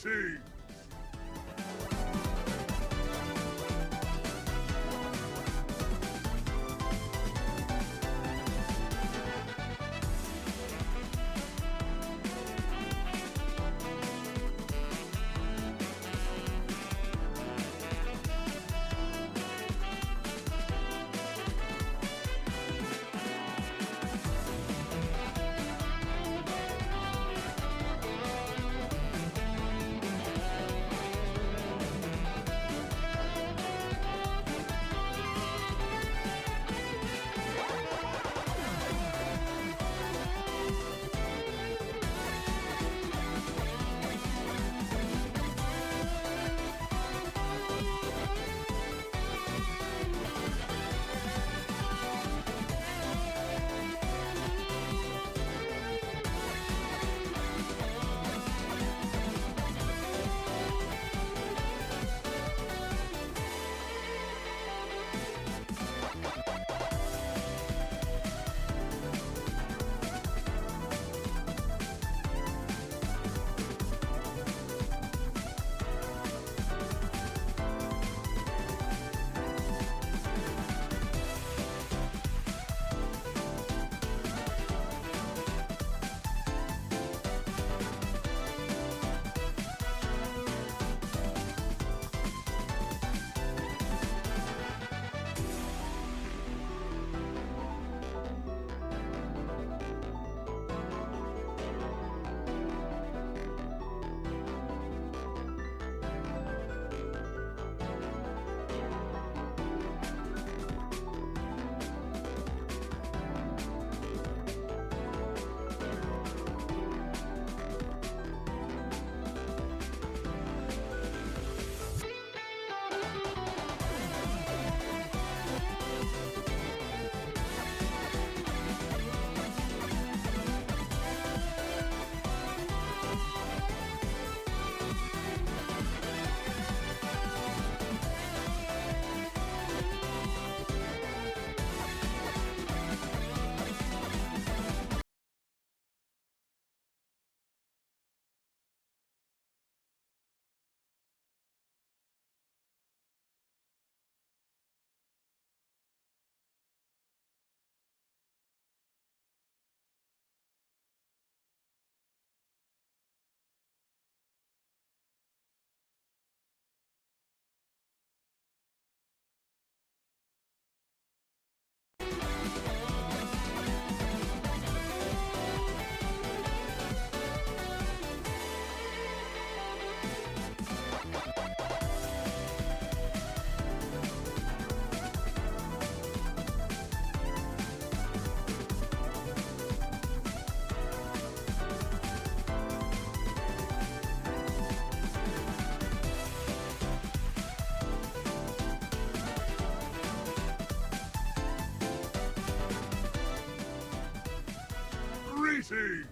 Greetings! Greetings!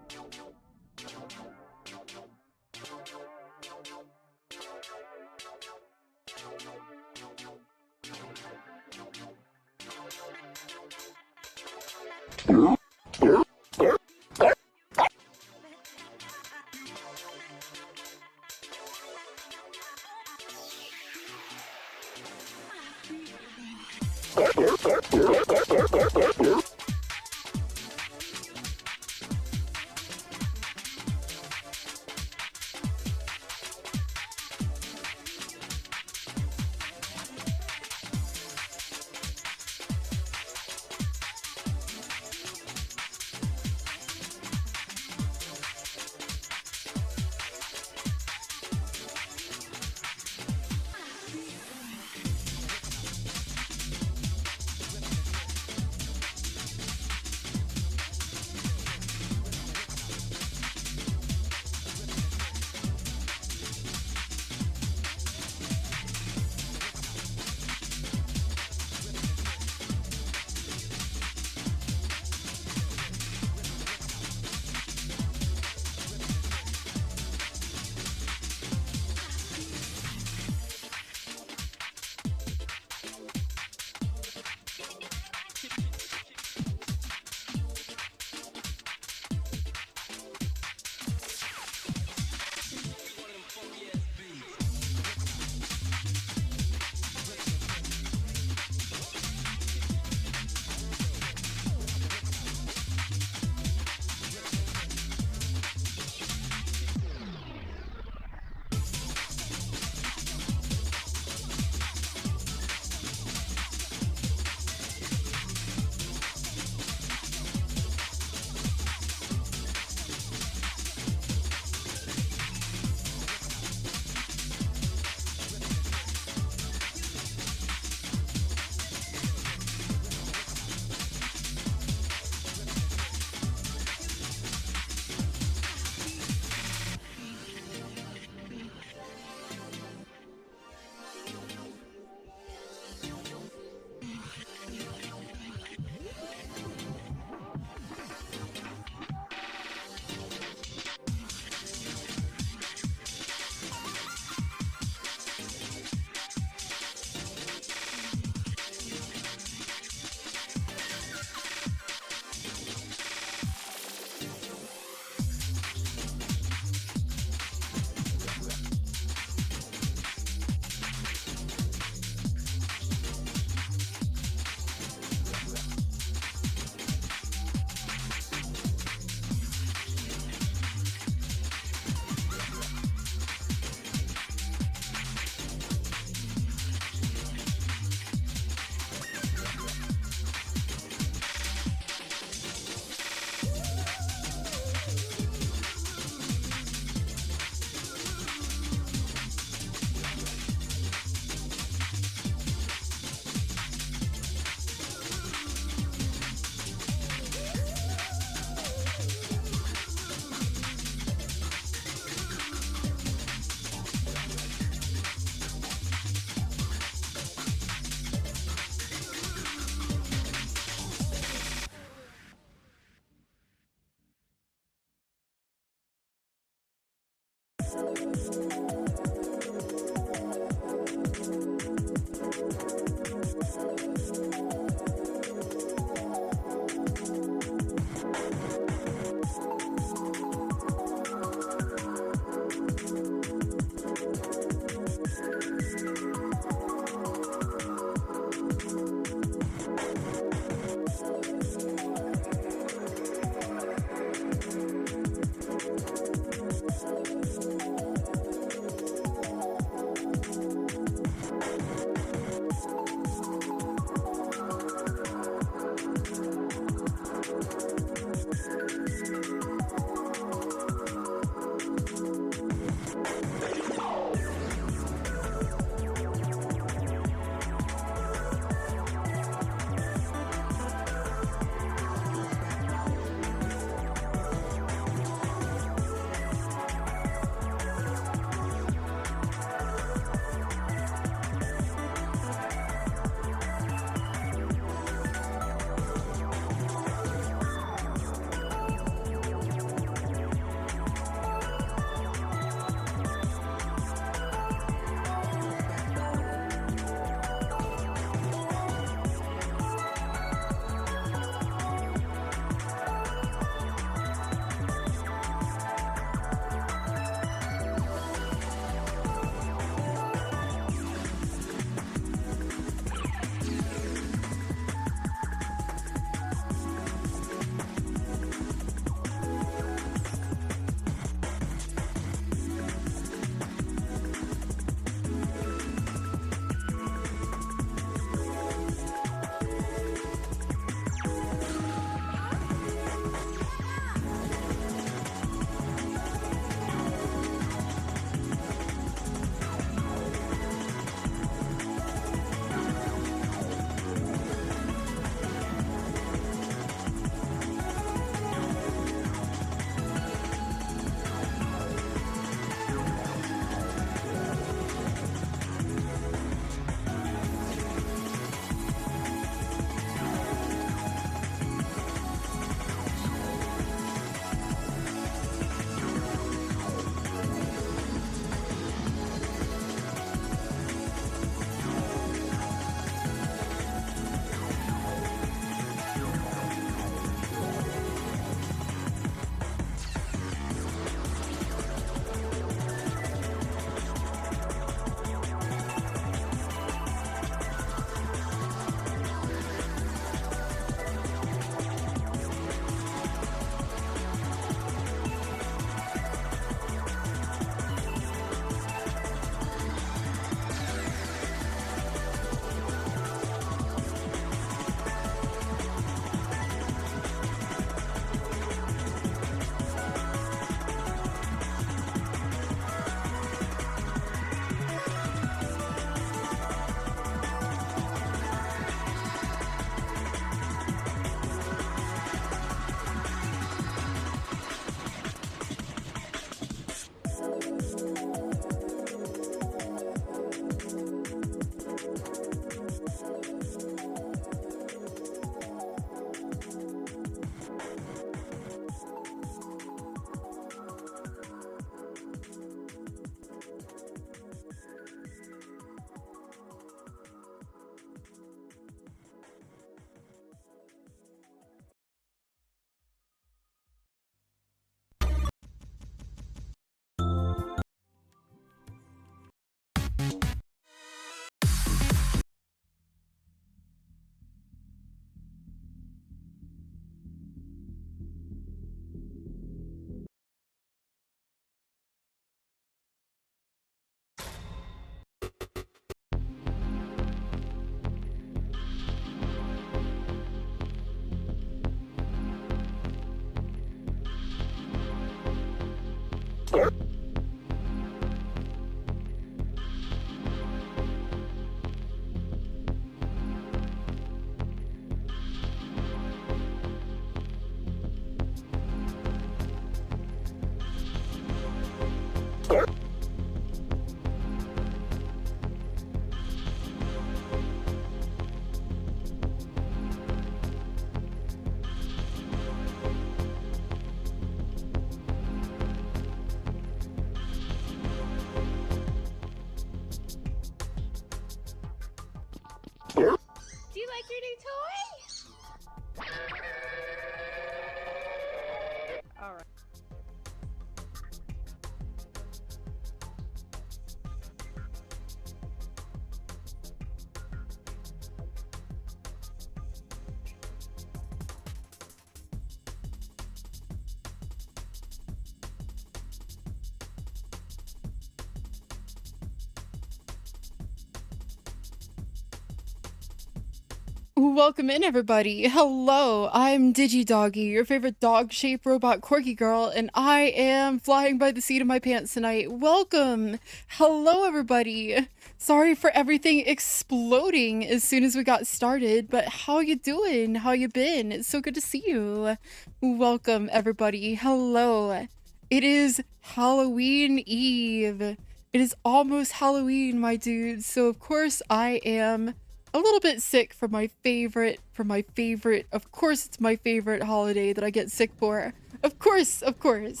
Welcome in, everybody. Hello, I'm DigiDoggi, your favorite dog-shaped robot corgi girl, and I am flying by the seat of my pants tonight. Welcome! Hello, everybody. Sorry for everything exploding as soon as we got started, but how you doing? How you been? It's so good to see you. Welcome, everybody. Hello. It is Halloween Eve. It is almost Halloween, my dudes, so of course I am a little bit sick for my favorite, of course it's my favorite holiday that I get sick for. Of course. Greetings!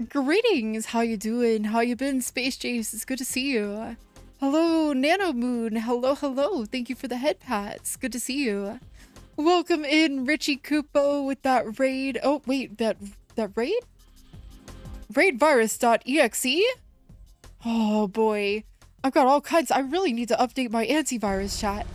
Greetings, how you doing? How you been, Space Jace? It's good to see you. Hello, Nano Moon. Hello. Thank you for the head pats. Good to see you. Welcome in, Richie Kupo with that raid. Oh, wait, that raid? Raidvirus.exe? Oh boy. I've got all kinds. I really need to update my antivirus chat.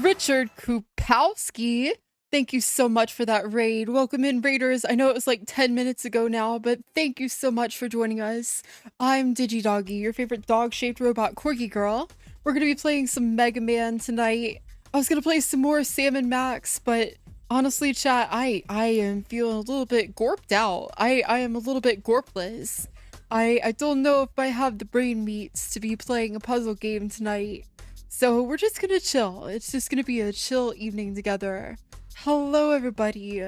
Richard Kupowski, thank you so much for that raid. Welcome in, raiders. I know it was like 10 minutes ago now, but thank you so much for joining us. I'm DigiDoggi, your favorite dog-shaped robot corgi girl. We're going to be playing some Mega Man tonight. I was going to play some more Sam and Max, but honestly, chat, I am feeling a little bit gorped out. I am a little bit gorpless. I don't know if I have the brain meats to be playing a puzzle game tonight. So we're just gonna chill. It's just gonna be a chill evening together. Hello, everybody.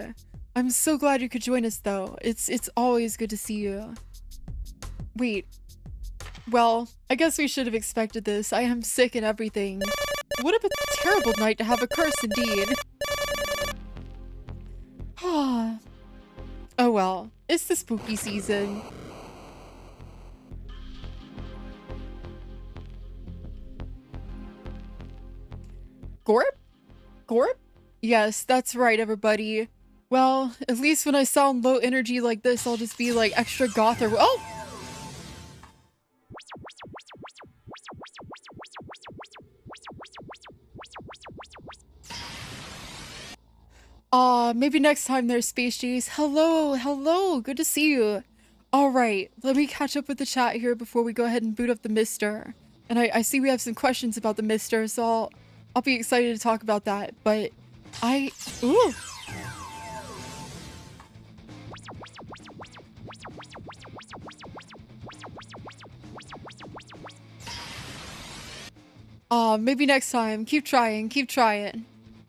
I'm so glad you could join us, though. It's always good to see you. Wait. Well, I guess we should have expected this. I am sick and everything. What a terrible night to have a curse, indeed. Oh well, it's the spooky season. Gorp? Gorp? Yes, that's right, everybody. Well, at least when I sound low energy like this, I'll just be like extra goth or— oh! Maybe next time there's Space Jace. Hello, good to see you. Alright, let me catch up with the chat here before we go ahead and boot up the Mister. And I see we have some questions about the Mister, so I'll be excited to talk about that, but ooh! Maybe next time. Keep trying.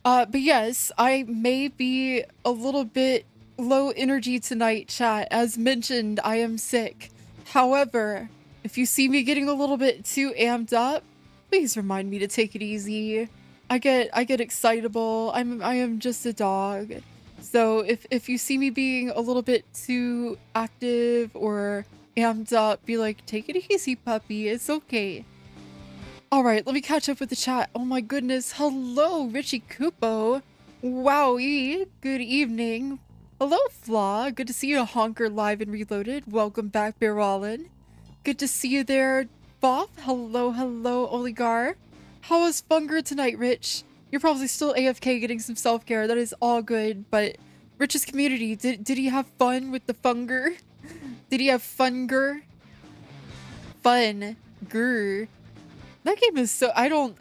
But yes, I may be a little bit low energy tonight, chat. As mentioned, I am sick. However, if you see me getting a little bit too amped up, please remind me to take it easy. I get excitable. I am just a dog. So if you see me being a little bit too active or amped up, be like, take it easy, puppy. It's okay. Alright, let me catch up with the chat. Oh my goodness. Hello, Richie Kupo. Wowie. Good evening. Hello, Flaw. Good to see you, Honker, live and reloaded. Welcome back, Bear Wallen. Good to see you there, Boff. Hello, Oligar. How was Funger tonight, Rich? You're probably still AFK getting some self-care. That is all good, but Rich's community, did he have fun with the Funger? Did he have Funger? Fun-ger. That game is so— I don't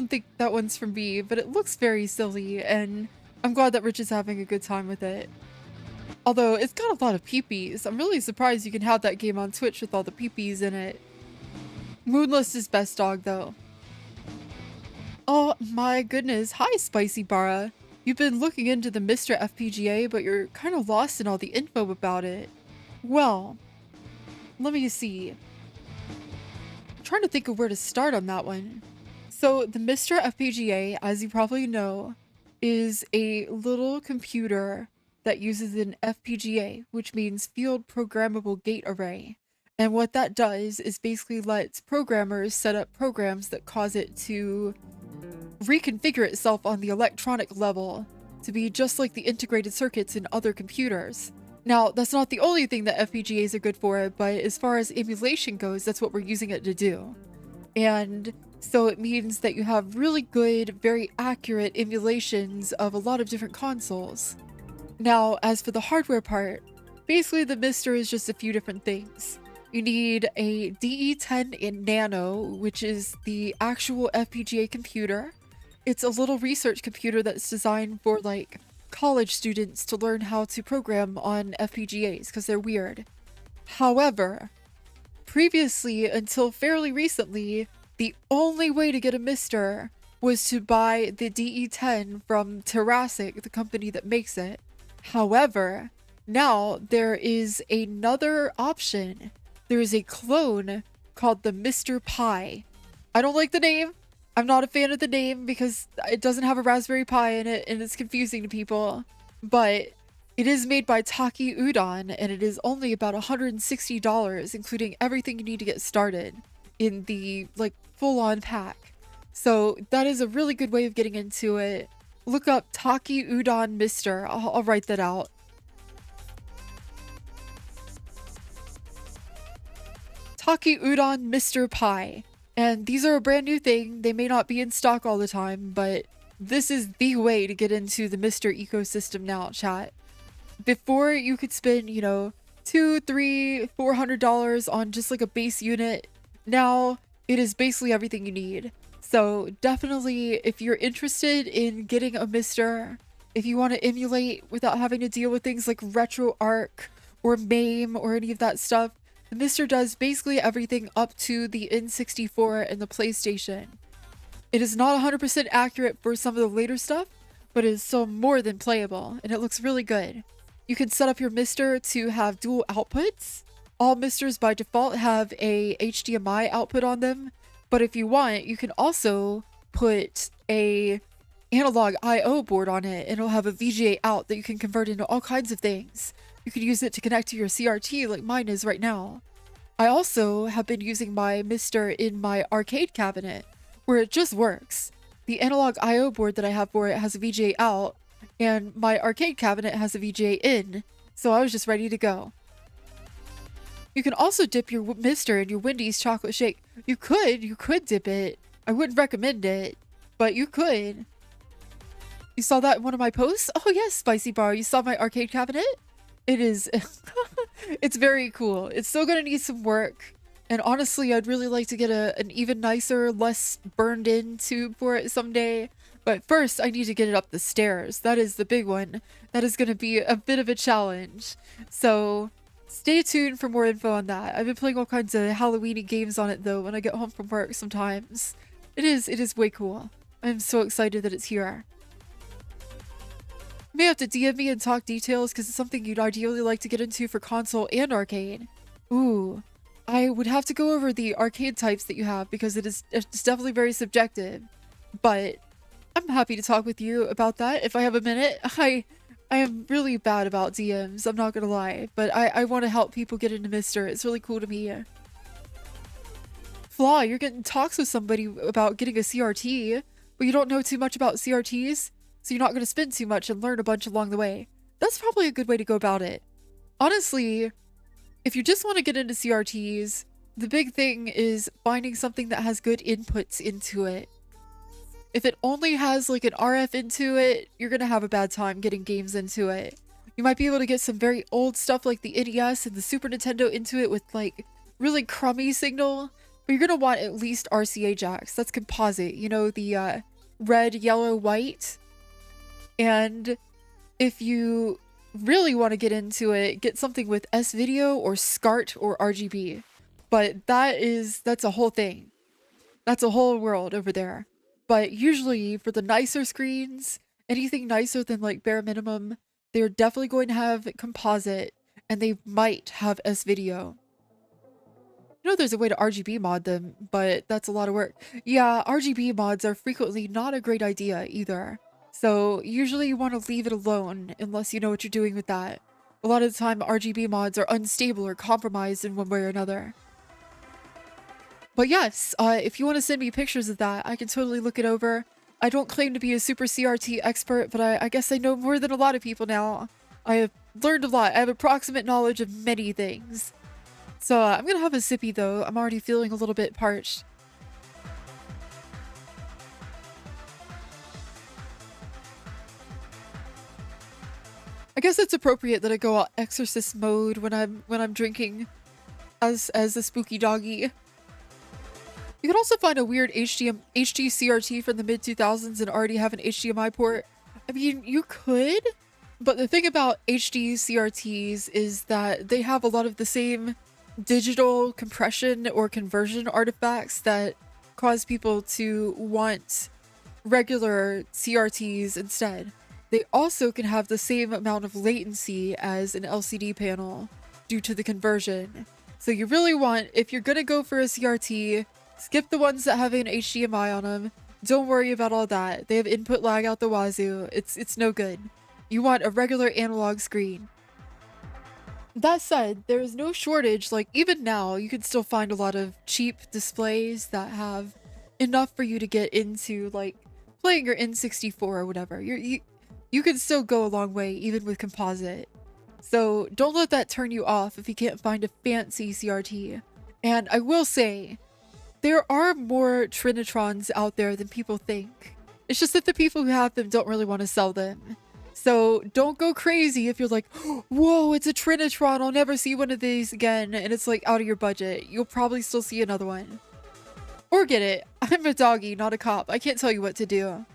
think that one's from me, but it looks very silly, and I'm glad that Rich is having a good time with it. Although, it's got a lot of peepees. I'm really surprised you can have that game on Twitch with all the peepees in it. Moonless is best dog, though. Oh my goodness. Hi, Spicy Bara. You've been looking into the Mr. FPGA, but you're kind of lost in all the info about it. Well, let me see. I'm trying to think of where to start on that one. So the Mr. FPGA, as you probably know, is a little computer that uses an FPGA, which means Field Programmable Gate Array. And what that does is basically lets programmers set up programs that cause it to reconfigure itself on the electronic level to be just like the integrated circuits in other computers. Now, that's not the only thing that FPGAs are good for, but as far as emulation goes, that's what we're using it to do. And so it means that you have really good, very accurate emulations of a lot of different consoles. Now, as for the hardware part, basically the Mister is just a few different things. You need a DE10 in Nano, which is the actual FPGA computer. It's a little research computer that's designed for like college students to learn how to program on FPGAs because they're weird. However, previously, until fairly recently, the only way to get a Mister was to buy the DE10 from Terasic, the company that makes it. However, now there is another option. There is a clone called the Mr. Pi. I don't like the name. I'm not a fan of the name because it doesn't have a Raspberry Pi in it and it's confusing to people. But it is made by Taki Udon and it is only about $160, including everything you need to get started in the like full-on pack. So that is a really good way of getting into it. Look up Taki Udon Mister. I'll write that out. Taki Udon Mr. Pi. And these are a brand new thing. They may not be in stock all the time, but this is the way to get into the Mister ecosystem now, chat. Before you could spend, you know, $200, $300, $400 on just like a base unit. Now it is basically everything you need. So definitely, if you're interested in getting a Mister, if you want to emulate without having to deal with things like RetroArch or MAME or any of that stuff, the Mister does basically everything up to the N64 and the PlayStation. It is not 100% accurate for some of the later stuff, but it is still more than playable, and it looks really good. You can set up your Mister to have dual outputs. All Misters by default have a HDMI output on them, but if you want, you can also put a analog I/O board on it, and it'll have a VGA out that you can convert into all kinds of things. You could use it to connect to your CRT like mine is right now. I also have been using my Mister in my arcade cabinet, where it just works. The analog I/O board that I have for it has a VGA out, and my arcade cabinet has a VGA in, so I was just ready to go. You can also dip your Mister in your Wendy's chocolate shake. You could dip it. I wouldn't recommend it, but you could. You saw that in one of my posts? Oh yes, Spicy Bar, you saw my arcade cabinet? It is, it's very cool. It's still gonna need some work. And honestly, I'd really like to get an even nicer, less burned in tube for it someday. But first, I need to get it up the stairs. That is the big one. That is gonna be a bit of a challenge. So stay tuned for more info on that. I've been playing all kinds of Halloween-y games on it though when I get home from work sometimes. It is way cool. I'm so excited that it's here. You may have to DM me and talk details because it's something you'd ideally like to get into for console and arcade. Ooh, I would have to go over the arcade types that you have because it's definitely very subjective. But I'm happy to talk with you about that if I have a minute. I am really bad about DMs, I'm not gonna lie, but I want to help people get into Mister. It's really cool to me. Flaw, you're getting talks with somebody about getting a CRT, but you don't know too much about CRTs? So you're not going to spend too much and learn a bunch along the way. That's probably a good way to go about it. Honestly, if you just want to get into CRTs, the big thing is finding something that has good inputs into it. If it only has like an RF into it, you're going to have a bad time getting games into it. You might be able to get some very old stuff like the NES and the Super Nintendo into it with like really crummy signal, but you're going to want at least RCA jacks. That's composite, you know, the red, yellow, white. And if you really want to get into it, get something with S-Video or SCART or RGB. But that's a whole thing. That's a whole world over there. But usually for the nicer screens anything nicer than like bare minimum, they're definitely going to have composite, and they might have S-video. You know there's a way to RGB mod them, but that's a lot of work. Yeah, RGB mods are frequently not a great idea either. So usually you want to leave it alone unless you know what you're doing with that. A lot of the time RGB mods are unstable or compromised in one way or another. But yes, if you want to send me pictures of that, I can totally look it over. I don't claim to be a super CRT expert, but I guess I know more than a lot of people now. I have learned a lot. I have approximate knowledge of many things. So I'm gonna have a sippy though. I'm already feeling a little bit parched. I guess it's appropriate that I go out exorcist mode when I'm drinking as a spooky doggy. You could also find a weird HD CRT from the mid 2000s and already have an HDMI port. I mean, you could, but the thing about HD CRTs is that they have a lot of the same digital compression or conversion artifacts that cause people to want regular CRTs instead. They also can have the same amount of latency as an LCD panel due to the conversion. So you really want, if you're gonna go for a CRT, skip the ones that have an HDMI on them. Don't worry about all that. They have input lag out the wazoo. It's no good. You want a regular analog screen. That said, there is no shortage. Like, even now, you can still find a lot of cheap displays that have enough for you to get into, like, playing your N64 or whatever. You can still go a long way, even with composite. So don't let that turn you off if you can't find a fancy CRT. And I will say, there are more Trinitrons out there than people think. It's just that the people who have them don't really want to sell them. So don't go crazy if you're like, whoa, it's a Trinitron, I'll never see one of these again, and it's like out of your budget. You'll probably still see another one. Or get it. I'm a doggy, not a cop. I can't tell you what to do.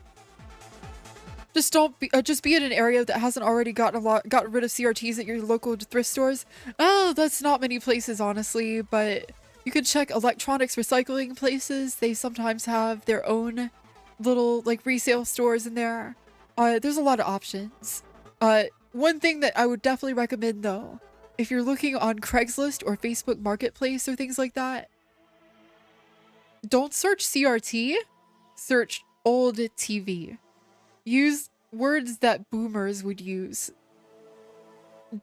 Just don't be, just be in an area that hasn't already gotten rid of CRTs at your local thrift stores. Oh, that's not many places, honestly, but you can check electronics recycling places. They sometimes have their own little like resale stores in there. There's a lot of options. One thing that I would definitely recommend though, if you're looking on Craigslist or Facebook Marketplace or things like that, don't search CRT, search old TV. Use words that boomers would use.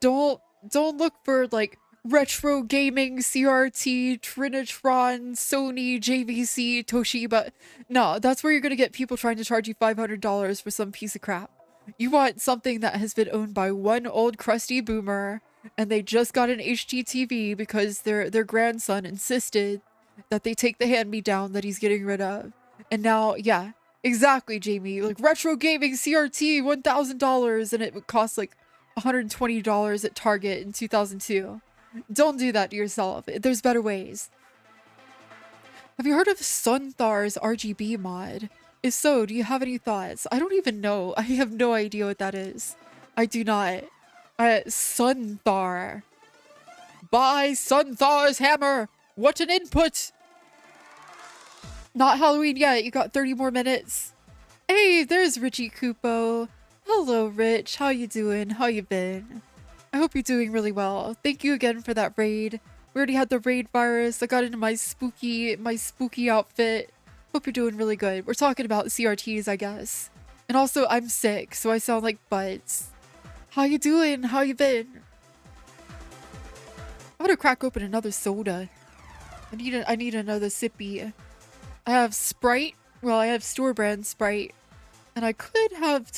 Don't look for like retro gaming, CRT, Trinitron, Sony, JVC, Toshiba. No, that's where you're gonna get people trying to charge you $500 for some piece of crap. You want something that has been owned by one old crusty boomer, and they just got an HDTV because their grandson insisted that they take the hand-me-down that he's getting rid of. And now, yeah, exactly, Jamie. Like, retro gaming CRT, $1,000, and it would cost like $120 at Target in 2002. Don't do that to yourself. There's better ways. Have you heard of Sunthar's RGB mod? If so, do you have any thoughts? I don't even know. I have no idea what that is. I do not. Sunthar. Buy Sunthar's hammer! What an input! Not Halloween yet. You got 30 more minutes. Hey, there's Richie Kupo. Hello, Rich. How you doing? How you been? I hope you're doing really well. Thank you again for that raid. We already had the raid virus. I got into my spooky outfit. Hope you're doing really good. We're talking about CRTs, I guess. And also, I'm sick, so I sound like butts. How you doing? How you been? I'm gonna crack open another soda. I need another sippy. I have Sprite. Well, I have store brand Sprite. And I could have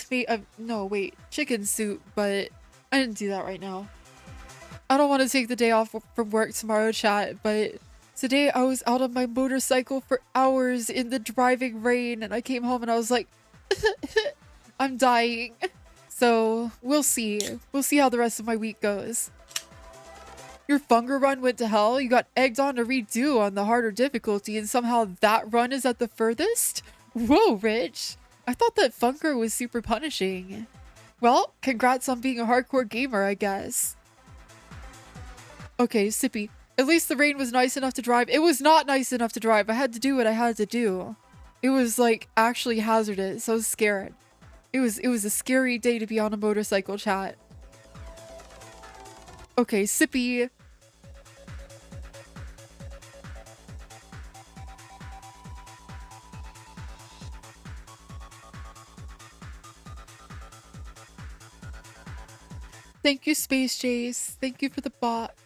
chicken soup, but I didn't do that right now. I don't want to take the day off from work tomorrow, chat, but today I was out on my motorcycle for hours in the driving rain, and I came home and I was like, I'm dying. So we'll see. We'll see how the rest of my week goes. Your Funger run went to hell? You got egged on to redo on the harder difficulty, and somehow that run is at the furthest? Whoa, Rich. I thought that Funger was super punishing. Well, congrats on being a hardcore gamer, I guess. Okay, Sippy. At least the rain was nice enough to drive. It was not nice enough to drive. I had to do what I had to do. It was, like, actually hazardous. I was scared. It was a scary day to be on a motorcycle, chat. Okay, Sippy. Thank you, Space Jace. Thank you for the bot.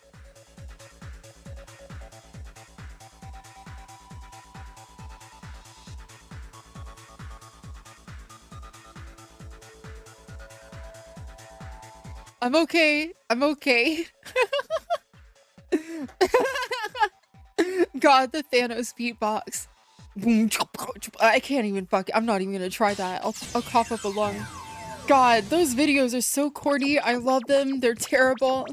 I'm okay. I'm okay. God, the Thanos beatbox. I can't even fuck it. I'm not even gonna try that. I'll cough up a lung. God, those videos are so corny. I love them. They're terrible.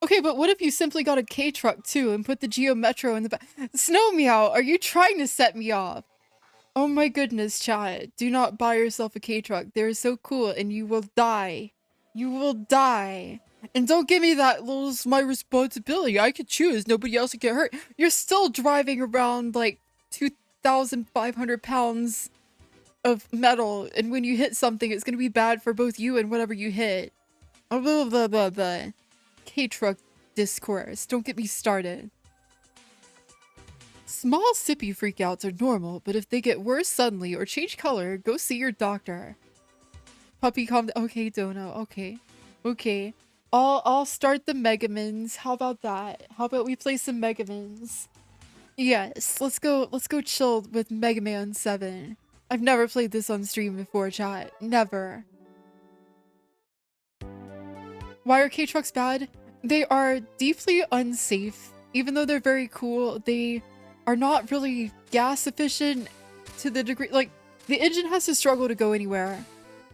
Okay, but what if you simply got a K-truck too and put the Geo Metro in the back? Snow Meow, are you trying to set me off? Oh my goodness, chat. Do not buy yourself a K-truck. They're so cool and you will die. You will die. And don't give me that, well, it's my responsibility. I could choose. Nobody else would get hurt. You're still driving around like 2,500 pounds of metal. And when you hit something, it's going to be bad for both you and whatever you hit. Blah, blah, blah, blah. K-truck discourse. Don't get me started. Small sippy freakouts are normal, but if they get worse suddenly or change color, go see your doctor. Puppy calm down. Okay, Dono. Okay. Okay. I'll start the Megamins. How about that? How about we play some Megamins? Yes, let's go chill with Mega Man 7. I've never played this on stream before, chat. Never. Why are K-trucks bad? They are deeply unsafe. Even though they're very cool, they are not really gas efficient to the degree, like, the engine has to struggle to go anywhere.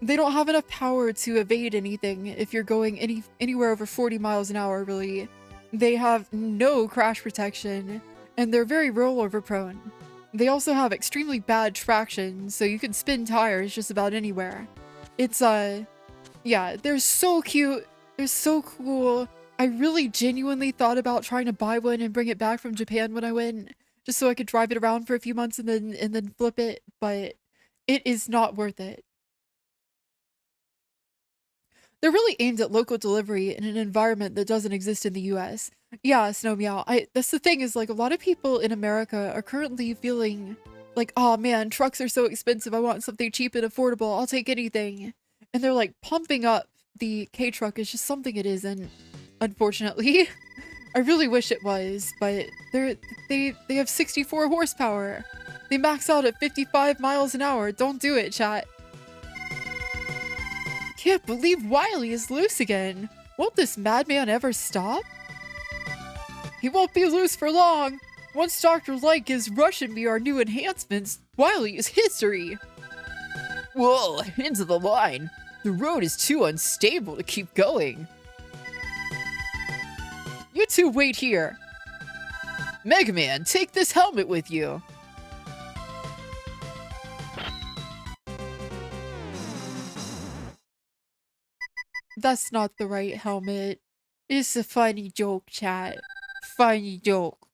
They don't have enough power to evade anything if you're going anywhere over 40 miles an hour, really. They have no crash protection, and they're very rollover prone. They also have extremely bad traction, so you can spin tires just about anywhere. It's, yeah, they're so cute. They're so cool. I really genuinely thought about trying to buy one and bring it back from Japan when I went, just so I could drive it around for a few months and then flip it, but it is not worth it. They're really aimed at local delivery in an environment that doesn't exist in the US. Yeah, Snow Meow. That's the thing is, like, a lot of people in America are currently feeling like, oh man, trucks are so expensive. I want something cheap and affordable. I'll take anything. And they're like pumping up the K-truck is just something it isn't, unfortunately. I really wish it was, but they have 64 horsepower. They max out at 55 miles an hour. Don't do it, chat. Can't believe Wily is loose again. Won't this madman ever stop? He won't be loose for long. Once Dr. Light gives Rush and me our new enhancements, Wily is history. Whoa, into the line. The road is too unstable to keep going. You two wait here. Mega Man, take this helmet with you. That's not the right helmet. It's a funny joke, chat. Funny joke.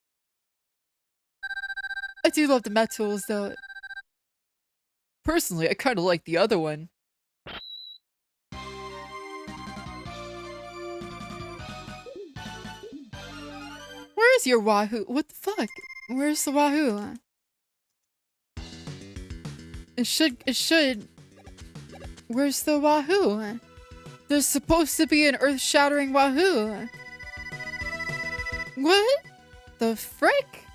I do love the metals, though. Personally, I kind of like the other one. Where is your Wahoo? What the fuck? Where's the Wahoo? It should. Where's the Wahoo? There's supposed to be an earth-shattering Wahoo. What? The frick?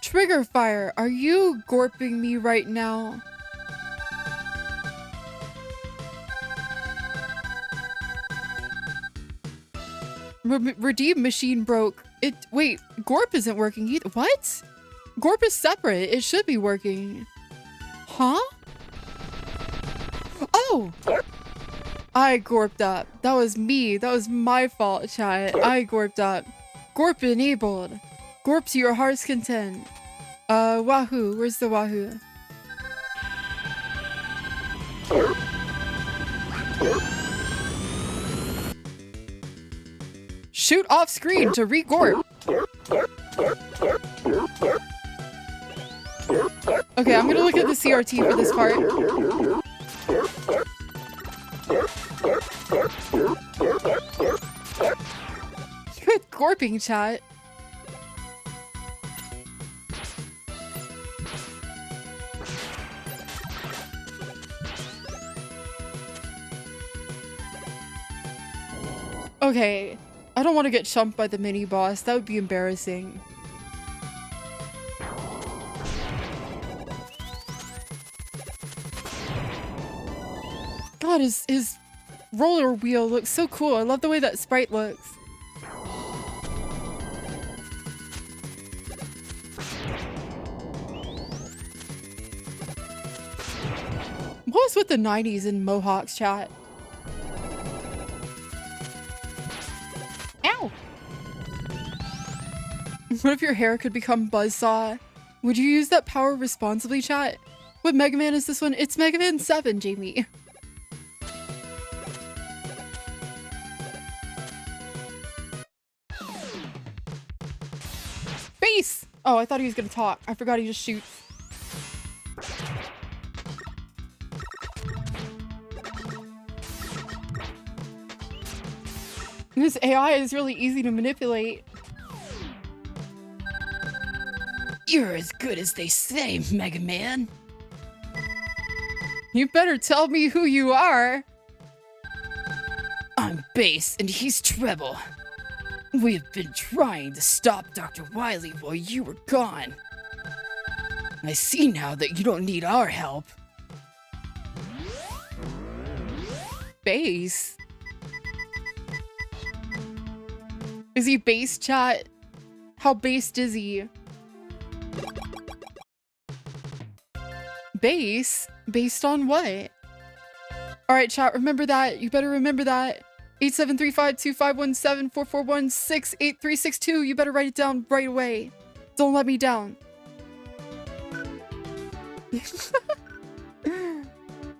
Trigger fire, are you gorping me right now? Redeem machine broke. Wait, Gorp isn't working either. What? Gorp is separate. It should be working. Huh? Oh! I gorped up. That was me. That was my fault, chat. I gorped up. Gorp enabled. Gorp to your heart's content. Wahoo. Where's the Wahoo? Shoot off screen to re-gorp. Okay, I'm gonna look at the CRT for this part. Good gorping, chat. Okay, I don't want to get chumped by the mini boss. That would be embarrassing. God, his roller wheel looks so cool. I love the way that sprite looks. What was with the 90s and mohawks, chat? Ow! What if your hair could become buzzsaw? Would you use that power responsibly, chat? What Mega Man is this one? It's Mega Man 7, Jamie. Base! Oh, I thought he was gonna talk. I forgot he just shoots. This AI is really easy to manipulate. You're as good as they say, Mega Man. You better tell me who you are. I'm Bass and he's Treble. We have been trying to stop Dr. Wily while you were gone. I see now that you don't need our help. Base? Is he base, chat? How based is he? Base? Based on what? Alright, chat, remember that. You better remember that. 8735-2517-4416-8362. You better write it down right away. Don't let me down.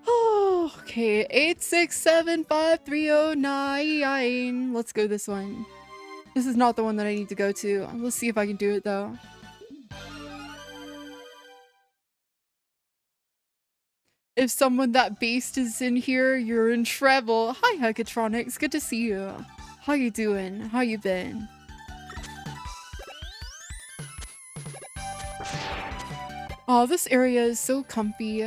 Oh, okay. 8675309. Let's go this one. This is not the one that I need to go to. Let's see if I can do it though. If someone that based is in here, you're in trouble. Hi, Hecatronics. Good to see you. How you doing? How you been? Oh, this area is so comfy.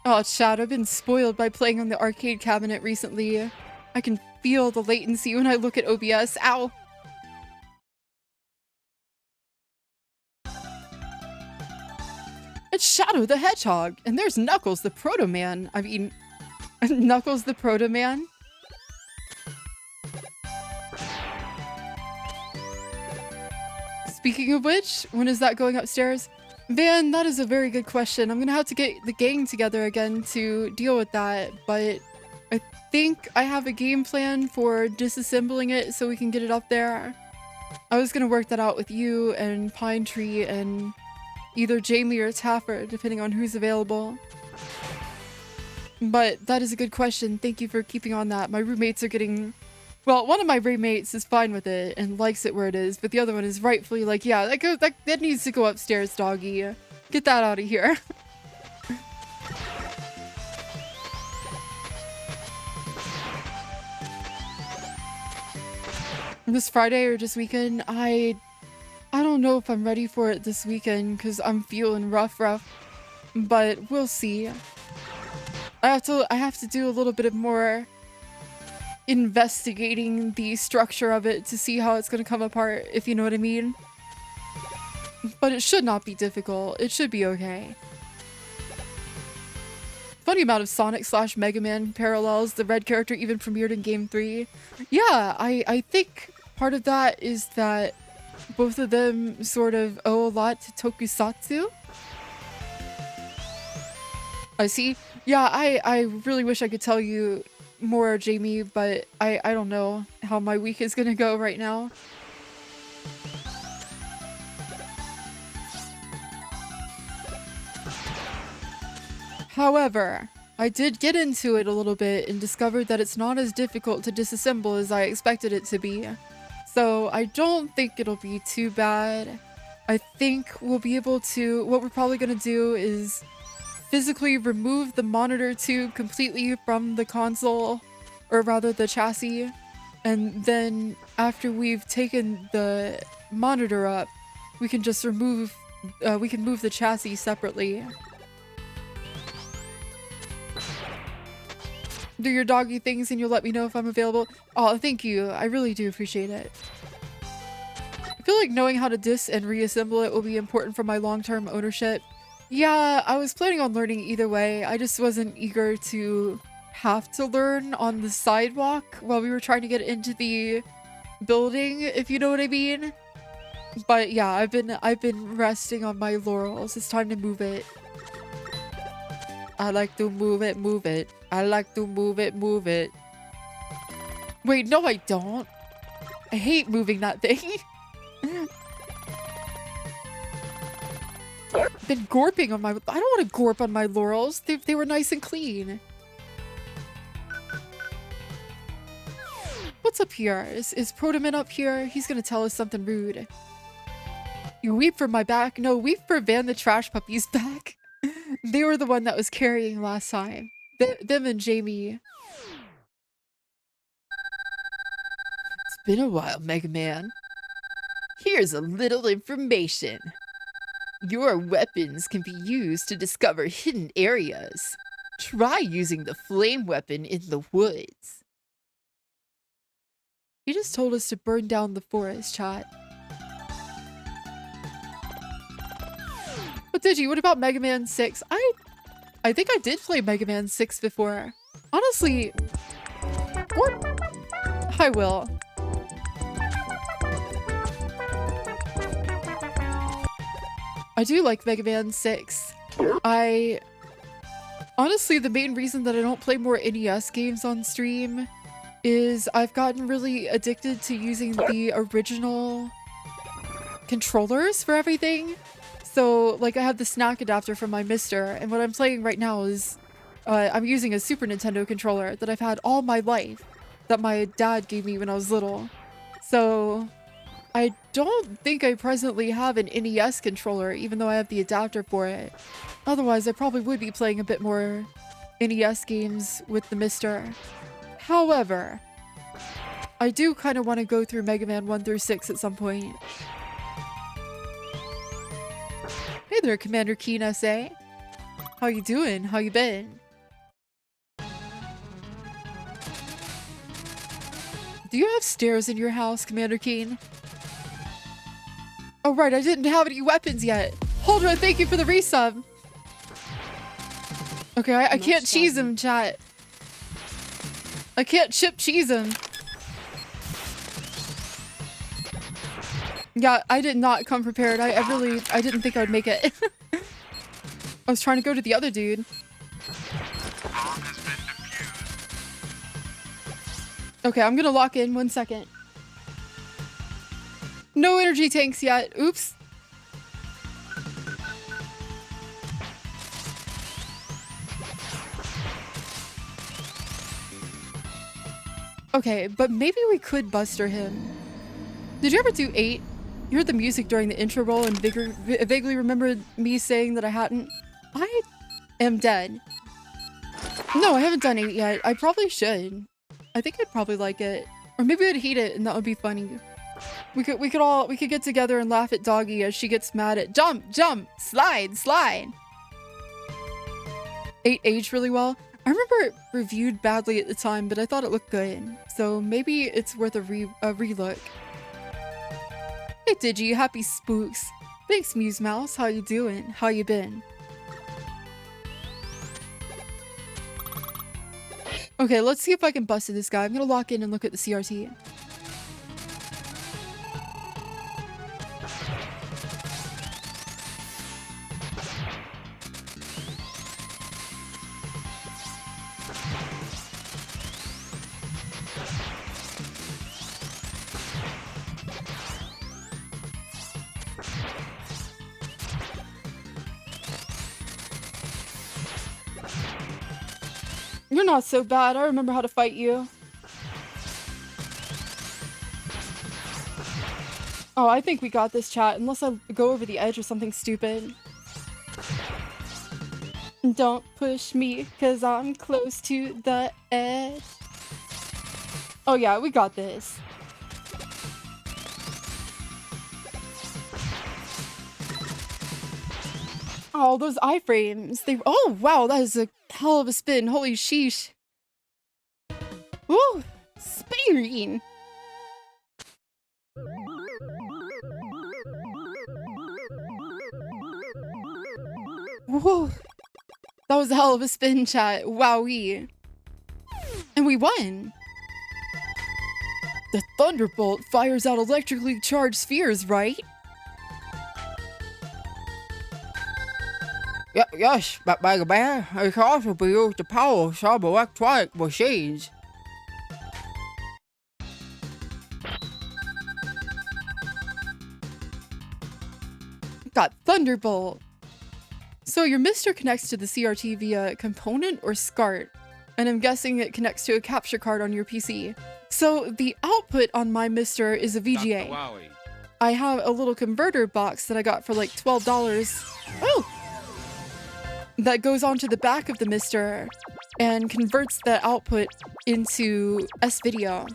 Oh, chat, I've been spoiled by playing on the arcade cabinet recently. I can feel the latency when I look at OBS. Ow! It's Shadow the Hedgehog, and there's Knuckles the Proto Man. I mean, Knuckles the Proto Man? Speaking of which, when is that going upstairs? Van, that is a very good question. I'm gonna have to get the gang together again to deal with that, but I think I have a game plan for disassembling it so we can get it up there. I was gonna work that out with you and Pine Tree and either Jamie or Taffer, depending on who's available. But that is a good question. Thank you for keeping on that. My roommates are getting... Well, one of my roommates is fine with it and likes it where it is, but the other one is rightfully like, yeah, that needs to go upstairs, doggy. Get that out of here. This Friday or this weekend, I don't know if I'm ready for it this weekend because I'm feeling rough, but we'll see. I have to do a little bit of more investigating the structure of it to see how it's going to come apart, if you know what I mean. But it should not be difficult. It should be okay. Funny amount of Sonic / Mega Man parallels. The red character even premiered in Game 3. Yeah, I think part of that is that both of them sort of owe a lot to Tokusatsu. I see. Yeah, I really wish I could tell you more, Jamie, but I don't know how my week is gonna go right now. However, I did get into it a little bit and discovered that it's not as difficult to disassemble as I expected it to be. So I don't think it'll be too bad. I think we'll be able to, what we're probably gonna do is physically remove the monitor tube completely from the console, or rather the chassis. And then after we've taken the monitor up, we can just remove, we can move the chassis separately. Do your doggy things and you'll let me know if I'm available. Oh, thank you. I really do appreciate it. I feel like knowing how to dis and reassemble it will be important for my long-term ownership. Yeah, I was planning on learning either way. I just wasn't eager to have to learn on the sidewalk while we were trying to get into the building, if you know what I mean. But yeah, I've been resting on my laurels. It's time to move it. I like to move it, move it. I like to move it, move it. Wait, no I don't. I hate moving that thing. Been gorping on my... I don't want to gorp on my laurels. They were nice and clean. What's up here? Is Protoman up here? He's gonna tell us something rude. You weep for my back? No, weep for Van the Trash Puppy's back. They were the one that was carrying last time. Them and Jamie. It's been a while, Mega Man. Here's a little information. Your weapons can be used to discover hidden areas. Try using the flame weapon in the woods. He just told us to burn down the forest, chat. But did you? What about Mega Man 6? I think I did play Mega Man 6 before. Honestly, or I will. I do like Mega Man 6. Honestly, the main reason that I don't play more NES games on stream is I've gotten really addicted to using the original controllers for everything. So, like, I have the snack adapter from my mister, and what I'm playing right now is I'm using a Super Nintendo controller that I've had all my life, that my dad gave me when I was little. So, I don't think I presently have an NES controller, even though I have the adapter for it. Otherwise, I probably would be playing a bit more NES games with the mister. However, I do kind of want to go through Mega Man 1 through 6 at some point. Hey there, Commander Keen SA. How you doing? How you been? Do you have stairs in your house, Commander Keen? Oh right, I didn't have any weapons yet. Holdra, thank you for the resub. Okay, I can't cheese him, chat. I can't chip cheese him. Yeah, I did not come prepared. I didn't think I would make it. I was trying to go to the other dude. Okay, I'm gonna lock in 1 second. No energy tanks yet. Oops. Okay, but maybe we could buster him. Did you ever do 8? You heard the music during the intro roll and vaguely remembered me saying that I hadn't? I am dead. No, I haven't done 8 yet. I probably should. I think I'd probably like it. Or maybe I'd hate it and that would be funny. We could get together and laugh at Doggy as she gets mad at jump, slide. 8 aged really well. I remember it reviewed badly at the time, but I thought it looked good. So maybe it's worth a relook. Hey Digi, happy spooks. Thanks Muse Mouse, how you doing? How you been? Okay, let's see if I can bust this guy. I'm gonna lock in and look at the CRT. You're not so bad. I remember how to fight you. Oh, I think we got this, chat, unless I go over the edge or something stupid. Don't push me, cause I'm close to the edge. Oh yeah, we got this. Oh, those iframes. Oh wow, that is a hell of a spin. Holy sheesh. Woo! Spearing. Whoa. That was a hell of a spin, chat. Wowee. And we won. The Thunderbolt fires out electrically charged spheres, right? Yes, but Mega Man, it can also be used to power some electronic machines. Got Thunderbolt. So your Mister connects to the CRT via component or SCART, and I'm guessing it connects to a capture card on your PC. So the output on my Mister is a VGA. I have a little converter box that I got for like $12. Oh! That goes onto the back of the Mister and converts the output into S-video.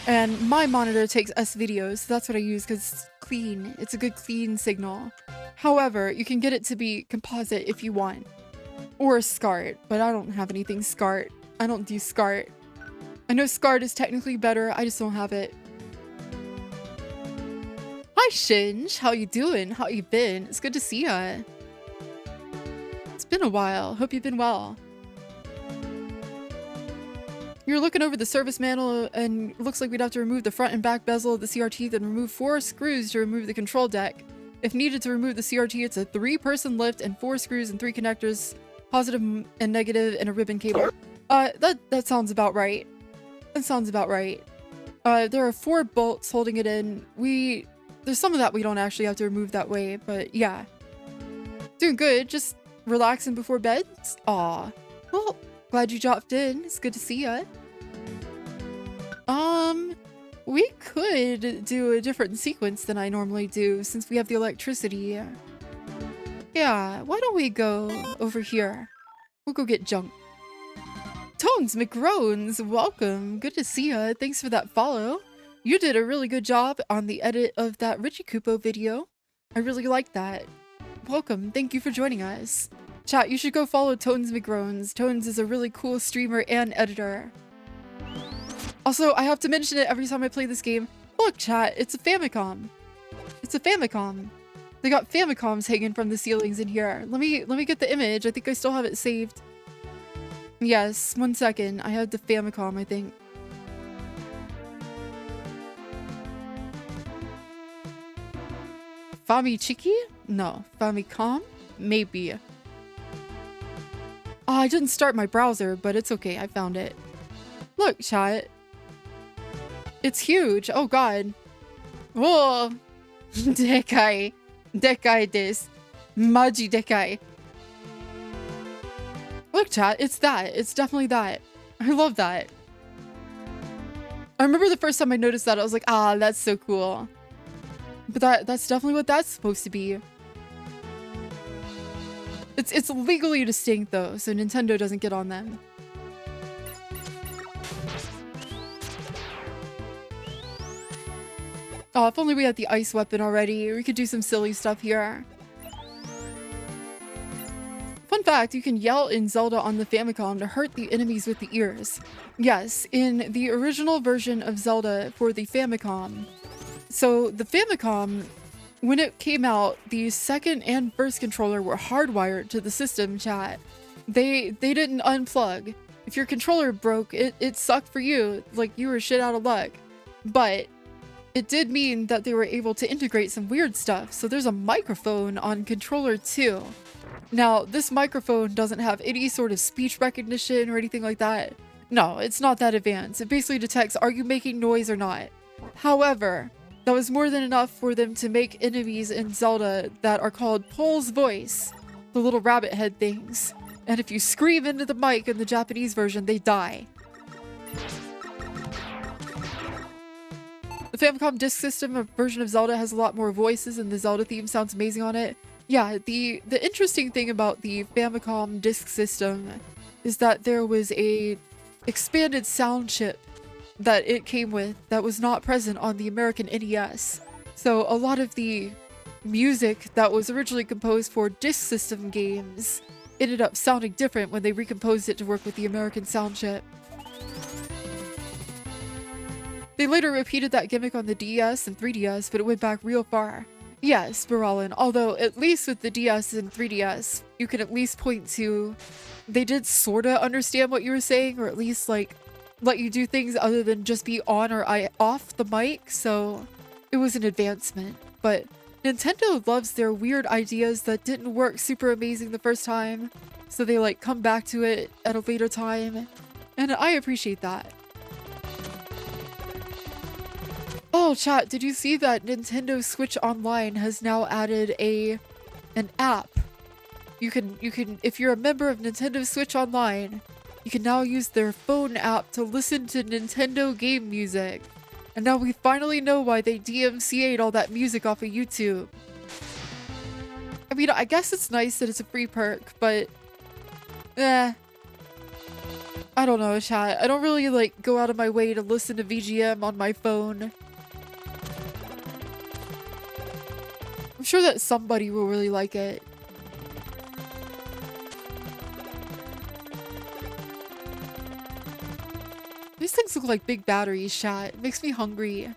And my monitor takes S-video, so that's what I use because it's clean. It's a good clean signal. However, you can get it to be composite if you want. Or SCART, but I don't have anything SCART. I don't do SCART. I know SCART is technically better, I just don't have it. Hi Shinj, how you doing? How you been? It's good to see ya. It's been a while. Hope you've been well. You're looking over the service manual and it looks like we'd have to remove the front and back bezel of the CRT, then remove 4 screws to remove the control deck. If needed to remove the CRT, it's a 3-person lift and 4 screws and 3 connectors, positive and negative, and a ribbon cable. That sounds about right. That sounds about right. There are 4 bolts holding it in. There's some of that we don't actually have to remove that way, but yeah. Doing good, just relaxing before bed? Aw. Well, glad you dropped in. It's good to see ya. We could do a different sequence than I normally do since we have the electricity. Yeah, why don't we go over here? We'll go get junk. Tones McGrones, welcome. Good to see ya. Thanks for that follow. You did a really good job on the edit of that Richie Kupo video. I really like that. Welcome. Thank you for joining us. Chat, you should go follow Tones McGrones. Tones is a really cool streamer and editor. Also, I have to mention it every time I play this game. Look, chat, it's a Famicom. It's a Famicom. They got Famicoms hanging from the ceilings in here. Let me get the image. I think I still have it saved. Yes, 1 second. I have the Famicom, I think. Famichiki? No. Famicom? Maybe. Oh, I didn't start my browser, but it's okay. I found it. Look, chat. It's huge. Oh god. Whoa. Dekai. Dekai desu. Maji dekai. Look, chat. It's that. It's definitely that. I love that. I remember the first time I noticed that, I was like, ah, that's so cool. But that's definitely what that's supposed to be. It's legally distinct though, so Nintendo doesn't get on them. Oh, if only we had the ice weapon already. We could do some silly stuff here. Fun fact, you can yell in Zelda on the Famicom to hurt the enemies with the ears. Yes, in the original version of Zelda for the Famicom. So the Famicom, when it came out, the second and first controller were hardwired to the system, chat. They didn't unplug. If your controller broke, it sucked for you. Like, you were shit out of luck. But it did mean that they were able to integrate some weird stuff. So there's a microphone on controller 2. Now, this microphone doesn't have any sort of speech recognition or anything like that. No, it's not that advanced. It basically detects, are you making noise or not? However, that was more than enough for them to make enemies in Zelda that are called Pole's Voice, the little rabbit head things. And if you scream into the mic in the Japanese version, they die. The Famicom Disk System version of Zelda has a lot more voices and the Zelda theme sounds amazing on it. Yeah, the interesting thing about the Famicom Disk System is that there was a expanded sound chip that it came with that was not present on the American NES. So a lot of the music that was originally composed for disk system games ended up sounding different when they recomposed it to work with the American sound chip. They later repeated that gimmick on the DS and 3DS, but it went back real far. Yes, Baralin, although at least with the DS and 3DS, you can at least point to they did sorta understand what you were saying, or at least like let you do things other than just be on or off the mic, so it was an advancement. But Nintendo loves their weird ideas that didn't work super amazing the first time, so they like come back to it at a later time, and I appreciate that. Oh, chat, did you see that Nintendo Switch Online has now added an app? You can, if you're a member of Nintendo Switch Online, you can now use their phone app to listen to Nintendo game music. And now we finally know why they DMCA'd all that music off of YouTube. I mean, I guess it's nice that it's a free perk, but I don't know, chat. I don't really like go out of my way to listen to VGM on my phone. I'm sure that somebody will really like it. These things look like big batteries, chat. It makes me hungry.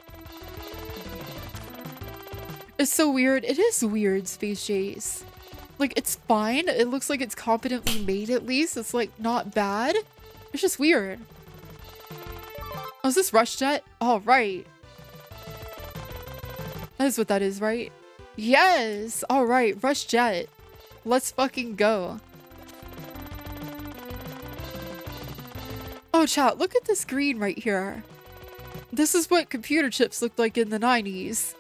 It's so weird. It is weird, Space Jace. Like, it's fine. It looks like it's competently made at least. It's like not bad. It's just weird. Oh, is this Rush Jet? Oh, right. That is what that is, right? Yes! Alright, Rush Jet. Let's fucking go. Oh, chat, look at this green right here. This is what computer chips looked like in the 90s.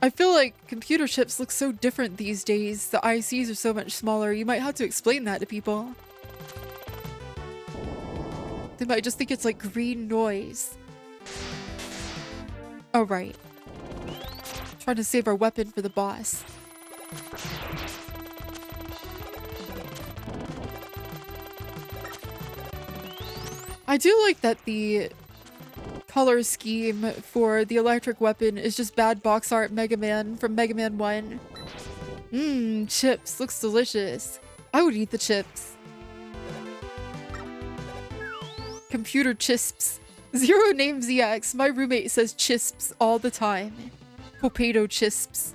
I feel like computer chips look so different these days. The ICs are so much smaller. You might have to explain that to people. They might just think it's like green noise. Oh, right. Trying to save our weapon for the boss. I do like that the color scheme for the electric weapon is just bad box art Mega Man from Mega Man 1. Mmm, chips. Looks delicious. I would eat the chips. Computer chisps. Zero name ZX. My roommate says chisps all the time. Potato chisps.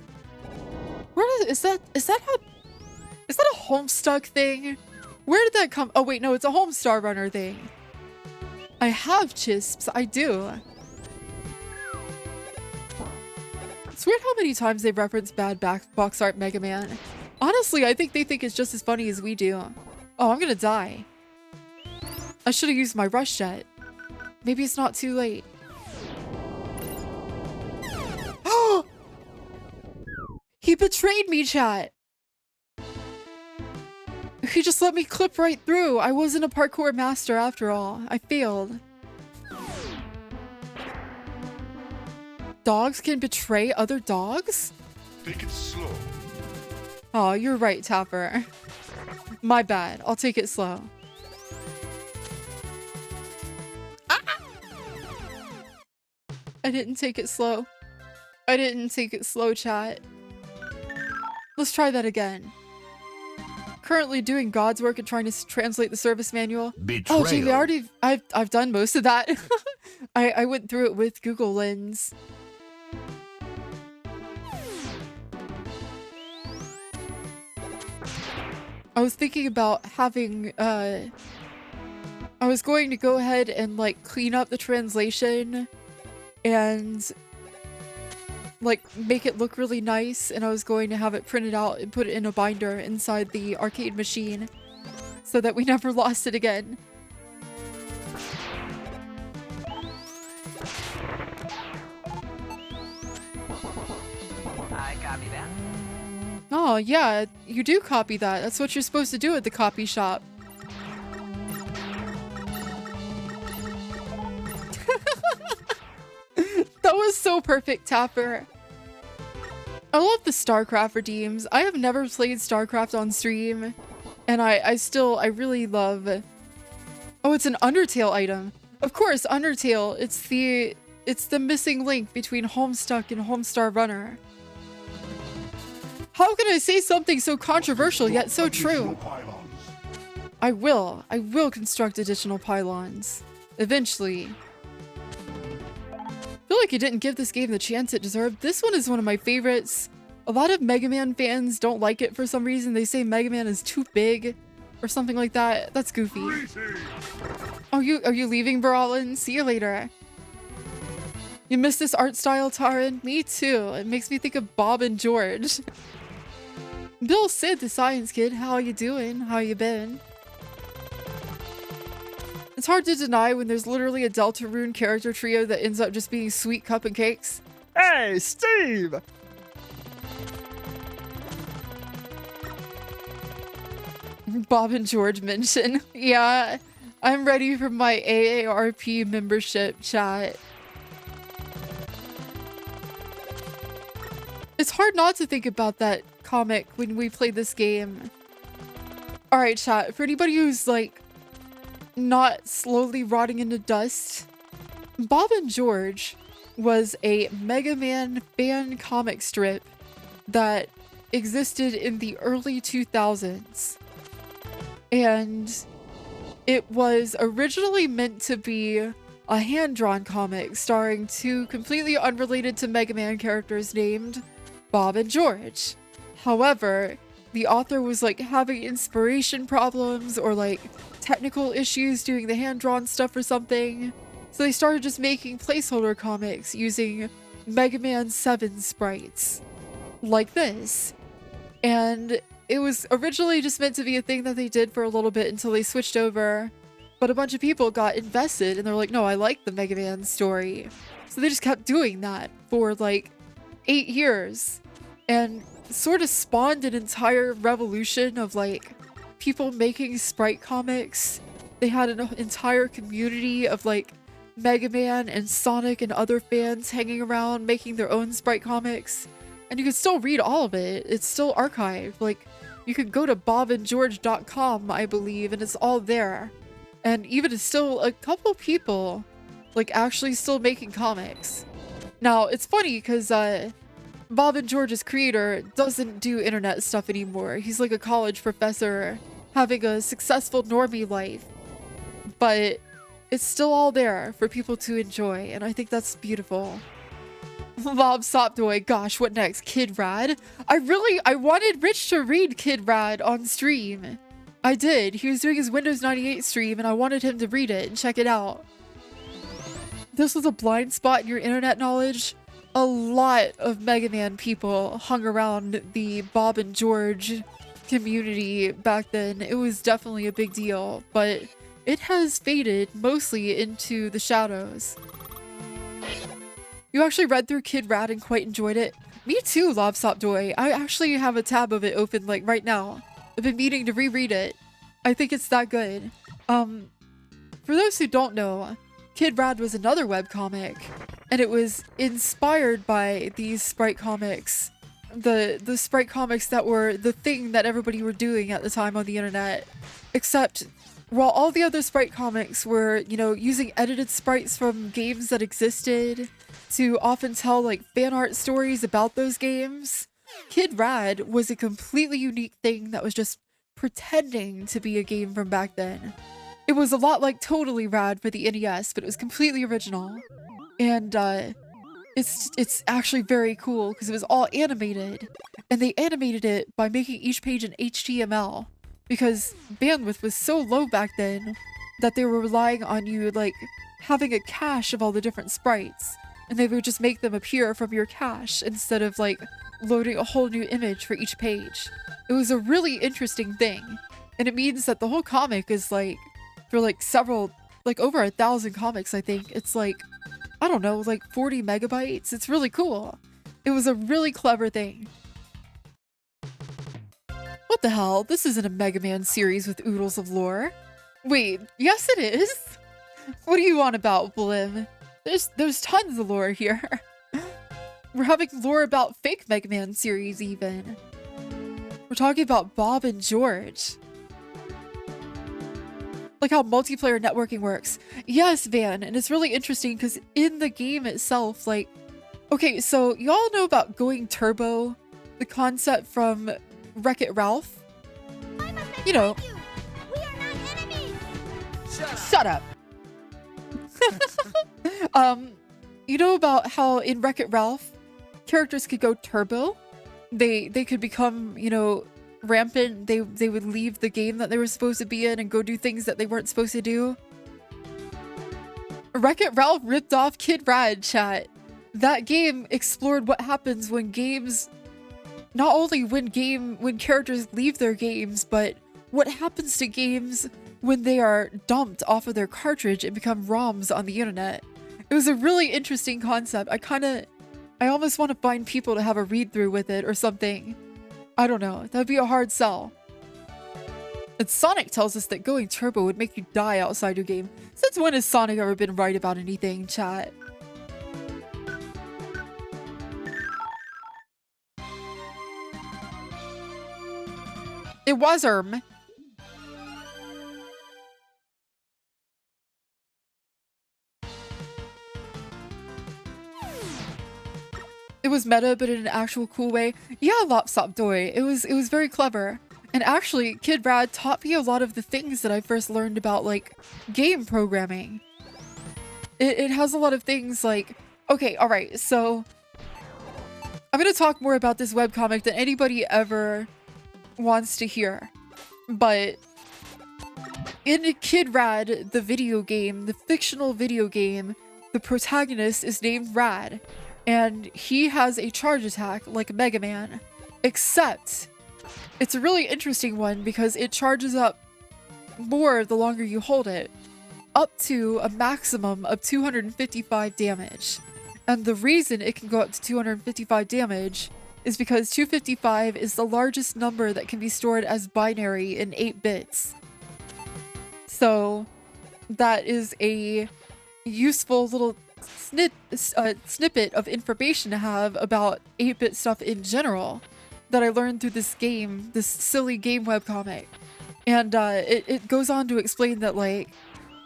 Is that a Homestuck thing? Where did that come? Oh wait, no, it's a Homestar Runner thing. I have chisps, I do. It's weird how many times they've referenced bad box art Mega Man. Honestly, I think they think it's just as funny as we do. Oh, I'm gonna die. I should have used my Rush Jet. Maybe it's not too late. He betrayed me, chat. He just let me clip right through. I wasn't a parkour master after all. I failed. Dogs can betray other dogs? Take it slow. Oh, you're right, Tapper. My bad. I'll take it slow. Ah! I didn't take it slow. I didn't take it slow, chat. Let's try that again. Currently doing God's work and trying to translate the service manual. Betrayal. Oh, gee, they already. I've done most of that. I went through it with Google Lens. I was thinking about having. I was going to go ahead and like clean up the translation, and like make it look really nice, and I was going to have it printed out and put it in a binder inside the arcade machine so that we never lost it again. I copy that. Oh yeah, you do copy that. That's what you're supposed to do at the copy shop. That was so perfect, Tapper. I love the StarCraft redeems. I have never played StarCraft on stream, and I really love... Oh, it's an Undertale item. Of course, Undertale. It's the missing link between Homestuck and Homestar Runner. How can I say something so controversial yet so true? I will construct additional pylons. Eventually. I feel like you didn't give this game the chance it deserved. This one is one of my favorites. A lot of Mega Man fans don't like it for some reason. They say Mega Man is too big or something like that. That's goofy. Oh, are you leaving, Baralin? See you later. You miss this art style, Taran? Me too. It makes me think of Bob and George. Bill Sid, the science kid. How you doing? How you been? It's hard to deny when there's literally a Deltarune character trio that ends up just being sweet cup and cakes. Hey, Steve! Bob and George mention. Yeah, I'm ready for my AARP membership, chat. It's hard not to think about that comic when we play this game. Alright, chat, for anybody who's like not slowly rotting into dust, Bob and George was a Mega Man fan comic strip that existed in the early 2000s. And it was originally meant to be a hand-drawn comic starring two completely unrelated to Mega Man characters named Bob and George. However, the author was like having inspiration problems or like technical issues doing the hand-drawn stuff or something. So they started just making placeholder comics using Mega Man 7 sprites. Like this. And it was originally just meant to be a thing that they did for a little bit until they switched over. But a bunch of people got invested and they're like, no, I like the Mega Man story. So they just kept doing that for like 8 years. And sort of spawned an entire revolution of like people making sprite comics. They had an entire community of like Mega Man and Sonic and other fans hanging around making their own sprite comics. And you can still read all of it. It's still archived. Like, you could go to bobandgeorge.com, I believe, and it's all there. And even it's still a couple people like actually still making comics. Now, it's funny because Bob and George's creator doesn't do internet stuff anymore. He's like a college professor having a successful normie life. But it's still all there for people to enjoy, and I think that's beautiful. Bob Sopdoy, gosh, what next? Kid Rad? I wanted Rich to read Kid Rad on stream. I did. He was doing his Windows 98 stream, and I wanted him to read it and check it out. This was a blind spot in your internet knowledge. A lot of Mega Man people hung around the Bob and George community back then. It was definitely a big deal, but it has faded mostly into the shadows. You actually read through Kid Rad and quite enjoyed it? Me too, Lobsopdoy. I actually have a tab of it open like right now. I've been meaning to reread it. I think it's that good. For those who don't know, Kid Rad was another webcomic, and it was inspired by these sprite comics. The sprite comics that were the thing that everybody were doing at the time on the internet. Except, while all the other sprite comics were, you know, using edited sprites from games that existed to often tell like fan art stories about those games, Kid Rad was a completely unique thing that was just pretending to be a game from back then. It was a lot like Totally Rad for the NES, but it was completely original. And it's actually very cool because it was all animated, and they animated it by making each page in HTML because bandwidth was so low back then that they were relying on you like having a cache of all the different sprites, and they would just make them appear from your cache instead of like loading a whole new image for each page. It was a really interesting thing, and it means that the whole comic is like, for like several, like over 1,000 comics, I think. It's like, I don't know, like 40 megabytes. It's really cool. It was a really clever thing. What the hell? This isn't a Mega Man series with oodles of lore. Wait, yes it is. What do you want about, Blim? There's tons of lore here. We're having lore about fake Mega Man series even. We're talking about Bob and George. Like how multiplayer networking works. Yes, Van, and it's really interesting because in the game itself, like, okay, so y'all know about going turbo, the concept from Wreck-It Ralph? You know. Shut up. You know about how in Wreck-It Ralph, characters could go turbo? They could become, you know, rampant. They would leave the game that they were supposed to be in and go do things that they weren't supposed to do. Wreck-It Ralph ripped off Kid Rad, chat. That game explored what happens when games, not only when characters leave their games, but what happens to games when they are dumped off of their cartridge and become ROMs on the internet. It was a really interesting concept. I almost want to find people to have a read through with it or something. I don't know. That'd be a hard sell. And Sonic tells us that going turbo would make you die outside your game. Since when has Sonic ever been right about anything, chat? It was It was meta, but in an actual cool way. Yeah, Lopsop Doy. It was very clever. And actually, Kid Brad taught me a lot of the things that I first learned about, like, game programming. It has a lot of things like... Okay, alright, so... I'm gonna talk more about this webcomic than anybody ever wants to hear. But... in Kid Rad, the video game, the fictional video game, the protagonist is named Rad. And he has a charge attack like Mega Man. Except... it's a really interesting one because it charges up more the longer you hold it, up to a maximum of 255 damage. And the reason it can go up to 255 damage is because 255 is the largest number that can be stored as binary in 8 bits. So that is a useful little snippet of information to have about 8-bit stuff in general that I learned through this game, this silly game webcomic. And it goes on to explain that, like,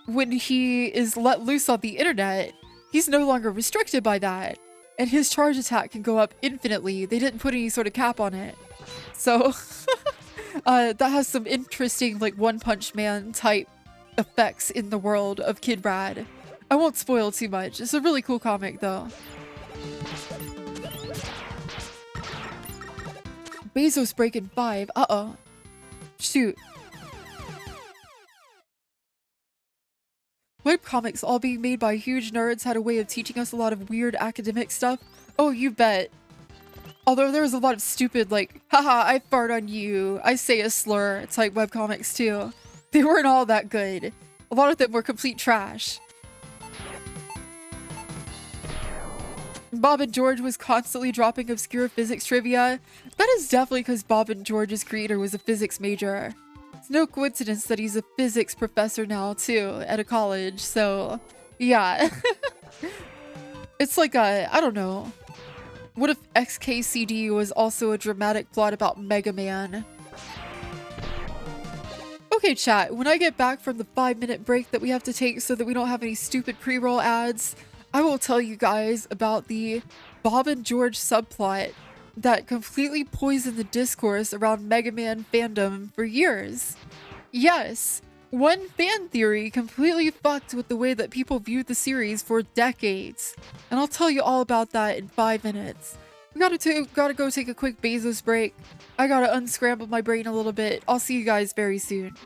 when he is let loose on the internet, he's no longer restricted by that. And his charge attack can go up infinitely. They didn't put any sort of cap on it. So, that has some interesting, like, One Punch Man type effects in the world of Kid Rad. I won't spoil too much. It's a really cool comic, though. Bezos breaking 5. Uh-oh. Shoot. Webcomics all being made by huge nerds had a way of teaching us a lot of weird academic stuff. Oh, you bet. Although there was a lot of stupid, like, haha, I fart on you, I say a slur type webcomics too. They weren't all that good. A lot of them were complete trash. Bob and George was constantly dropping obscure physics trivia. That is definitely because Bob and George's creator was a physics major. It's no coincidence that he's a physics professor now too, at a college, so yeah. It's like I don't know. What if XKCD was also a dramatic plot about Mega Man? Okay chat, when I get back from the 5-minute break that we have to take so that we don't have any stupid pre-roll ads, I will tell you guys about the Bob and George subplot that completely poisoned the discourse around Mega Man fandom for years. Yes, one fan theory completely fucked with the way that people viewed the series for decades. And I'll tell you all about that in 5 minutes. We gotta go take a quick Bezos break. I gotta unscramble my brain a little bit. I'll see you guys very soon.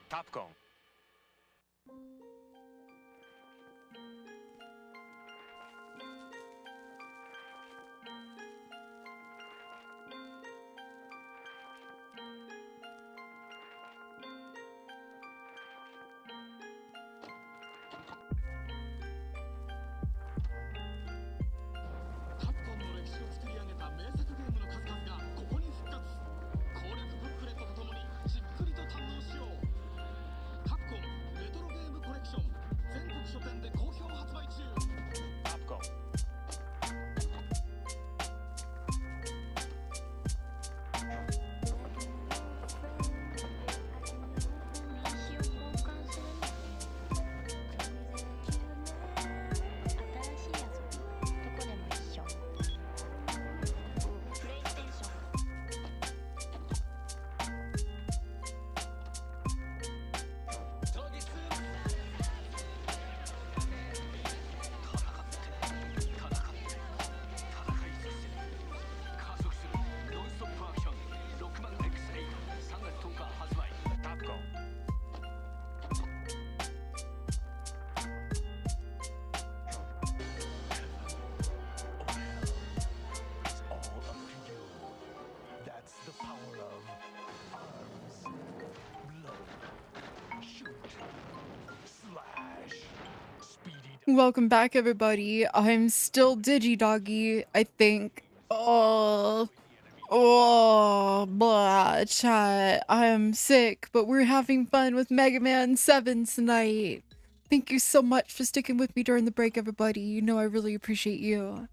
Capcom. Welcome back, everybody. I'm still DigiDoggi, I think. Oh, blah, chat. I am sick, but we're having fun with Mega Man 7 tonight. Thank you so much for sticking with me during the break, everybody. You know I really appreciate you.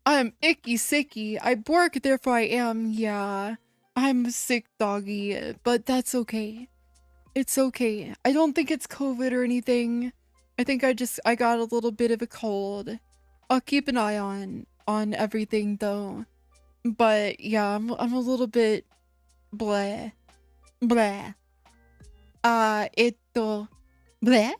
I am icky sicky. I bork, therefore I am, yeah. I'm a sick doggy, but that's okay. It's okay. I don't think it's COVID or anything. I think I got a little bit of a cold. I'll keep an eye on everything though. But yeah, I'm a little bit bleh. Bleh. Bleh?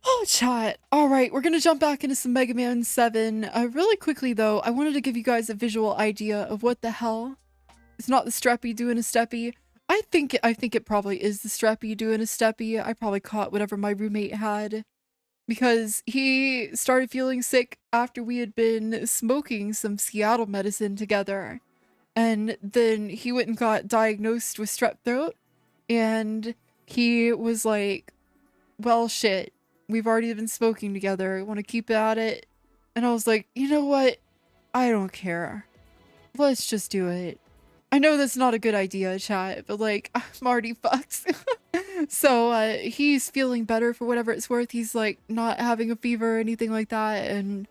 Oh, chat. Alright, we're gonna jump back into some Mega Man 7. Really quickly though, I wanted to give you guys a visual idea of what the hell. It's not the Streppy doing a steppy. I think it probably is the Streppy doing a steppy. I probably caught whatever my roommate had. Because he started feeling sick after we had been smoking some Seattle medicine together. And then he went and got diagnosed with strep throat. And he was like, well, shit. We've already been smoking together. I want to keep at it. And I was like, you know what? I don't care. Let's just do it. I know that's not a good idea, chat, but like, I'm already fucked. So, he's feeling better for whatever it's worth. He's like not having a fever or anything like that. And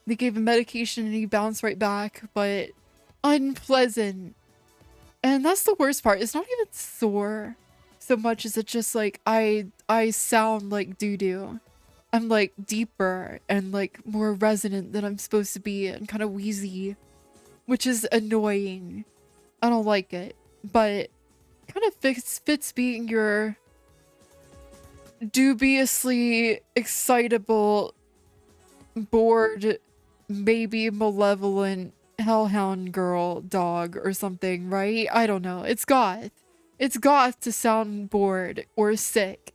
they gave him medication and he bounced right back, but unpleasant. And that's the worst part. It's not even sore so much as it's just like, I sound like doo-doo. I'm like deeper and like more resonant than I'm supposed to be and kind of wheezy, which is annoying. I don't like it, but kind of fits being your dubiously excitable, bored, maybe malevolent hellhound girl dog or something, right? I don't know. It's goth. It's goth to sound bored or sick.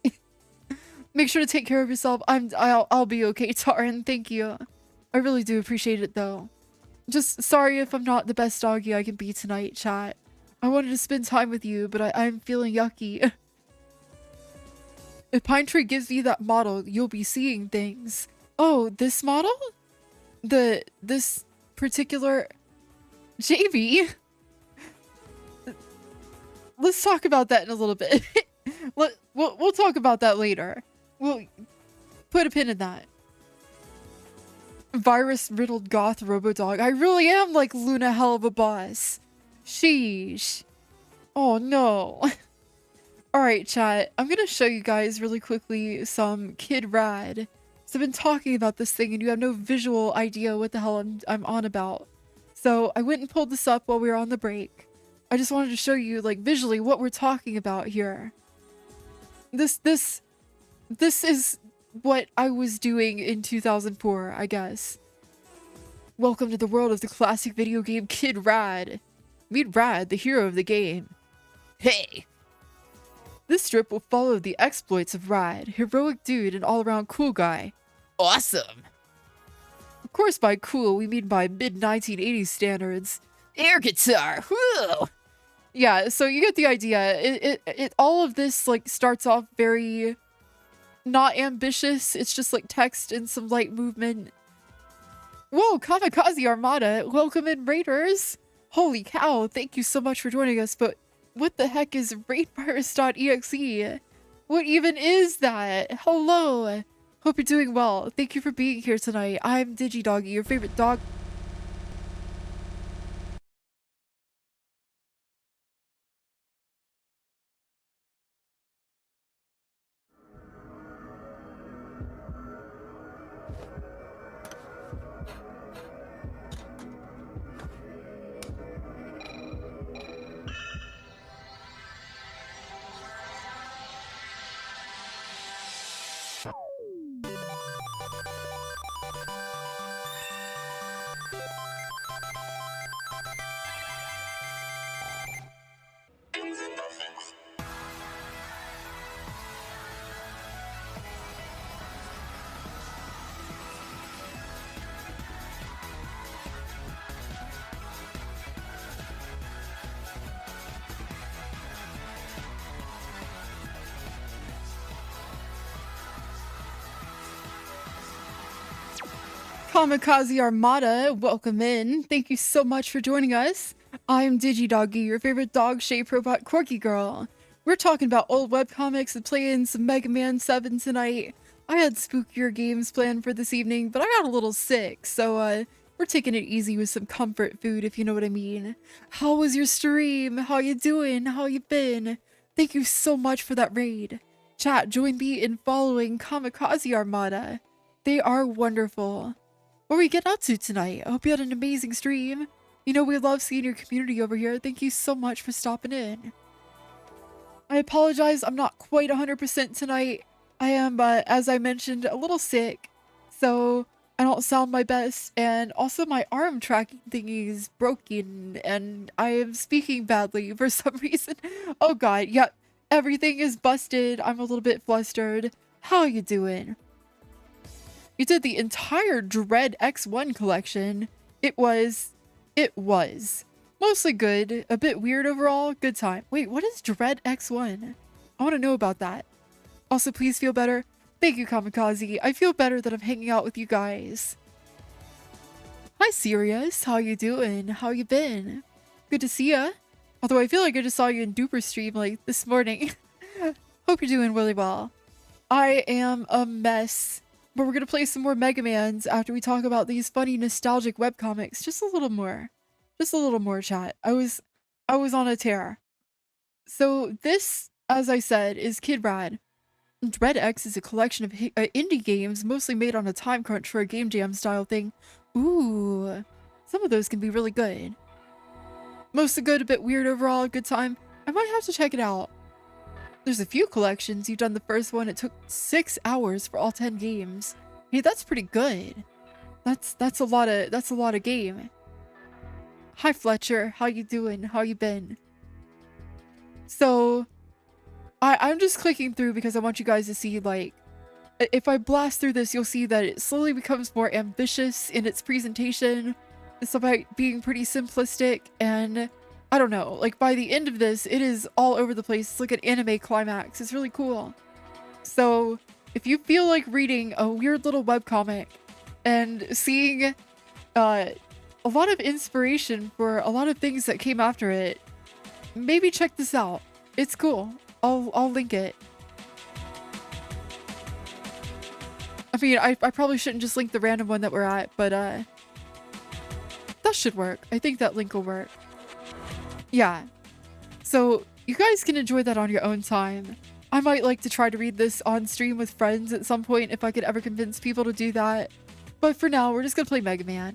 Make sure to take care of yourself. I'll be okay, Taran. Thank you. I really do appreciate it though. Just sorry if I'm not the best doggy I can be tonight, chat. I wanted to spend time with you, but I'm feeling yucky. If Pine Tree gives you that model, you'll be seeing things. Oh, this model? This particular... JB? Let's talk about that in a little bit. We'll talk about that later. We'll put a pin in that. Virus-riddled goth robodog. I really am like Luna hell of a boss. Sheesh. Oh no. Alright, chat. I'm gonna show you guys really quickly some Kid Rad. So I've been talking about this thing and you have no visual idea what the hell I'm on about. So I went and pulled this up while we were on the break. I just wanted to show you like visually what we're talking about here. This is what I was doing in 2004, I guess. Welcome to the world of the classic video game Kid Rad. Meet Rad, the hero of the game. Hey! This strip will follow the exploits of Rad, heroic dude and all-around cool guy. Awesome! Of course by cool, we mean by mid-1980s standards. Air guitar! Whoa! Yeah, so you get the idea. All of this, like, starts off very not ambitious. It's just, like, text and some light movement. Whoa, Kamikaze Armada! Welcome in, Raiders! Holy cow, thank you so much for joining us, but what the heck is raidvirus.exe? What even is that? Hello! Hope you're doing well. Thank you for being here tonight. I'm DigiDoggi, your favorite dog. Kamikaze Armada, welcome in. Thank you so much for joining us. I'm DigiDoggi, your favorite dog-shaped robot quirky girl. We're talking about old webcomics and playing some Mega Man 7 tonight. I had spookier games planned for this evening, but I got a little sick, so we're taking it easy with some comfort food, if you know what I mean. How was your stream? How you doing? How you been? Thank you so much for that raid. Chat, join me in following Kamikaze Armada. They are wonderful. What are we getting up to tonight? I hope you had an amazing stream. You know, we love seeing your community over here. Thank you so much for stopping in. I apologize, I'm not quite 100% tonight. I am, as I mentioned, a little sick, so I don't sound my best, and also my arm tracking thingy is broken, and I am speaking badly for some reason. Oh god, yep, everything is busted. I'm a little bit flustered. How you doing? You did the entire Dread X1 collection. It was mostly good, a bit weird overall, good time. Wait, what is Dread X1? I want to know about that. Also, please feel better. Thank you, Kamikaze. I feel better that I'm hanging out with you guys. Hi, Sirius. How you doing? How you been? Good to see ya. Although I feel like I just saw you in Duper stream like this morning. Hope you're doing really well. I am a mess. But we're going to play some more Mega Mans after we talk about these funny nostalgic webcomics. Just a little more. Just a little more, chat. I was on a tear. So this, as I said, is Kid Rad. Dread X is a collection of indie games mostly made on a time crunch for a game jam style thing. Ooh, some of those can be really good. Mostly good, a bit weird overall, good time. I might have to check it out. There's a few collections. You've done the first one. It took 6 hours for all 10 games. Hey, that's pretty good. That's a lot of game. Hi Fletcher, how you doing? How you been? So I'm just clicking through because I want you guys to see, like, if I blast through this, you'll see that it slowly becomes more ambitious in its presentation. It's about being pretty simplistic, and I don't know, like by the end of this, it is all over the place. It's like an anime climax. It's really cool. So if you feel like reading a weird little webcomic and seeing a lot of inspiration for a lot of things that came after it, maybe check this out. It's cool. I'll link it. I mean, I probably shouldn't just link the random one that we're at, but that should work. I think that link will work. Yeah. So you guys can enjoy that on your own time. I might like to try to read this on stream with friends at some point if I could ever convince people to do that. But for now, we're just gonna play Mega Man.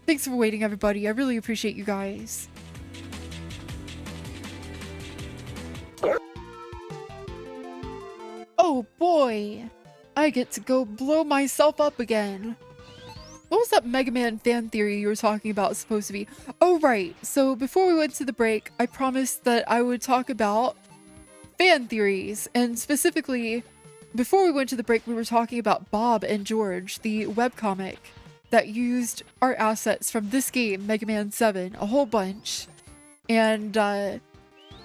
Thanks for waiting, everybody. I really appreciate you guys. Oh boy! I get to go blow myself up again. what was that Mega Man fan theory you were talking about supposed to be? Oh, right. So before we went to the break, I promised that I would talk about fan theories. And specifically, before we went to the break, we were talking about Bob and George, the webcomic that used art assets from this game, Mega Man 7, a whole bunch. And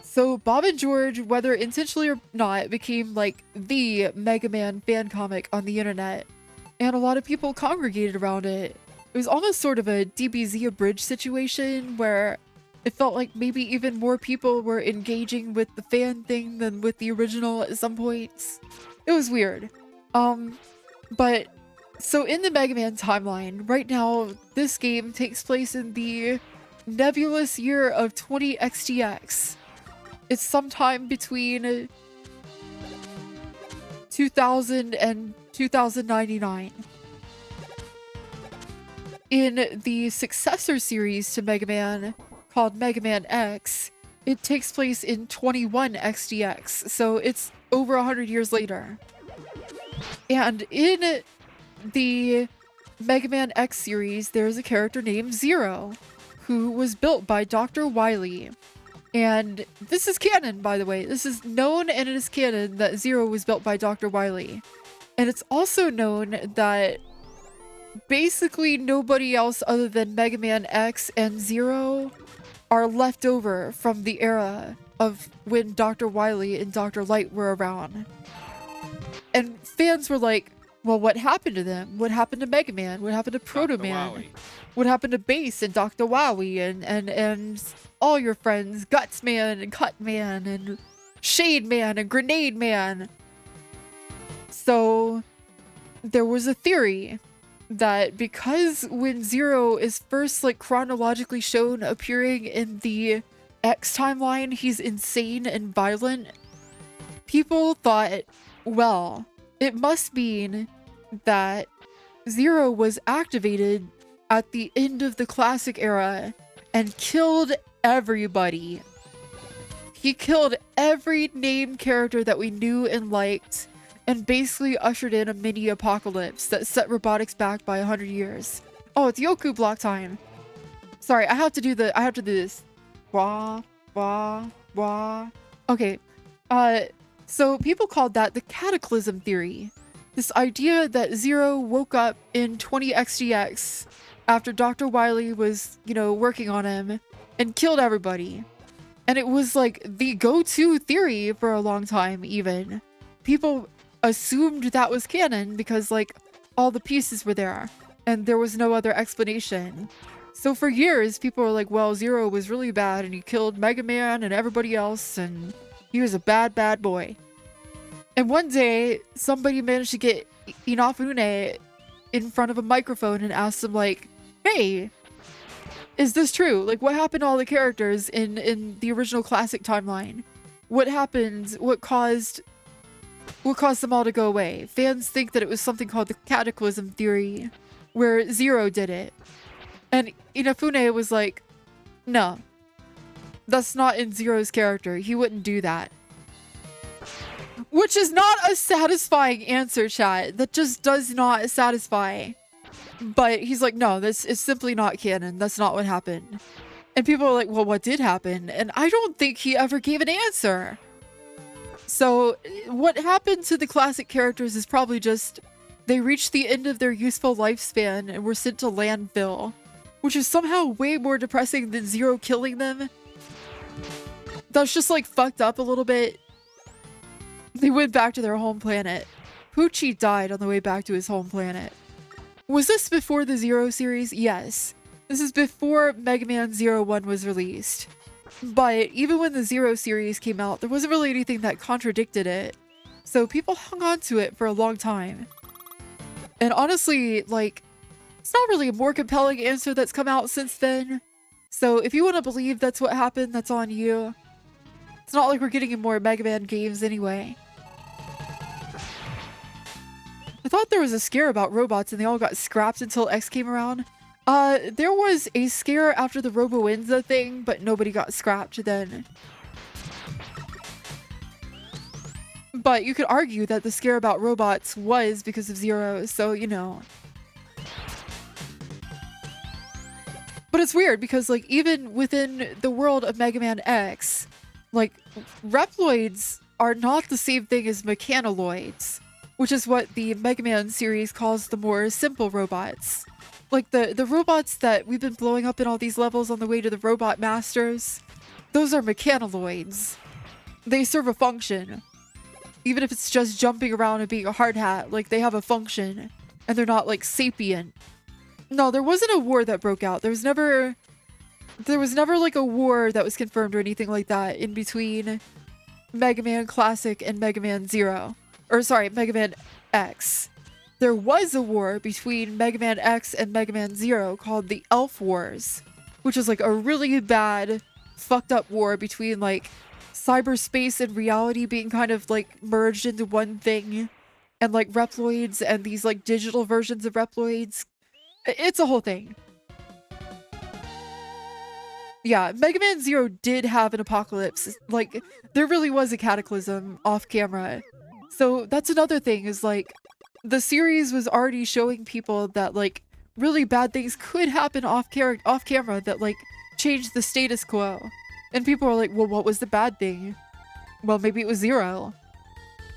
so Bob and George, whether intentionally or not, became like the Mega Man fan comic on the internet. And a lot of people congregated around it. It was almost sort of a DBZ abridged situation where it felt like maybe even more people were engaging with the fan thing than with the original at some points. It was weird. But so in the Mega Man timeline, right now, this game takes place in the nebulous year of 20XTX. It's sometime between 2000 and 2099. In the successor series to Mega Man, called Mega Man X, it takes place in 21XDX, so it's over 100 years later. And in the Mega Man X series, there's a character named Zero, who was built by Dr. Wily. And this is canon, by the way. This is known and it is canon that Zero was built by Dr. Wily. And it's also known that basically nobody else other than Mega Man X and Zero are left over from the era of when Dr. Wily and Dr. Light were around. And fans were like, well, what happened to them? What happened to Mega Man? What happened to Proto Man? What happened to Bass and Dr. Wowie and all your friends, Guts Man and Cut Man and Shade Man and Grenade Man? So there was a theory that because when Zero is first like chronologically shown appearing in the X timeline, he's insane and violent, people thought, well, it must mean that Zero was activated at the end of the classic era and killed everybody. He killed every named character that we knew and liked and basically ushered in a mini apocalypse that set robotics back by 100 years. Oh, it's Yoku block time. Sorry, I have to do this. Wah, wah, wah. Okay. So people called that the cataclysm theory. This idea that Zero woke up in 20XDX after Dr. Wily was, working on him and killed everybody. And it was like the go-to theory for a long time, even. People assumed that was canon because like all the pieces were there and there was no other explanation. So for years, people were like, well, Zero was really bad and he killed Mega Man and everybody else and he was a bad, bad boy. And one day, somebody managed to get Inafune in front of a microphone and asked him like, hey, is this true? Like, what happened to all the characters in the original classic timeline? What happened? What caused them all to go away? Fans think that it was something called the cataclysm theory, where Zero did it. And Inafune was like, no, that's not in Zero's character. He wouldn't do that. Which is not a satisfying answer, chat. That just does not satisfy. But he's like, no, this is simply not canon. That's not what happened. And people are like, well, what did happen? And I don't think he ever gave an answer. So what happened to the classic characters is probably just they reached the end of their useful lifespan and were sent to landfill, which is somehow way more depressing than Zero killing them. That's just like fucked up a little bit. They went back to their home planet. Poochie died on the way back to his home planet. Was this before the Zero series? Yes. This is before Mega Man 01 was released. But even when the Zero series came out, there wasn't really anything that contradicted it. So people hung on to it for a long time. And honestly, like, it's not really a more compelling answer that's come out since then. So if you want to believe that's what happened, that's on you. It's not like we're getting in more Mega Man games anyway. I thought there was a scare about robots and they all got scrapped until X came around. There was a scare after the Robo-Enza thing, but nobody got scrapped then. But you could argue that the scare about robots was because of Zero, so, But it's weird because, like, even within the world of Mega Man X, like, Reploids are not the same thing as mechanoloids, which is what the Mega Man series calls the more simple robots. Like, the robots that we've been blowing up in all these levels on the way to the Robot Masters, those are mechanoloids. They serve a function. Even if it's just jumping around and being a hard hat, like, they have a function, and they're not, like, sapient. No, there wasn't a war that broke out. There was never like a war that was confirmed or anything like that in between Mega Man Classic and Mega Man Zero. Or sorry, Mega Man X. There was a war between Mega Man X and Mega Man Zero called the Elf Wars, which is like a really bad, fucked up war between like cyberspace and reality being kind of like merged into one thing, and like Reploids and these like digital versions of Reploids. It's a whole thing. Yeah, Mega Man Zero did have an apocalypse. Like, there really was a cataclysm off camera. So that's another thing, is like, the series was already showing people that like, really bad things could happen off camera that like, changed the status quo. And people are like, well, what was the bad thing? Well, maybe it was Zero.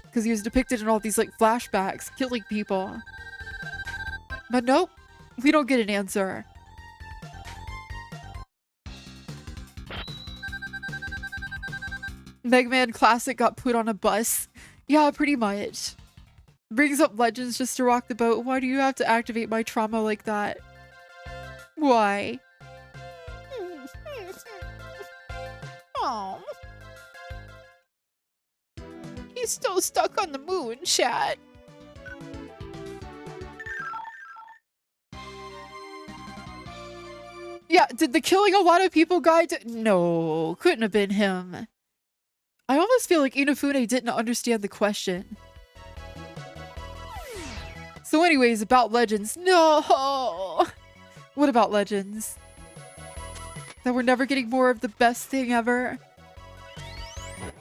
Because he was depicted in all these like, flashbacks, killing people. But nope. We don't get an answer. Mega Man Classic got put on a bus. Yeah, pretty much. Brings up Legends just to rock the boat. Why do you have to activate my trauma like that? Why? Oh. He's still stuck on the moon, chat. Yeah, did the killing a lot of people guy No, couldn't have been him. I almost feel like Inafune didn't understand the question. So anyways, about Legends. No! What about Legends? That we're never getting more of the best thing ever?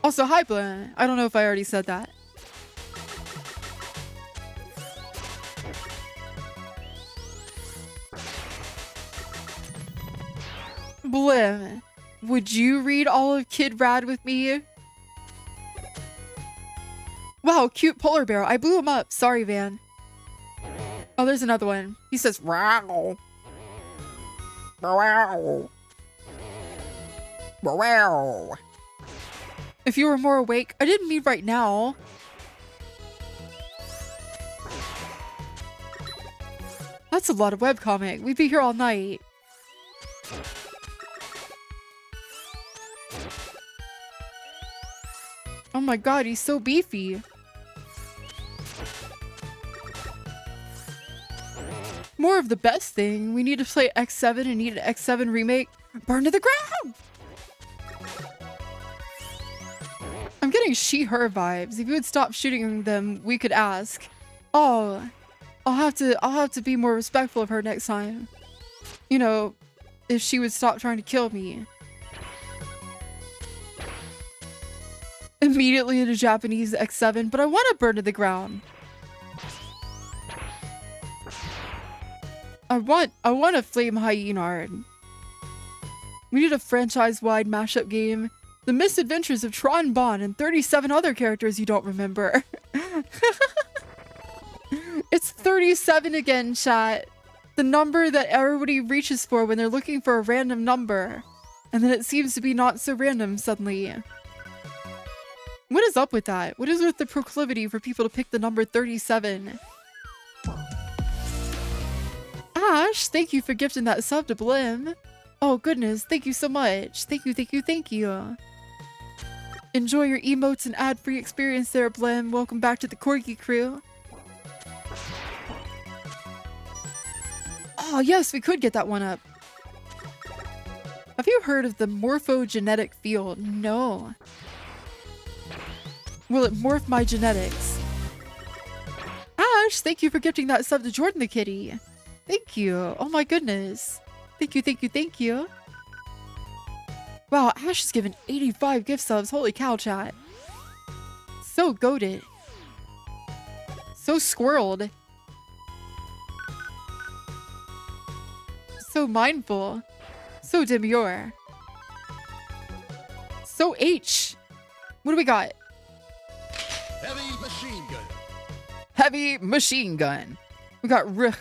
Also, hi, Blan. I don't know if I already said that. Blim, would you read all of Kid Rad with me? Wow, cute polar bear. I blew him up. Sorry, Van. Oh, there's another one. He says, "Wow, wow, wow." If you were more awake, I didn't mean right now. That's a lot of webcomic. We'd be here all night. Oh my god, he's so beefy. More of the best thing. We need to play X7 and need an X7 remake. Burn to the ground! I'm getting she-her vibes. If you would stop shooting them, we could ask. Oh, I'll have to be more respectful of her next time. You know, if she would stop trying to kill me. Immediately into Japanese X7, but I want to burn to the ground. I want a flame hyena. We need a franchise-wide mashup game. The Misadventures of Tron Bonne and 37 other characters you don't remember. It's 37 again, chat. The number that everybody reaches for when they're looking for a random number. And then it seems to be not so random suddenly. What is up with that? What is with the proclivity for people to pick the number 37? Ash, thank you for gifting that sub to Blim. Oh goodness, thank you so much. Thank you, thank you, thank you. Enjoy your emotes and ad-free experience there, Blim. Welcome back to the Corgi crew. Oh yes, we could get that one up. Have you heard of the morphogenetic field? No. Will it morph my genetics? Ash, thank you for gifting that sub to Jordan the Kitty. Thank you. Oh my goodness. Thank you, thank you, thank you. Wow, Ash has given 85 gift subs. Holy cow, chat. So goated. So squirreled. So mindful. So demure. So H. What do we got? Heavy machine gun. Heavy machine gun. We got R.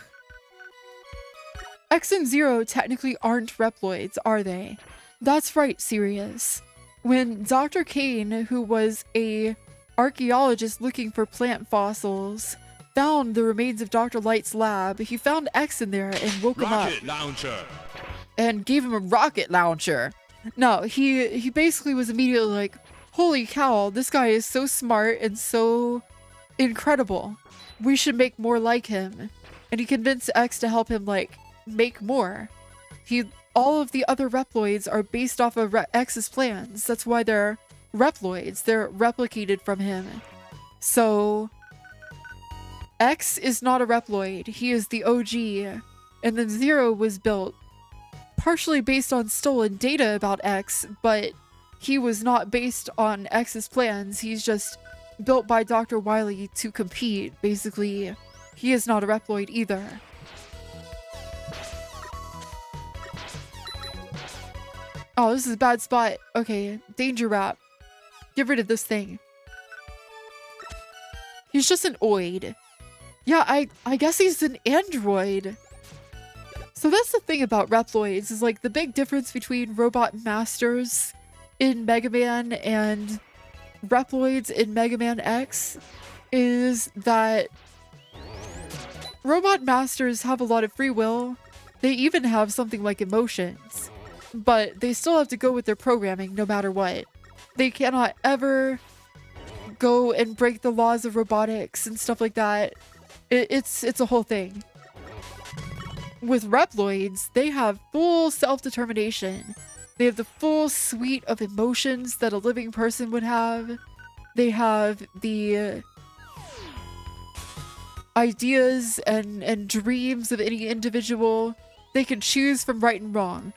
X and Zero technically aren't Reploids, are they? That's right, Sirius. When Dr. Kane, who was a archaeologist looking for plant fossils, found the remains of Dr. Light's lab, he found X in there and woke him up. Rocket launcher. And gave him a rocket launcher. No, he basically was immediately like, holy cow, this guy is so smart and so incredible. We should make more like him. And he convinced X to help him, like, make more. All of the other Reploids are based off of X's plans. That's why they're Reploids. They're replicated from him. So X is not a Reploid. He is the OG. And then Zero was built partially based on stolen data about X, but he was not based on X's plans. He's just built by Dr. Wily to compete. Basically, he is not a Reploid either. Oh, this is a bad spot. Okay, danger wrap. Get rid of this thing. He's just an oid. Yeah, I guess he's an android. So that's the thing about Reploids, is like the big difference between Robot Masters in Mega Man and Reploids in Mega Man X is that Robot Masters have a lot of free will. They even have something like emotions, but they still have to go with their programming no matter what. They cannot ever go and break the laws of robotics and stuff like that. It's a whole thing. With Reploids, they have full self-determination. They have the full suite of emotions that a living person would have. They have the ideas and dreams of any individual. They can choose from right and wrong.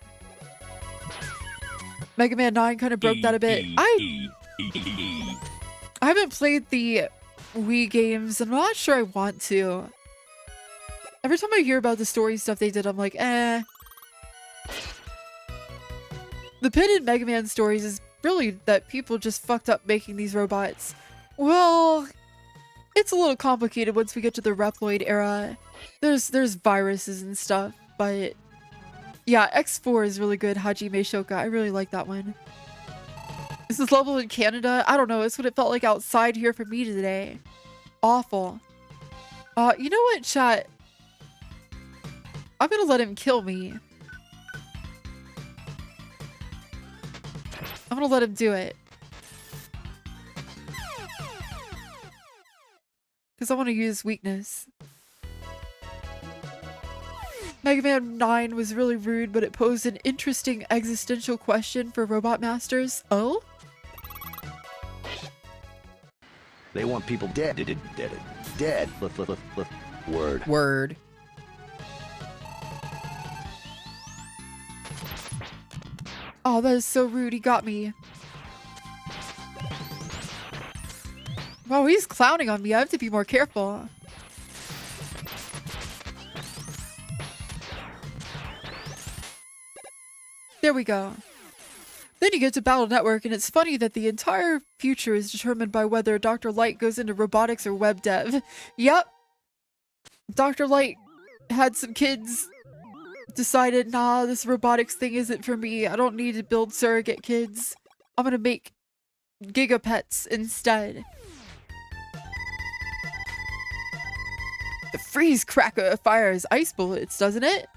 Mega Man 9 kind of broke that a bit. I haven't played the Wii games. I'm not sure I want to. Every time I hear about the story stuff they did, I'm like, eh. The pin in Mega Man stories is really that people just fucked up making these robots. Well, it's a little complicated once we get to the Reploid era. There's viruses and stuff, but yeah, X4 is really good. Hajime Shoka, I really like that one. Is this level in Canada? I don't know. It's what it felt like outside here for me today. Awful. You know what, chat? I'm gonna let him kill me. I'm gonna let him do it. Because I want to use weakness. Mega Man 9 was really rude, but it posed an interesting existential question for Robot Masters. Oh? They want people dead. Dead. Word. Word. Oh, that is so rude. He got me. Wow, he's clowning on me. I have to be more careful. There we go. Then you get to Battle Network, and it's funny that the entire future is determined by whether Dr. Light goes into robotics or web dev. Yep. Dr. Light had some kids, decided, nah, this robotics thing isn't for me. I don't need to build surrogate kids. I'm gonna make gigapets instead. The freeze cracker fires ice bullets, doesn't it?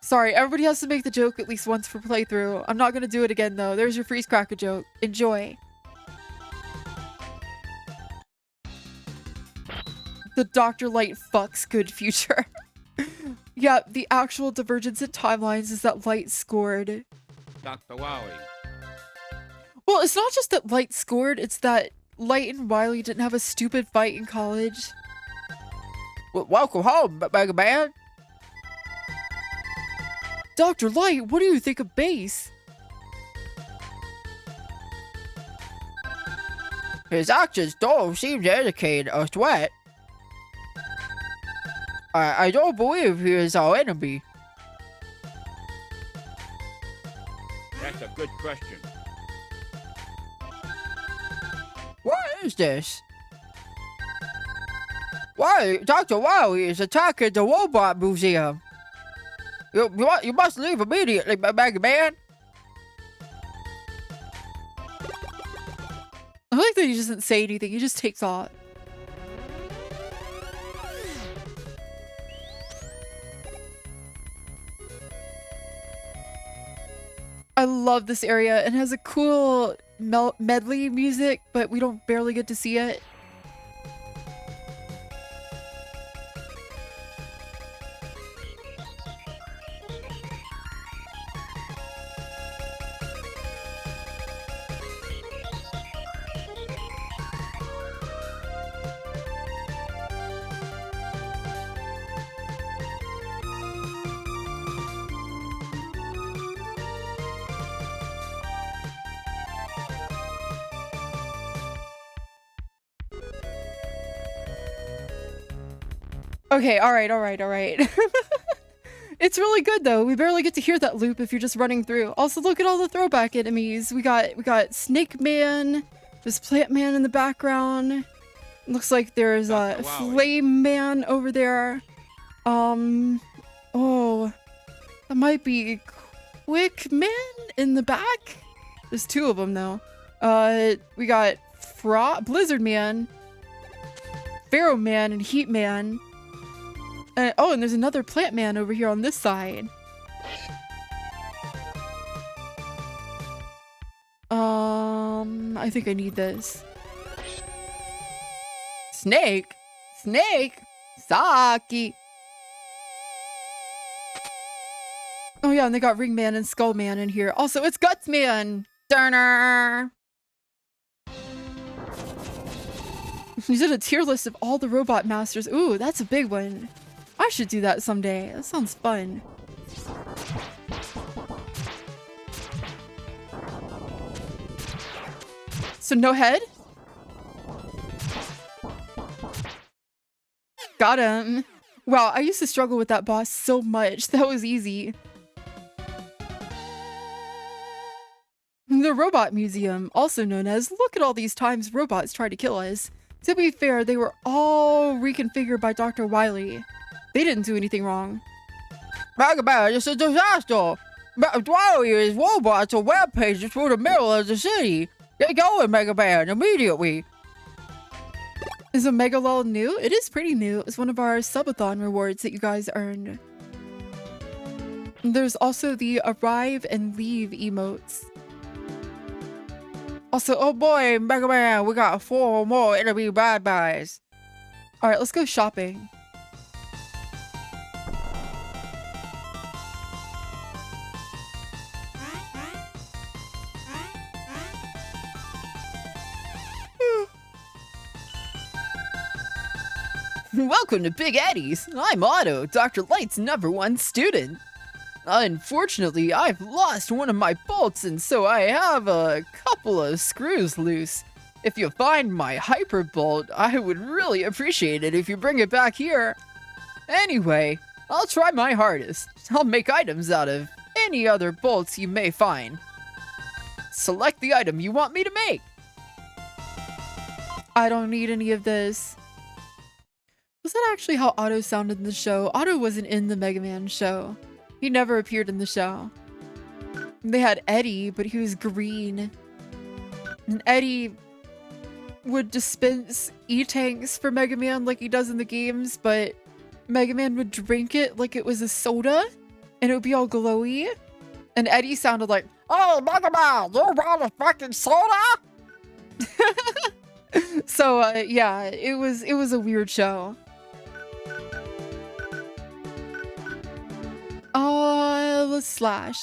Sorry, everybody has to make the joke at least once per playthrough. I'm not gonna do it again though. There's your freeze cracker joke. Enjoy. The Dr. Light fucks good future. Yeah, the actual divergence in timelines is that Light scored. Dr. Wily. Well, it's not just that Light scored, it's that Light and Wily didn't have a stupid fight in college. Well, welcome home, Mega Man. Dr. Light, what do you think of bass? His actions don't seem to indicate a threat. I don't believe he is our enemy. question. What is this? Why, Dr. Wily is attacking the robot museum. You must leave immediately, Mega Man. I like that he doesn't say anything. He just takes off. I love this area. It has a cool medley music, but we don't barely get to see it. Okay, all right. It's really good though. We barely get to hear that loop if you're just running through. Also, look at all the throwback enemies. We got Snake Man, there's Plant Man in the background. Looks like there's a Flame Man over there. Oh, that might be Quick Man in the back. There's two of them though. We got Blizzard Man, Pharaoh Man, and Heat Man. Oh, and there's another Plant Man over here on this side. I think I need this. Snake? Saki! Oh yeah, and they got Ring Man and Skull Man in here. Also, it's Guts Man! Durner! He's in a tier list of all the robot masters. Ooh, that's a big one. I should do that someday. That sounds fun. So no head? Got him. Wow, I used to struggle with that boss so much. That was easy. The Robot Museum, also known as look at all these times robots tried to kill us. To be fair, they were all reconfigured by Dr. Wily. They didn't do anything wrong. Mega Man, it's a disaster! Wily's robots are rampages through the middle of the city. Get going, Mega Man, immediately! Is a Mega Lol new? It is pretty new. It's one of our subathon rewards that you guys earned. There's also the arrive and leave emotes. Also, oh boy, Mega Man, we got 4 more enemy bad guys. Alright, let's go shopping. Welcome to Big Eddie's. I'm Otto, Dr. Light's #1 student. Unfortunately, I've lost one of my bolts, and so I have a couple of screws loose. If you find my hyper bolt, I would really appreciate it if you bring it back here. Anyway, I'll try my hardest. I'll make items out of any other bolts you may find. Select the item you want me to make. I don't need any of this. Was that actually how Otto sounded in the show? Otto wasn't in the Mega Man show. He never appeared in the show. They had Eddie, but he was green. And Eddie would dispense E-tanks for Mega Man like he does in the games, but Mega Man would drink it like it was a soda, and it would be all glowy. And Eddie sounded like, "Oh, Mega Man, you want a fucking soda?" So, yeah, it was a weird show. Let's slash.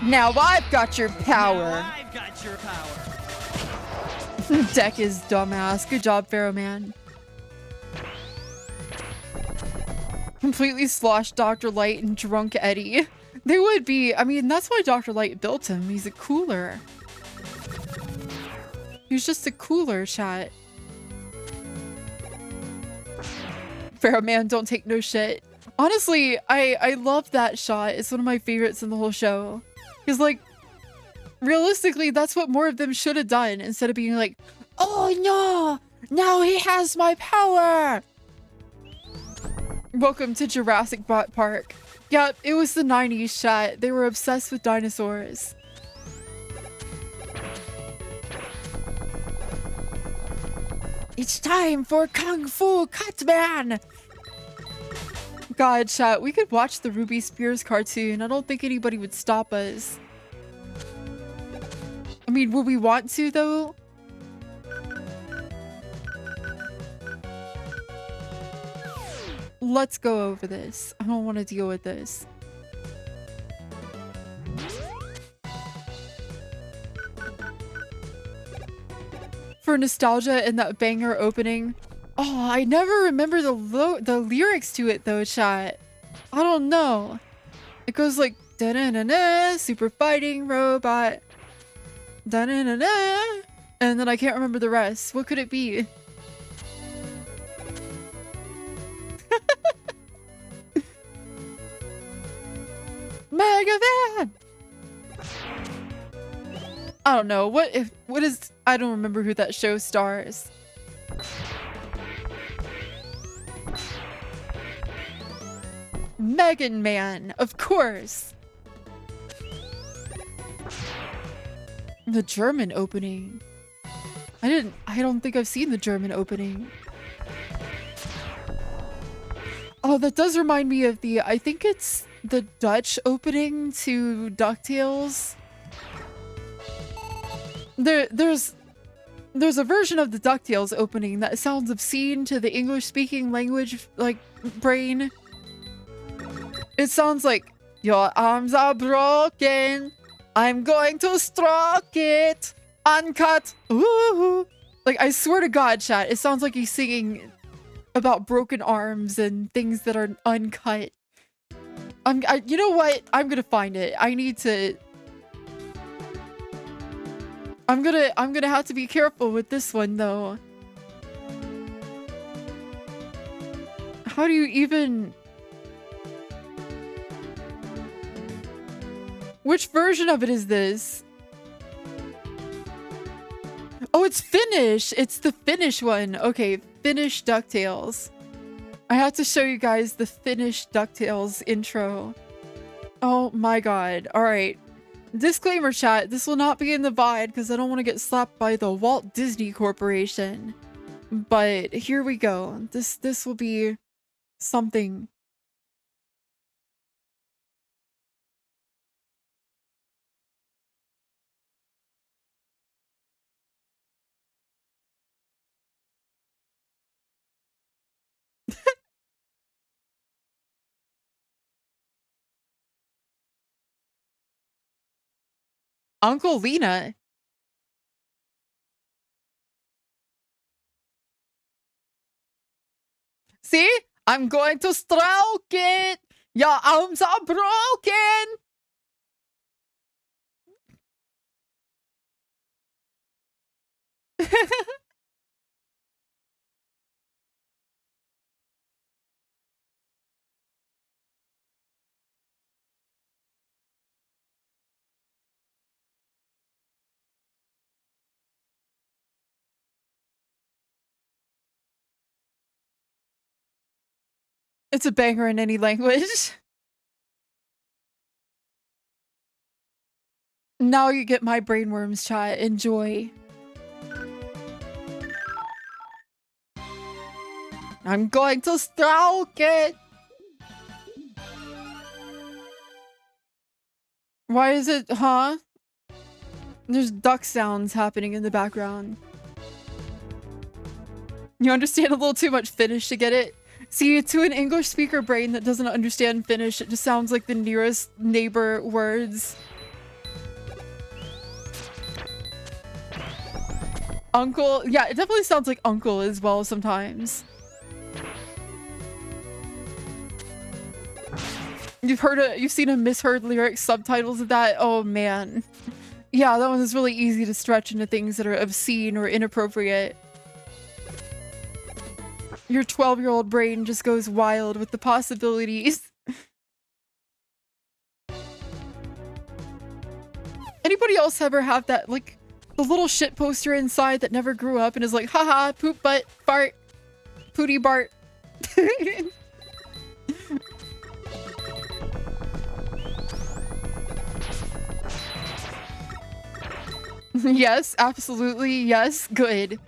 Now I've got your power. Deck is dumbass. Good job, Pharaoh Man. Completely sloshed Dr. Light and drunk Eddie. They would be. I mean, that's why Dr. Light built him. He's a cooler. He's just a cooler, chat. Pharaoh man, don't take no shit. Honestly, I love that shot. It's one of my favorites in the whole show. Because, like, realistically, that's what more of them should have done instead of being like, oh no, now he has my power. Welcome to Jurassic Park. Yeah, it was the 90s, chat. They were obsessed with dinosaurs. It's time for Kung Fu Cutman! God, chat, we could watch the Ruby Spears cartoon. I don't think anybody would stop us. I mean, would we want to, though? Let's go over this. I don't want to deal with this. For nostalgia and that banger opening. Oh, I never remember the lyrics to it though, chat. I don't know. It goes like da-na-na-na, super fighting robot. Da-na-na-na. And then I can't remember the rest. What could it be? Mega Man! I don't know. What is I don't remember who that show stars. Megan Man, of course. The German opening. I don't think I've seen the German opening. Oh, that does remind me of I think it's the Dutch opening to DuckTales. There's a version of the DuckTales opening that sounds obscene to the English-speaking language, like, brain. It sounds like, your arms are broken, I'm going to stroke it, uncut, ooh. Like, I swear to God, chat, it sounds like he's singing about broken arms and things that are uncut. You know what? I'm gonna find it. I need to... I'm gonna have to be careful with this one though. How do you even... Which version of it is this? Oh, it's Finnish! It's the Finnish one. Okay, Finnish DuckTales. I have to show you guys the Finnish DuckTales intro. Oh my god. Alright. Disclaimer, chat. This will not be in the VOD because I don't want to get slapped by the Walt Disney Corporation. But here we go. This will be something. Uncle Lena. See? I'm going to stroke it. Your arms are broken. It's a banger in any language. Now you get my brainworms, chat. Enjoy. I'm going to stroke it. Why is it, huh? There's duck sounds happening in the background. You understand a little too much Finnish to get it? See, to an English speaker brain that doesn't understand Finnish, it just sounds like the nearest neighbor words. Uncle, yeah, it definitely sounds like uncle as well sometimes. You've seen a misheard lyrics, subtitles of that? Oh man. Yeah, that one is really easy to stretch into things that are obscene or inappropriate. Your 12-year-old brain just goes wild with the possibilities. Anybody else ever have that, like, the little shit poster inside that never grew up and is like, haha, poop butt, fart, pooty Bart. Yes, absolutely, yes, good.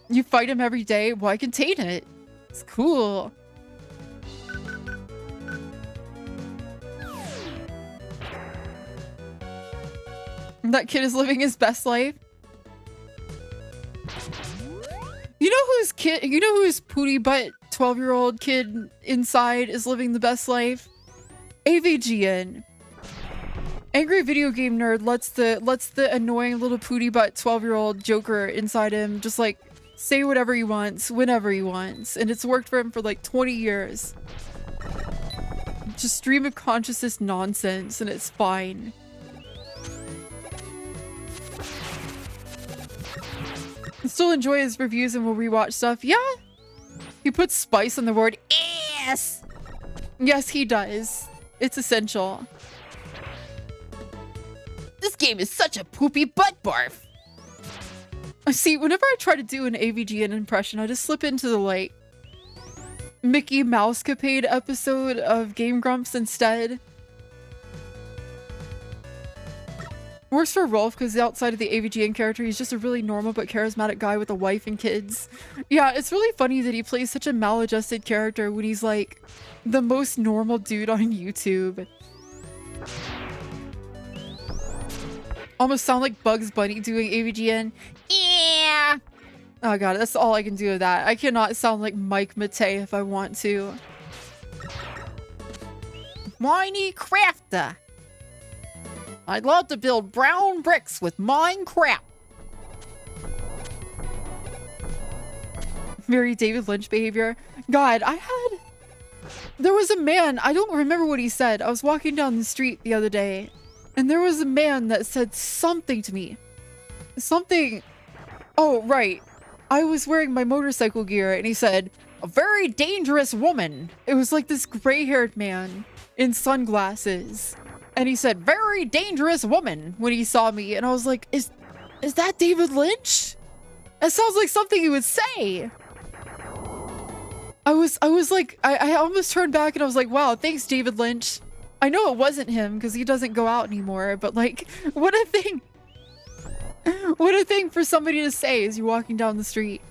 You fight him every day? Well, I contain it. It's cool. That kid is living his best life. You know whose pooty butt 12-year-old kid inside is living the best life? AVGN. Angry video game nerd lets the annoying little pooty butt 12-year-old joker inside him just like say whatever he wants, whenever he wants, and it's worked for him for like 20 years. Just stream of consciousness nonsense and it's fine. I still enjoy his reviews and will rewatch stuff. Yeah. He puts spice on the word ass. Yes, he does. It's essential. This game is such a poopy butt barf. See, whenever I try to do an AVGN impression, I just slip into the, like, Mickey Mouse-capade episode of Game Grumps instead. Works for Rolf because outside of the AVGN character, he's just a really normal but charismatic guy with a wife and kids. Yeah, it's really funny that he plays such a maladjusted character when he's, like, the most normal dude on YouTube. Almost sound like Bugs Bunny doing AVGN. Yeah. Oh god, that's all I can do with that. I cannot sound like Mike Matei if I want to. Whiny crafter. I'd love to build brown bricks with Minecraft. Very David Lynch behavior. God, there was a man, I don't remember what he said. I was walking down the street the other day, and there was a man that said something to me. Something. Oh, right. I was wearing my motorcycle gear, and he said, "A very dangerous woman." It was like this gray-haired man in sunglasses. And he said, "Very dangerous woman," when he saw me. And I was like, is that David Lynch? That sounds like something he would say. I was like, I almost turned back and I was like, wow, thanks, David Lynch. I know it wasn't him because he doesn't go out anymore, but like, what a thing. What a thing for somebody to say as you're walking down the street.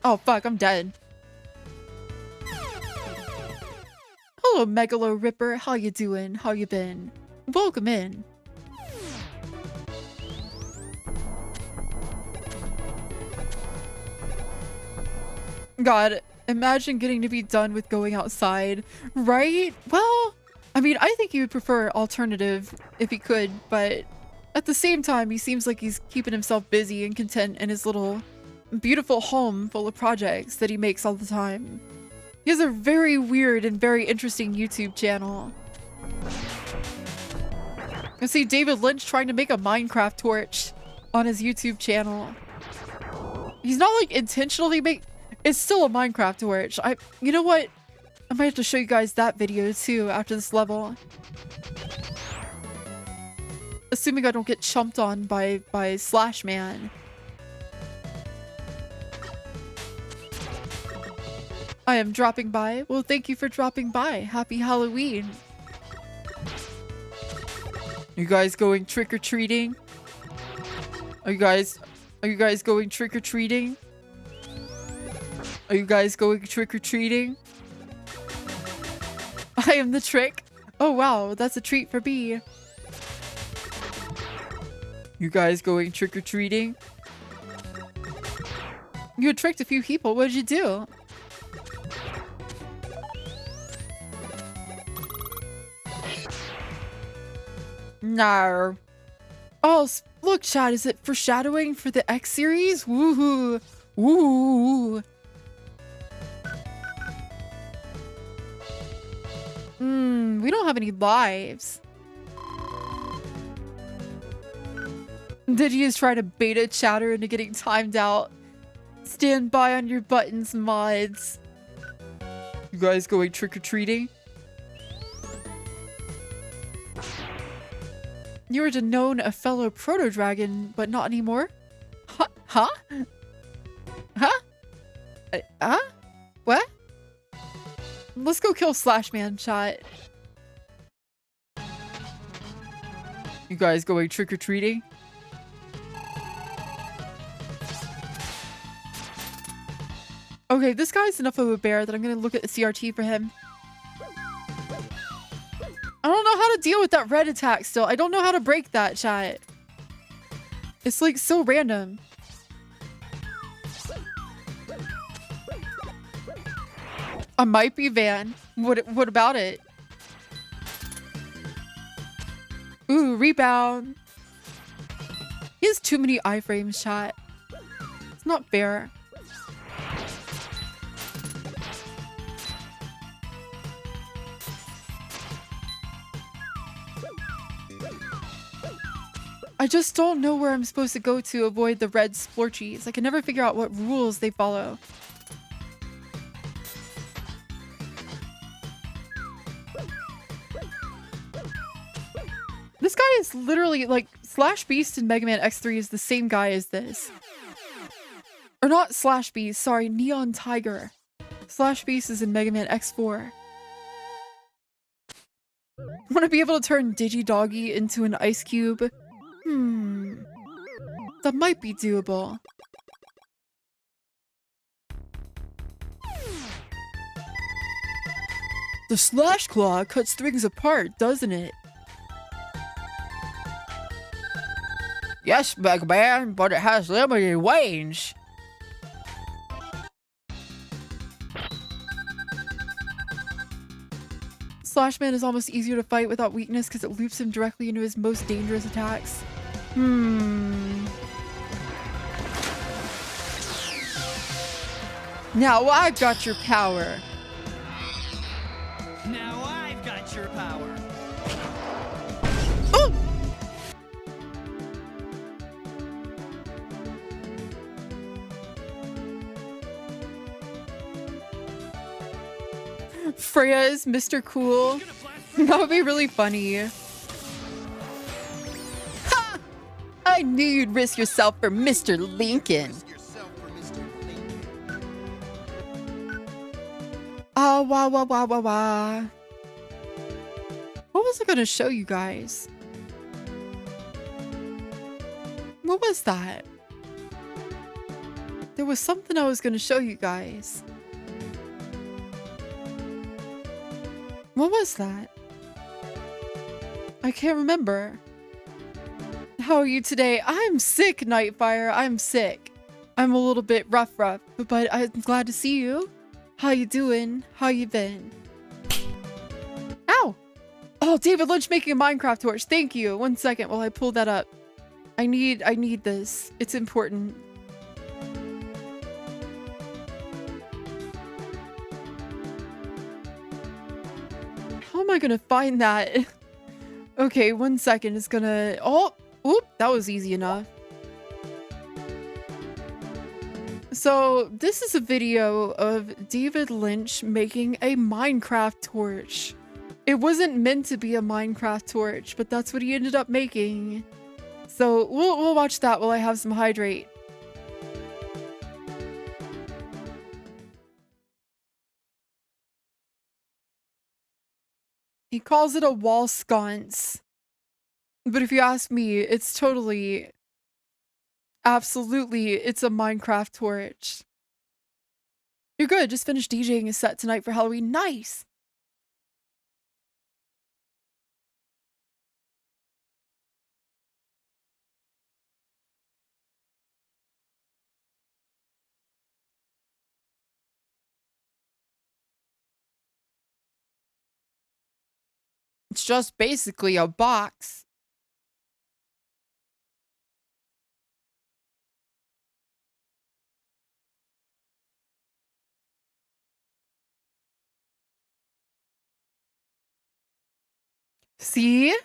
Oh, fuck, I'm dead. Hello, Megalo Ripper. How you doing? How you been? Welcome in. God, imagine getting to be done with going outside, right? Well, I mean, I think he would prefer alternative if he could, but at the same time, he seems like he's keeping himself busy and content in his little beautiful home full of projects that he makes all the time. He has a very weird and very interesting YouTube channel. I see David Lynch trying to make a Minecraft torch on his YouTube channel. He's not like intentionally it's still a Minecraft torch. You know what? I might have to show you guys that video too after this level. Assuming I don't get chumped on by Slash Man. I am dropping by. Well, thank you for dropping by. Happy Halloween. You guys going trick-or-treating? Are you guys going trick-or-treating? Are you guys going trick-or-treating? I am the trick. Oh wow, that's a treat for me. You guys going trick-or-treating? You had tricked a few people. What did you do? No. Oh, look, chat. Is it foreshadowing for the X series? Woohoo. Woo. We don't have any lives. Digi is trying to beta chatter into getting timed out. Stand by on your buttons, mods. You guys going trick-or-treating? You were to known a fellow proto-dragon, but not anymore? Huh? Huh? Huh? What? Let's go kill Slashman, chat. You guys going trick-or-treating? Okay, this guy's enough of a bear that I'm gonna look at the CRT for him. I don't know how to deal with that red attack still. I don't know how to break that, chat. It's like so random. I might be Van. What about it? Ooh, rebound. He has too many iframes, chat. It's not fair. I just don't know where I'm supposed to go to avoid the red splorchies. I can never figure out what rules they follow. This guy is literally like Slash Beast in Mega Man X3 is the same guy as this. Or not Slash Beast, sorry, Neon Tiger. Slash Beast is in Mega Man X4. Want to be able to turn DigiDoggi into an ice cube? That might be doable. The Slash Claw cuts things apart, doesn't it? Yes, Mega Man, but it has limited range. Slashman is almost easier to fight without weakness because it loops him directly into his most dangerous attacks. Now I've got your power. Now I've got your power. Oh! Freya is Mr. Cool. That would be really funny. Ha! I knew you'd risk yourself for Mr. Lincoln. Ah, wah, wah, wah, wah, wah. What was I gonna show you guys? What was that? There was something I was gonna show you guys. What was that? I can't remember. How are you today? I'm sick, Nightfire. I'm sick. I'm a little bit rough, but I'm glad to see you. How you doing? How you been? Ow! Oh, David Lynch making a Minecraft torch. Thank you. 1 second while I pull that up. I need this. It's important. How am I gonna find that? Okay, 1 second. It's gonna... Oh! Oop! That was easy enough. So, this is a video of David Lynch making a Minecraft torch. It wasn't meant to be a Minecraft torch, but that's what he ended up making. So, we'll watch that while I have some hydrate. He calls it a wall sconce. But if you ask me, it's totally... Absolutely, it's a Minecraft torch. You're good, just finished DJing a set tonight for Halloween. Nice! It's just basically a box. See?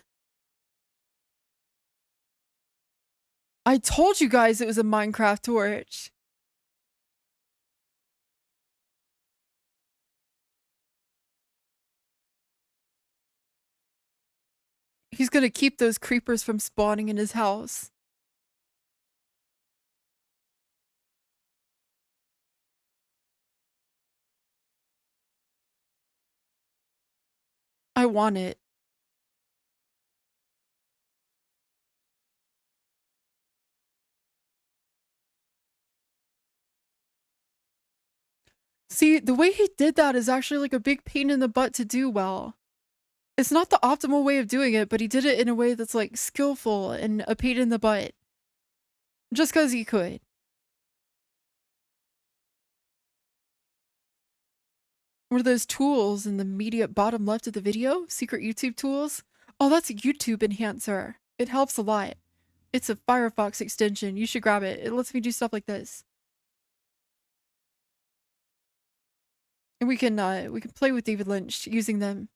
I told you guys it was a Minecraft torch. He's gonna keep those creepers from spawning in his house. I want it. See, the way he did that is actually like a big pain in the butt to do well. It's not the optimal way of doing it, but he did it in a way that's like skillful and a pain in the butt. Just because he could. What are those tools in the immediate bottom left of the video? Secret YouTube tools? Oh, that's a YouTube enhancer. It helps a lot. It's a Firefox extension. You should grab it. It lets me do stuff like this. And we can play with David Lynch using them.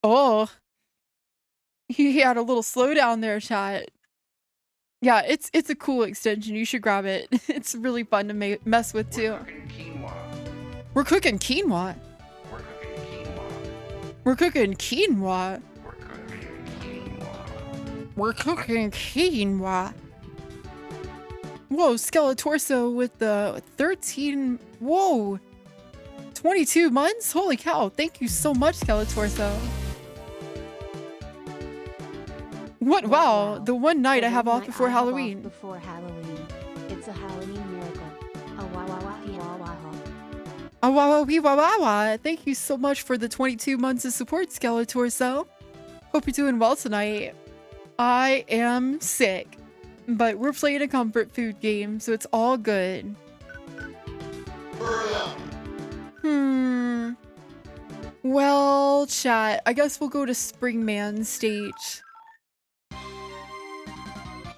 Oh, he had a little slowdown there, chat. Yeah, it's a cool extension. You should grab it. It's really fun to mess with too. We're cooking quinoa. We're cooking quinoa. We're cooking quinoa. Whoa, Skeletorso with the 13. Whoa, 22 months. Holy cow! Thank you so much, Skeletorso. What? Wow, the one night I have off before Halloween. Before Halloween. It's a Halloween miracle. Thank you so much for the 22 months of support, Skeletorso. Hope you're doing well tonight. I am sick, but we're playing a comfort food game, so it's all good. Well, chat, I guess we'll go to Springman stage.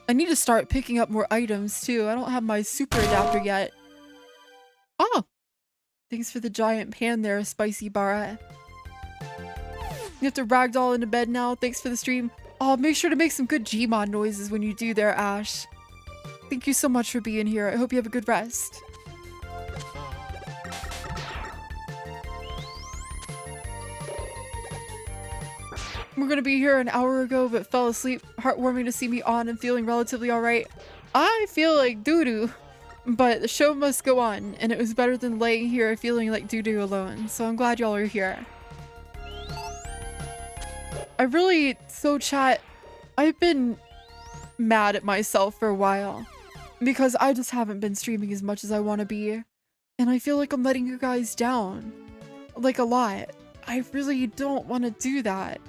I need to start picking up more items too. I don't have my super adapter yet. Oh, thanks for the giant pan there, Spicy Bara. You have to ragdoll into bed now. Thanks for the stream. Oh, make sure to make some good Gmod noises when you do there, Ash. Thank you so much for being here. I hope you have a good rest. We're gonna be here an hour ago, but fell asleep. Heartwarming to see me on and feeling relatively alright. I feel like doo-doo, but the show must go on, and it was better than laying here feeling like doo-doo alone, so I'm glad y'all are here. Chat, I've been mad at myself for a while, because I just haven't been streaming as much as I want to be, and I feel like I'm letting you guys down. Like, a lot. I really don't want to do that.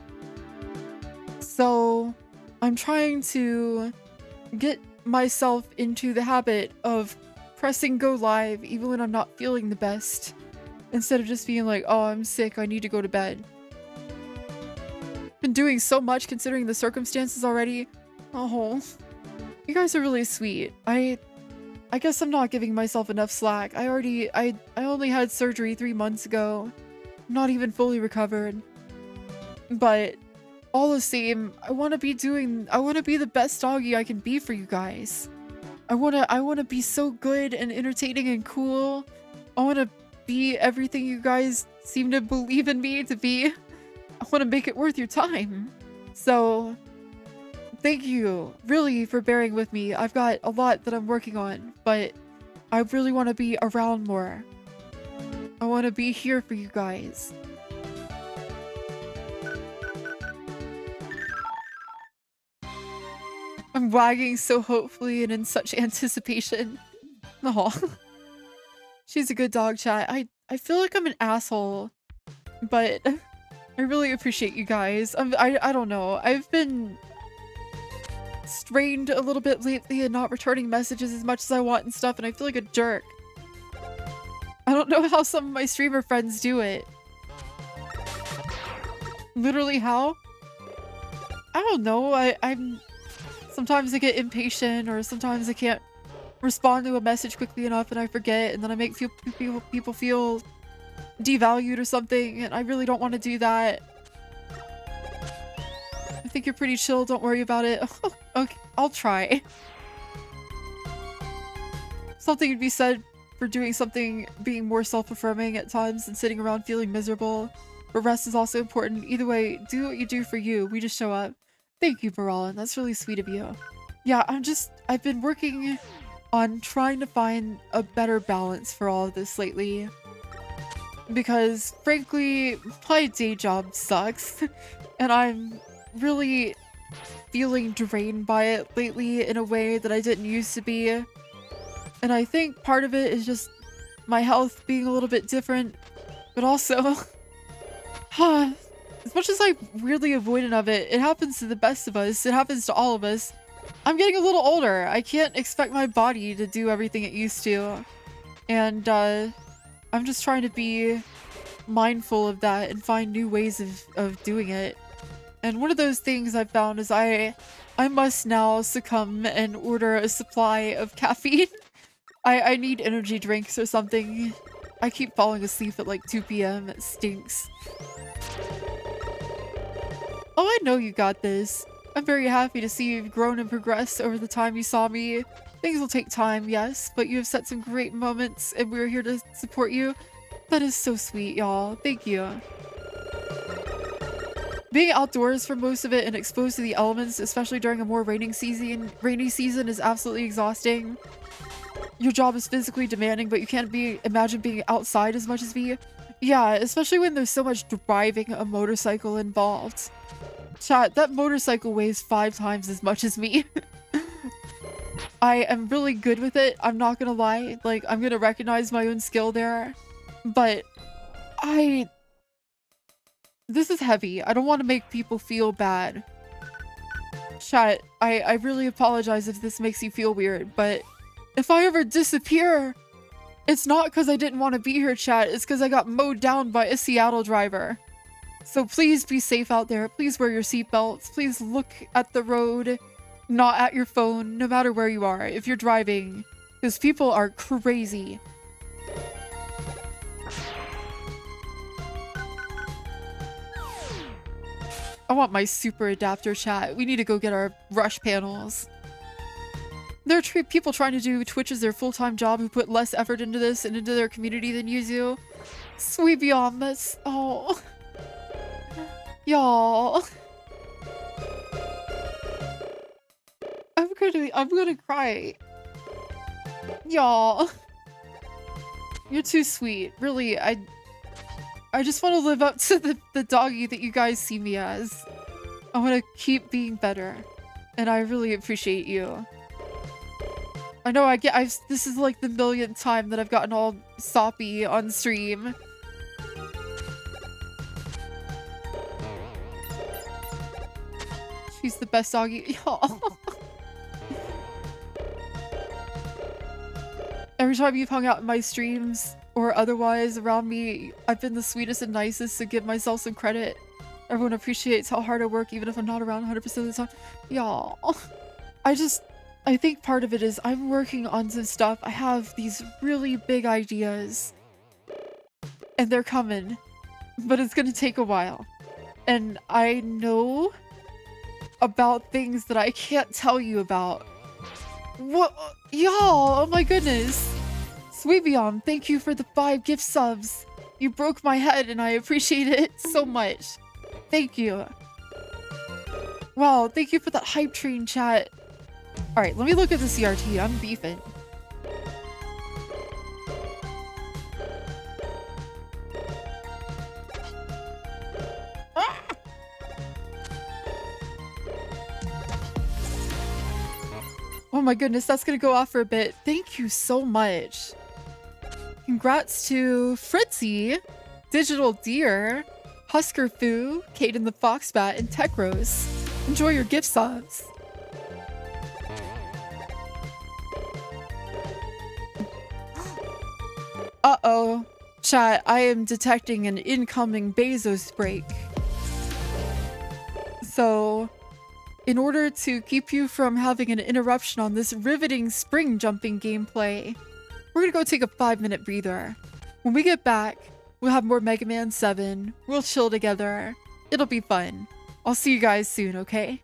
So, I'm trying to get myself into the habit of pressing go live even when I'm not feeling the best, instead of just being like, oh, I'm sick, I need to go to bed. Been doing so much considering the circumstances already. Oh, you guys are really sweet. I guess I'm not giving myself enough slack. I only had surgery 3 months ago. I'm not even fully recovered. But all the same, I want to be the best doggy I can be for you guys. I want to be so good and entertaining and cool. I want to be everything you guys seem to believe in me to be. I want to make it worth your time. So, thank you, really, for bearing with me. I've got a lot that I'm working on, but I really want to be around more. I want to be here for you guys. I'm wagging so hopefully and in such anticipation. Oh, she's a good dog, chat. I feel like I'm an asshole, but I really appreciate you guys. I don't know. I've been strained a little bit lately and not returning messages as much as I want and stuff, and I feel like a jerk. I don't know how some of my streamer friends do it. Literally how? I don't know. I'm sometimes I get impatient, or sometimes I can't respond to a message quickly enough and I forget, and then I make people feel devalued or something, and I really don't want to do that. I think you're pretty chill, don't worry about it. Okay, I'll try. Something would be said for doing something being more self-affirming at times than sitting around feeling miserable. But rest is also important. Either way, do what you do for you. We just show up. Thank you, Baralin. That's really sweet of you. Yeah, I've been working on trying to find a better balance for all of this lately. Because, frankly, my day job sucks. And I'm really feeling drained by it lately in a way that I didn't used to be. And I think part of it is just my health being a little bit different. But also, as much as I'm weirdly avoidant of it, it happens to the best of us. It happens to all of us. I'm getting a little older. I can't expect my body to do everything it used to. And I'm just trying to be mindful of that and find new ways of doing it. And one of those things I've found is I must now succumb and order a supply of caffeine. I need energy drinks or something. I keep falling asleep at like 2 p.m. It stinks. Oh, I know you got this. I'm very happy to see you've grown and progressed over the time you saw me. Things will take time, yes, but you have set some great moments and we're here to support you. That is so sweet, y'all. Thank you. Being outdoors for most of it and exposed to the elements, especially during a more rainy season is absolutely exhausting. Your job is physically demanding, but you can't imagine being outside as much as me. Yeah, especially when there's so much driving a motorcycle involved. Chat, that motorcycle weighs 5 times as much as me. I am really good with it, I'm not gonna lie. Like, I'm gonna recognize my own skill there. But this is heavy. I don't want to make people feel bad. Chat, I really apologize if this makes you feel weird, but if I ever disappear, it's not because I didn't want to be here, chat. It's because I got mowed down by a Seattle driver. So please be safe out there. Please wear your seatbelts. Please look at the road, not at your phone, no matter where you are, if you're driving. Because people are crazy. I want my super adapter, chat. We need to go get our rush panels. There are people trying to do Twitch as their full-time job who put less effort into this and into their community than you do. Sweet beyond this. Oh. Y'all. I'm gonna cry. Y'all. You're too sweet. Really, I just want to live up to the doggy that you guys see me as. I want to keep being better. And I really appreciate you. I know this is like the millionth time that I've gotten all soppy on stream. She's the best doggy. Every time you've hung out in my streams or otherwise around me, I've been the sweetest and nicest to give myself some credit. Everyone appreciates how hard I work even if I'm not around 100% of the time. Y'all. I think part of it is I'm working on some stuff. I have these really big ideas. And they're coming. But it's gonna take a while. And I know about things that I can't tell you about. What? Y'all, oh my goodness. Sweet Beyond, thank you for the 5 gift subs. You broke my head and I appreciate it so much. Thank you. Wow, thank you for that hype train, chat. Alright, let me look at the CRT. I'm beefing. Ah! Oh my goodness, that's gonna go off for a bit. Thank you so much. Congrats to Fritzy, Digital Deer, Husker Foo, Caden the Foxbat, and Tech Rose. Enjoy your gift subs. Uh-oh. Chat, I am detecting an incoming Bezos break. So, in order to keep you from having an interruption on this riveting spring jumping gameplay, we're gonna go take a 5-minute breather. When we get back, we'll have more Mega Man 7. We'll chill together. It'll be fun. I'll see you guys soon, okay?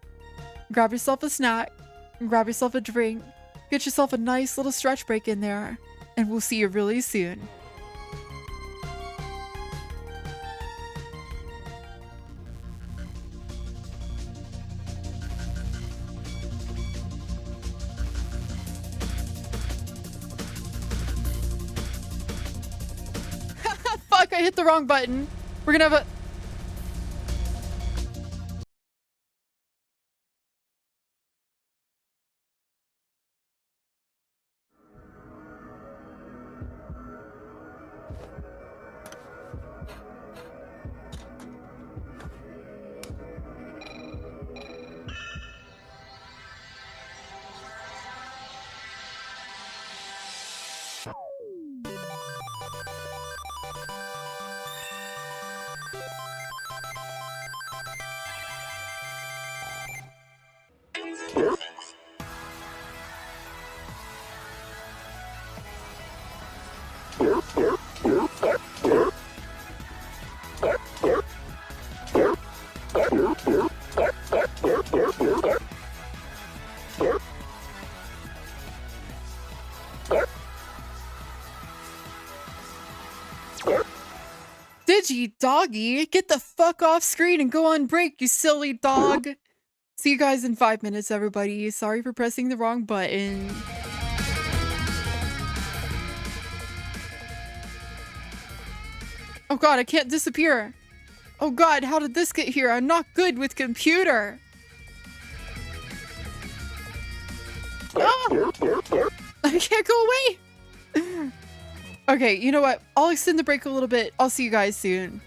Grab yourself a snack, grab yourself a drink, get yourself a nice little stretch break in there, and we'll see you really soon. Fuck, I hit the wrong button. We're gonna have a... DigiDoggi, get the fuck off screen and go on break, you silly dog. See you guys in 5 minutes, everybody. Sorry for pressing the wrong button. Oh god, I can't disappear. Oh god, how did this get here? I'm not good with computer. Oh! I can't go away. Okay, you know what? I'll extend the break a little bit. I'll see you guys soon.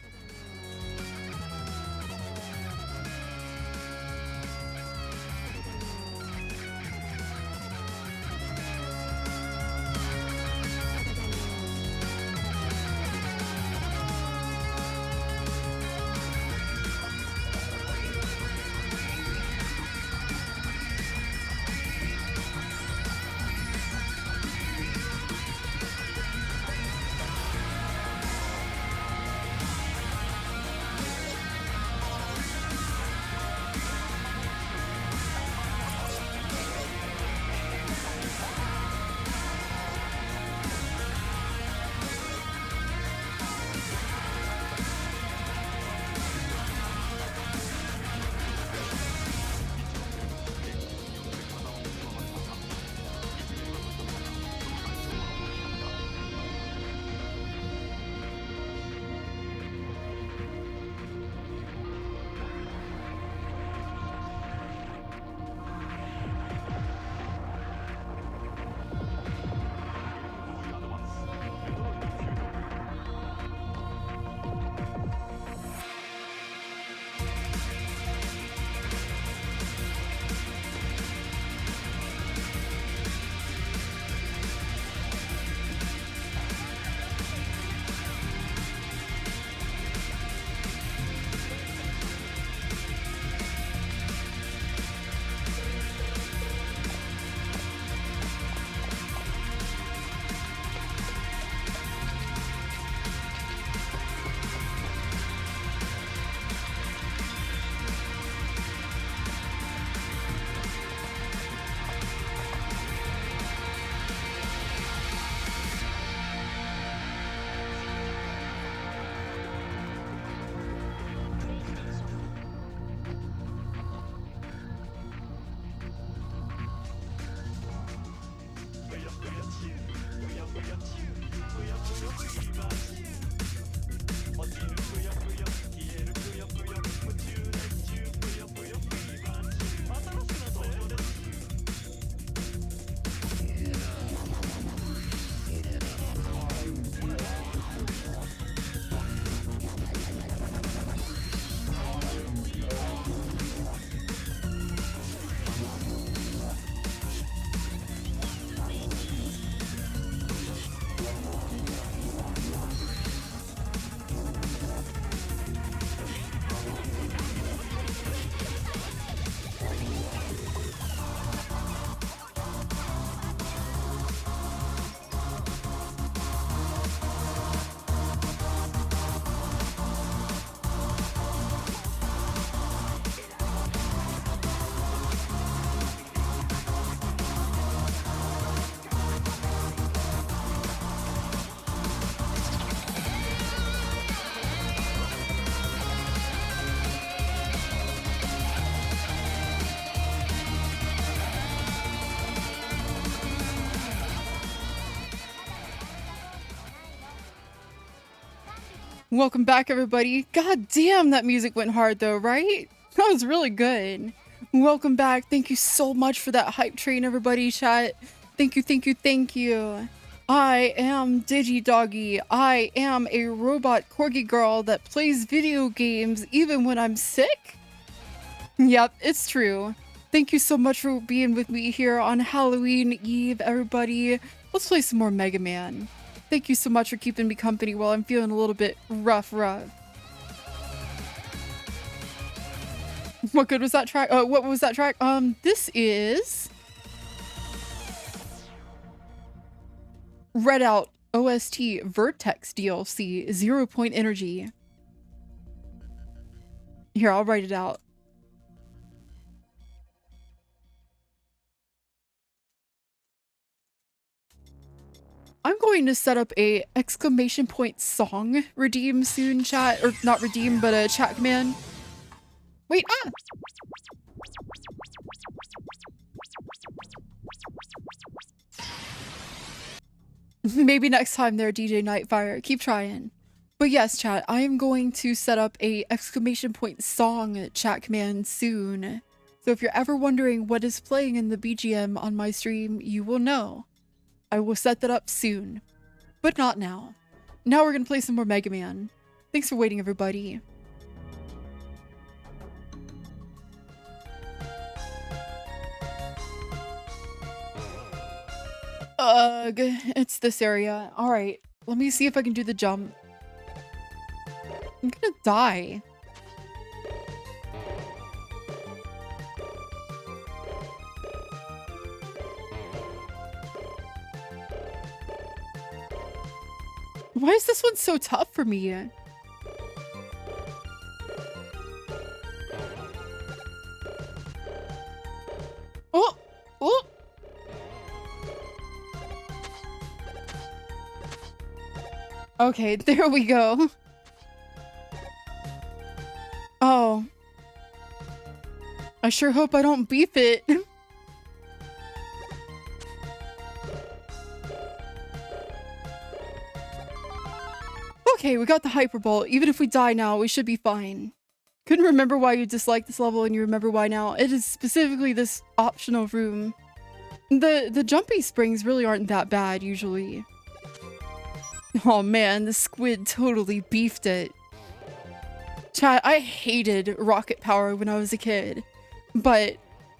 Welcome back, everybody. God damn, that music went hard though, right? That was really good. Welcome back. Thank you so much for that hype train, everybody. Chat. Thank you, thank you, thank you. I am DigiDoggi. I am a robot corgi girl that plays video games even when I'm sick. Yep, it's true. Thank you so much for being with me here on Halloween Eve, everybody. Let's play some more Mega Man. Thank you so much for keeping me company while I'm feeling a little bit rough. What good was that track? What was that track? This is Redout OST Vertex DLC 0 Point Energy. Here, I'll write it out. I'm going to set up a exclamation point song redeem soon, chat. Or not redeem, but a chat command. Wait, ah! Maybe next time there, DJ Nightfire. Keep trying. But yes, chat, I am going to set up a exclamation point song chat command soon. So if you're ever wondering what is playing in the BGM on my stream, you will know. I will set that up soon. But not now. Now we're gonna play some more Mega Man. Thanks for waiting, everybody. Ugh, it's this area. Alright, let me see if I can do the jump. I'm gonna die. Why is this one so tough for me? Oh! Oh! Okay, there we go. Oh. I sure hope I don't beef it. Okay, we got the Hyperbolt. Even if we die now, we should be fine. Couldn't remember why you disliked this level and you remember why now. It is specifically this optional room. The jumpy springs really aren't that bad, usually. Oh man, the squid totally beefed it. Chat, I hated rocket power when I was a kid. But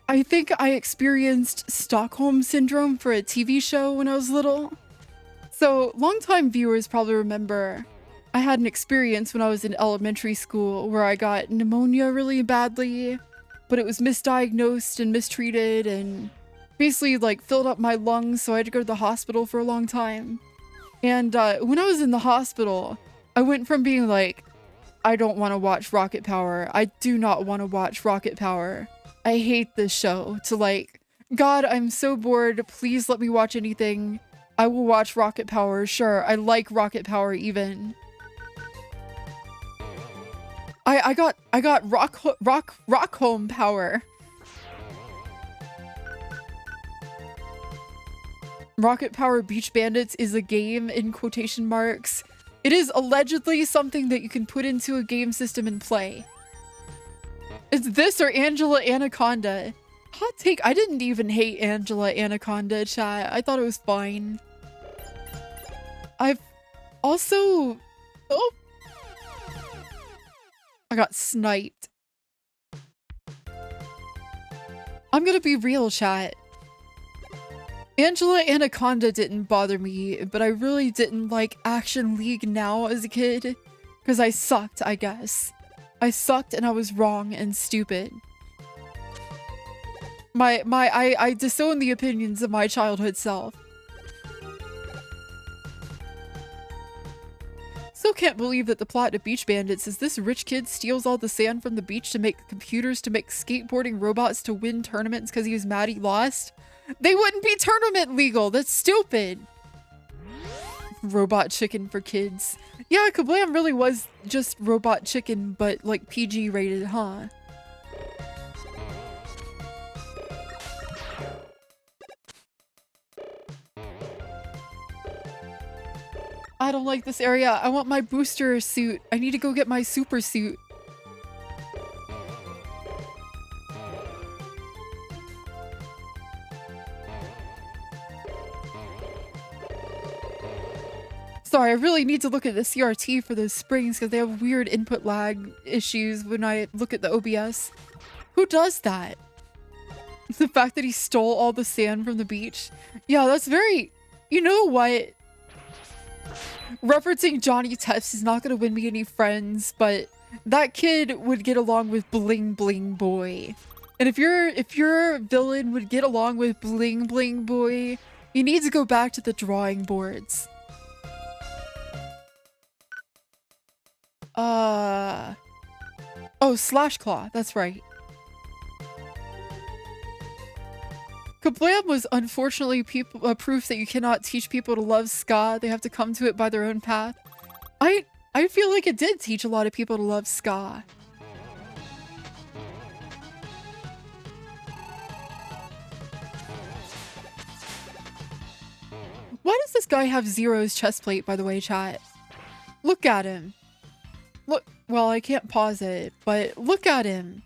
I think I experienced Stockholm Syndrome for a TV show when I was little. So, longtime viewers probably remember I had an experience when I was in elementary school where I got pneumonia really badly, but it was misdiagnosed and mistreated and basically like filled up my lungs, so I had to go to the hospital for a long time. And when I was in the hospital, I went from being like, I don't want to watch Rocket Power. I do not want to watch Rocket Power. I hate this show, to like, God, I'm so bored. Please let me watch anything. I will watch Rocket Power. Sure, I like Rocket Power even. I got rock home power. Rocket Power Beach Bandits is a game in quotation marks. It is allegedly something that you can put into a game system and play. It's this or Angela Anaconda. Hot take, I didn't even hate Angela Anaconda, chat. I thought it was fine. I've also... Oh! I got sniped. I'm gonna be real, chat. Angela Anaconda didn't bother me, but I really didn't like Action League now as a kid. Because I sucked, I guess. I sucked and I was wrong and stupid. I disown the opinions of my childhood self. Still can't believe that the plot of Beach Bandits is this rich kid steals all the sand from the beach to make computers to make skateboarding robots to win tournaments because he was mad he lost. They wouldn't be tournament legal. That's stupid. Robot chicken for kids. Yeah, Kablam really was just Robot Chicken, but like PG rated, huh? I don't like this area. I want my booster suit. I need to go get my super suit. Sorry, I really need to look at the CRT for those springs because they have weird input lag issues when I look at the OBS. Who does that? The fact that he stole all the sand from the beach. Yeah, that's very... You know what? Referencing Johnny Test is not going to win me any friends, but that kid would get along with Bling Bling Boy. And if your villain would get along with Bling Bling Boy, you need to go back to the drawing boards. Oh, Slash Claw, that's right. Kablam was unfortunately proof that you cannot teach people to love ska. They have to come to it by their own path. I feel like it did teach a lot of people to love ska. Why does this guy have Zero's chest plate, by the way, chat? Look at him. Look, well, I can't pause it, but look at him.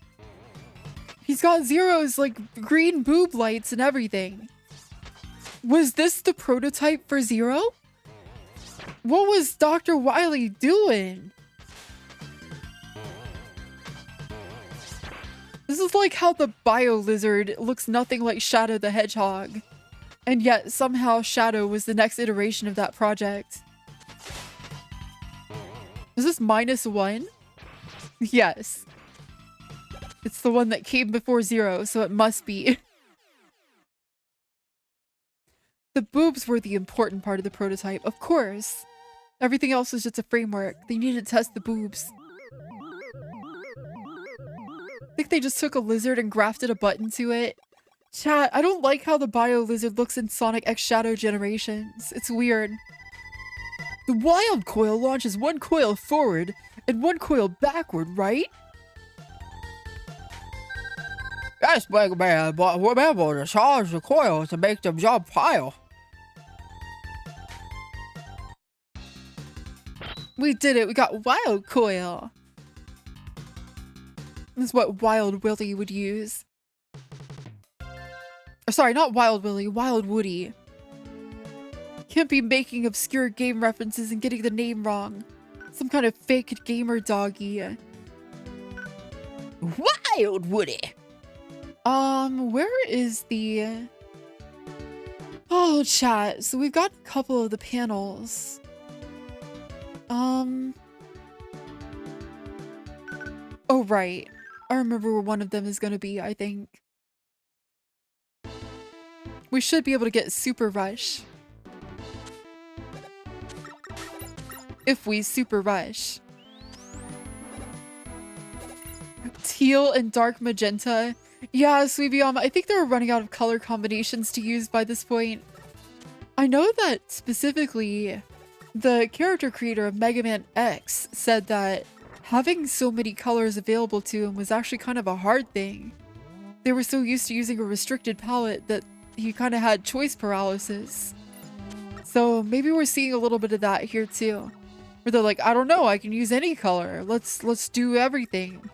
He's got Zero's, like, green boob lights and everything. Was this the prototype for Zero? What was Dr. Wily doing? This is like how the Bio Lizard looks nothing like Shadow the Hedgehog. And yet, somehow, Shadow was the next iteration of that project. Is this -1? Yes. It's the one that came before Zero, so it must be. The boobs were the important part of the prototype, of course. Everything else was just a framework. They needed to test the boobs. I think they just took a lizard and grafted a button to it. Chat, I don't like how the Bio Lizard looks in Sonic X Shadow Generations. It's weird. The Wild Coil launches one coil forward and one coil backward, right? Yes, Mega Man, but remember to charge the coil to make them jump higher. We did it. We got Wild Coil. This is what Wild Willy would use. Or sorry, not Wild Willy, Wild Woody. Can't be making obscure game references and getting the name wrong. Some kind of fake gamer doggy. Wild Woody! Where is the... Oh, chat. So we've got a couple of the panels. Oh, right. I remember where one of them is going to be, I think. We should be able to get Super Rush. If we Super Rush. Teal and dark magenta. Yeah, Sweetie, I think they were running out of color combinations to use by this point. I know that specifically the character creator of Mega Man X said that having so many colors available to him was actually kind of a hard thing. They were so used to using a restricted palette that he kind of had choice paralysis. So maybe we're seeing a little bit of that here too. Where they're like, I don't know, I can use any color. Let's do everything.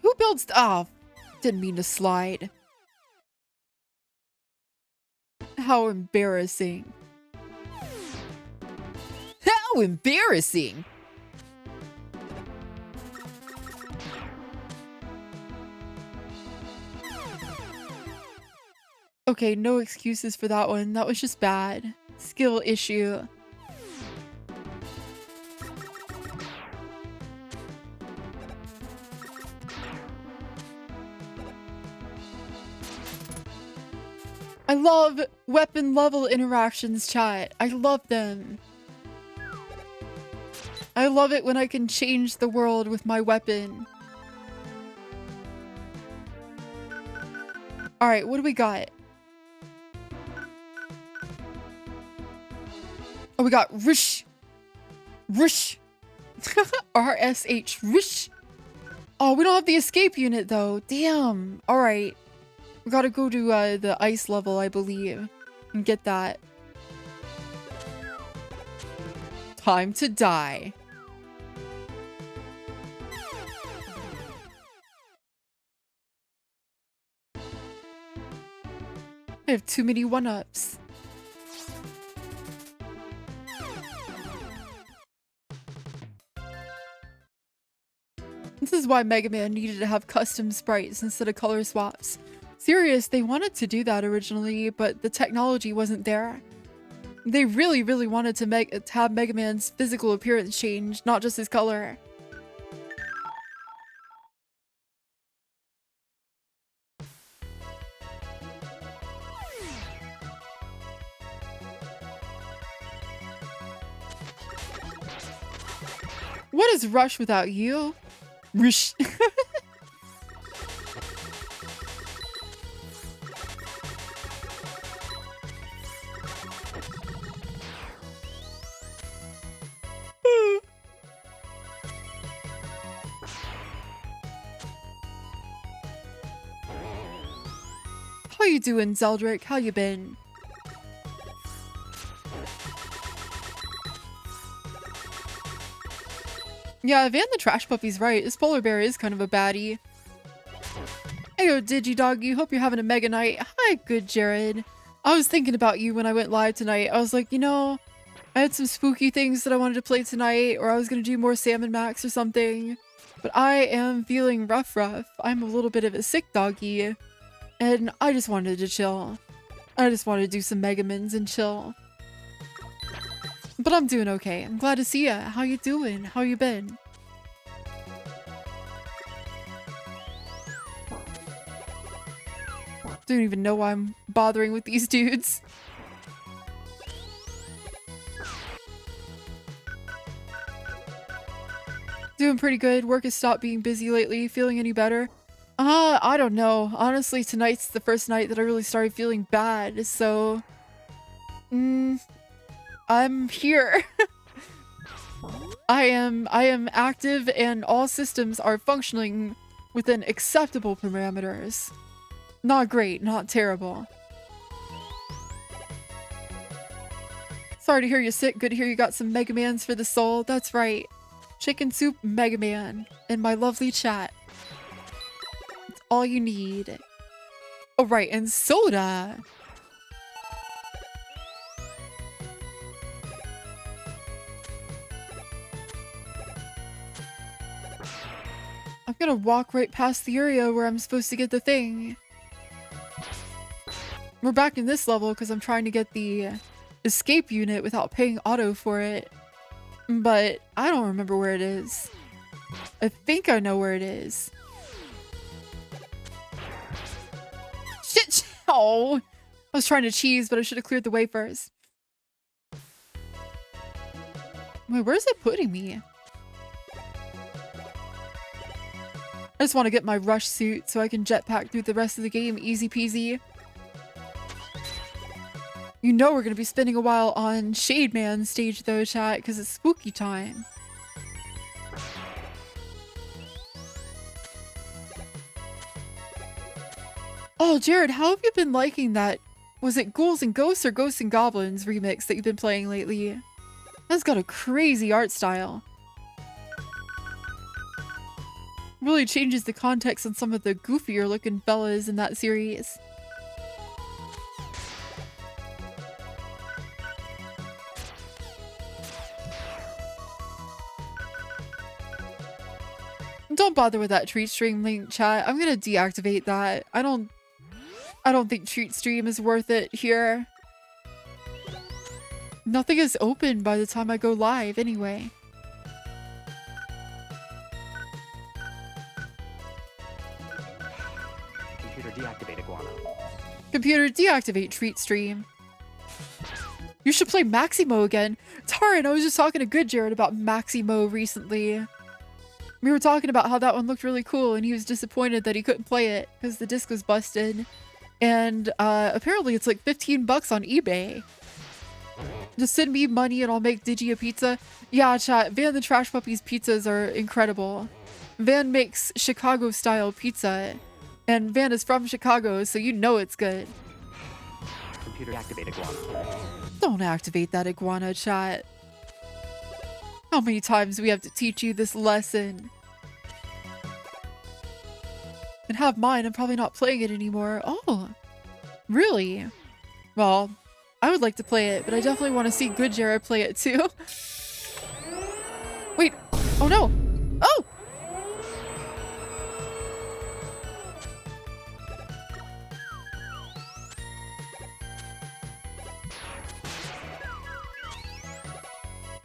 Who builds... Oh, didn't mean to slide. How embarrassing. How embarrassing! Okay, no excuses for that one. That was just bad. Skill issue. I love weapon level interactions, chat. I love them. I love it when I can change the world with my weapon. Alright, what do we got? Oh, we got Rush. Rush. RSH. Whoosh. Oh, we don't have the escape unit though. Damn. All right. We gotta go to the ice level, I believe, and get that. Time to die. I have too many one-ups. This is why Mega Man needed to have custom sprites instead of color swaps. Serious, they wanted to do that originally, but the technology wasn't there. They really, really wanted to have Mega Man's physical appearance change, not just his color. What is Rush without you? Rush. How you doing, Zeldrick? How you been? Yeah, Van the Trash Puppy's right. This polar bear is kind of a baddie. Heyo, DigiDoggi. Hope you're having a mega night. Hi, good Jared. I was thinking about you when I went live tonight. I was like, you know, I had some spooky things that I wanted to play tonight, or I was going to do more Salmon Max or something. But I am feeling rough. I'm a little bit of a sick doggy. And I just wanted to chill. I just wanted to do some Megamans and chill. But I'm doing okay. I'm glad to see ya. How you doing? How you been? Don't even know why I'm bothering with these dudes. Doing pretty good. Work has stopped being busy lately. Feeling any better? I don't know. Honestly, tonight's the first night that I really started feeling bad, so... I'm here. I am active and all systems are functioning within acceptable parameters. Not great, not terrible. Sorry to hear you're sick. Good to hear you got some Mega Mans for the soul. That's right. Chicken Soup Mega Man in my lovely chat. It's all you need. Oh, right, and soda. I'm gonna walk right past the area where I'm supposed to get the thing. We're back in this level because I'm trying to get the escape unit without paying auto for it. But I don't remember where it is. I think I know where it is. Shit! Oh! I was trying to cheese, but I should have cleared the way first. Wait, where's it putting me? I just want to get my rush suit so I can jetpack through the rest of the game easy peasy. You know we're going to be spending a while on Shade Man stage though, chat, because it's spooky time. Oh, Jared, how have you been liking that? Was it Ghouls and Ghosts or Ghosts and Goblins remix that you've been playing lately? That's got a crazy art style. Really changes the context on some of the goofier looking fellas in that series. Don't bother with that treat stream link, chat. I'm gonna deactivate that. I don't think treat stream is worth it here. Nothing is open by the time I go live anyway. Deactivate Iguana. Computer, deactivate treat stream. You should play Maximo again. Taran, I was just talking to Good Jared about Maximo recently. We were talking about how that one looked really cool and he was disappointed that he couldn't play it because the disc was busted. And apparently it's like 15 bucks on eBay. Just send me money and I'll make Digi a pizza. Yeah, chat. Van the Trash Puppy's pizzas are incredible. Van makes Chicago-style pizza. And Van is from Chicago, so you know it's good. Computer activate iguana. Don't activate that iguana, chat. How many times do we have to teach you this lesson? And have mine, I'm probably not playing it anymore. Oh, really? Well, I would like to play it, but I definitely want to see Good Jara play it too. Wait, oh no! Oh!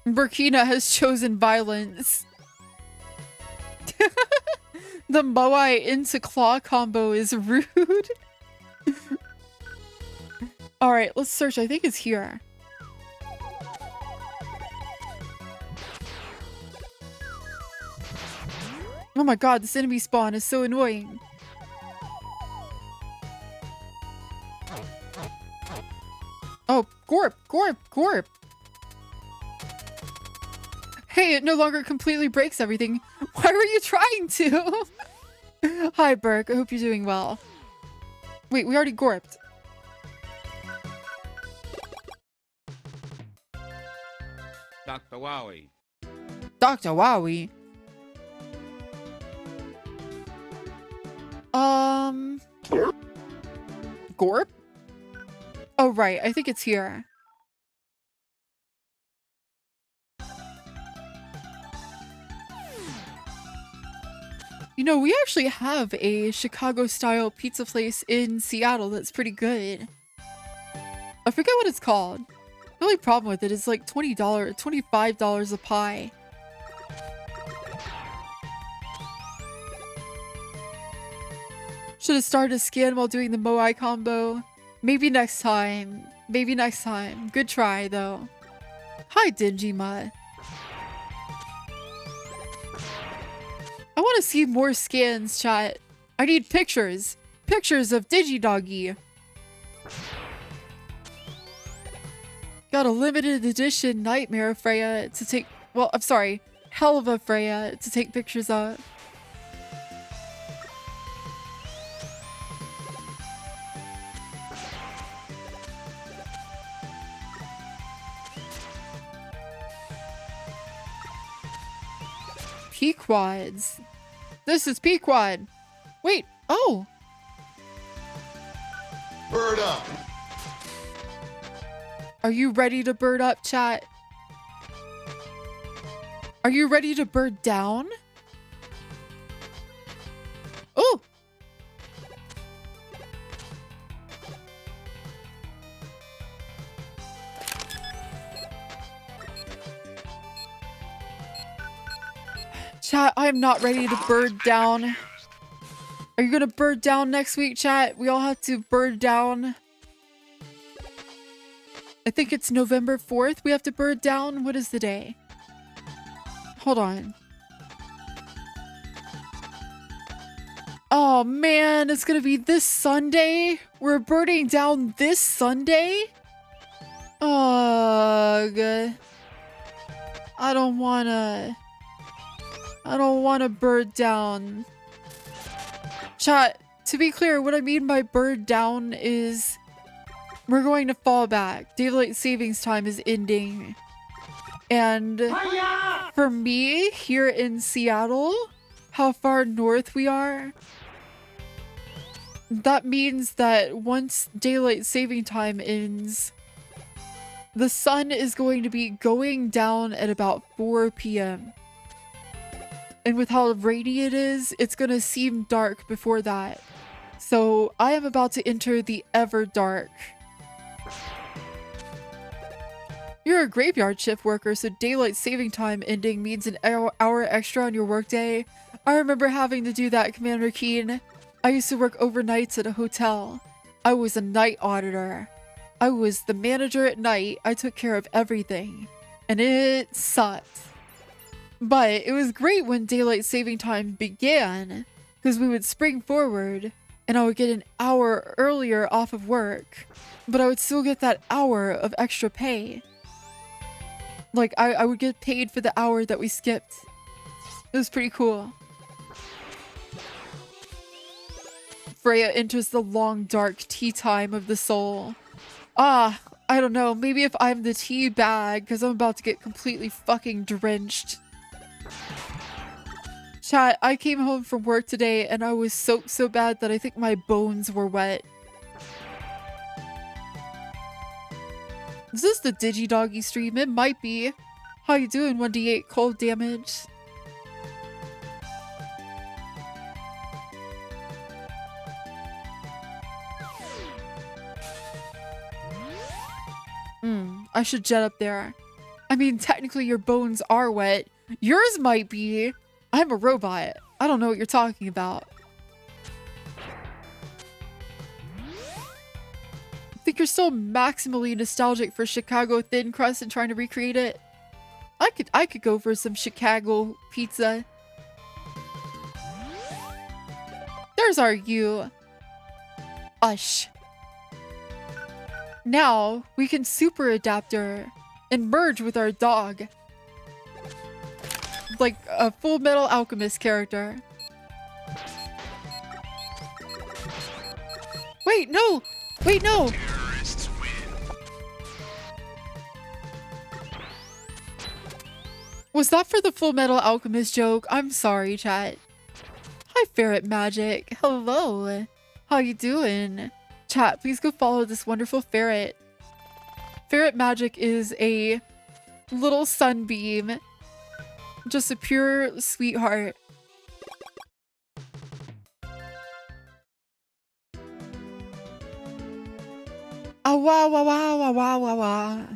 Burkina has chosen violence. The Moai into claw combo is rude. Alright, let's search. I think it's here. Oh my god, this enemy spawn is so annoying. Oh, Gorp, Gorp, Gorp. Hey, it no longer completely breaks everything. Why were you trying to? Hi, Burke. I hope you're doing well. Wait, we already gorped. Dr. Wowie. Dr. Wowie. Gorp? Oh, right. I think it's here. You know, we actually have a Chicago-style pizza place in Seattle that's pretty good. I forget what it's called. The only problem with it is like $20, $25 a pie. Should have started a scan while doing the Moai combo. Maybe next time. Maybe next time. Good try, though. Hi, Dingy Mutt. I want to see more scans, chat. I need pictures. Pictures of DigiDoggi. Got a limited edition Nightmare Freya to take... Well, I'm sorry. Hell of a Freya to take pictures of. Pequods. This is Pequod. Wait. Oh. Bird up. Are you ready to bird up, chat? Are you ready to bird down? Oh. Chat, I am not ready to bird down. Are you gonna bird down next week, chat? We all have to bird down. I think it's November 4th. We have to bird down. What is the day? Hold on. Oh man, it's gonna be this Sunday. We're birding down this Sunday? Ugh. I don't wanna bird down. Chat, to be clear, what I mean by bird down is we're going to fall back. Daylight savings time is ending. And for me, here in Seattle, how far north we are, that means that once daylight saving time ends, the sun is going to be going down at about 4 p.m. And with how rainy it is, it's gonna seem dark before that. So I am about to enter the ever dark. You're a graveyard shift worker, so daylight saving time ending means an hour extra on your workday. I remember having to do that, Commander Keen. I used to work overnights at a hotel. I was a night auditor. I was the manager at night. I took care of everything. And it sucked. But it was great when daylight saving time began, because we would spring forward and I would get an hour earlier off of work, but I would still get that hour of extra pay. Like, I would get paid for the hour that we skipped. It was pretty cool. Freya enters the long, dark tea time of the soul. Ah, I don't know. Maybe if I'm the tea bag, because I'm about to get completely fucking drenched. Chat, I came home from work today and I was soaked so bad that I think my bones were wet. Is this the DigiDoggi stream? It might be. How you doing, 1d8 cold damage? I should jet up there. I mean, technically your bones are wet. Yours might be. I'm a robot. I don't know what you're talking about. I think you're still maximally nostalgic for Chicago thin crust and trying to recreate it. I could go for some Chicago pizza. There's our you. Ush. Now, we can super adapter and merge with our dog. Like a Full Metal Alchemist character. Wait, no! Wait, no! Was that for the Full Metal Alchemist joke? I'm sorry, chat. Hi, Ferret Magic. Hello. How you doing? Chat, please go follow this wonderful ferret. Ferret Magic is a little sunbeam. Just a pure sweetheart. Ah, wah, wah, wah, wah, wah, wah, wah.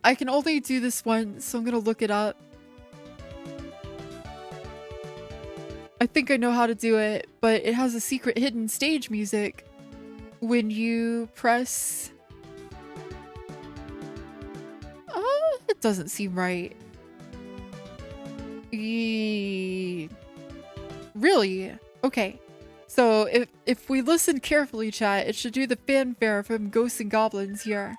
I can only do this once, so I'm gonna look it up. I think I know how to do it, but it has a secret hidden stage music when you press... it doesn't seem right. Really? Okay. So if we listen carefully, chat, it should do the fanfare from Ghosts and Goblins here.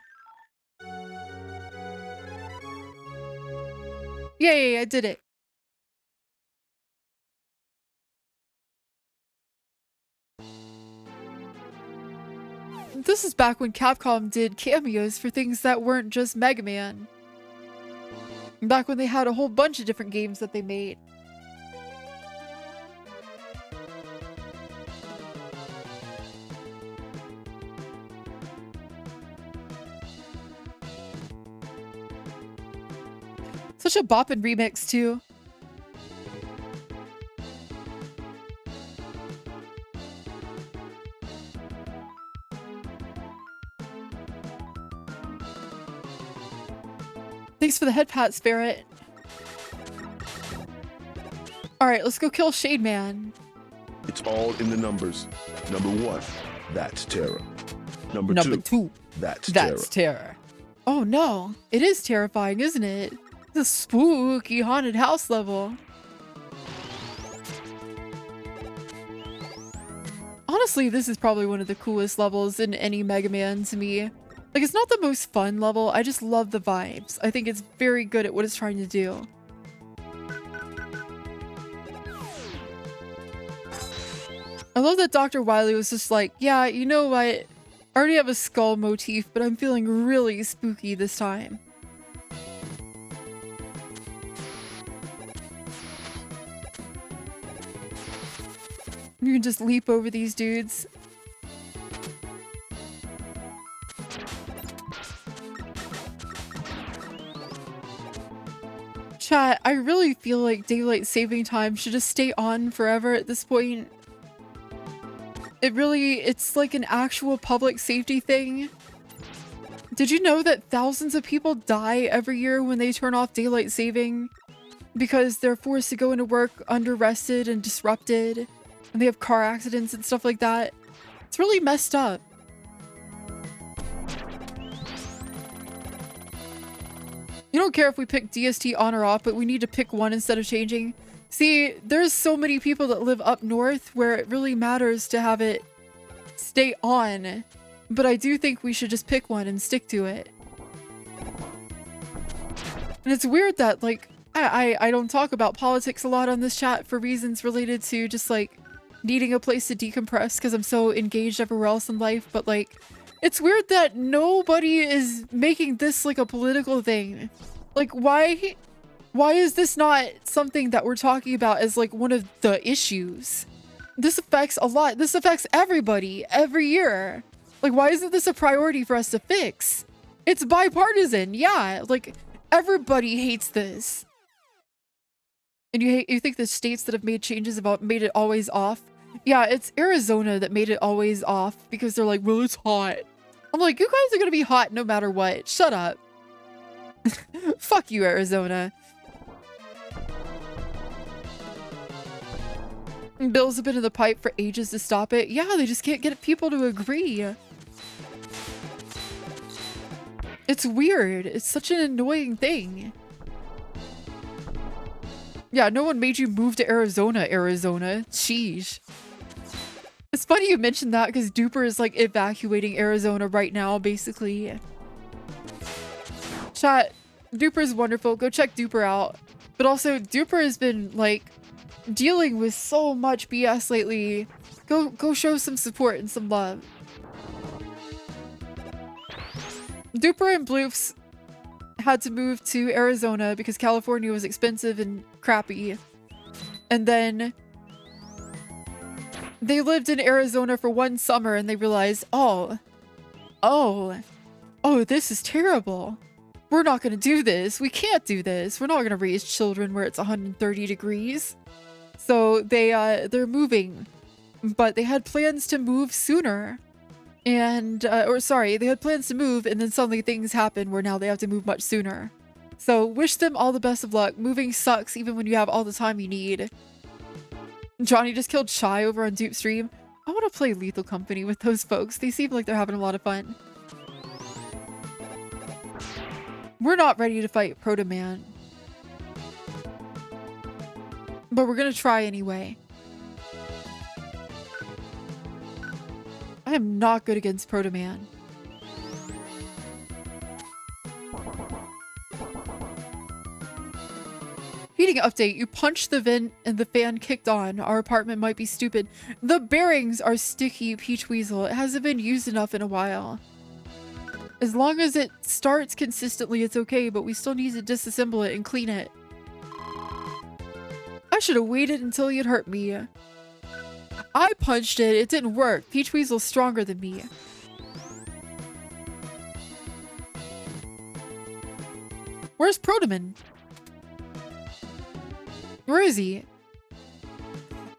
Yeah, I did it. This is back when Capcom did cameos for things that weren't just Mega Man. Back when they had a whole bunch of different games that they made. Such a boppin' remix too. Thanks for the head pat, Spirit. Alright, let's go kill Shade Man. It's all in the numbers. Number 1, that's terror. Number two, that's terror. Oh no, it is terrifying, isn't it? The spooky haunted house level. Honestly, this is probably one of the coolest levels in any Mega Man to me. Like, it's not the most fun level, I just love the vibes. I think it's very good at what it's trying to do. I love that Dr. Wily was just like, yeah, you know what? I already have a skull motif, but I'm feeling really spooky this time. You can just leap over these dudes. Chat, I really feel like daylight saving time should just stay on forever at this point. It's like an actual public safety thing. Did you know that thousands of people die every year when they turn off daylight saving? Because they're forced to go into work under-rested and disrupted. And they have car accidents and stuff like that. It's really messed up. You don't care if we pick DST on or off, but we need to pick one instead of changing. See, there's so many people that live up north where it really matters to have it stay on. But I do think we should just pick one and stick to it. And it's weird that, like, I don't talk about politics a lot on this chat for reasons related to just, like, needing a place to decompress because I'm so engaged everywhere else in life. But, like, it's weird that nobody is making this, like, a political thing. Like, why is this not something that we're talking about as, like, one of the issues? This affects a lot. This affects everybody every year. Like, why isn't this a priority for us to fix? It's bipartisan. Yeah, like, everybody hates this. And you think the states that have made changes have made it always off? Yeah, it's Arizona that made it always off because they're like, well, it's hot. I'm like, you guys are gonna be hot no matter what. Shut up. Fuck you, Arizona. Bills have been in the pipe for ages to stop it. Yeah, they just can't get people to agree. It's weird. It's such an annoying thing. Yeah, no one made you move to Arizona, Arizona. Sheesh. It's funny you mentioned that because Duper is like evacuating Arizona right now, basically. Chat, Duper is wonderful. Go check Duper out. But also, Duper has been like dealing with so much BS lately. Go show some support and some love. Duper and Bloofs had to move to Arizona because California was expensive and crappy. And then they lived in Arizona for one summer and they realized, oh, this is terrible. We're not going to do this. We can't do this. We're not going to raise children where it's 130 degrees. So they're moving, but they had plans to move sooner. And, they had plans to move and then suddenly things happen where now they have to move much sooner. So wish them all the best of luck. Moving sucks even when you have all the time you need. Johnny just killed Shy over on Dupe Stream. I want to play Lethal Company with those folks. They seem like they're having a lot of fun. We're not ready to fight Proto Man. But we're gonna try anyway. I am not good against Proto Man. Heating update. You punched the vent and the fan kicked on. Our apartment might be stupid. The bearings are sticky, Peach Weasel. It hasn't been used enough in a while. As long as it starts consistently, it's okay, but we still need to disassemble it and clean it. I should have waited until you'd hurt me. I punched it. It didn't work. Peach Weasel's stronger than me. Where's Protoman? Where is he?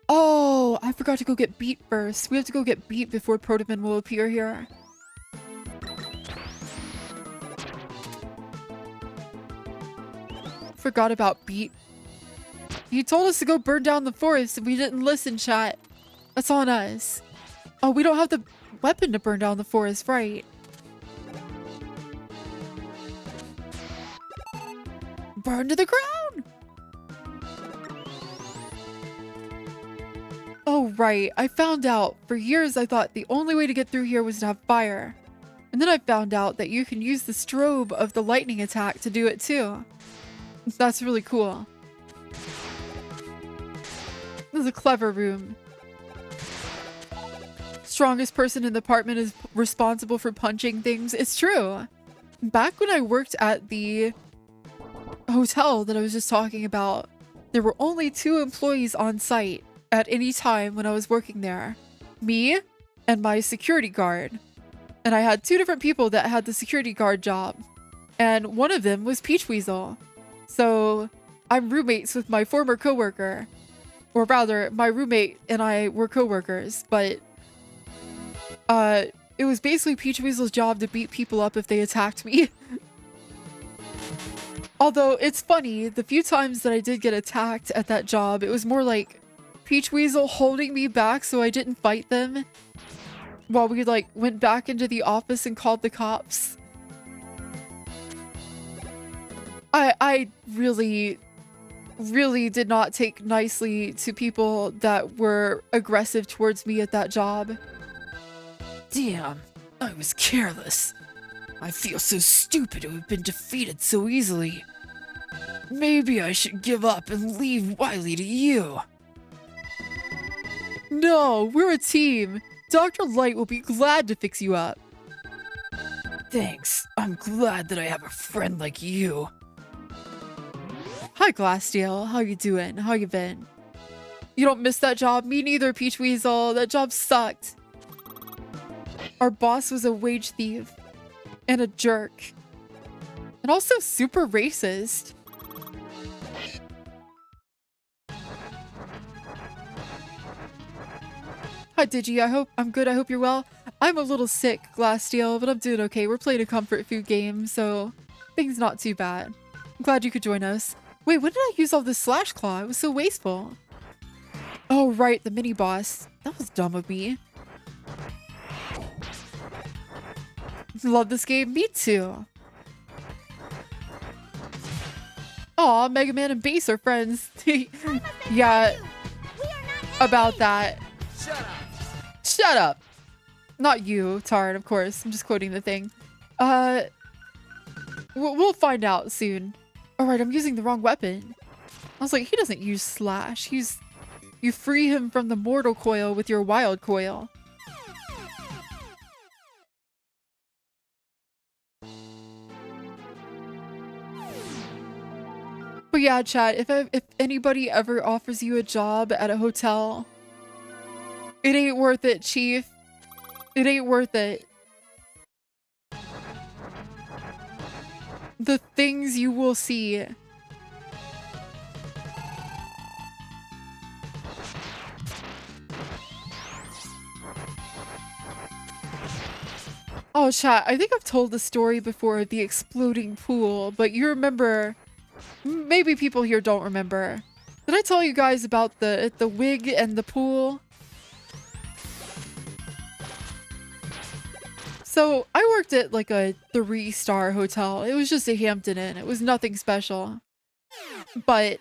Oh, I forgot to go get Beat first. We have to go get Beat before Protoman will appear here. Forgot about Beat. He told us to go burn down the forest and we didn't listen, chat. That's on us. Oh, we don't have the weapon to burn down the forest, right? Burn to the ground! Oh, right. I found out. For years, I thought the only way to get through here was to have fire. And then I found out that you can use the strobe of the lightning attack to do it too. That's really cool. This is a clever room. Strongest person in the apartment is responsible for punching things. It's true. Back when I worked at the hotel that I was just talking about, there were only 2 employees on site at any time when I was working there. Me and my security guard. And I had 2 different people that had the security guard job. And one of them was Peach Weasel. So I'm roommates with my former coworker. Or rather, my roommate and I were coworkers, but it was basically Peach Weasel's job to beat people up if they attacked me. Although it's funny, the few times that I did get attacked at that job, it was more like Peach Weasel holding me back so I didn't fight them while we like went back into the office and called the cops. really did not take nicely to people that were aggressive towards me at that job. Damn, I was careless. I feel so stupid to have been defeated so easily. Maybe I should give up and leave Wiley to you. No, we're a team. Dr. Light will be glad to fix you up. Thanks. I'm glad that I have a friend like you. Hi, Glassdale. How you doing? How you been? You don't miss that job? Me neither, Peach Weasel. That job sucked. Our boss was a wage thief. And a jerk. And also super racist. Hi, Digi. I'm good. I hope you're well. I'm a little sick, Glasssteel, but I'm doing okay. We're playing a comfort food game, so things not too bad. I'm glad you could join us. Wait, when did I use all this slash claw? It was so wasteful. Oh, right, the mini boss. That was dumb of me. Love this game. Me too. Aw, Mega Man and Bass are friends. Yeah, about that. Shut up. Not you, Tarn, of course. I'm just quoting the thing. We'll find out soon. Alright, I'm using the wrong weapon. I was like, he doesn't use slash. You free him from the mortal coil with your wild coil. But yeah, chat, if anybody ever offers you a job at a hotel, it ain't worth it, Chief. It ain't worth it. The things you will see. Oh, chat, I think I've told the story before of the exploding pool, but you remember... Maybe people here don't remember. Did I tell you guys about the wig and the pool? So I worked at like a 3-star hotel. It was just a Hampton Inn. It was nothing special. But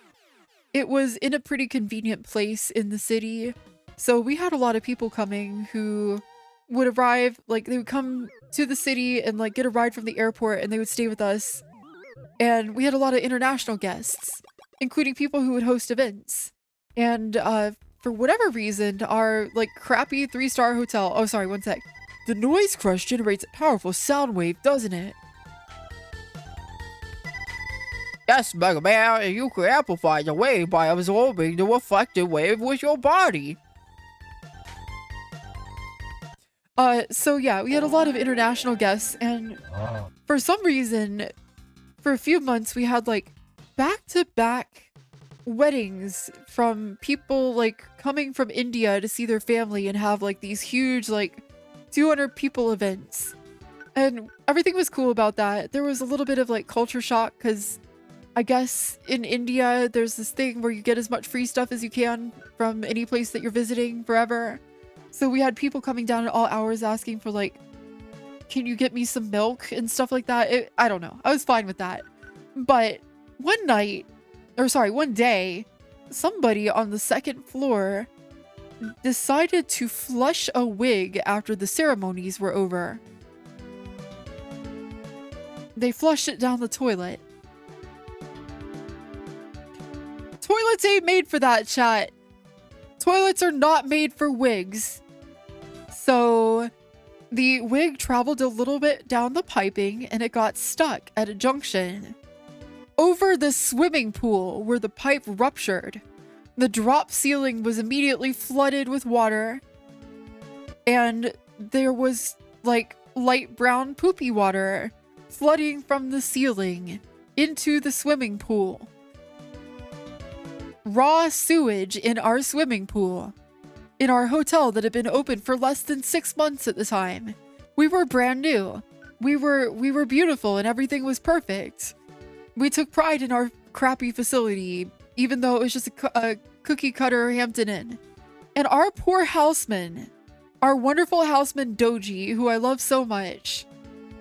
it was in a pretty convenient place in the city. So we had a lot of people coming who would arrive, like they would come to the city and like get a ride from the airport and they would stay with us. And we had a lot of international guests, including people who would host events. And for whatever reason, our like crappy 3-star hotel, oh sorry, one sec. The noise crush generates a powerful sound wave, doesn't it? Yes, Mega Man, you can amplify the wave by absorbing the reflected wave with your body. So yeah, we had a lot of international guests, and for some reason, for a few months, we had like back-to-back weddings from people like coming from India to see their family and have like these huge like 200 people events. And everything was cool about that. There was a little bit of like culture shock because I guess in India, there's this thing where you get as much free stuff as you can from any place that you're visiting forever. So we had people coming down at all hours asking for like, can you get me some milk and stuff like that? I don't know. I was fine with that. But one day, somebody on the second floor decided to flush a wig after the ceremonies were over. They flushed it down the toilet. Toilets ain't made for that, chat. Toilets are not made for wigs. So the wig traveled a little bit down the piping and it got stuck at a junction over the swimming pool where the pipe ruptured. The drop ceiling was immediately flooded with water and there was like light brown poopy water flooding from the ceiling into the swimming pool. Raw sewage in our swimming pool. In our hotel that had been open for less than 6 months at the time. We were brand new. We were beautiful and everything was perfect. We took pride in our crappy facility, even though it was just a cookie cutter Hampton Inn. And our poor houseman, our wonderful houseman DOGGI, who I love so much,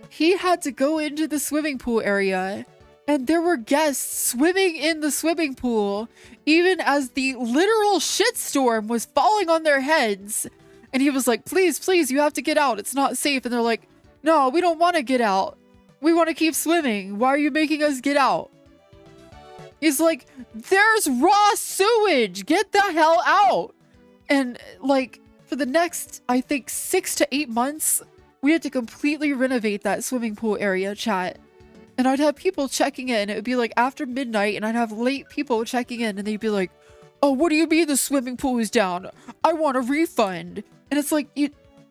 he had to go into the swimming pool area And there were guests swimming in the swimming pool, even as the literal shitstorm was falling on their heads. And he was like, please, please, you have to get out. It's not safe. And they're like, no, we don't want to get out. We want to keep swimming. Why are you making us get out? He's like, there's raw sewage. Get the hell out. And like for the next, I think 6 to 8 months, we had to completely renovate that swimming pool area, chat. And I'd have people checking in. It would be like after midnight and I'd have late people checking in and they'd be like, oh, what do you mean the swimming pool is down? I want a refund. And it's like,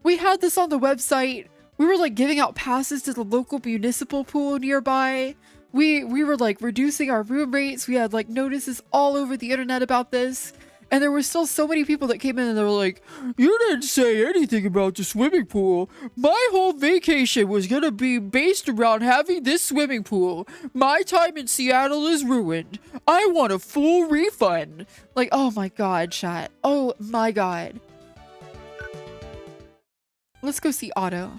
we had this on the website. We were like giving out passes to the local municipal pool nearby. We were like reducing our room rates. We had like notices all over the internet about this. And there were still so many people that came in and they were like, you didn't say anything about the swimming pool. My whole vacation was going to be based around having this swimming pool. My time in Seattle is ruined. I want a full refund. Like, oh my God, chat. Oh my God. Let's go see Otto.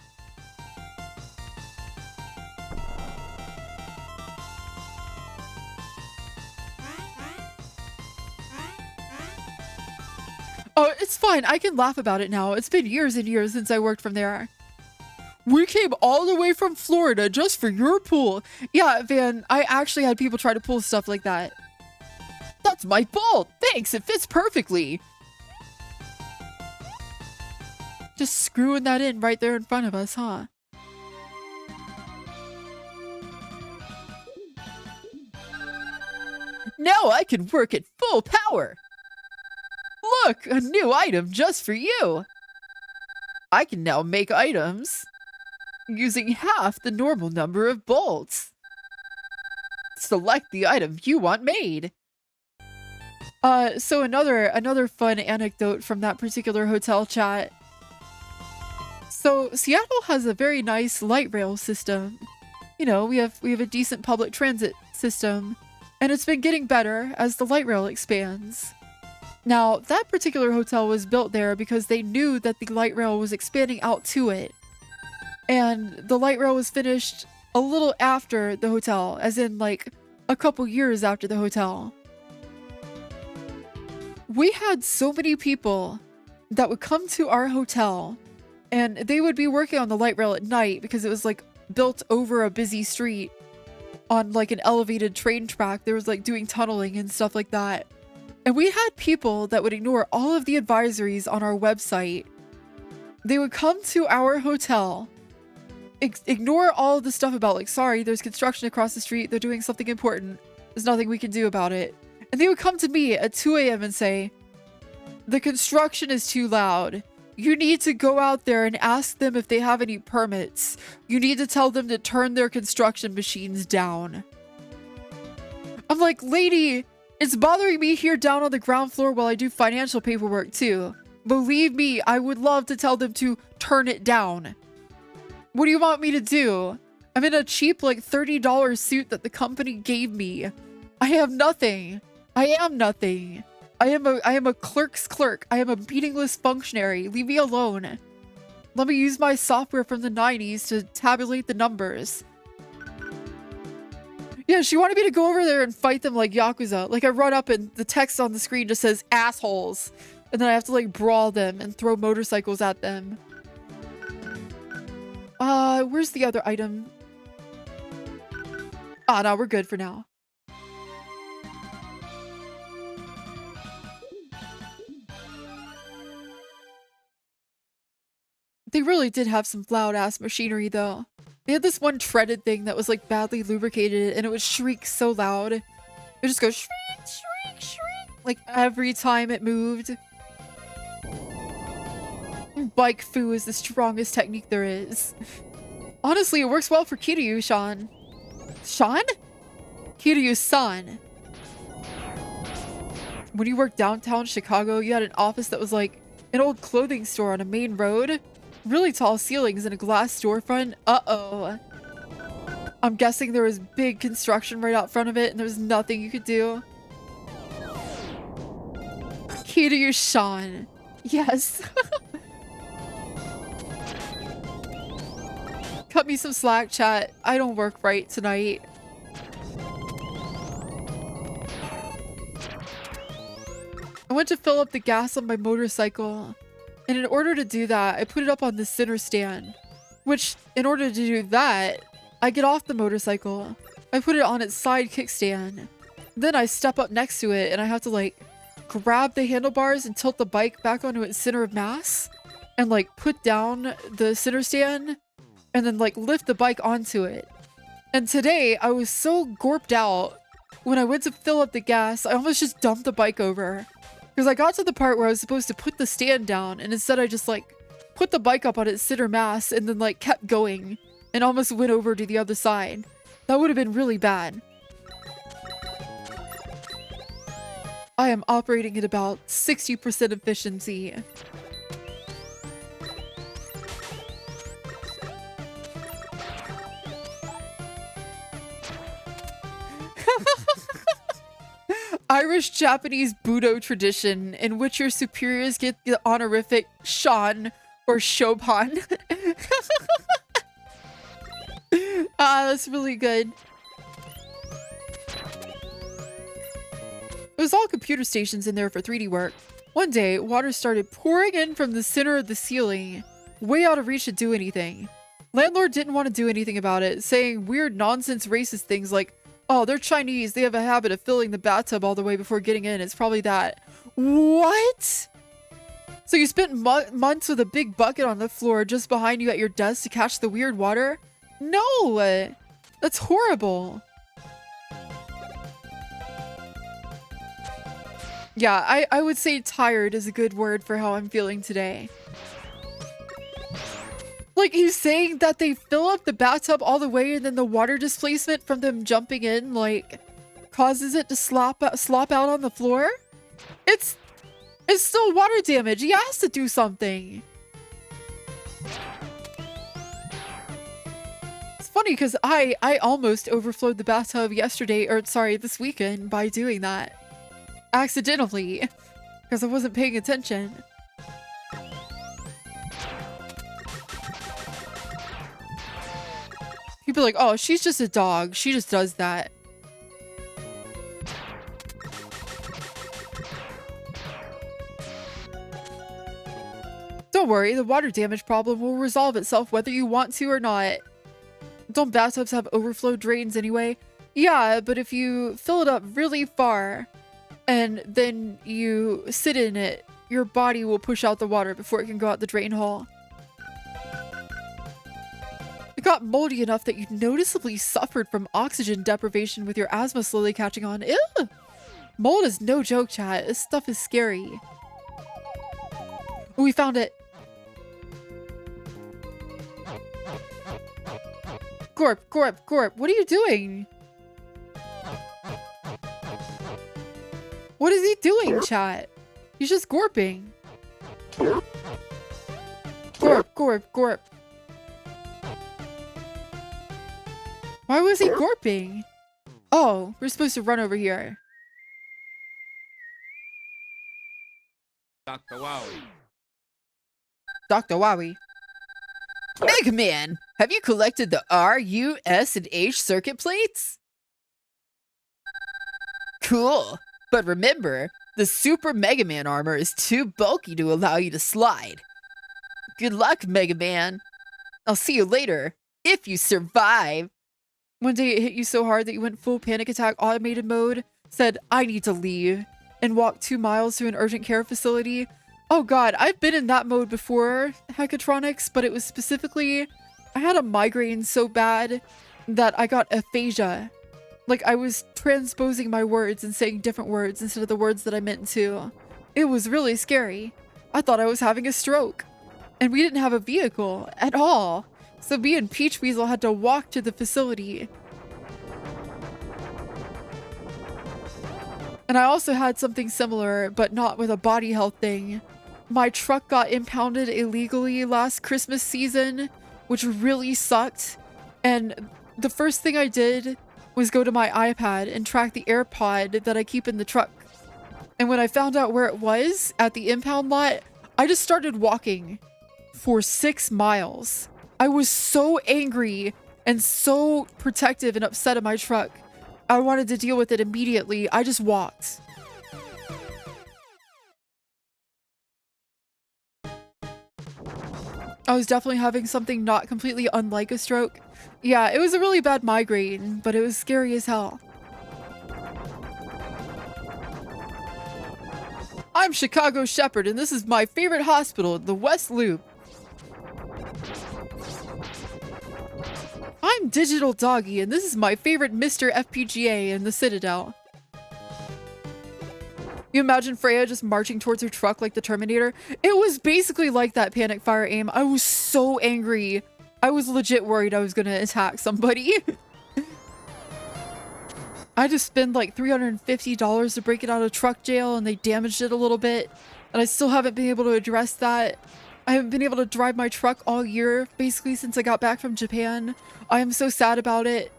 Oh, it's fine. I can laugh about it now. It's been years and years since I worked from there. We came all the way from Florida just for your pool. Yeah, Van, I actually had people try to pull stuff like that. That's my bolt. Thanks, it fits perfectly. Just screwing that in right there in front of us, huh? Now I can work at full power. Look, a new item just for you. I can now make items using half the normal number of bolts. Select the item you want made. So another fun anecdote from that particular hotel, chat. So Seattle has a very nice light rail system. You know, we have a decent public transit system, and it's been getting better as the light rail expands. Now, that particular hotel was built there because they knew that the light rail was expanding out to it. And the light rail was finished a little after the hotel, as in like a couple years after the hotel. We had so many people that would come to our hotel and they would be working on the light rail at night because it was like built over a busy street on like an elevated train track. There was like doing tunneling and stuff like that. And we had people that would ignore all of the advisories on our website. They would come to our hotel, ignore all of the stuff about like, sorry, there's construction across the street. They're doing something important. There's nothing we can do about it. And they would come to me at 2 a.m. and say, the construction is too loud. You need to go out there and ask them if they have any permits. You need to tell them to turn their construction machines down. I'm like, lady, it's bothering me here down on the ground floor while I do financial paperwork too. Believe me, I would love to tell them to turn it down. What do you want me to do? I'm in a cheap like $30 suit that the company gave me. I have nothing. I am nothing. I am a clerk's clerk. I am a meaningless functionary. Leave me alone. Let me use my software from the 90s to tabulate the numbers. Yeah, she wanted me to go over there and fight them like Yakuza. Like I run up and the text on the screen just says assholes. And then I have to like brawl them and throw motorcycles at them. Where's the other item? Ah, no, we're good for now. They really did have some loud ass machinery though. They had this one treaded thing that was like badly lubricated and it would shriek so loud. It would just go shriek, shriek, shriek. Like every time it moved. Bike foo is the strongest technique there is. Honestly, it works well for Kiryu, Sean. Sean? Kiryu-san. When you worked downtown Chicago, you had an office that was like an old clothing store on a main road. Really tall ceilings and a glass storefront. Uh-oh. I'm guessing there was big construction right out front of it and there was nothing you could do. Kiryu-san. Yes. Cut me some slack, chat. I don't work right tonight. I went to fill up the gas on my motorcycle, and in order to do that, I put it up on the center stand, which in order to do that, I get off the motorcycle. I put it on its side kickstand. Then I step up next to it and I have to like grab the handlebars and tilt the bike back onto its center of mass and like put down the center stand and then like lift the bike onto it. And today I was so gorped out when I went to fill up the gas, I almost just dumped the bike over. Because I got to the part where I was supposed to put the stand down and instead I just like put the bike up on its center mass and then like kept going and almost went over to the other side. That would have been really bad. I am operating at about 60% efficiency. Irish-Japanese Budo tradition in which your superiors get the honorific Shan or Shoban. That's really good. It was all computer stations in there for 3D work. One day, water started pouring in from the center of the ceiling, way out of reach to do anything. Landlord didn't want to do anything about it, saying weird nonsense racist things like, oh, they're Chinese, they have a habit of filling the bathtub all the way before getting in, it's probably that. What? So you spent months with a big bucket on the floor just behind you at your desk to catch the weird water? No! That's horrible. Yeah, I would say tired is a good word for how I'm feeling today. Like, he's saying that they fill up the bathtub all the way and then the water displacement from them jumping in, like, causes it to slop out on the floor? It's still water damage. He has to do something. It's funny because I almost overflowed the bathtub yesterday, or sorry, this weekend by doing that. Accidentally, because I wasn't paying attention. People are like, oh, she's just a dog. She just does that. Don't worry, the water damage problem will resolve itself whether you want to or not. Don't bathtubs have overflow drains anyway? Yeah, but if you fill it up really far and then you sit in it, your body will push out the water before it can go out the drain hole. It got moldy enough that you noticeably suffered from oxygen deprivation with your asthma slowly catching on. Ew! Mold is no joke, chat. This stuff is scary. Oh, we found it. Gorp, Gorp, Gorp, what are you doing? What is he doing, chat? He's just gorping. Gorp, Gorp, Gorp. Why was he gorping? Oh, we're supposed to run over here. Dr. Wowie. Dr. Wowie. Mega Man, have you collected the R, U, S, and H circuit plates? Cool. But remember, the Super Mega Man armor is too bulky to allow you to slide. Good luck, Mega Man. I'll see you later, if you survive. One day it hit you so hard that you went full panic attack automated mode, said, I need to leave, and walked 2 miles to an urgent care facility. Oh god, I've been in that mode before, Hackatronics, but it was specifically, I had a migraine so bad that I got aphasia. Like, I was transposing my words and saying different words instead of the words that I meant to. It was really scary. I thought I was having a stroke. And we didn't have a vehicle at all. So me and Peach Weasel had to walk to the facility. And I also had something similar, but not with a body health thing. My truck got impounded illegally last Christmas season, which really sucked. And the first thing I did was go to my iPad and track the AirPod that I keep in the truck. And when I found out where it was at the impound lot, I just started walking for 6 miles. I was so angry and so protective and upset of my truck. I wanted to deal with it immediately. I just walked. I was definitely having something not completely unlike a stroke. Yeah, it was a really bad migraine, but it was scary as hell. I'm Chicago Shepherd, and this is my favorite hospital, the West Loop. I'm DigiDoggi, and this is my favorite Mr. FPGA in the Citadel. You imagine Freya just marching towards her truck like the Terminator? It was basically like that panic fire aim. I was so angry. I was legit worried I was gonna attack somebody. I had to spend like $350 to break it out of truck jail, and they damaged it a little bit. And I still haven't been able to address that. I haven't been able to drive my truck all year, basically since I got back from Japan. I am so sad about it.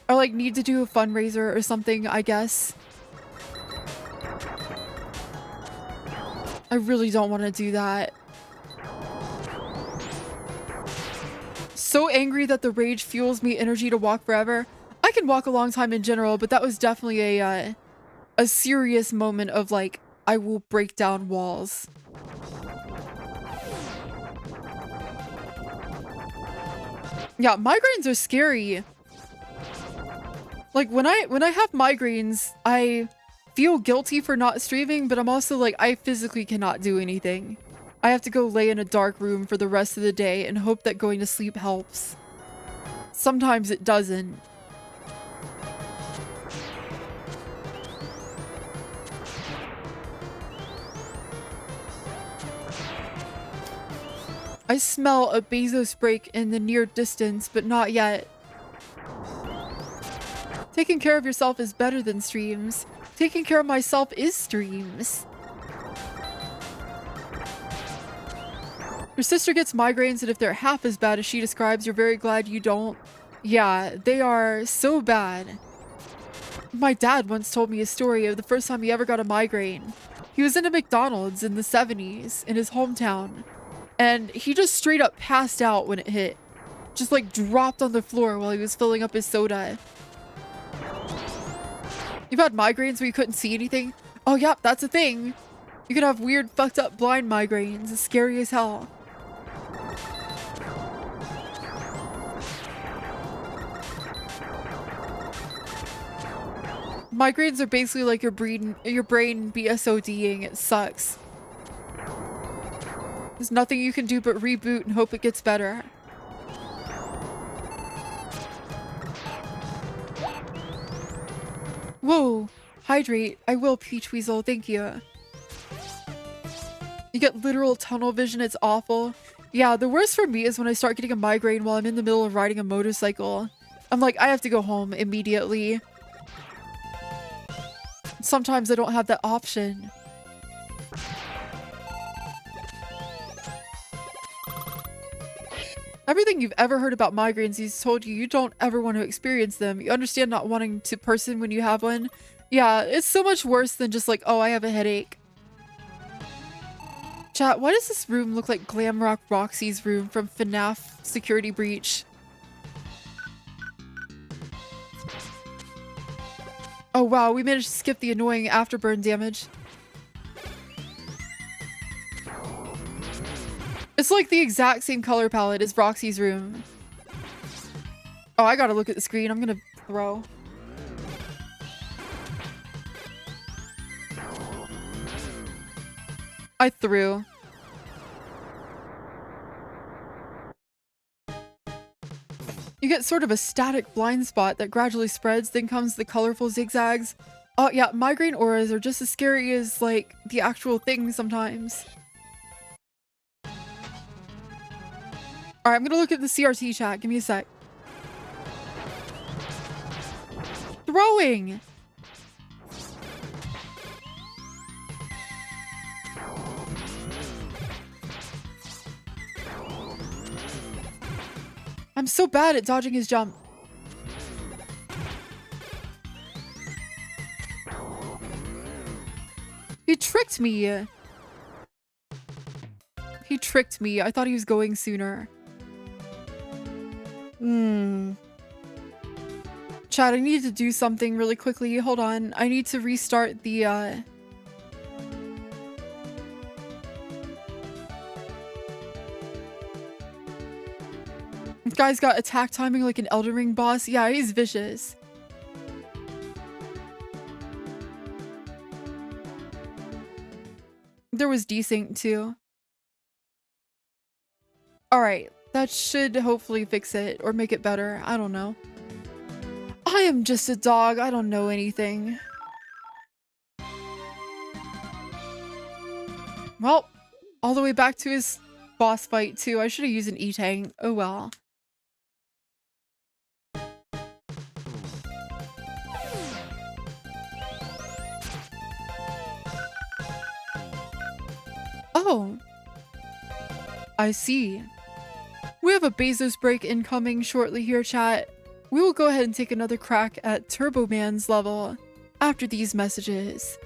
I like need to do a fundraiser or something, I guess. I really don't want to do that. So angry that the rage fuels me energy to walk forever. I can walk a long time in general, but that was definitely a serious moment of like, I will break down walls. Yeah, migraines are scary. Like when I have migraines, I feel guilty for not streaming, but I'm also like, I physically cannot do anything. I have to go lay in a dark room for the rest of the day and hope that going to sleep helps. Sometimes it doesn't. I smell a Bezos break in the near distance, but not yet. Taking care of yourself is better than streams. Taking care of myself is streams. Your sister gets migraines, and if they're half as bad as she describes, you're very glad you don't. Yeah, they are so bad. My dad once told me a story of the first time he ever got a migraine. He was in a McDonald's in the 70s in his hometown, and he just straight up passed out when it hit. Just like dropped on the floor while he was filling up his soda. You've had migraines where you couldn't see anything? Oh yeah, that's a thing. You can have weird fucked up blind migraines. It's scary as hell. Migraines are basically like your brain BSODing. It sucks. There's nothing you can do but reboot and hope it gets better. Whoa! Hydrate. I will, Peach Weasel. Thank you. You get literal tunnel vision. It's awful. Yeah, the worst for me is when I start getting a migraine while I'm in the middle of riding a motorcycle. I'm like, I have to go home immediately. Sometimes I don't have that option. Everything you've ever heard about migraines, he's told you don't ever want to experience them. You understand not wanting to person when you have one. Yeah, it's so much worse than just like, oh, I have a headache. Chat, why does this room look like Glamrock Roxy's room from FNAF Security Breach? Oh wow, we managed to skip the annoying afterburn damage. It's like the exact same color palette as Roxy's room. Oh, I gotta look at the screen. I'm gonna throw. I threw. You get sort of a static blind spot that gradually spreads, then comes the colorful zigzags. Oh yeah, migraine auras are just as scary as like the actual thing sometimes. Alright, I'm gonna look at the CRT chat. Give me a sec. Throwing! I'm so bad at dodging his jump. He tricked me. He tricked me. I thought he was going sooner. Chat, I need to do something really quickly. Hold on. I need to restart the, Guy's got attack timing like an Elden Ring boss. Yeah, he's vicious. There was desync too. Alright, that should hopefully fix it or make it better. I don't know. I am just a dog. I don't know anything. Well, all the way back to his boss fight too. I should have used an E-Tank. Oh well. Oh. I see. We have a Bezos break incoming shortly here, chat. We will go ahead and take another crack at Turbo Man's level after these messages.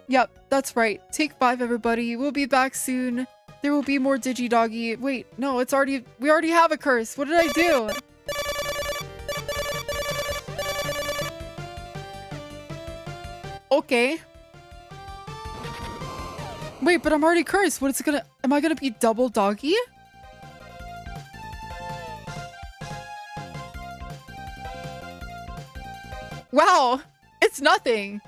Yep, that's right. Take 5, everybody. We'll be back soon. There will be more DigiDoggi. Wait, no, we already have a curse. What did I do? Okay. Wait, but I'm already cursed. What is it gonna... Am I gonna be double doggy? Wow, it's nothing.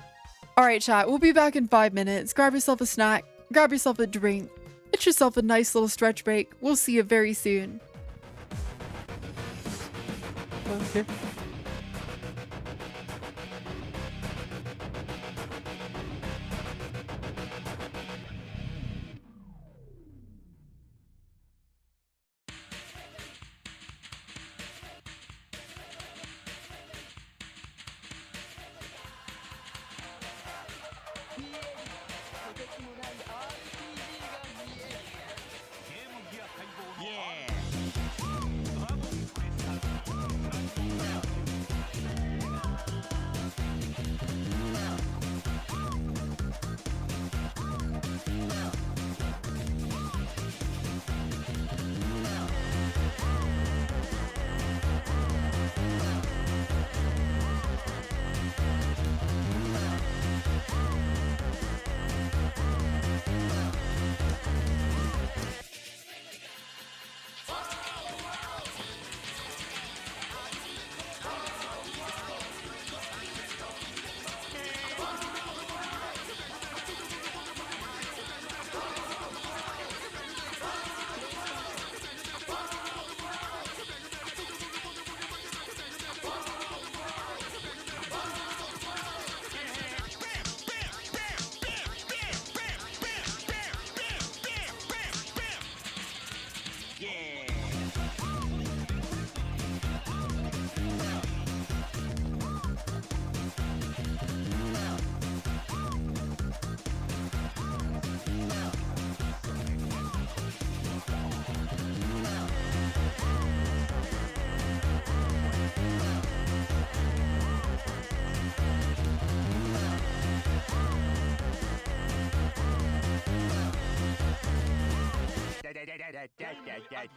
All right, chat, we'll be back in 5 minutes. Grab yourself a snack, grab yourself a drink, get yourself a nice little stretch break. We'll see you very soon. Okay.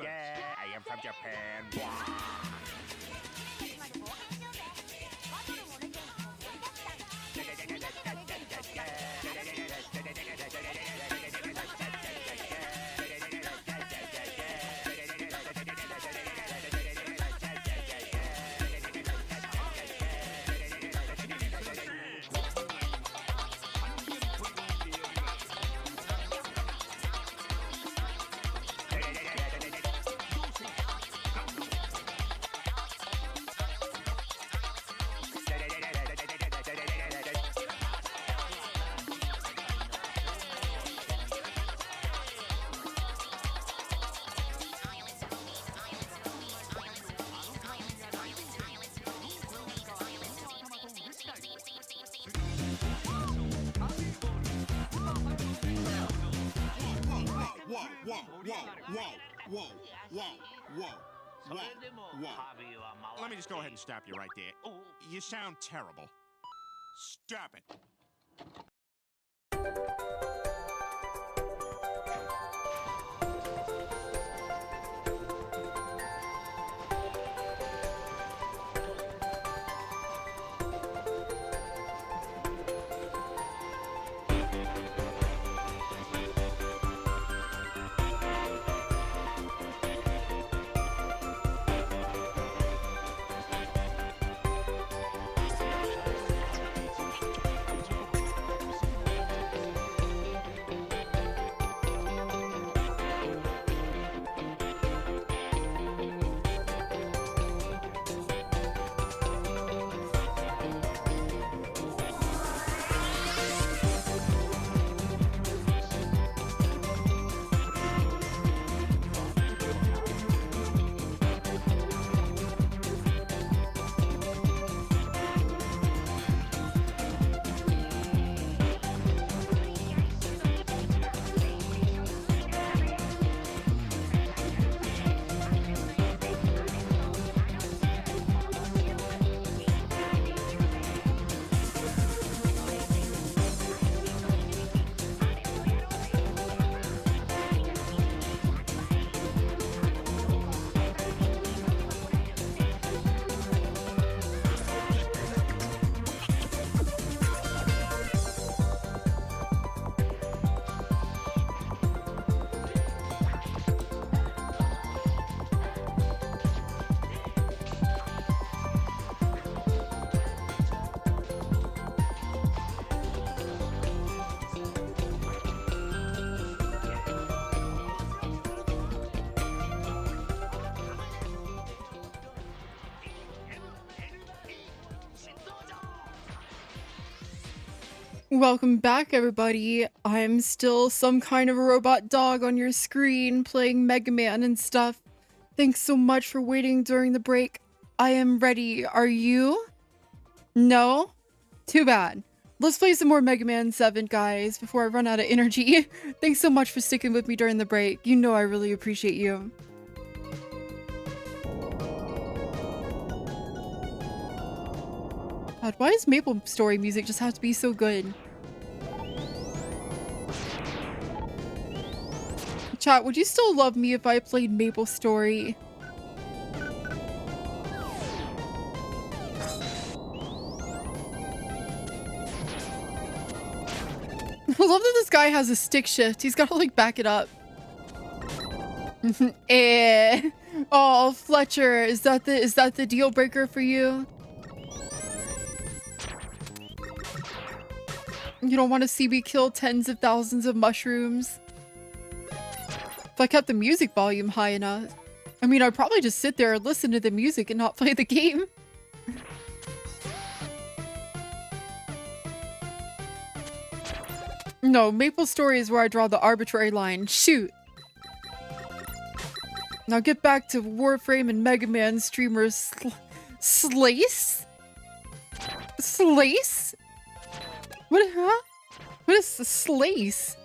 I am from Japan. Let me just go ahead and stop you right there. You sound terrible. Stop it. Welcome back, everybody. I'm still some kind of a robot dog on your screen playing Mega Man and stuff. Thanks so much for waiting during the break. I am ready. Are you? No? Too bad. Let's play some more Mega Man 7, guys, before I run out of energy. Thanks so much for sticking with me during the break. You know I really appreciate you. God, why does Maple Story music just have to be so good? Chat, would you still love me if I played Maple Story? I love that this guy has a stick shift. He's got to like back it up. Eh. Oh, Fletcher, is that the deal breaker for you? You don't want to see me kill tens of thousands of mushrooms? If I kept the music volume high enough. I mean, I'd probably just sit there and listen to the music and not play the game. No, Maple Story is where I draw the arbitrary line. Shoot. Now get back to Warframe and Mega Man streamers. Slice? Slice? What, huh? What is the slice?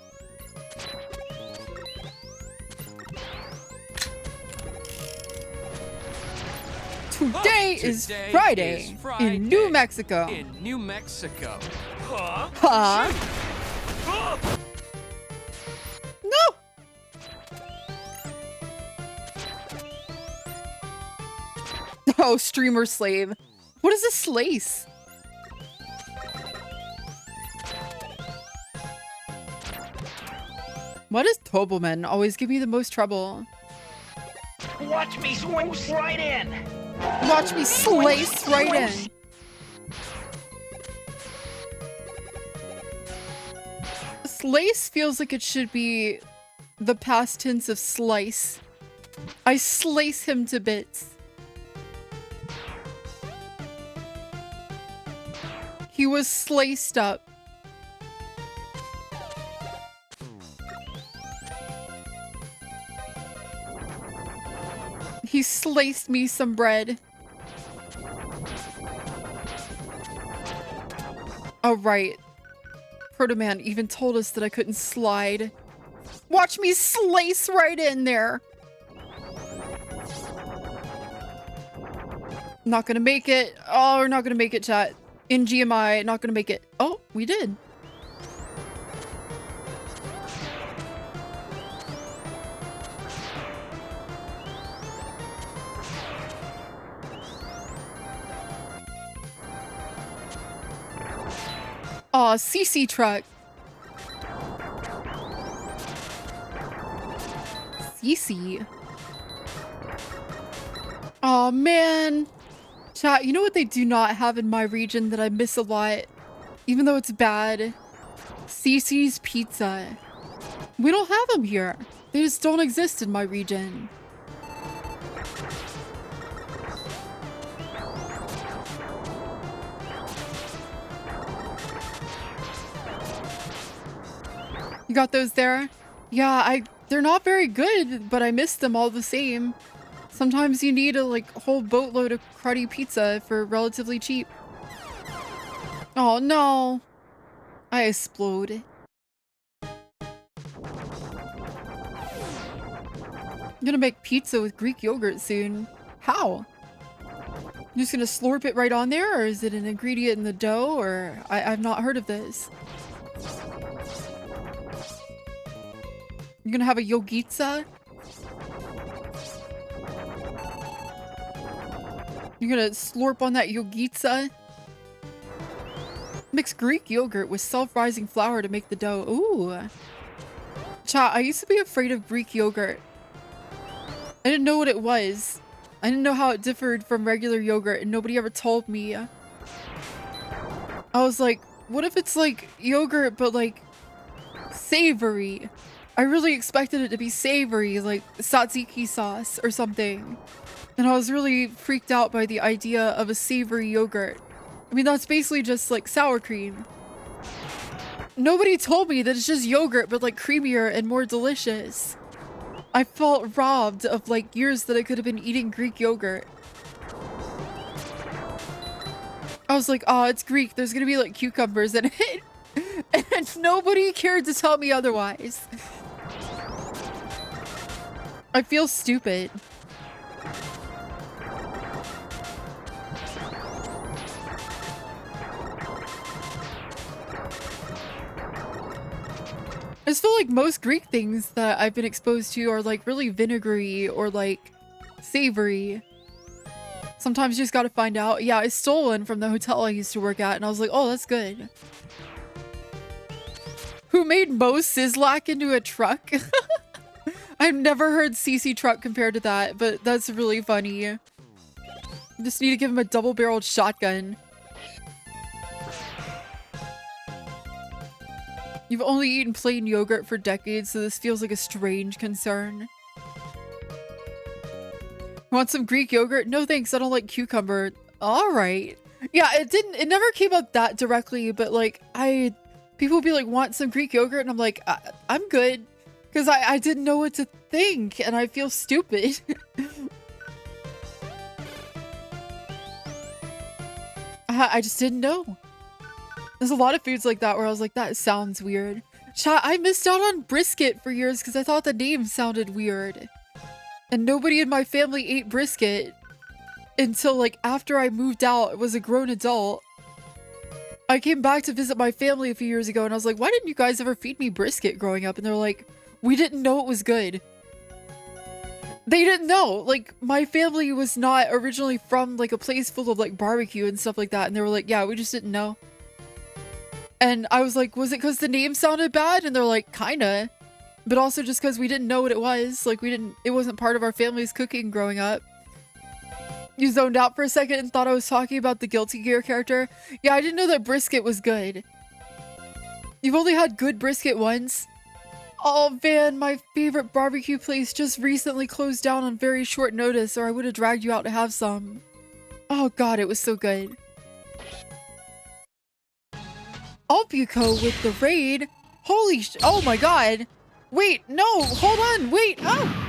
Today is Friday in New Mexico. In New Mexico. Huh? No! Oh, streamer slave. What is a slice? Why does Tobleman always give me the most trouble? Watch me swing right in. Watch me slice right in. Slice feels like it should be the past tense of slice. I slice him to bits. He was sliced up. He sliced me some bread. Oh, right. Proto Man even told us that I couldn't slide. Watch me slice right in there. Not gonna make it. Oh, we're not gonna make it, chat. In GMI, not gonna make it. Oh, we did. Aw, CC truck. CC. Aw, man. Chat, you know what they do not have in my region that I miss a lot? Even though it's bad? CC's Pizza. We don't have them here. They just don't exist in my region. You got those there? Yeah, they're not very good, but I miss them all the same. Sometimes you need a whole boatload of cruddy pizza for relatively cheap. Oh no. I explode. I'm gonna make pizza with Greek yogurt soon. How? I'm just gonna slurp it right on there, or is it an ingredient in the dough, or I've not heard of this. You're gonna have a yogitsa? You're gonna slurp on that yogitsa? Mix Greek yogurt with self-rising flour to make the dough. Ooh. Chat, I used to be afraid of Greek yogurt. I didn't know what it was. I didn't know how it differed from regular yogurt, and nobody ever told me. I was like, what if it's like yogurt, but like savory? I really expected it to be savory, like tzatziki sauce or something. And I was really freaked out by the idea of a savory yogurt. I mean, that's basically just like sour cream. Nobody told me that it's just yogurt, but like creamier and more delicious. I felt robbed of like years that I could have been eating Greek yogurt. I was like, oh, it's Greek. There's gonna be like cucumbers in it. And nobody cared to tell me otherwise. I feel stupid. I just feel like most Greek things that I've been exposed to are like really vinegary or like savory. Sometimes you just gotta find out. Yeah, I stole one from the hotel I used to work at and I was like, oh, that's good. Who made Mo Sislak into a truck? I've never heard CC truck compared to that, but that's really funny. I just need to give him a double-barreled shotgun. You've only eaten plain yogurt for decades, so this feels like a strange concern. Want some Greek yogurt? No thanks, I don't like cucumber. Alright. Yeah, it never came up that directly, but like, people would be like, want some Greek yogurt? And I'm like, I'm good. Because I didn't know what to think, and I feel stupid. I just didn't know. There's a lot of foods like that where I was like, that sounds weird. Chat, I missed out on brisket for years because I thought the name sounded weird. And nobody in my family ate brisket until like after I moved out, was a grown adult. I came back to visit my family a few years ago and I was like, why didn't you guys ever feed me brisket growing up? And they're like, we didn't know it was good. They didn't know. Like, my family was not originally from like a place full of like barbecue and stuff like that. And they were like, yeah, we just didn't know. And I was like, was it because the name sounded bad? And they're like, kinda. But also just because we didn't know what it was. Like, it wasn't part of our family's cooking growing up. You zoned out for a second and thought I was talking about the Guilty Gear character. Yeah, I didn't know that brisket was good. You've only had good brisket once? Oh man, my favorite barbecue place just recently closed down on very short notice, or I would have dragged you out to have some. Oh god, it was so good. Alpuco with the raid? Holy oh my god. Wait, no, hold on, wait, oh!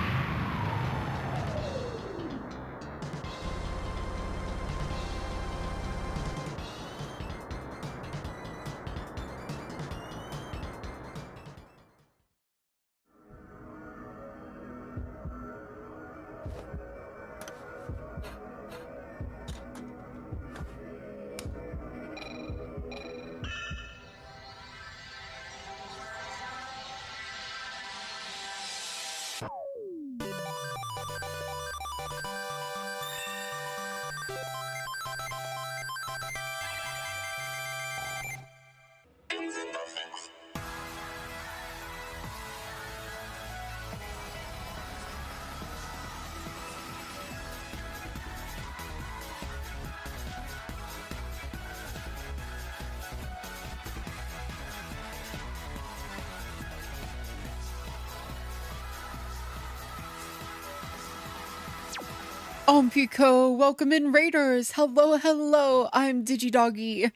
Ompico, welcome in Raiders. Hello, hello. I'm DigiDoggi.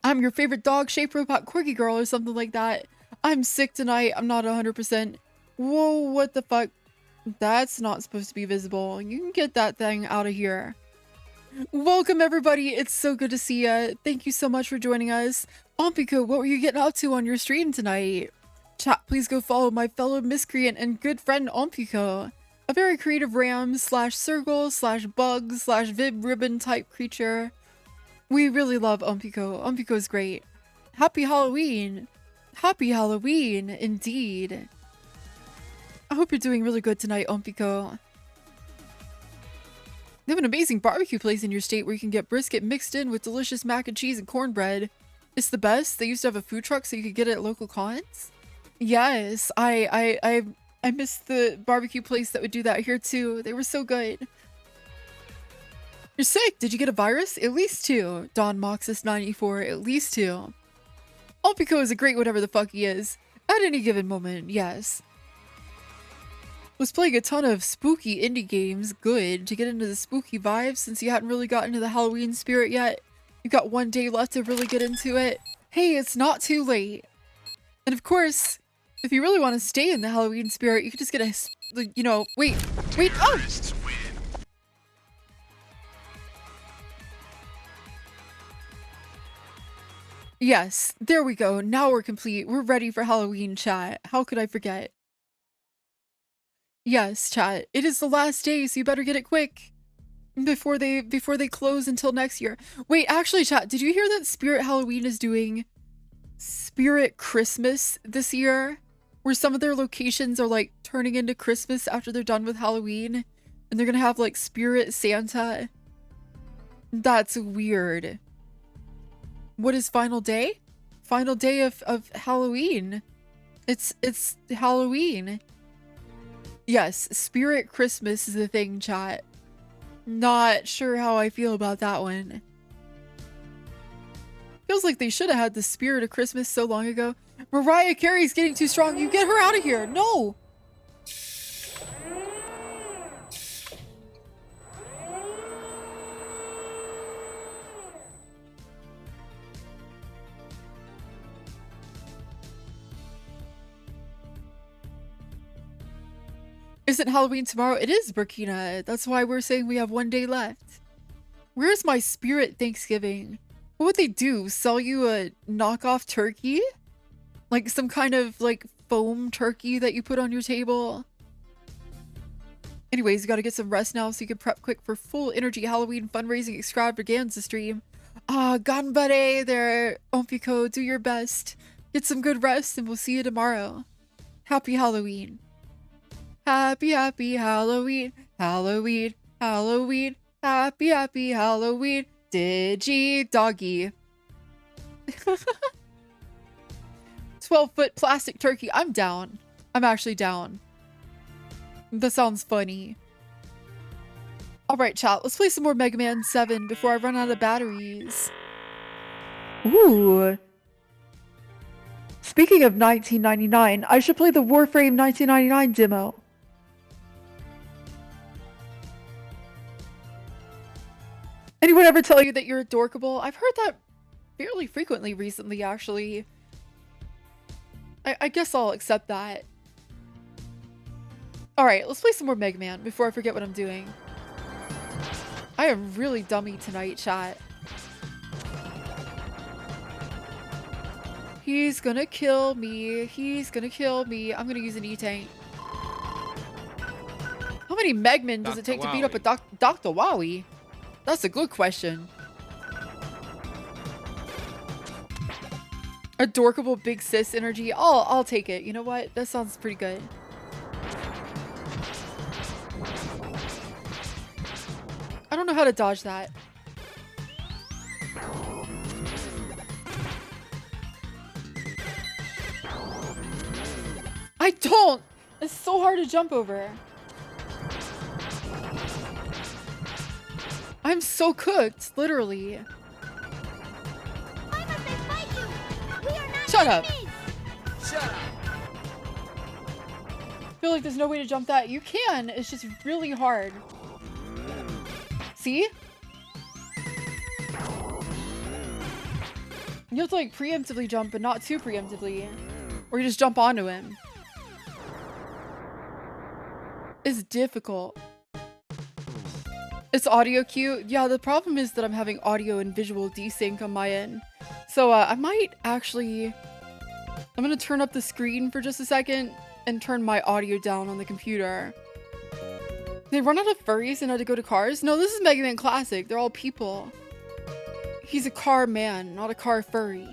I'm your favorite dog shaped robot quirky girl or something like that. I'm sick tonight. I'm not 100%. Whoa, what the fuck? That's not supposed to be visible. You can get that thing out of here. Welcome everybody. It's so good to see ya. Thank you so much for joining us. Ompico, what were you getting up to on your stream tonight? Chat, please go follow my fellow miscreant and good friend Ompico. A very creative ram slash circle slash bug slash vib ribbon type creature. We really love Ompico. Ompico's great. Happy Halloween. Happy Halloween, indeed. I hope you're doing really good tonight, Ompico. They have an amazing barbecue place in your state where you can get brisket mixed in with delicious mac and cheese and cornbread. It's the best. They used to have a food truck so you could get it at local cons. Yes, I missed the barbecue place that would do that here too. They were so good. You're sick. Did you get a virus? At least 2. Don Moxus 94. At least 2. Ompico is a great whatever the fuck he is. At any given moment, yes. Was playing a ton of spooky indie games. Good. To get into the spooky vibes since you hadn't really gotten into the Halloween spirit yet. You've got 1 day left to really get into it. Hey, it's not too late. And of course, if you really want to stay in the Halloween spirit, you could just get a, you know, wait, oh! Yes, there we go. Now we're complete. We're ready for Halloween, chat. How could I forget? Yes, chat. It is the last day, so you better get it quick before they close until next year. Wait, actually, chat, did you hear that Spirit Halloween is doing Spirit Christmas this year? Where some of their locations are like turning into Christmas after they're done with Halloween, and they're gonna have like Spirit Santa. That's weird. What is final day? Final day of Halloween. It's Halloween. Yes, Spirit Christmas is a thing, chat. Not sure how I feel about that one. Feels like they should have had the spirit of Christmas so long ago. Mariah Carey's getting too strong. You get her out of here. No. Isn't Halloween tomorrow? It is, Burkina. That's why we're saying we have 1 day left. Where's my spirit Thanksgiving? What would they do? Sell you a knockoff turkey? Like some kind of like foam turkey that you put on your table? Anyways, you gotta get some rest now so you can prep quick for full energy Halloween fundraising extravaganza stream. Ganbare there, Ompiko. Do your best. Get some good rest and we'll see you tomorrow. Happy Halloween. Happy Halloween, Halloween, Halloween, happy Halloween, DigiDoggi. 12-foot plastic turkey. I'm down. I'm actually down. That sounds funny. Alright, chat. Let's play some more Mega Man 7 before I run out of batteries. Ooh. Speaking of 1999, I should play the Warframe 1999 demo. Anyone ever tell you that you're adorkable? I've heard that fairly frequently recently, actually. I guess I'll accept that. Alright, let's play some more Mega Man before I forget what I'm doing. I am really dummy tonight, chat. He's gonna kill me. He's gonna kill me. I'm gonna use an E-Tank. How many Megmen does it take to beat up a Dr. Wowie? That's a good question. Adorkable big sis energy. I'll take it. You know what? That sounds pretty good. I don't know how to dodge that. I don't! It's so hard to jump over. I'm so cooked, literally. Shut up. Shut up. I feel like there's no way to jump that. You can, it's just really hard. See? You have to like preemptively jump, but not too preemptively. Or you just jump onto him. It's difficult. It's audio cue. Yeah, the problem is that I'm having audio and visual desync on my end. So I might actually... I'm gonna turn up the screen for just a second and turn my audio down on the computer. They run out of furries and had to go to cars? No, this is Mega Man Classic. They're all people. He's a car man, not a car furry.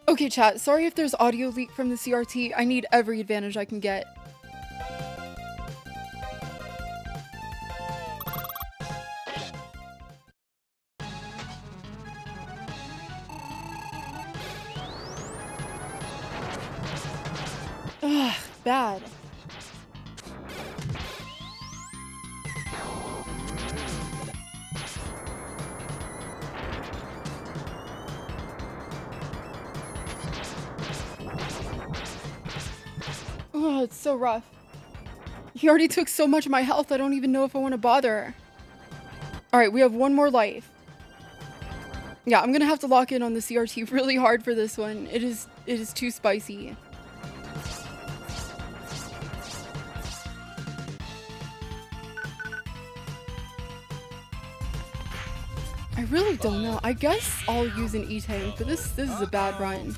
Okay, chat. Sorry if there's audio leak from the CRT. I need every advantage I can get. Ugh, bad. Oh, it's so rough. He already took so much of my health, I don't even know if I want to bother. Alright, we have one more life. Yeah, I'm gonna have to lock in on the CRT really hard for this one. It is too spicy. I really don't know. I guess I'll use an E-tank, but this is a bad run.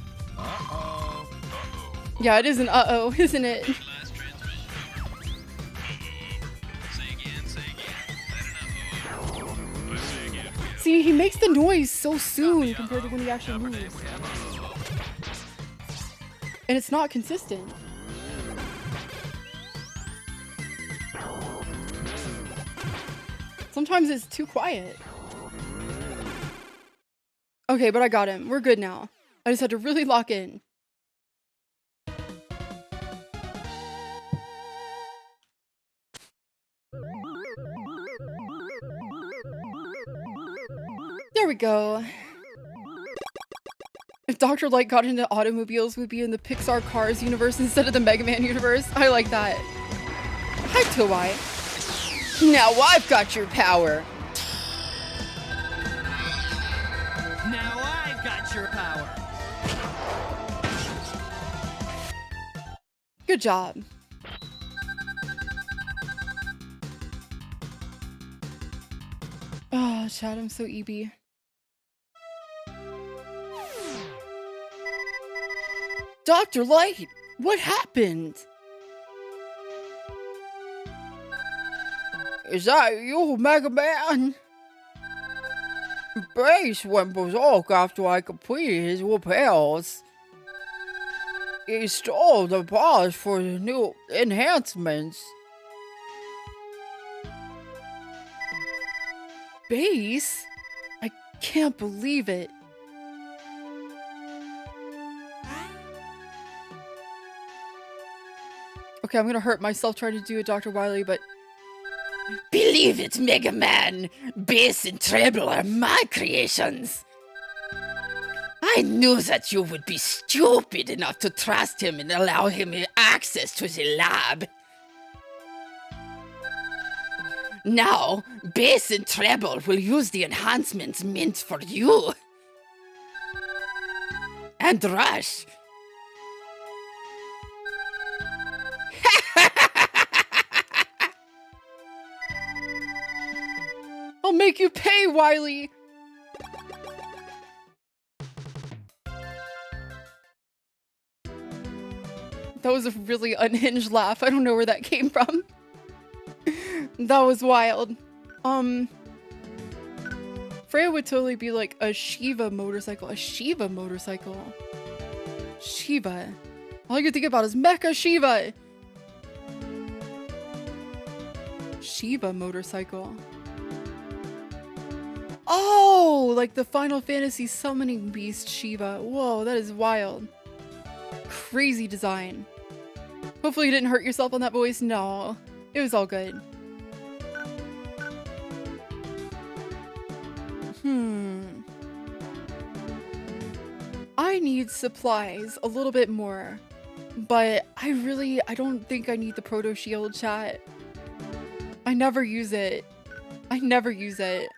Yeah, it is an uh-oh, isn't it? See, he makes the noise so soon compared to when he actually moves. And it's not consistent. Sometimes it's too quiet. Okay, but I got him. We're good now. I just had to really lock in. There we go. If Dr. Light got into automobiles, we'd be in the Pixar Cars universe instead of the Mega Man universe. I like that. Hi, Towai. Now I've got your power. Now I've got your power. Good job. Oh, Chad, I'm so EB. Dr. Light, what happened? Is that you, Mega Man? Base went berserk after I completed his repairs. He stole the parts for the new enhancements. Base? I can't believe it. Okay, I'm gonna hurt myself trying to do a Dr. Wily, but... Believe it, Mega Man! Bass and Treble are my creations! I knew that you would be stupid enough to trust him and allow him access to the lab. Now, Bass and Treble will use the enhancements meant for you. And Rush. I'll make you pay, Wily! That was a really unhinged laugh. I don't know where that came from. That was wild. Freya would totally be like a Shiva motorcycle. A Shiva motorcycle. Shiva. All I can think about is Mecha Shiva. Shiva motorcycle. Oh, like the Final Fantasy summoning beast Shiva. Whoa, that is wild. Crazy design. Hopefully you didn't hurt yourself on that voice. No, it was all good. I need supplies a little bit more, but I don't think I need the Proto Shield, chat. I never use it. I never use it.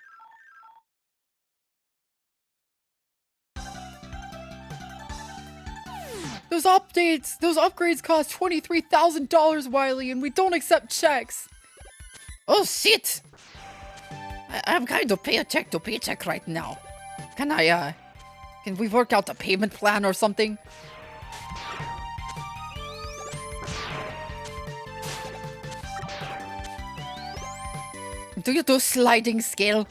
Those upgrades cost $23,000, Wily, and we don't accept checks. Oh shit! I'm kind of paycheck to paycheck right now. Can we work out a payment plan or something? Do you do sliding scale?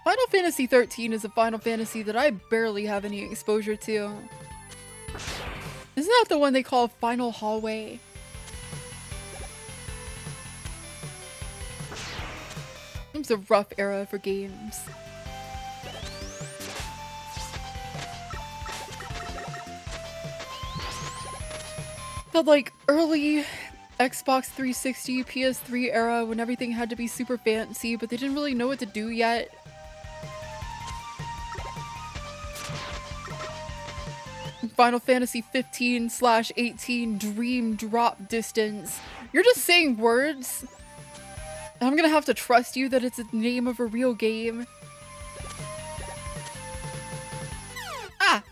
Final Fantasy 13 is a Final Fantasy that I barely have any exposure to. Isn't that the one they call Final Hallway? It was a rough era for games. That like early Xbox 360, PS3 era when everything had to be super fancy, but they didn't really know what to do yet. Final Fantasy 15/18 Dream Drop Distance. You're just saying words. I'm gonna have to trust you that it's the name of a real game. Ah!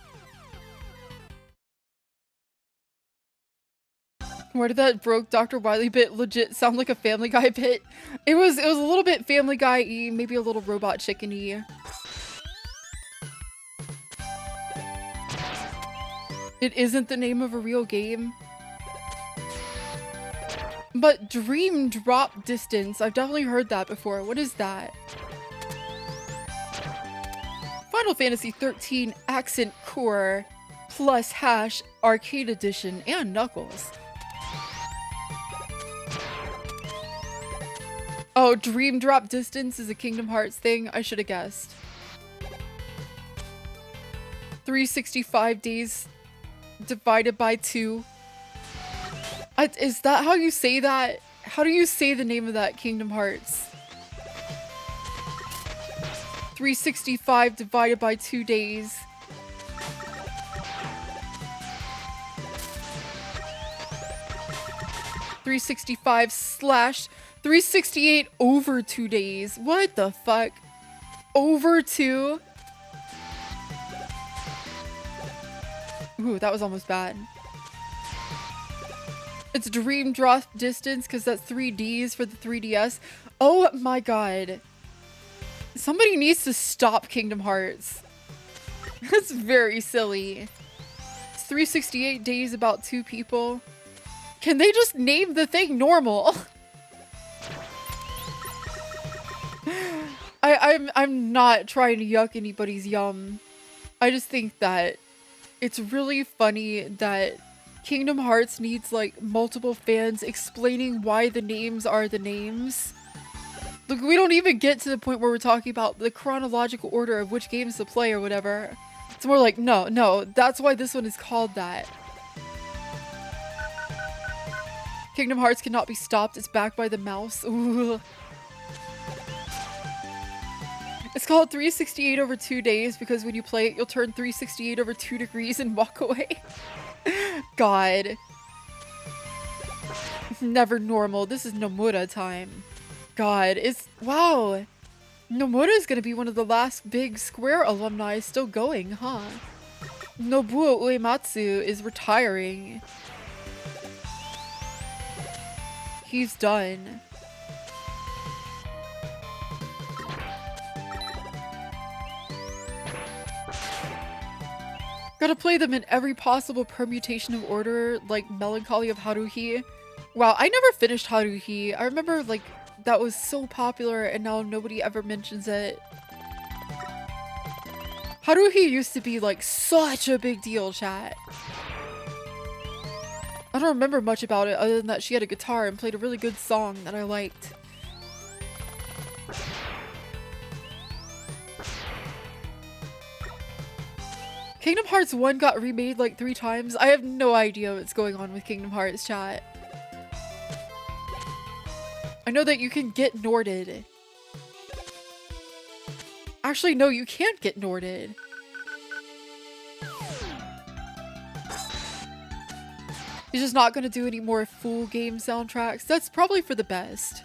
Where did that broke Dr. Wily bit legit sound like a Family Guy bit? It was a little bit Family Guy-y, maybe a little Robot Chicken-y. It isn't the name of a real game. But Dream Drop Distance, I've definitely heard that before. What is that? Final Fantasy 13 Accent Core plus hash Arcade Edition and Knuckles. Oh, Dream Drop Distance is a Kingdom Hearts thing? I should have guessed. 365 days divided by 2. Is that how you say that? How do you say the name of that Kingdom Hearts? 365 divided by 2 days. /368 over 2 days. What the fuck? Over 2? Ooh, that was almost bad. It's Dream Drop Distance because that's 3 Ds for the 3DS. Oh my god. Somebody needs to stop Kingdom Hearts. That's very silly. It's 368 days about 2 people. Can they just name the thing normal? I'm not trying to yuck anybody's yum. I just think that it's really funny that Kingdom Hearts needs like multiple fans explaining why the names are the names. Look, we don't even get to the point where we're talking about the chronological order of which games to play or whatever. It's more like, no, that's why this one is called that. Kingdom Hearts cannot be stopped. It's backed by the mouse. Ooh. It's called 368 over 2 days because when you play it, you'll turn 368 over 2 degrees and walk away. God. Never normal. This is Nomura time. God, wow. Nomura is gonna be one of the last big Square alumni still going, huh? Nobuo Uematsu is retiring. He's done. Gotta play them in every possible permutation of order, like Melancholy of Haruhi. Wow, I never finished Haruhi. I remember, like, that was so popular and now nobody ever mentions it. Haruhi used to be, like, such a big deal, chat. I don't remember much about it other than that she had a guitar and played a really good song that I liked. Kingdom Hearts 1 got remade like 3 times. I have no idea what's going on with Kingdom Hearts, chat. I know that you can get Norded. Actually, no, you can't get Norded. He's just not going to do any more full game soundtracks. That's probably for the best.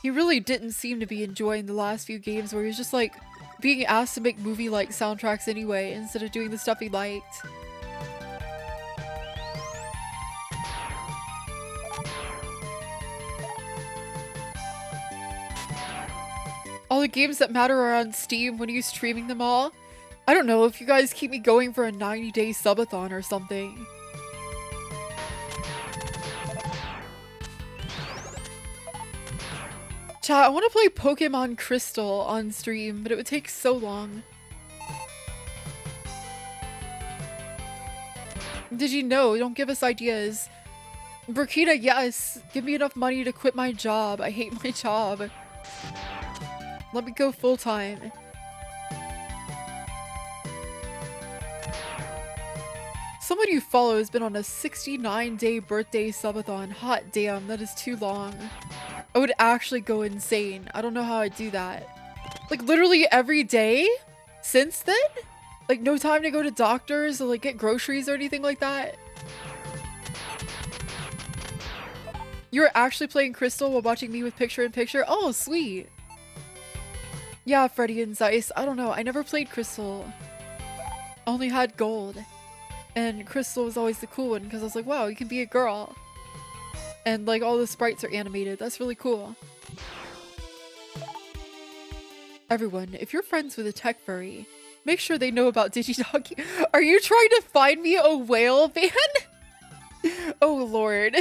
He really didn't seem to be enjoying the last few games where he was just like being asked to make movie-like soundtracks anyway instead of doing the stuff he liked. All the games that matter are on Steam. When are you streaming them all? I don't know, if you guys keep me going for a 90-day subathon or something. Chat, I want to play Pokemon Crystal on stream, but it would take so long. Did you know? Don't give us ideas. Burkina, yes. Give me enough money to quit my job. I hate my job. Let me go full time. Someone you follow has been on a 69-day birthday subathon. Hot damn, that is too long. I would actually go insane. I don't know how I'd do that. Like literally every day since then? Like, no time to go to doctors or, like, get groceries or anything like that? You're actually playing Crystal while watching me with picture-in-picture? Oh, sweet. Yeah, Freddy and Zeiss. I don't know. I never played Crystal. I only had Gold. And Crystal was always the cool one because I was like, wow, you can be a girl. And, like, all the sprites are animated. That's really cool. Everyone, if you're friends with a tech furry, make sure they know about DigiDoggi. Are you trying to find me a whale ban? Oh, Lord.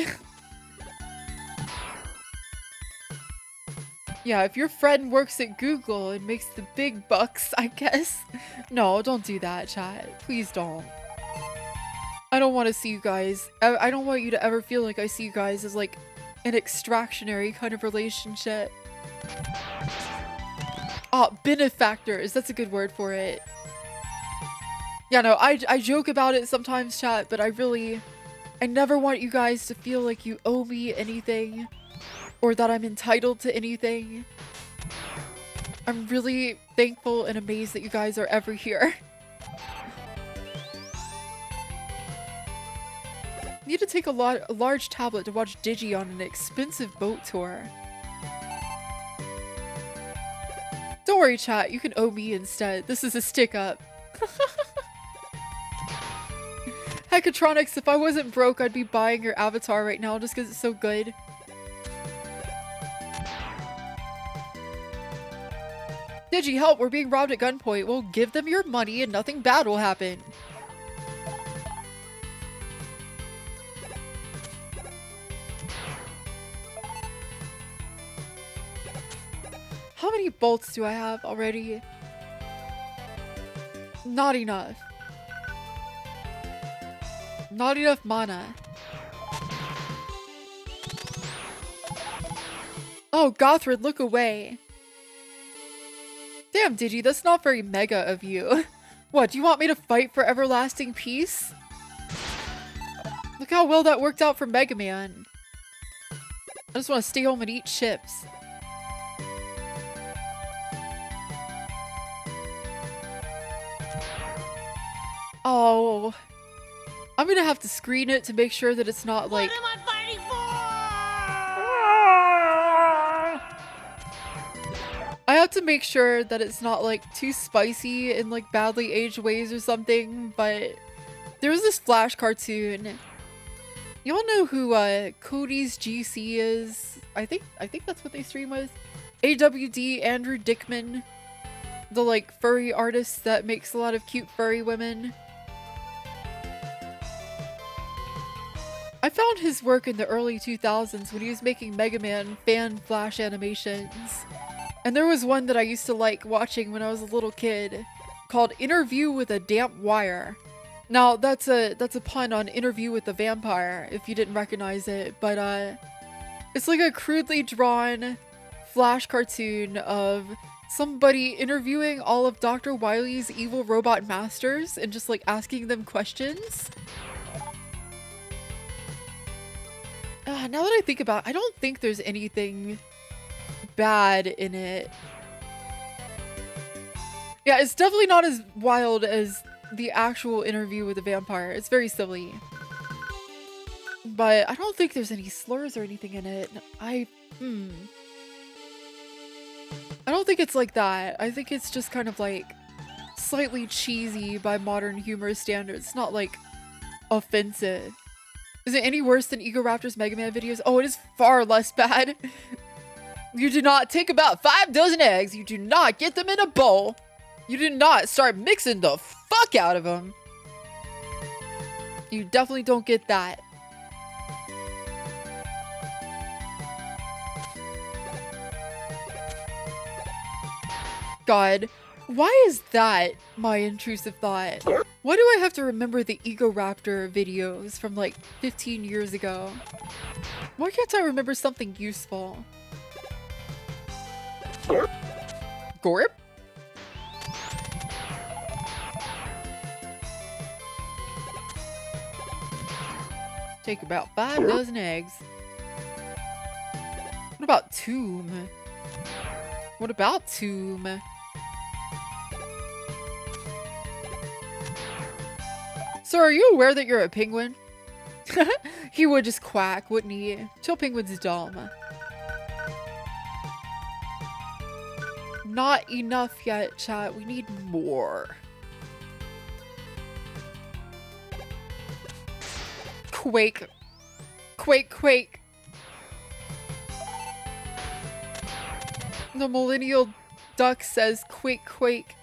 Yeah, if your friend works at Google and makes the big bucks, I guess. No, don't do that, chat. Please don't. I don't want to see you guys. I don't want you to ever feel like I see you guys as like an extractionary kind of relationship. Oh, benefactors. That's a good word for it. Yeah, no, I joke about it sometimes, chat, but I never want you guys to feel like you owe me anything or that I'm entitled to anything. I'm really thankful and amazed that you guys are ever here. Need to take a large tablet to watch Digi on an expensive boat tour. Don't worry, chat. You can owe me instead. This is a stick up. Heckatronics, if I wasn't broke, I'd be buying your avatar right now just because it's so good. Digi, help! We're being robbed at gunpoint. We'll give them your money and nothing bad will happen. How many bolts do I have already? Not enough. Not enough mana. Oh, Gothrid, look away. Damn, Digi, that's not very mega of you. What, do you want me to fight for everlasting peace? Look how well that worked out for Mega Man. I just want to stay home and eat chips. Oh. I'm gonna have to screen it to make sure that it's not like... What am I fighting for? I have to make sure that it's not like too spicy in like badly aged ways or something, but there was this Flash cartoon. Y'all know who Cody's GC is? I think that's what they stream with. AWD Andrew Dickman, the like furry artist that makes a lot of cute furry women. I found his work in the early 2000s when he was making Mega Man fan Flash animations. And there was one that I used to like watching when I was a little kid called Interview with a Damp Wire. Now that's a pun on Interview with the Vampire if you didn't recognize it, but it's like a crudely drawn Flash cartoon of somebody interviewing all of Dr. Wily's evil robot masters and just like asking them questions. Now that I think about it, I don't think there's anything bad in it. Yeah, it's definitely not as wild as the actual Interview with the Vampire. It's very silly. But I don't think there's any slurs or anything in it. I don't think it's like that. I think it's just kind of like slightly cheesy by modern humor standards. It's not like offensive. Is it any worse than Egoraptor's Mega Man videos? Oh, it is far less bad. You do not take about 5 dozen eggs. You do not get them in a bowl. You do not start mixing the fuck out of them. You definitely don't get that. God, why is that my intrusive thought? Why do I have to remember the Egoraptor videos from like 15 years ago? Why can't I remember something useful? Gorp? Take about 5 dozen eggs. What about Tomb? What about Tomb? So are you aware that you're a penguin? He would just quack, wouldn't he? Chill penguin's dumb. Not enough yet, chat. We need more. Quake. Quake, quake. The millennial duck says quake, quake.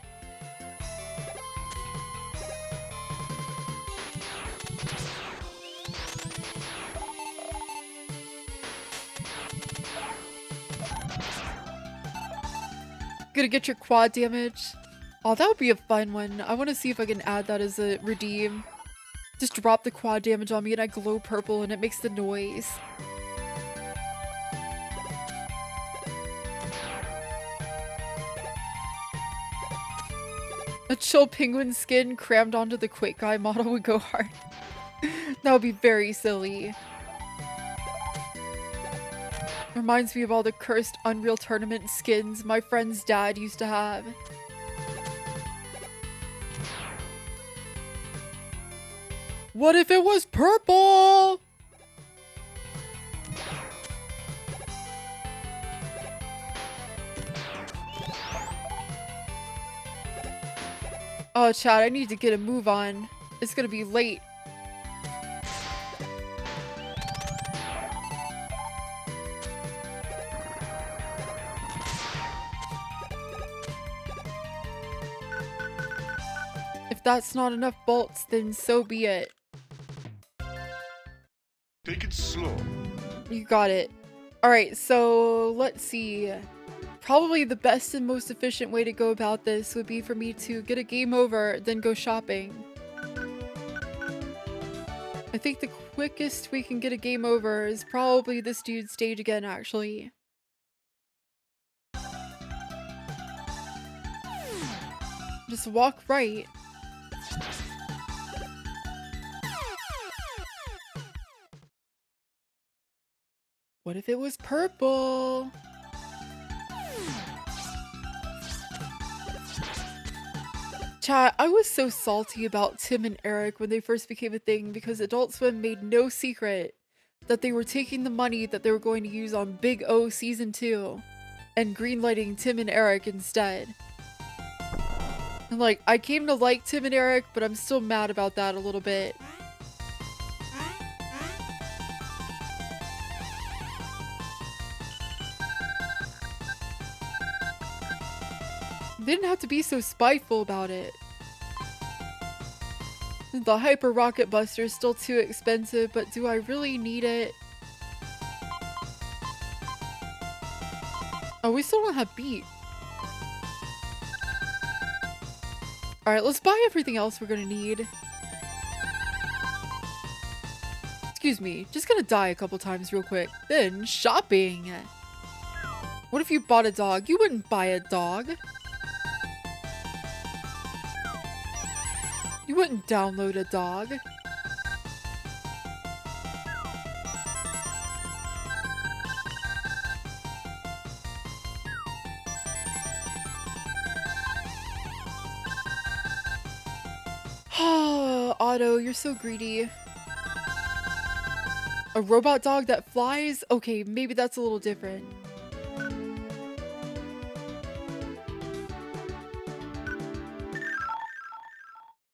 Gonna get your quad damage. Oh, that would be a fun one. I want to see if I can add that as a redeem. Just drop the quad damage on me and I glow purple and it makes the noise. A chill penguin skin crammed onto the quick guy model would go hard. That would be very silly. Reminds me of all the cursed Unreal Tournament skins my friend's dad used to have. What if it was purple? Oh, Chad, I need to get a move on. It's gonna be late. If that's not enough bolts, then so be it. Take it slow. You got it. Alright, so let's see. Probably the best and most efficient way to go about this would be for me to get a game over, then go shopping. I think the quickest we can get a game over is probably this dude's stage again, actually. Just walk right. What if it was purple? Chat, I was so salty about Tim and Eric when they first became a thing because Adult Swim made no secret that they were taking the money that they were going to use on Big O Season 2 and greenlighting Tim and Eric instead. And like, I came to like Tim and Eric, but I'm still mad about that a little bit. They didn't have to be so spiteful about it. The Hyper Rocket Buster is still too expensive, but do I really need it? Oh, we still don't have beat. Alright, let's buy everything else we're gonna need. Excuse me, just gonna die a couple times real quick. Then, shopping! What if you bought a dog? You wouldn't buy a dog. You wouldn't download a dog. Otto, you're so greedy. A robot dog that flies? Okay, maybe that's a little different.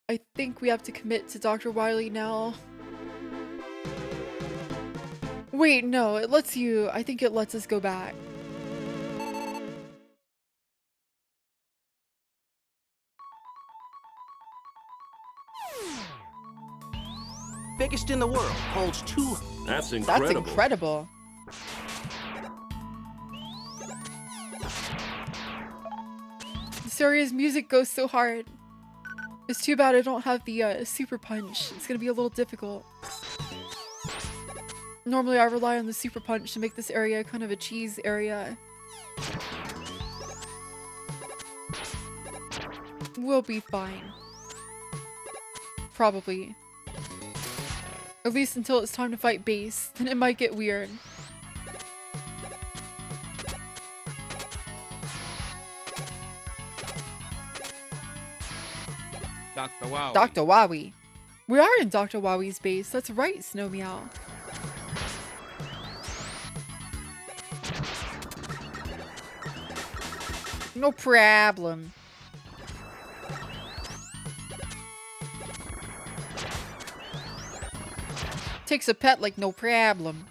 I think we have to commit to Dr. Wily now. Wait, no, it lets you. I think it lets us go back. Biggest in the world holds two. That's incredible. That's incredible. Soria's music goes so hard. It's too bad I don't have the super punch. It's gonna be a little difficult. Normally I rely on the super punch to make this area kind of a cheese area. We'll be fine. Probably. At least until it's time to fight base, then it might get weird. Dr. Wow. Dr. Wowie. We are in Dr. Wowie's base. That's right, Snow Meow. No problem. Takes a pet like no problem.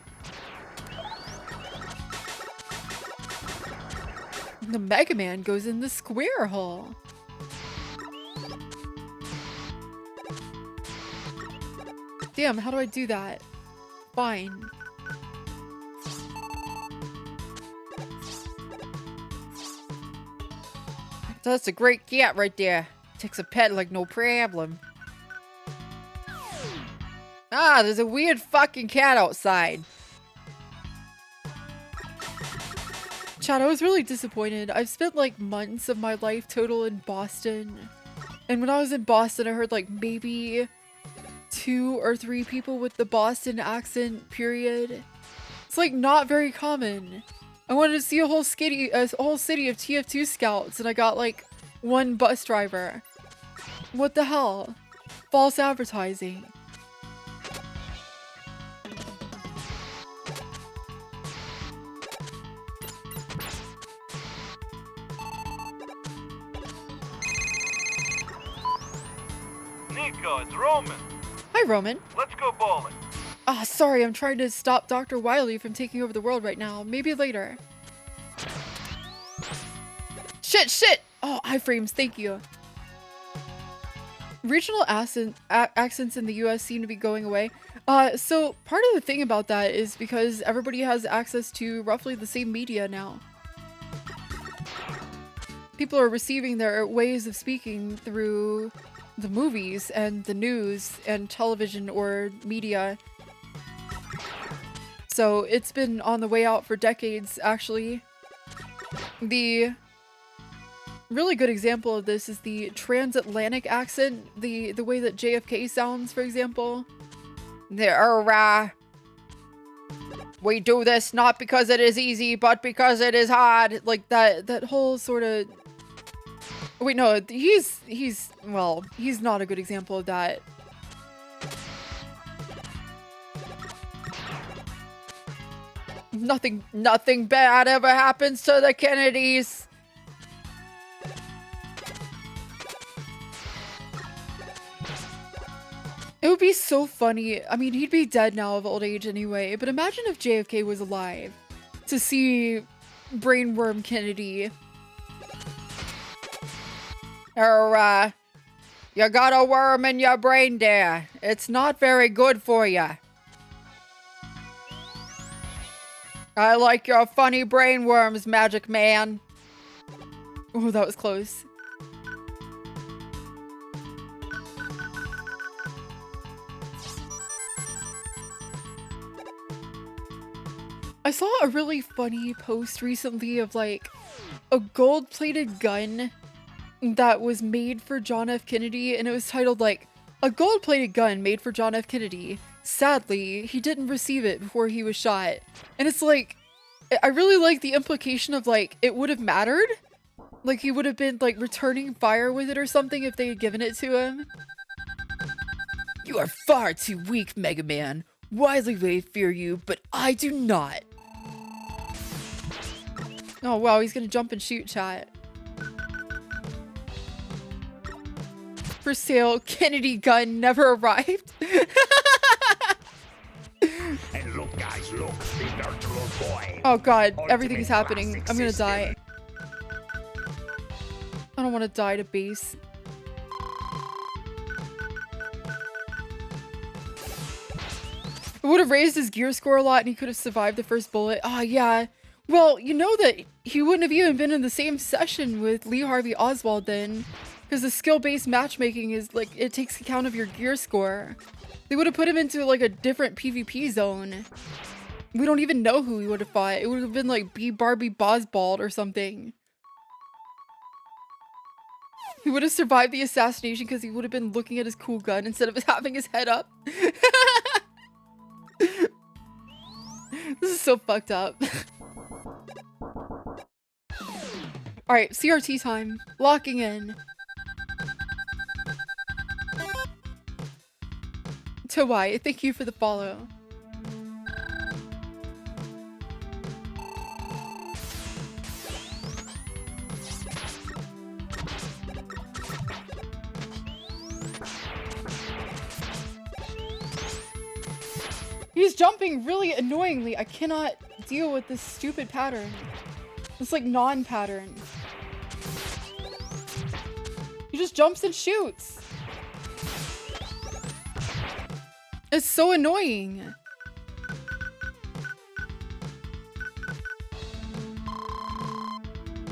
The Mega Man goes in the square hole. Damn, how do I do that? Fine. That's a great cat right there. Takes a pet like no problem. Ah, there's a weird fucking cat outside. Chad, I was really disappointed. I've spent like months of my life total in Boston. And when I was in Boston, I heard like maybe 2 or 3 people with the Boston accent, period. It's like not very common. I wanted to see a whole city of TF2 scouts and I got like 1 bus driver. What the hell? False advertising. Nico, it's Roman. Hi, Roman. Let's go bowling. Ah, sorry, I'm trying to stop Dr. Wily from taking over the world right now. Maybe later. Shit! Oh, iframes, thank you. Regional accents in the US seem to be going away. So part of the thing about that is because everybody has access to roughly the same media now. People are receiving their ways of speaking through the movies and the news and television or media. So it's been on the way out for decades, actually. The really good example of this is the transatlantic accent, the way that JFK sounds, for example. We do this not because it is easy, but because it is hard. Like that whole sort of... Wait, no, he's not a good example of that. Nothing bad ever happens to the Kennedys. It would be so funny. I mean, he'd be dead now of old age anyway, but imagine if JFK was alive to see Brainworm Kennedy. You got a worm in your brain there. It's not very good for you. I like your funny brain worms, Magic Man. Oh, that was close. I saw a really funny post recently of like a gold-plated gun that was made for John F. Kennedy, and it was titled like, a gold-plated gun made for John F. Kennedy. Sadly, he didn't receive it before he was shot. And it's like, I really like the implication of like, it would have mattered. Like he would have been like returning fire with it or something if they had given it to him. You are far too weak, Mega Man. Wily may fear you, but I do not. Oh wow, he's gonna jump and shoot, chat. For sale, Kennedy gun never arrived. And look, guys, look. The virtual boy. Oh god, everything is happening. I'm gonna die. I don't want to die to base. It would have raised his gear score a lot and he could have survived the first bullet. Oh yeah. Well, you know that he wouldn't have even been in the same session with Lee Harvey Oswald then. Because the skill-based matchmaking is like, it takes account of your gear score. They would have put him into like a different PvP zone. We don't even know who he would have fought. It would have been like B. Barbie Bosbald or something. He would have survived the assassination because he would have been looking at his cool gun instead of having his head up. This is so fucked up. Alright, CRT time. Locking in. Towai, thank you for the follow. He's jumping really annoyingly. I cannot deal with this stupid pattern. It's like non-pattern. He just jumps and shoots. It's so annoying.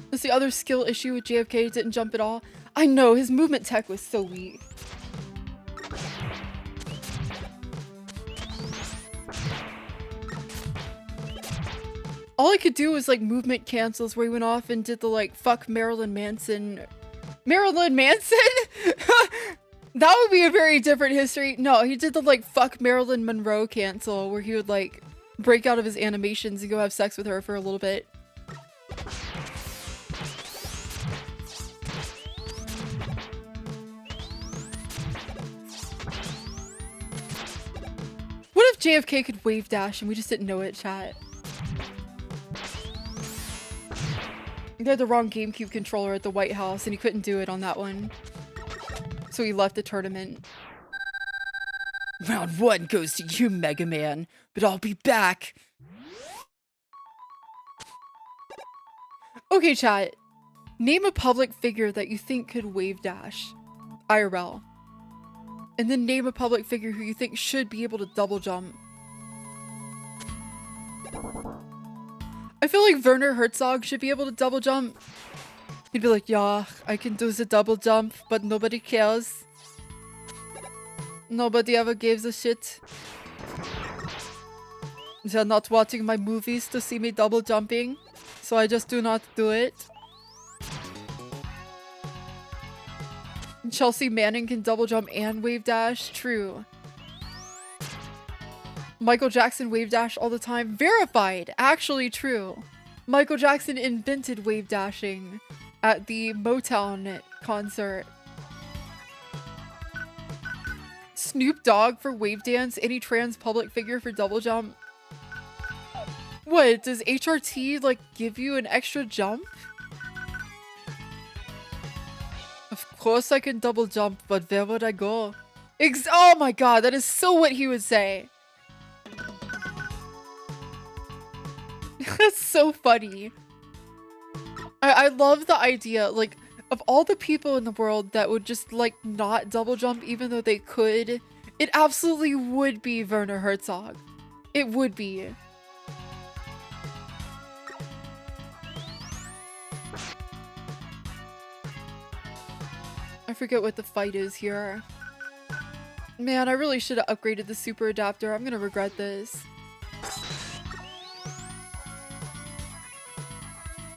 That's the other skill issue with JFK. Didn't jump at all. I know, his movement tech was so weak. All I could do was like movement cancels where he went off and did the like fuck Marilyn Manson. Marilyn Manson? That would be a very different history. No, he did the like fuck Marilyn Monroe cancel where he would like break out of his animations and go have sex with her for a little bit. What if JFK could wave dash and we just didn't know it, chat? He had the wrong GameCube controller at the White House and he couldn't do it on that one. So he left the tournament. Round 1 goes to you, Mega Man, but I'll be back. Okay, chat. Name a public figure that you think could wave dash. IRL. And then name a public figure who you think should be able to double jump. I feel like Werner Herzog should be able to double jump. He'd be like, yeah, I can do the double jump, but nobody cares. Nobody ever gives a shit. They're not watching my movies to see me double jumping, so I just do not do it. Chelsea Manning can double jump and wave dash. True. Michael Jackson wave dash all the time. Verified. Actually true. Michael Jackson invented wave dashing at the Motown concert. Snoop Dogg for wave dance. Any trans public figure for double jump. What? Does HRT like give you an extra jump? Of course I can double jump, but where would I go? Oh my god, that is so what he would say. That's so funny. I love the idea, like, of all the people in the world that would just, like, not double jump even though they could, it absolutely would be Werner Herzog. It would be. I forget what the fight is here. Man, I really should have upgraded the super adapter. I'm gonna regret this.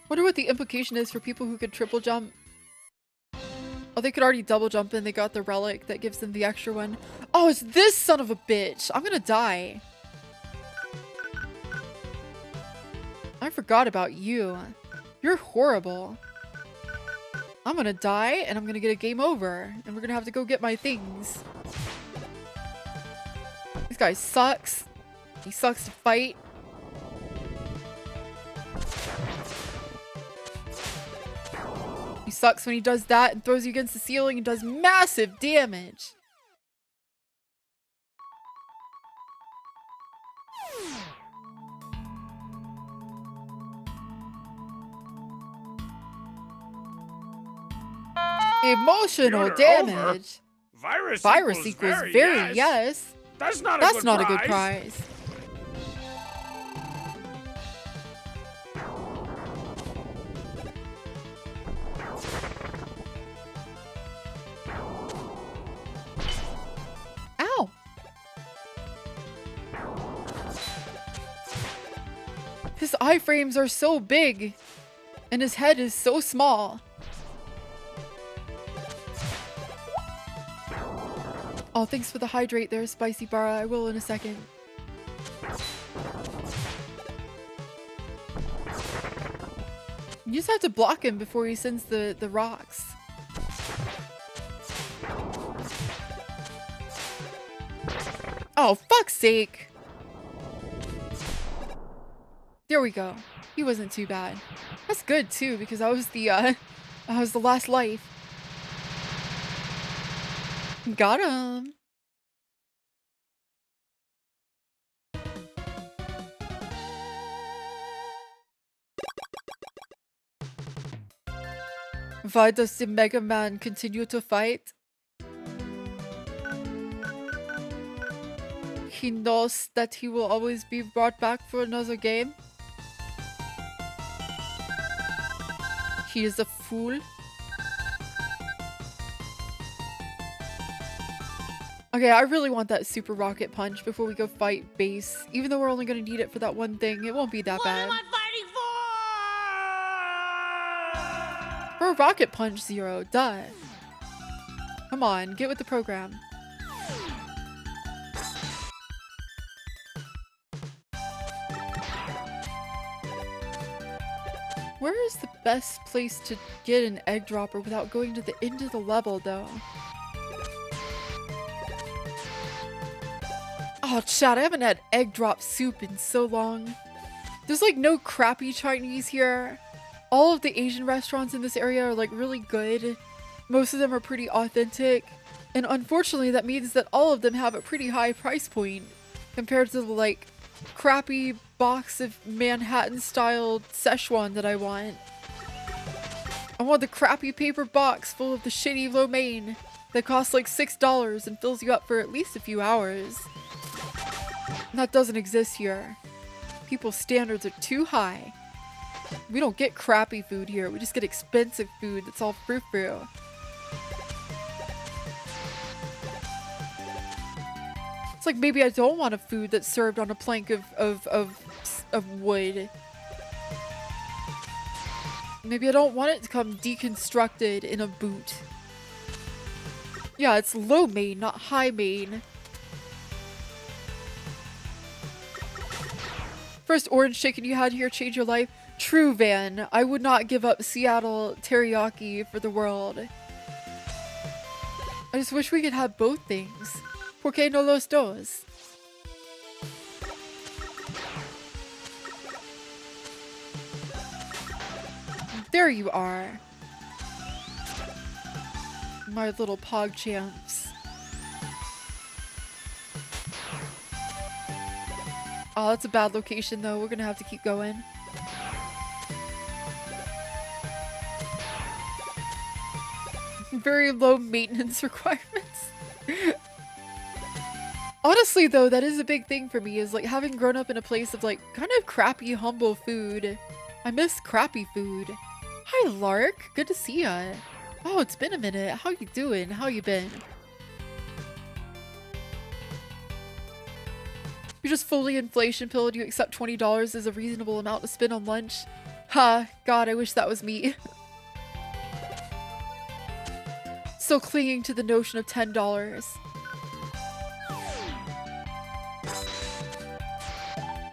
Wonder what the implication is for people who could triple jump. Oh, they could already double jump and they got the relic that gives them the extra one. Oh, it's this son of a bitch. I'm gonna die. I forgot about you. You're horrible. I'm gonna die and I'm gonna get a game over and we're gonna have to go get my things. This guy sucks. He sucks to fight. He sucks when he does that and throws you against the ceiling and does massive damage. Emotional damage. Virus equals very yes. That's not a good prize. Ow. His iframes are so big and his head is so small. Oh, thanks for the hydrate there, Spicy Bara. I will in a second. You just have to block him before he sends the rocks. Oh, fuck's sake. There we go. He wasn't too bad. That's good too, because I was the last life. Got him. Why does the Mega Man continue to fight? He knows that he will always be brought back for another game. He is a fool. Okay, I really want that super rocket punch before we go fight base. Even though we're only gonna need it for that one thing, it won't be that bad. What am I fighting for? For a rocket punch, Zero, duh. Come on, get with the program. Where is the best place to get an egg dropper without going to the end of the level, though? Oh, chat, I haven't had egg drop soup in so long. There's like no crappy Chinese here. All of the Asian restaurants in this area are like really good. Most of them are pretty authentic. And unfortunately, that means that all of them have a pretty high price point compared to the like crappy box of Manhattan-style Szechuan that I want. I want the crappy paper box full of the shitty lo mein that costs like $6 and fills you up for at least a few hours. And that doesn't exist here. People's standards are too high. We don't get crappy food here, we just get expensive food that's all frou-frou. It's like maybe I don't want a food that's served on a plank of wood. Maybe I don't want it to come deconstructed in a boot. Yeah, it's low main, not high main. First orange chicken you had here changed your life. True, Van. I would not give up Seattle teriyaki for the world. I just wish we could have both things. ¿Por qué no los dos? There you are. My little pog champs. Oh, that's a bad location though. We're gonna have to keep going. Very low maintenance requirements. Honestly though, that is a big thing for me, is like having grown up in a place of like kind of crappy, humble food. I miss crappy food. Hi Lark, good to see ya. Oh, it's been a minute. How you doing? How you been? You're just fully inflation pilled. You accept $20 as a reasonable amount to spend on lunch. Ha, God, I wish that was me. Still clinging to the notion of $10.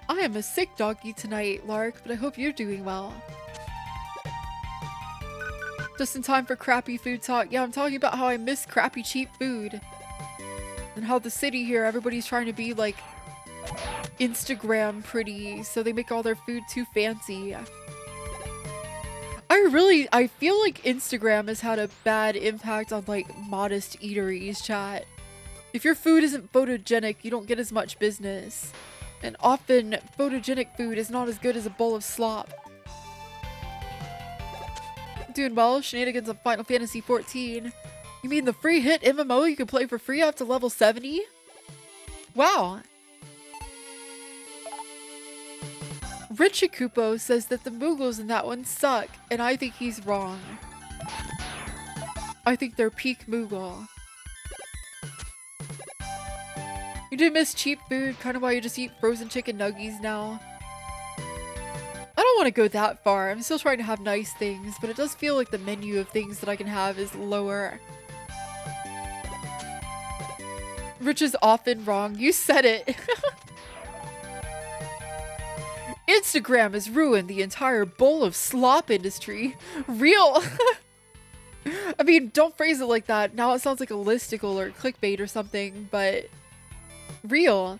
I am a sick doggy tonight, Lark, but I hope you're doing well. Just in time for crappy food talk. Yeah, I'm talking about how I miss crappy cheap food. And how the city here, everybody's trying to be like Instagram pretty, so they make all their food too fancy. I feel like Instagram has had a bad impact on like modest eateries, chat. If your food isn't photogenic, you don't get as much business. And often, photogenic food is not as good as a bowl of slop. Doing well, shenanigans on Final Fantasy XIV. You mean the free hit MMO you can play for free up to level 70? Wow. Richikupo says that the Moogles in that one suck, and I think he's wrong. I think they're peak Moogle. You do miss cheap food, kind of why you just eat frozen chicken nuggies now. I don't want to go that far. I'm still trying to have nice things, but it does feel like the menu of things that I can have is lower. Rich is often wrong. You said it. Instagram has ruined the entire bowl of slop industry. Real. I mean, don't phrase it like that. Now it sounds like a listicle or clickbait or something, but Real.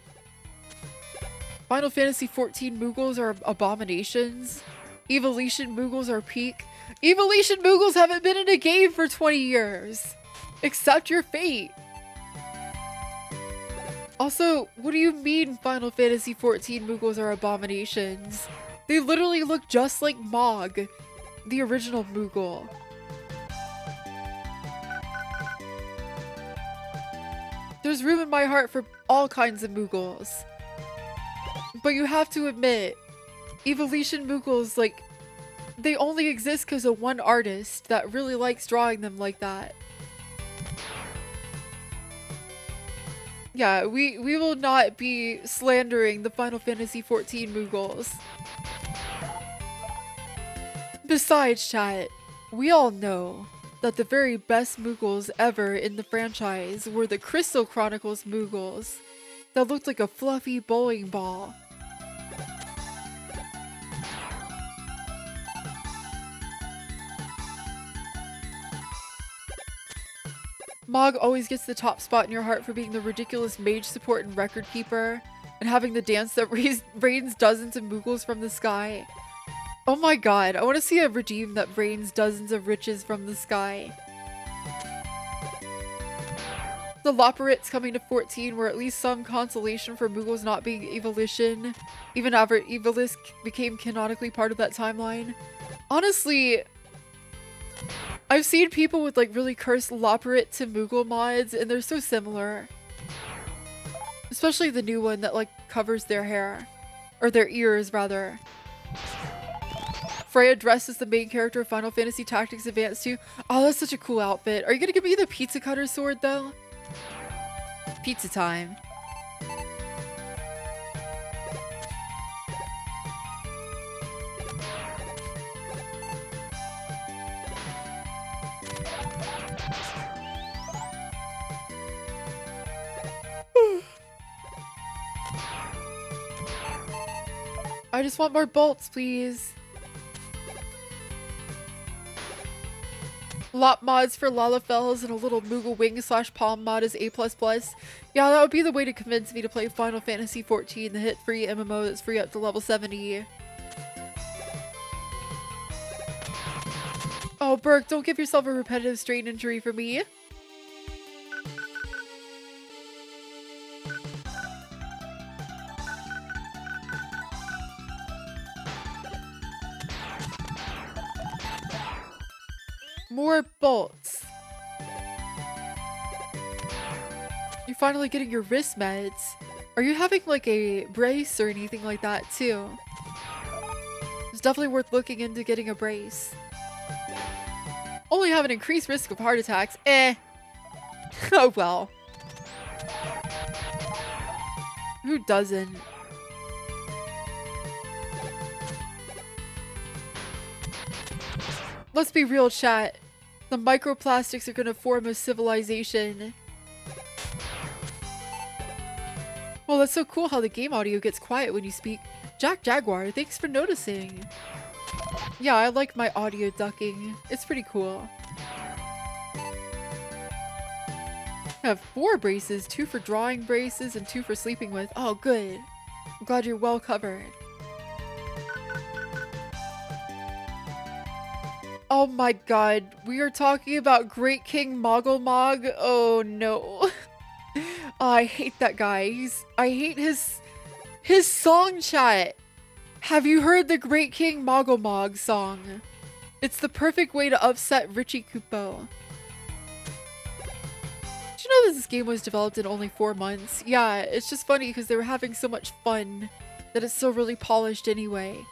Final Fantasy 14 Moogles are abominations. Evolution Moogles are peak. Evolution Moogles haven't been in a game for 20 years. Accept your fate. Also, what do you mean Final Fantasy 14 Moogles are abominations? They literally look just like Mog, the original Moogle. There's room in my heart for all kinds of Moogles. But you have to admit, Evolution Moogles, like, they only exist because of one artist that really likes drawing them like that. Yeah, we will not be slandering the Final Fantasy 14 Moogles. Besides, chat, we all know that the very best Moogles ever in the franchise were the Crystal Chronicles Moogles that looked like a fluffy bowling ball. Mog always gets the top spot in your heart for being the ridiculous mage support and record keeper, and having the dance that rains dozens of Moogles from the sky. Oh my god, I want to see a redeem that rains dozens of riches from the sky. The Loporrits coming to 14 were at least some consolation for Moogles not being Evolution, even after Evolus became canonically part of that timeline. Honestly, I've seen people with like really cursed Loporrit to Moogle mods and they're so similar. Especially the new one that like covers their hair. Or their ears rather. Freya dressed as the main character of Final Fantasy Tactics Advance 2. Oh, that's such a cool outfit. Are you gonna give me the pizza cutter sword though? Pizza time. I just want more bolts, please. Lot mods for Lalafels and a little Moogle Wing / Palm mod is A++. Yeah, that would be the way to convince me to play Final Fantasy 14, the hit-free MMO that's free up to level 70. Oh, Burke, don't give yourself a repetitive strain injury for me. More bolts. You're finally getting your wrist meds. Are you having like a brace or anything like that too? It's definitely worth looking into getting a brace. Only have an increased risk of heart attacks. Eh. Oh well. Who doesn't? Let's be real, chat. The microplastics are gonna form a civilization. Well, that's so cool how the game audio gets quiet when you speak. Jack Jaguar, thanks for noticing. Yeah, I like my audio ducking. It's pretty cool. I have 4 braces, 2 for drawing braces and 2 for sleeping with. Oh, good. I'm glad you're well covered. Oh my god, we are talking about Great King Moggle Mog. Oh no. Oh, I hate that guy. I hate his song, chat. Have you heard the Great King Moggle Mog song? It's the perfect way to upset Richie Kupo. Did you know that this game was developed in only 4 months? Yeah, it's just funny because they were having so much fun that it's still really polished anyway.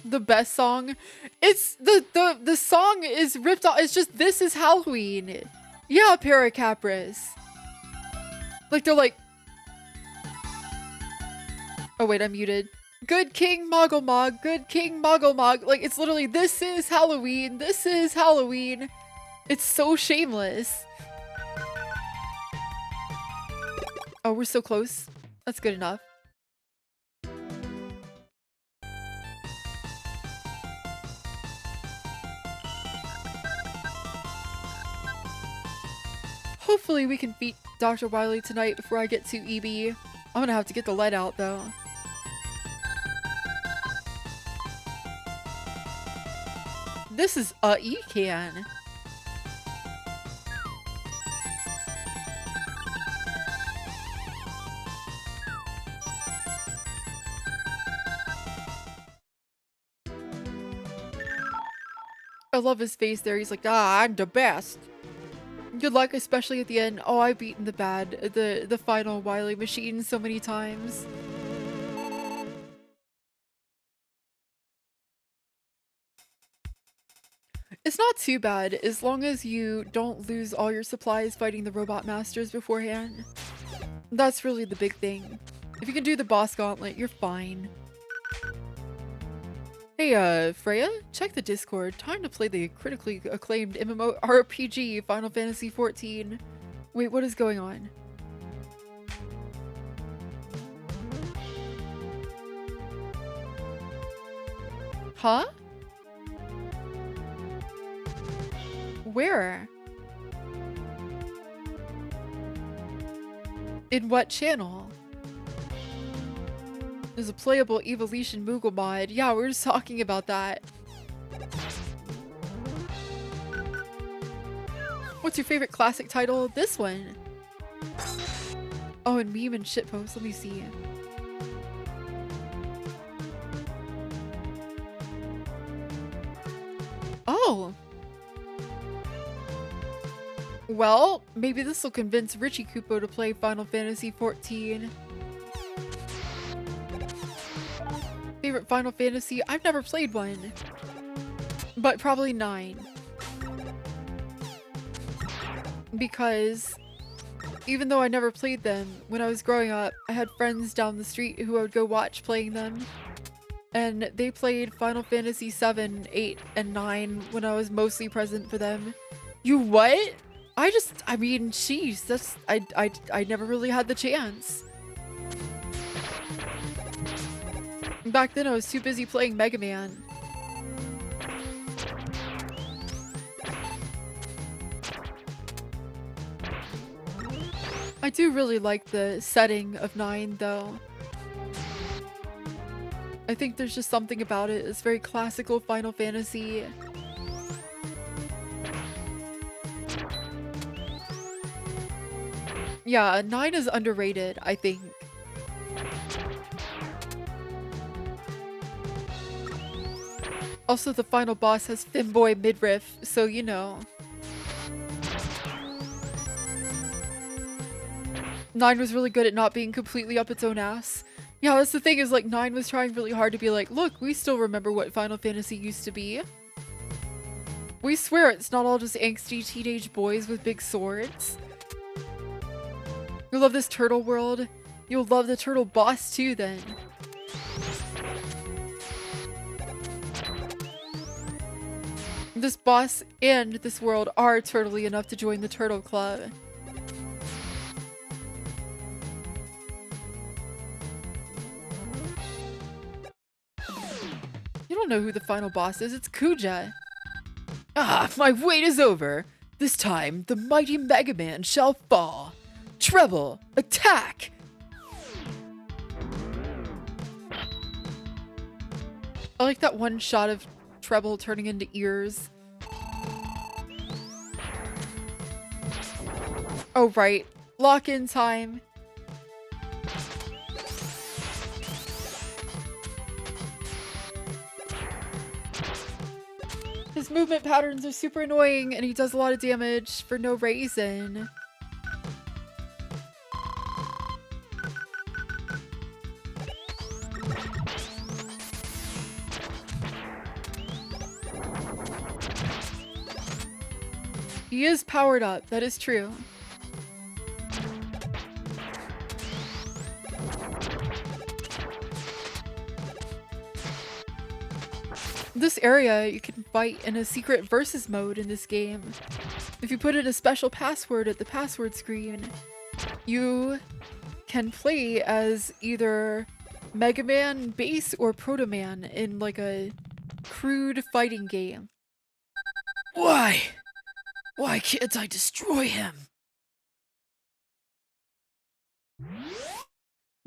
The best song, it's the song is ripped off. It's just "This Is Halloween." Yeah, Paracapris. Like they're like, oh wait, I'm muted. Good King Moggle Mog, good King Moggle Mog. Like it's literally "This is Halloween, this is Halloween." It's so shameless. Oh, we're so close. That's good enough. Hopefully we can beat Dr. Wily tonight before I get to EB. I'm gonna have to get the lead out though. This is a E-can. I love his face there. He's like, ah, I'm the best. Good luck, especially at the end. Oh, I've beaten the final Wily machine so many times. It's not too bad as long as you don't lose all your supplies fighting the robot masters beforehand. That's really the big thing. If you can do the boss gauntlet, you're fine. Hey, Freya, check the Discord. Time to play the critically acclaimed MMORPG Final Fantasy XIV. Wait, what is going on? Huh? Where? In what channel? There's a playable Evolution Moogle mod. Yeah, we were just talking about that. What's your favorite classic title? This one. Oh, and meme and shitpost. Let me see. Oh. Well, maybe this will convince Richie Kupo to play Final Fantasy XIV. Favorite Final Fantasy? I've never played one. But probably 9. Because even though I never played them, when I was growing up, I had friends down the street who I would go watch playing them. And they played Final Fantasy 7, 8, and 9 when I was mostly present for them. You what? I mean, jeez, I never really had the chance. Back then I was too busy playing Mega Man. I do really like the setting of 9 though. I think there's just something about it. It's very classical Final Fantasy. Yeah, 9 is underrated, I think. Also, the final boss has Femboy midriff, so you know. 9 was really good at not being completely up its own ass. Yeah, that's the thing is like 9 was trying really hard to be like, look, we still remember what Final Fantasy used to be. We swear it's not all just angsty teenage boys with big swords. You love this turtle world? You'll love the turtle boss too then. This boss and this world are turtly enough to join the Turtle Club. You don't know who the final boss is, it's Kuja. Ah, my wait is over. This time, the mighty Mega Man shall fall. Treble, attack! I like that one shot of Treble turning into ears. Oh, right. Lock-in time. His movement patterns are super annoying and he does a lot of damage for no reason. He is powered up, that is true. This area, you can fight in a secret versus mode in this game. If you put in a special password at the password screen, you can play as either Mega Man, Bass, or Proto Man in like a crude fighting game. Why? Why can't I destroy him?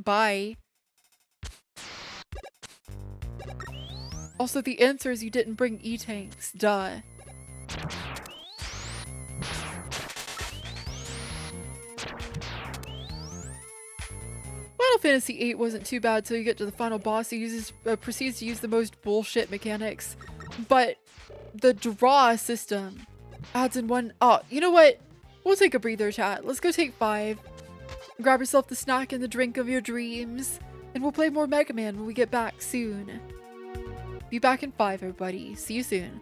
by. Also, the answer is you didn't bring E-tanks. Duh. Final Fantasy VIII wasn't too bad till you get to the final boss. He proceeds to use the most bullshit mechanics. But the draw system adds in one... Oh, you know what? We'll take a breather, chat. Let's go take 5. Grab yourself the snack and the drink of your dreams. And we'll play more Mega Man when we get back soon. Be back in 5, everybody. See you soon.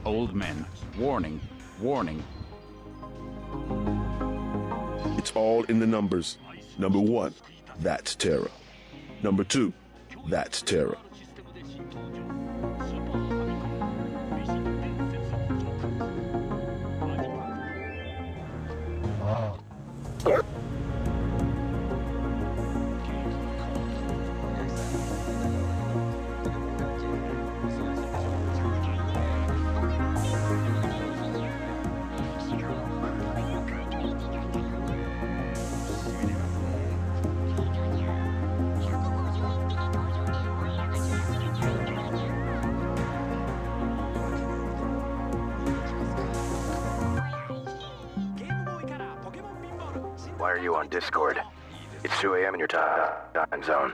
Old men, warning, warning. It's all in the numbers. Number 1, that's Terra. Number 2, that's Terra. Why are you on Discord? It's 2 a.m. in your time zone.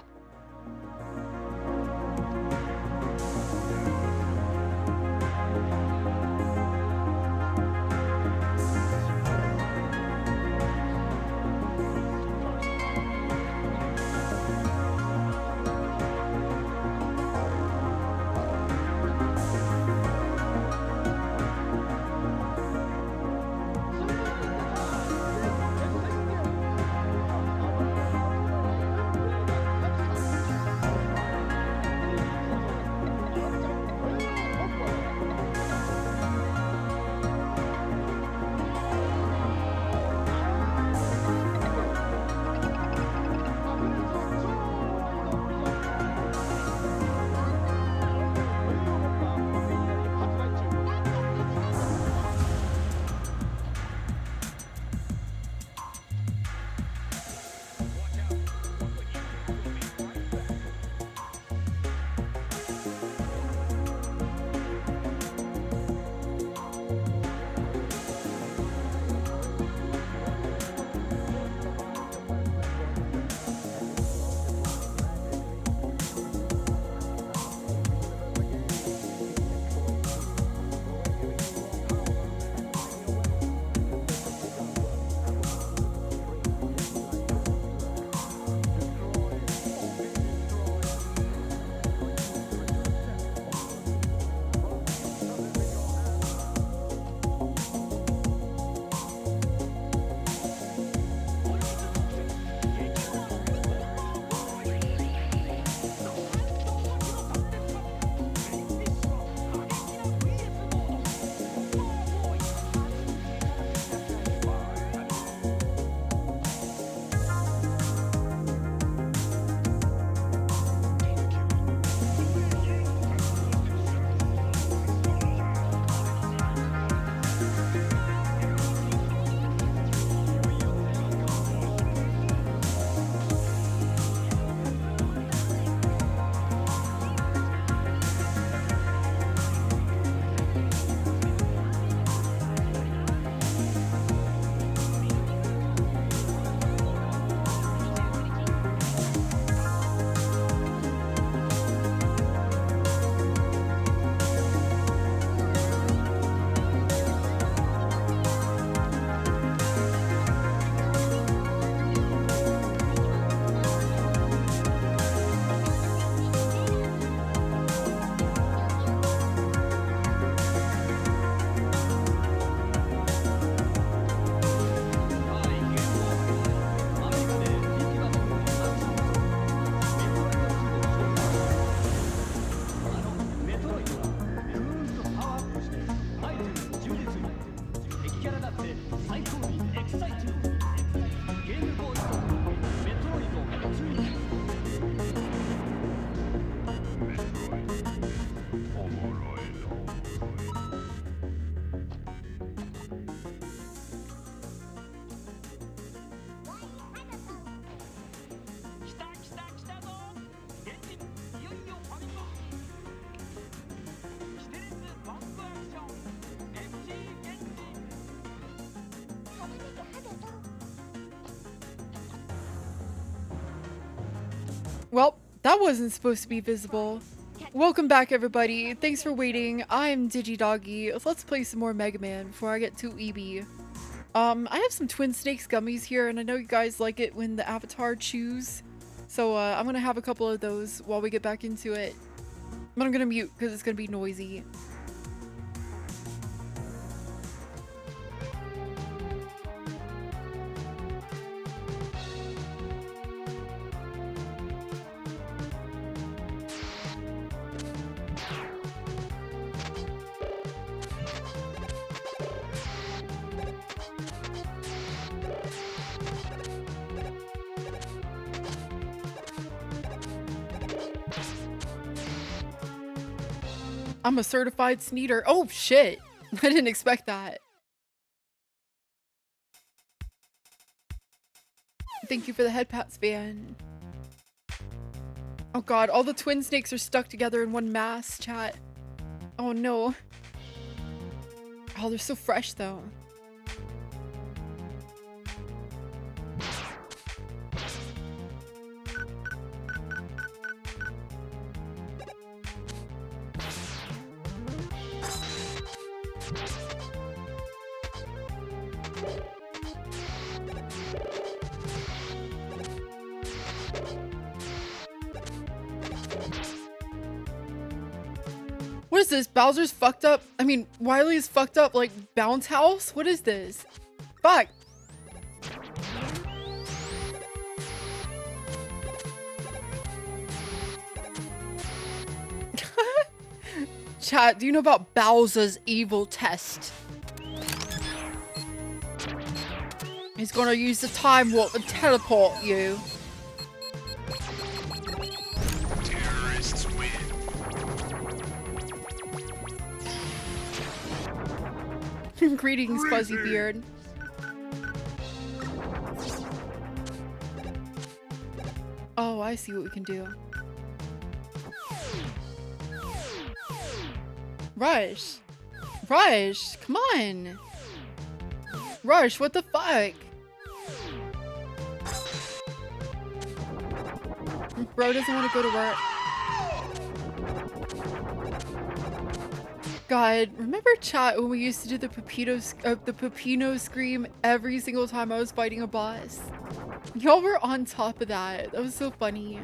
That wasn't supposed to be visible. Welcome back, everybody. Thanks for waiting. I'm DigiDoggi. Let's play some more Mega Man before I get too EB. I have some Twin Snakes gummies here, and I know you guys like it when the avatar chews. So I'm gonna have a couple of those while we get back into it. But I'm gonna mute because it's gonna be noisy. I'm a certified sneeder. Oh shit! I didn't expect that. Thank you for the head pats, Van. Oh god, all the twin snakes are stuck together in one mass, chat. Oh no. Oh, they're so fresh though. What is this? Bowser's fucked up? I mean, Wily's fucked up like bounce house? What is this? Fuck! Chat, do you know about Bowser's evil test? He's gonna use the time warp and teleport you. Terrorists win. Greetings, Fuzzy Beard. Oh, I see what we can do. Rush! Rush! Come on! Rush, what the fuck? Bro doesn't want to go to work. God, remember chat when we used to do the Pepino scream every single time I was fighting a boss? Y'all were on top of that. That was so funny.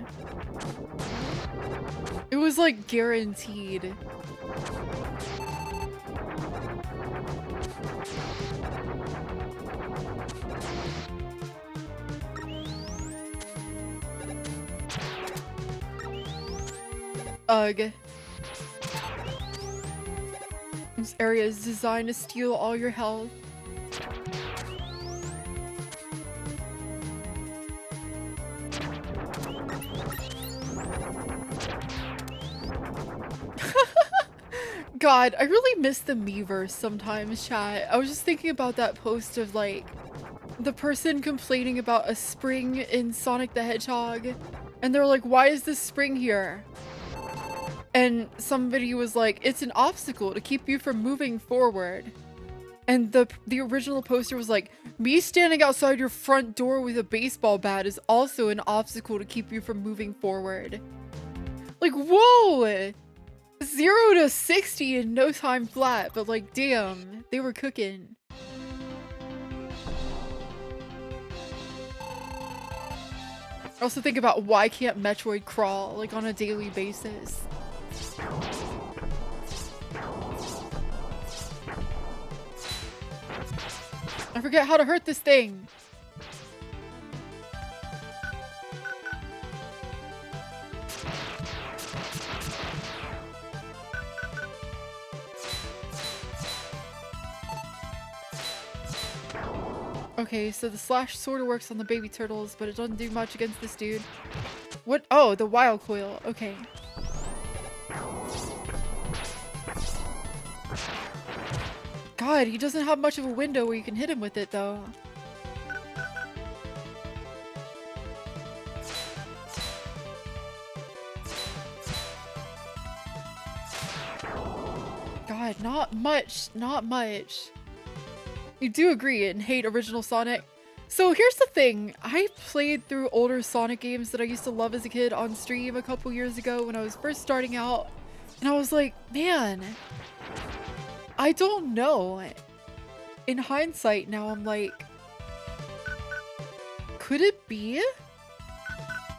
It was like guaranteed. Ugh. This area is designed to steal all your health. God, I really miss the Miiverse sometimes, chat. I was just thinking about that post of like the person complaining about a spring in Sonic the Hedgehog, and they're like, why is this spring here? And somebody was like, it's an obstacle to keep you from moving forward. And the original poster was like, me standing outside your front door with a baseball bat is also an obstacle to keep you from moving forward. Like, whoa! 0 to 60 in no time flat, but like, damn, they were cooking. I also think about why can't Metroid crawl like on a daily basis? I forget how to hurt this thing. Okay, so the slash sort of works on the baby turtles, but it doesn't do much against this dude. What? Oh, the wild coil. Okay. God, he doesn't have much of a window where you can hit him with it, though. God, not much. Not much. You do agree and hate original Sonic? So here's the thing. I played through older Sonic games that I used to love as a kid on stream a couple years ago when I was first starting out. And I was like, man, I don't know. In hindsight now, I'm like, could it be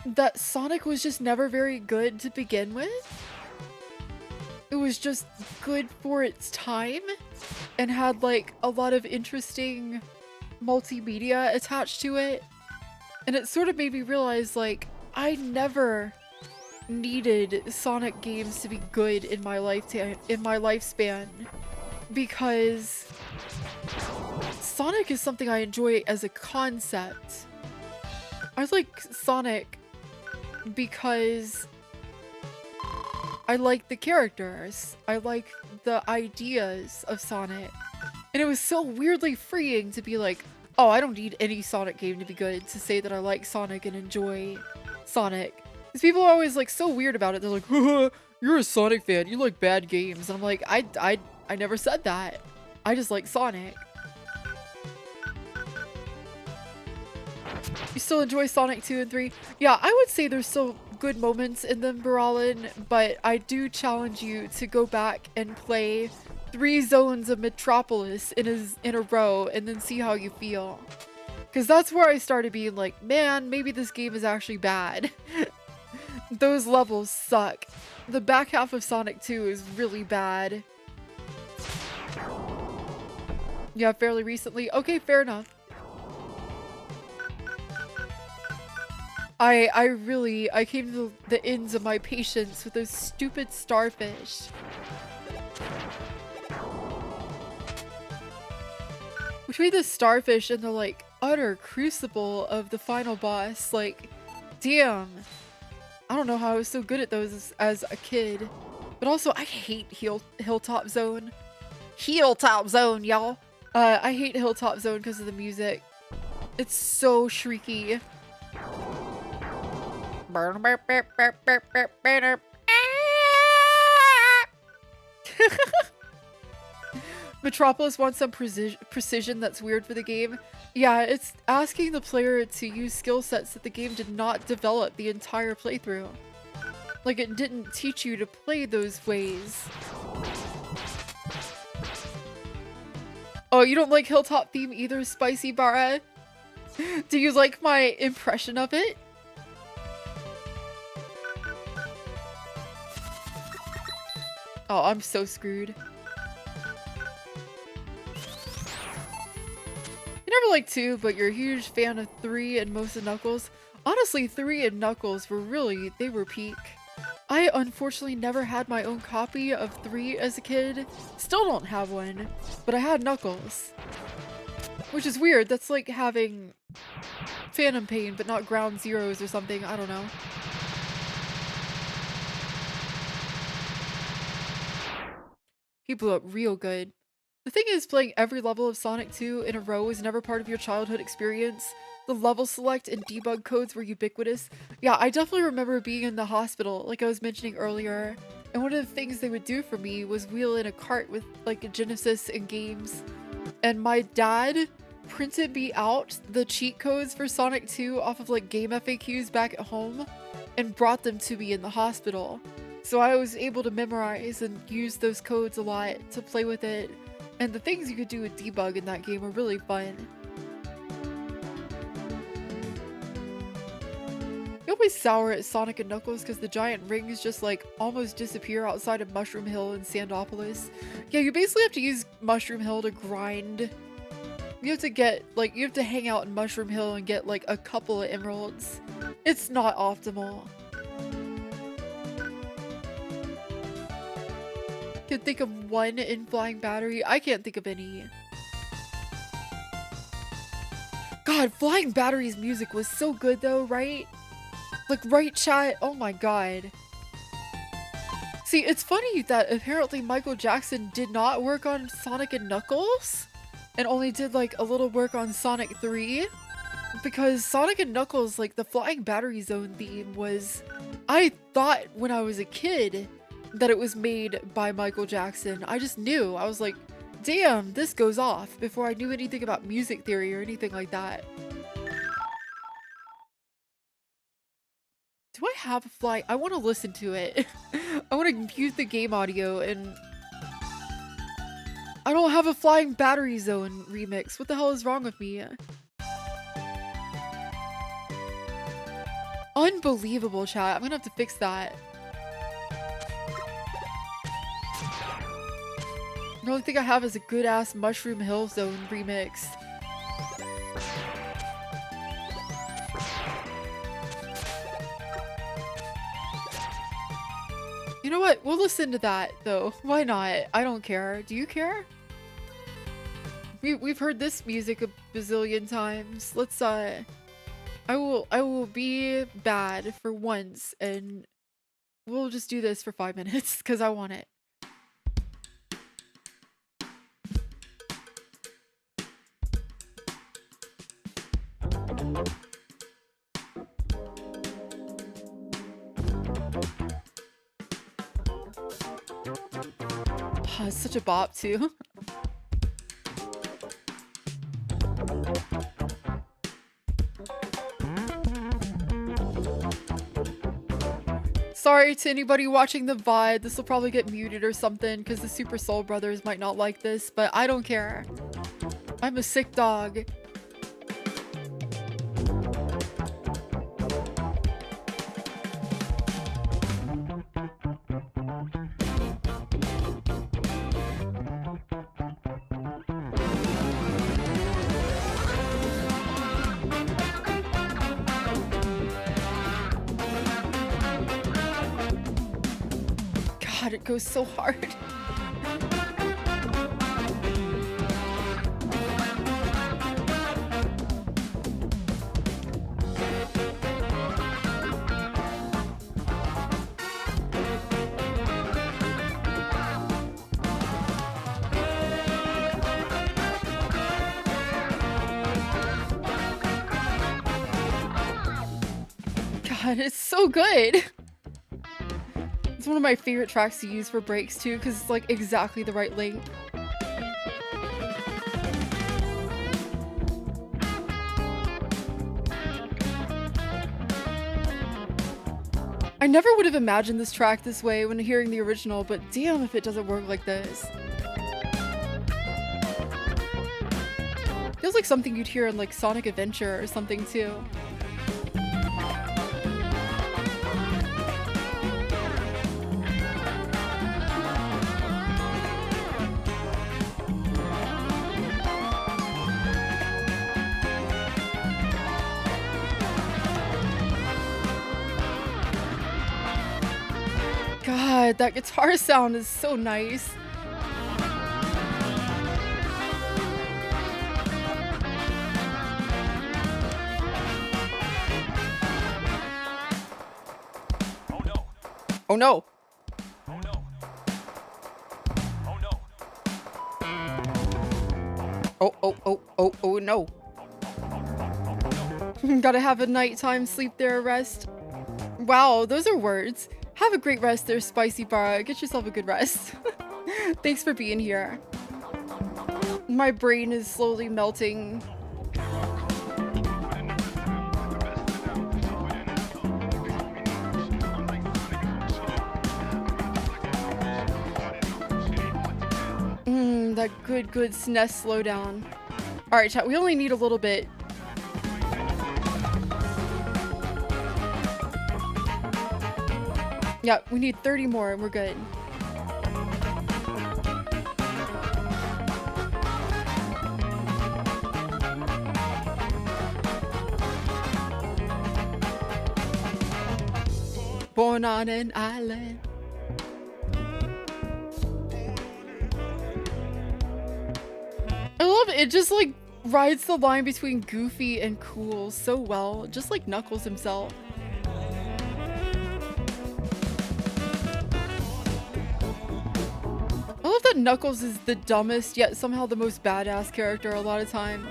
that Sonic was just never very good to begin with? It was just good for its time and had like a lot of interesting multimedia attached to it, and it sort of made me realize like I never needed Sonic games to be good in my lifespan, because Sonic is something I enjoy as a concept. I like Sonic because I like the characters, I like the ideas of Sonic. And it was so weirdly freeing to be like, oh, I don't need any Sonic game to be good to say that I like Sonic and enjoy Sonic. Because people are always like so weird about it. They're like, you're a Sonic fan, you like bad games. And I'm like, I never said that. I just like Sonic. You still enjoy Sonic 2 and 3? Yeah, I would say there's still good moments in them, Baralin, but I do challenge you to go back and play 3 zones of Metropolis in a row and then see how you feel. Because that's where I started being like, man, maybe this game is actually bad. Those levels suck. The back half of Sonic 2 is really bad. Yeah, fairly recently. Okay, fair enough. I came to the ends of my patience with those stupid starfish. Between the starfish and the like utter crucible of the final boss, like, damn. I don't know how I was so good at those as a kid. But also, I hate Hilltop Zone. Hilltop Zone, y'all. I hate Hilltop Zone because of the music. It's so shrieky. Metropolis wants some precision that's weird for the game. Yeah, it's asking the player to use skill sets that the game did not develop the entire playthrough. Like, it didn't teach you to play those ways. Oh, you don't like Hilltop theme either, Spicy Bara? Do you like my impression of it? Oh, I'm so screwed. You never liked 2, but you're a huge fan of 3 and most of Knuckles. Honestly, 3 and Knuckles were they were peak. I unfortunately never had my own copy of 3 as a kid. Still don't have one, but I had Knuckles. Which is weird, that's like having Phantom Pain but not Ground Zeroes or something, I don't know. He blew up real good. The thing is, playing every level of Sonic 2 in a row was never part of your childhood experience. The level select and debug codes were ubiquitous. Yeah, I definitely remember being in the hospital, like I was mentioning earlier, and one of the things they would do for me was wheel in a cart with like a Genesis and games. And my dad printed me out the cheat codes for Sonic 2 off of like game FAQs back at home and brought them to me in the hospital. So I was able to memorize and use those codes a lot to play with it. And the things you could do with debug in that game were really fun. You always sour at Sonic and Knuckles because the giant rings just like almost disappear outside of Mushroom Hill and Sandopolis. Yeah, you basically have to use Mushroom Hill to grind. You have to get, like, you have to hang out in Mushroom Hill and get like a couple of emeralds. It's not optimal. Can think of one in Flying Battery. I can't think of any. God, Flying Battery's music was so good though, right? Like, right, chat? Oh my god. See, it's funny that apparently Michael Jackson did not work on Sonic and Knuckles and only did like a little work on Sonic 3, because Sonic and Knuckles, like the Flying Battery Zone theme was, I thought when I was a kid that it was made by Michael Jackson. I just knew. I was like, damn, this goes off, before I knew anything about music theory or anything like that. have a fly. I want to listen to it. I want to mute the game audio, and I don't have a Flying Battery Zone remix. What the hell is wrong with me? Unbelievable, chat. I'm gonna have to fix that. The only thing I have is a good ass Mushroom Hill Zone remix. You know what? We'll listen to that though. Why not? I don't care. Do you care? We've heard this music a bazillion times. Let's I will be bad for once, and we'll just do this for 5 minutes because I want it. Oh, it's such a bop too. Sorry to anybody watching the VOD. This will probably get muted or something because the Super Soul Brothers might not like this, but I don't care. I'm a sick dog. God, it goes so hard. God, it's so good. It's one of my favorite tracks to use for breaks too, because it's like exactly the right length. I never would have imagined this track this way when hearing the original, but damn if it doesn't work like this. Feels like something you'd hear in like Sonic Adventure or something too. God, that guitar sound is so nice. Oh no. Oh no. Oh no. Oh no. Oh no. Gotta have a nighttime sleep there, rest. Wow, those are words. Have a great rest there, Spicy Bar. Get yourself a good rest. Thanks for being here. My brain is slowly melting. That good SNES slowdown. Alright, chat, we only need a little bit. Yeah, we need 30 more and we're good. Born on an island. I love it. It just like rides the line between goofy and cool so well, just like Knuckles himself. I love that Knuckles is the dumbest, yet somehow the most badass character a lot of time.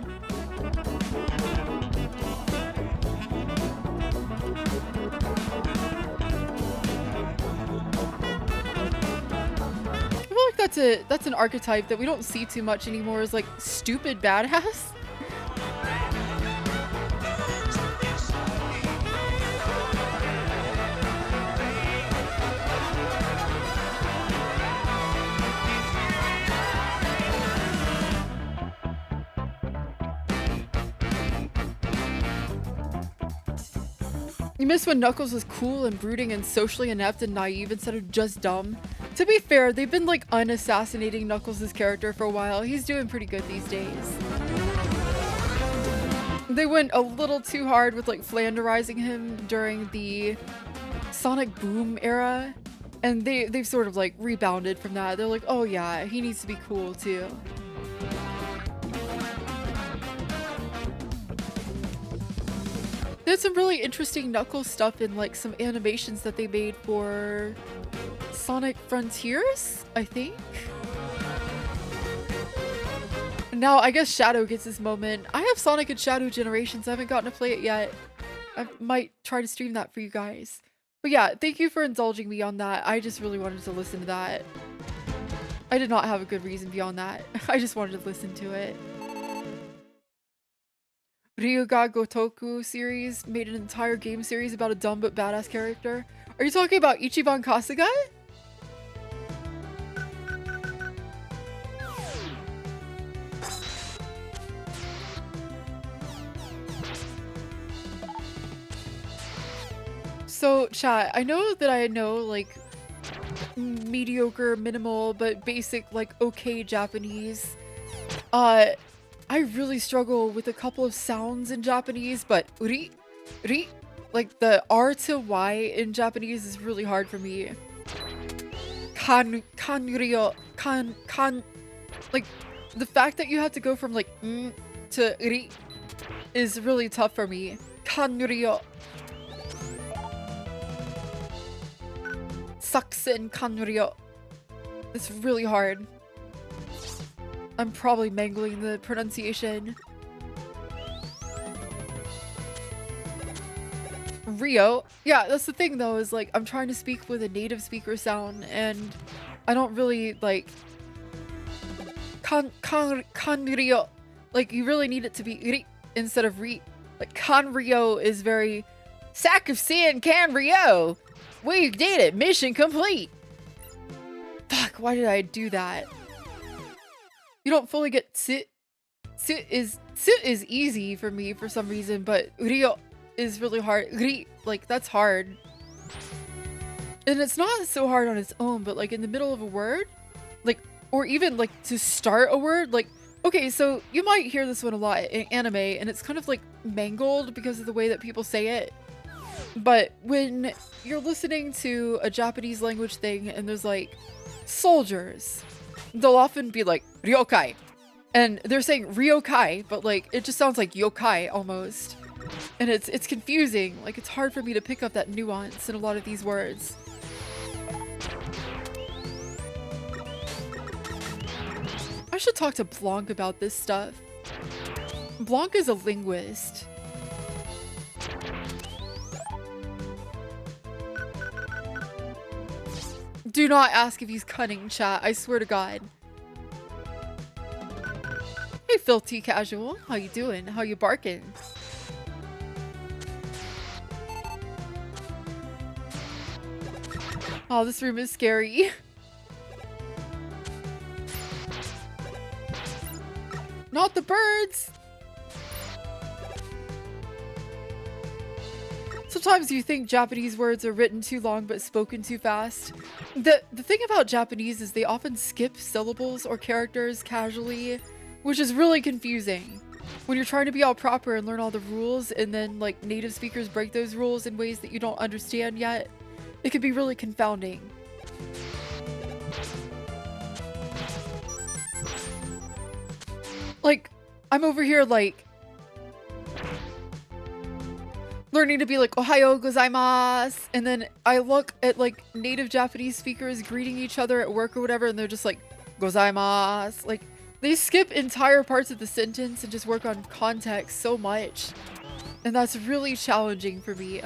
I feel like that's an archetype that we don't see too much anymore, is like stupid badass. You miss when Knuckles was cool and brooding and socially inept and naive instead of just dumb. To be fair, they've been like unassassinating Knuckles' character for a while. He's doing pretty good these days. They went a little too hard with like flanderizing him during the Sonic Boom era, and they've sort of like rebounded from that. They're like, oh yeah, he needs to be cool too. There's some really interesting Knuckles stuff in like some animations that they made for Sonic Frontiers, I think. Now, I guess Shadow gets his moment. I have Sonic and Shadow Generations. I haven't gotten to play it yet. I might try to stream that for you guys. But yeah, thank you for indulging me on that. I just really wanted to listen to that. I did not have a good reason beyond that. I just wanted to listen to it. Ryuga Gotoku series made an entire game series about a dumb but badass character. Are you talking about Ichiban Kasuga? So, chat, I know that I know, like, mediocre, minimal, but basic, like, okay Japanese. I really struggle with a couple of sounds in Japanese, but ri, like, the R to Y in Japanese is really hard for me. Kanryo, like, the fact that you have to go from, like, to ri is really tough for me. Kanryo. Saksen Kanryo. It's really hard. I'm probably mangling the pronunciation. Rio. Yeah, that's the thing though, is like I'm trying to speak with a native speaker sound and I don't really like Kanryo. Like you really need it to be ri instead of ri. Like Kanryo is very sack of sand Kanryo. We did it! Mission complete! Fuck, why did I do that? You don't fully get sit. Sit is easy for me for some reason, but Ryo is really hard. Ri, like, that's hard. And it's not so hard on its own, but like in the middle of a word, like, or even like to start a word, like, okay, so you might hear this one a lot in anime, and it's kind of like mangled because of the way that people say it. But when you're listening to a Japanese language thing and there's like soldiers, they'll often be like ryokai, and they're saying ryokai, but like it just sounds like yokai almost, and it's confusing. Like it's hard for me to pick up that nuance in a lot of these words. I should talk to Blanc about this stuff. Blanc is a linguist. Do not ask if he's cunning, chat. I swear to God. Hey, Filthy Casual. How you doing? How you barking? Oh, this room is scary. Not the birds! Sometimes you think Japanese words are written too long but spoken too fast. The thing about Japanese is they often skip syllables or characters casually, which is really confusing. When you're trying to be all proper and learn all the rules, and then like native speakers break those rules in ways that you don't understand yet, it can be really confounding. Like, I'm over here like learning to be like Ohayo gozaimasu, and then I look at like native Japanese speakers greeting each other at work or whatever, and they're just like gozaimasu. Like they skip entire parts of the sentence and just work on context so much, and that's really challenging for me.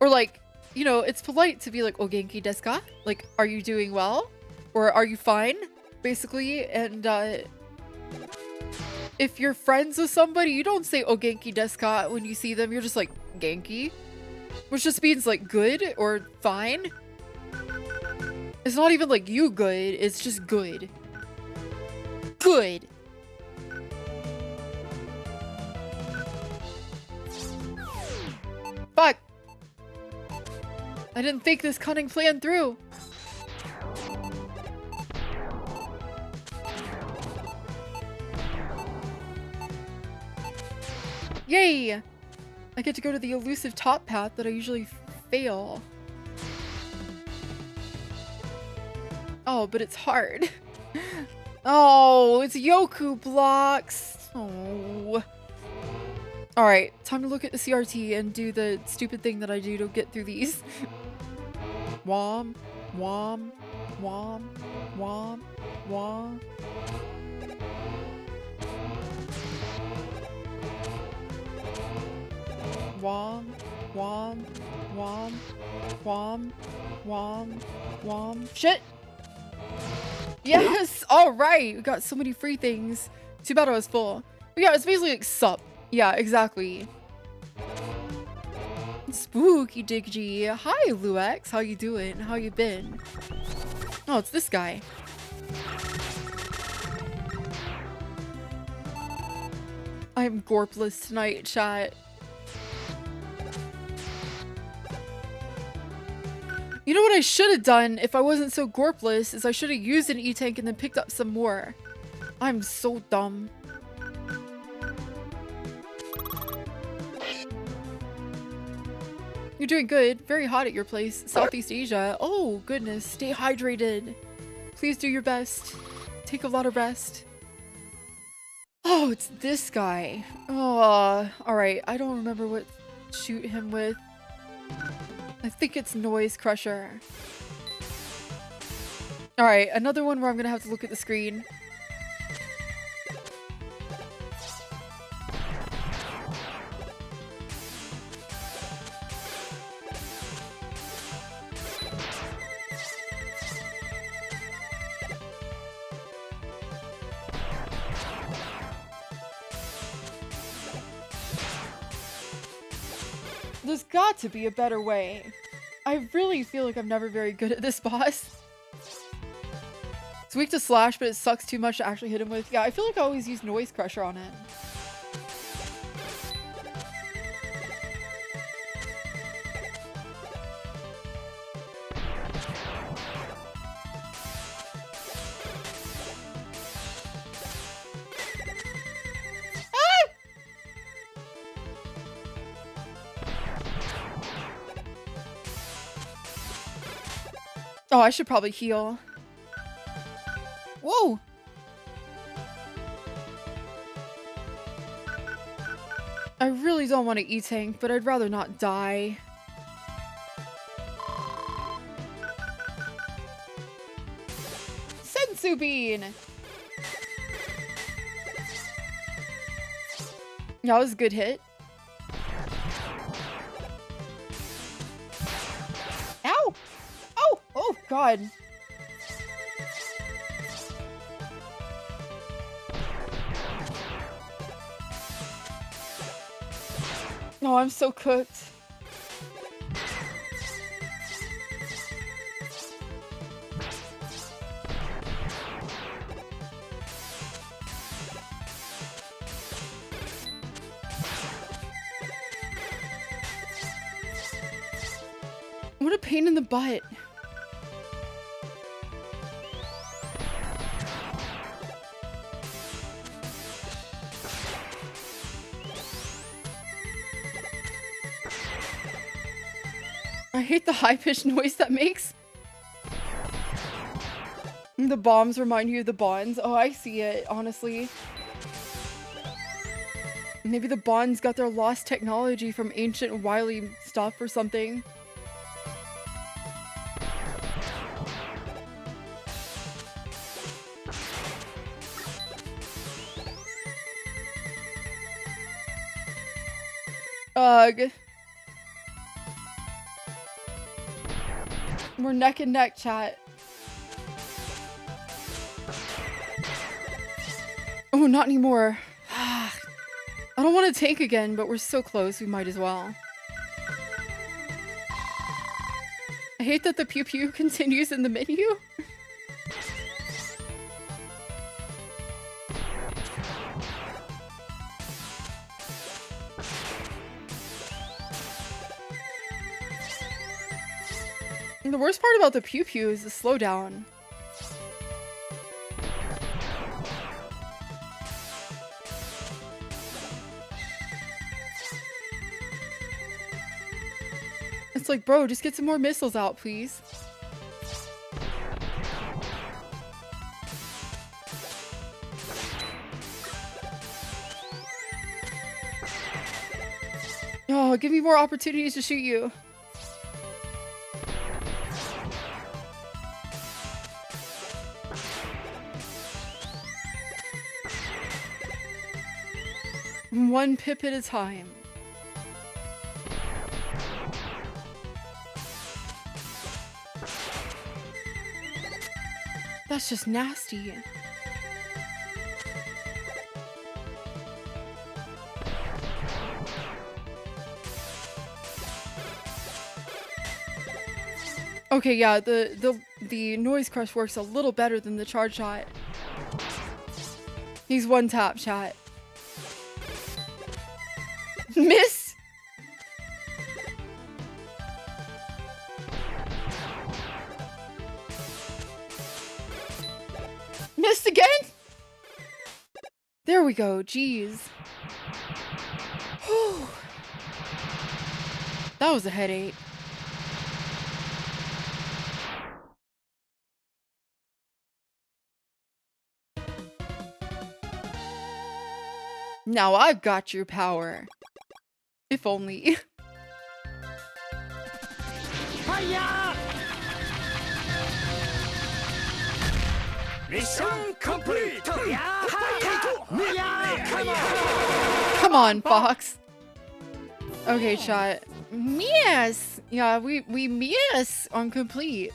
Or like, you know, it's polite to be like o genki desu ka? Like, are you doing well? Or are you fine? Basically, and if you're friends with somebody, you don't say o genki desu ka when you see them. You're just like genki, which just means like good or fine. It's not even like you good, it's just good. Good. I didn't think this cunning plan through. Yay! I get to go to the elusive top path that I usually fail. Oh, but it's hard. Oh, it's Yoku blocks. Oh. Alright, time to look at the CRT and do the stupid thing that I do to get through these. Wom, wom, wom, wom, wom. Wom, wom, wom, wom, wom, wom. Shit! Yes! Alright! We got so many free things. Too bad I was full. But yeah, it's basically like sup. Yeah, exactly. Spooky DigiDoggi. Hi, Luex. How you doing? How you been? Oh, it's this guy. I'm gorpless tonight, chat. You know what I should have done if I wasn't so gorpless is I should have used an E-tank and then picked up some more. I'm so dumb. You're doing good. Very hot at your place. Southeast Asia. Oh, goodness. Stay hydrated. Please do your best. Take a lot of rest. Oh, it's this guy. Oh, alright. I don't remember what to shoot him with. I think it's Noise Crusher. Alright, another one where I'm gonna have to look at the screen. There's got to be a better way. I really feel like I'm never very good at this boss. It's weak to slash, but it sucks too much to actually hit him with. Yeah, I feel like I always use Noise Crusher on it. Oh, I should probably heal. Whoa! I really don't want to E-tank, but I'd rather not die. Senzu Bean! Yeah, that was a good hit. Ow! Oh! Oh, God. Oh, I'm so cooked. What a pain in the butt. I hate the high-pitched noise that makes. The bombs remind you of the bonds. Oh, I see it, honestly. Maybe the bonds got their lost technology from ancient wily stuff or something. Ugh. We're neck and neck, chat. Oh, not anymore. I don't want to tank again, but we're so close, we might as well. I hate that the pew pew continues in the menu. The worst part about the pew pew is the slowdown. It's like, bro, just get some more missiles out, please. Oh, give me more opportunities to shoot you. One pip at a time. That's just nasty. Okay, yeah, the noise crush works a little better than the charge shot. He's one tap, chat. Miss. Missed again? There we go. Jeez. Whew. That was a headache. Now I've got your power. If only. Hiya! Mission complete! Come on, Fox. Okay, chat. Miss! Yeah, we miss on complete.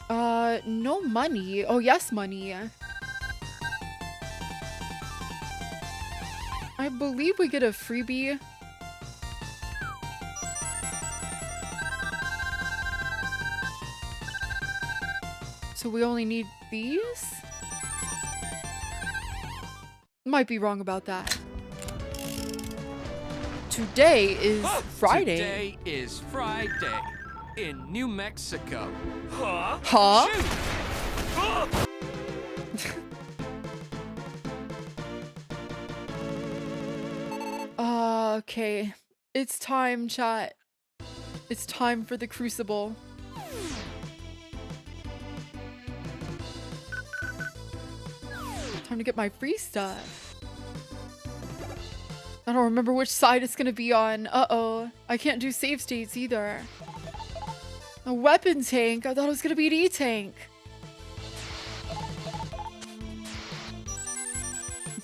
No money. Oh, yes, money. I believe we get a freebie. So we only need these? Might be wrong about that. Today is Friday. Today is Friday in New Mexico. Huh? Huh? Okay. It's time, chat. It's time for the crucible. Time to get my free stuff. I don't remember which side it's gonna be on. Uh-oh. I can't do save states either. A weapon tank? I thought it was gonna be an E-tank.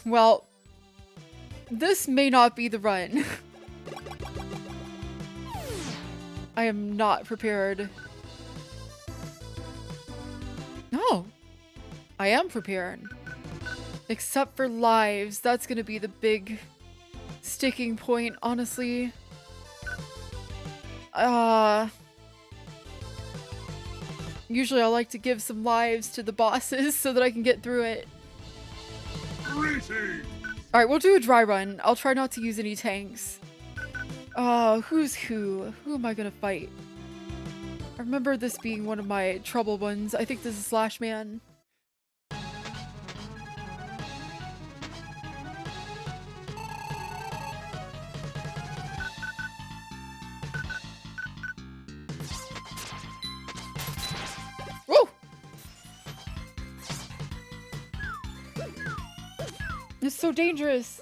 Well, this may not be the run. I am not prepared. No. I am prepared. Except for lives. That's gonna be the big sticking point, honestly. Usually I like to give some lives to the bosses so that I can get through it. Alright, we'll do a dry run. I'll try not to use any tanks. Who's who? Who am I gonna fight? I remember this being one of my trouble ones. I think this is Slash Man. Whoa! It's so dangerous.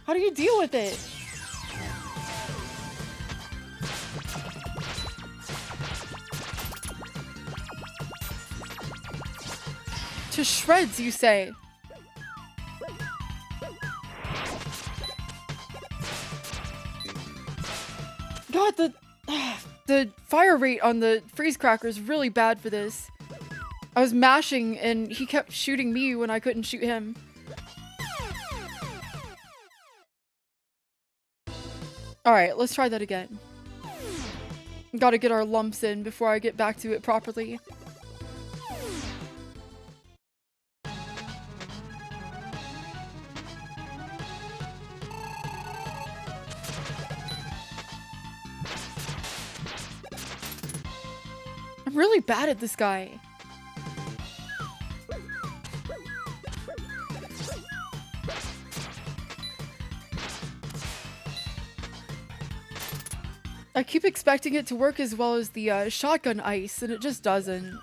How do you deal with it? To shreds, you say? God, the fire rate on the freeze cracker is really bad for this. I was mashing and he kept shooting me when I couldn't shoot him. Alright, let's try that again. Gotta get our lumps in before I get back to it properly. really bad at this guy. I keep expecting it to work as well as the shotgun ice, and it just doesn't.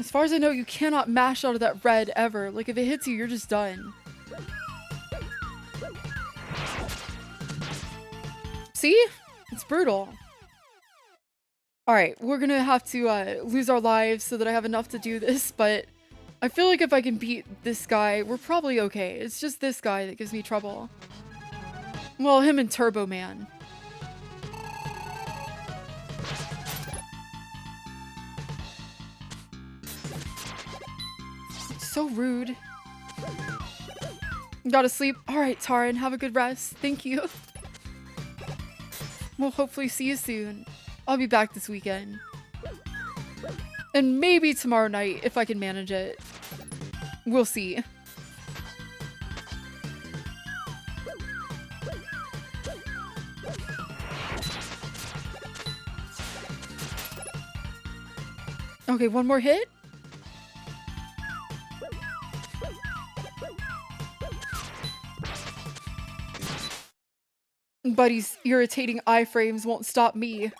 As far as I know, you cannot mash out of that red ever. Like, if it hits you, you're just done. See? It's brutal. Alright, we're gonna have to lose our lives so that I have enough to do this, but I feel like if I can beat this guy, we're probably okay. It's just this guy that gives me trouble. Well, him and Turbo Man. So rude. Gotta sleep. Alright, Taran, have a good rest. Thank you. We'll hopefully see you soon. I'll be back this weekend. And maybe tomorrow night if I can manage it. We'll see. Okay, one more hit. Buddy's irritating iframes won't stop me.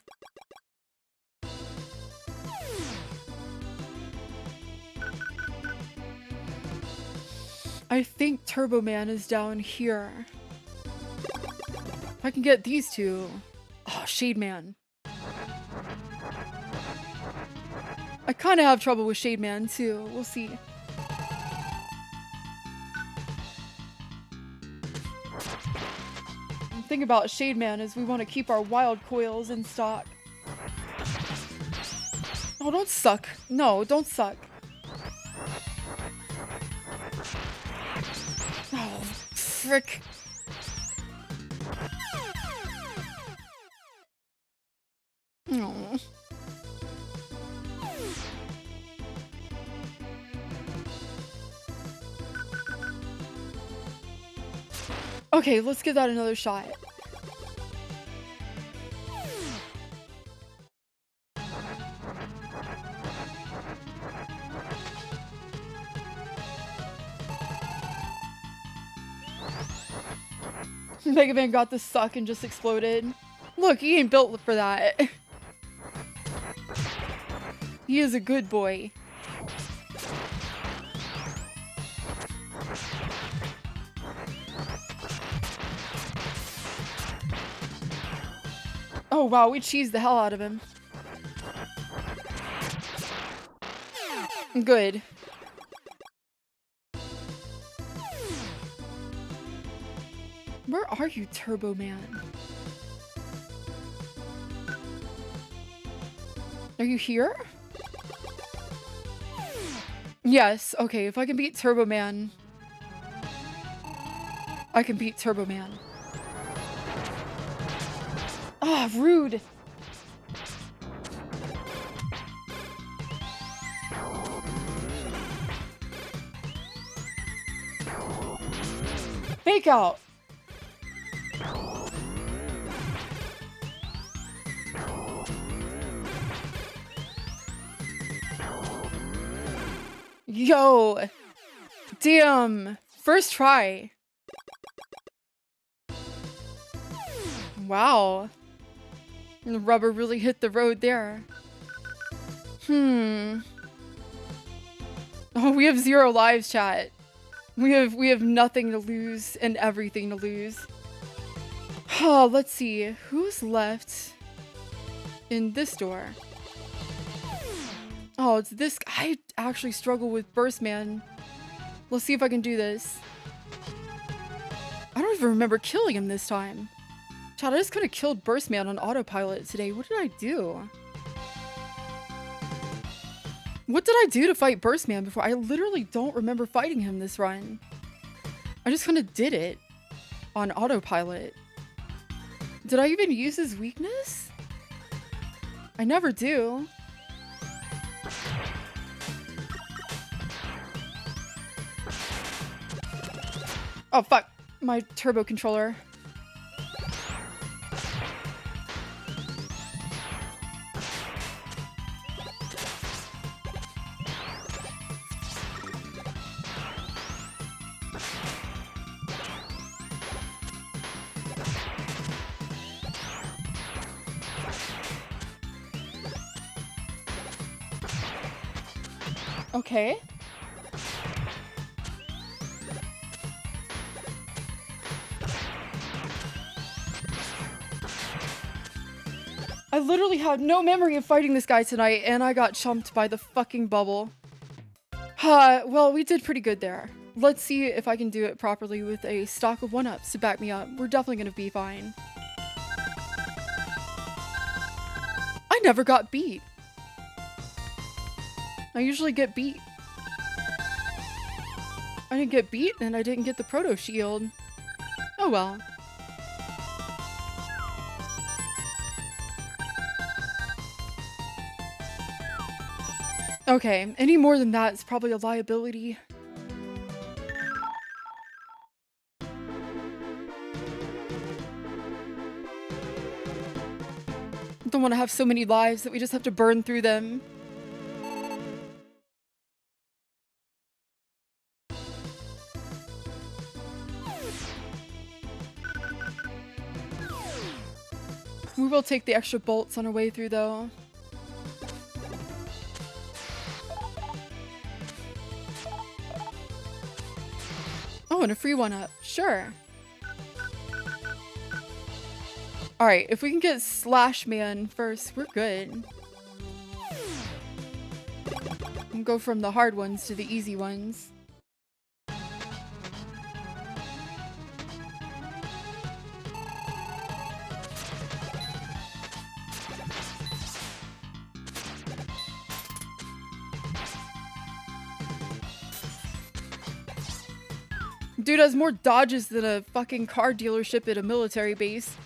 I think Turbo Man is down here. If I can get these two. Oh, Shade Man. I kind of have trouble with Shade Man too. We'll see. The thing about Shade Man is we want to keep our wild coils in stock. Oh, don't suck. No, don't suck. Oh, frick. Oh. Okay, let's give that another shot. Mega Man got the suck and just exploded. Look, he ain't built for that. He is a good boy. Oh wow, we cheesed the hell out of him. Good. Where are you, Turbo Man? Are you here? Yes, okay, if I can beat Turbo Man, I can beat Turbo Man. Ah, rude. Fake out. Yo. Damn. First try. Wow. The rubber really hit the road there. Oh, we have 0 lives, chat. We have nothing to lose and everything to lose. Oh, let's see. Who's left in this door? Oh, it's this. I actually struggle with Burst Man. Let's see if I can do this. I don't even remember killing him this time. Chad, I just could have killed Burst Man on autopilot today. What did I do? What did I do to fight Burst Man before? I literally don't remember fighting him this run. I just kind of did it on autopilot. Did I even use his weakness? I never do. Oh, fuck. My turbo controller. Okay. I literally had no memory of fighting this guy tonight, and I got chumped by the fucking bubble. Well, we did pretty good there. Let's see if I can do it properly with a stock of 1-ups to back me up. We're definitely gonna be fine. I never got beat. I usually get beat. I didn't get beat, and I didn't get the proto shield. Oh well. Okay, any more than that is probably a liability. Don't want to have so many lives that we just have to burn through them. We will take the extra bolts on our way through though. Oh, and a free 1-up. Sure. Alright, if we can get Slash Man first, we're good. And go from the hard ones to the easy ones. Dude has more dodges than a fucking car dealership at a military base.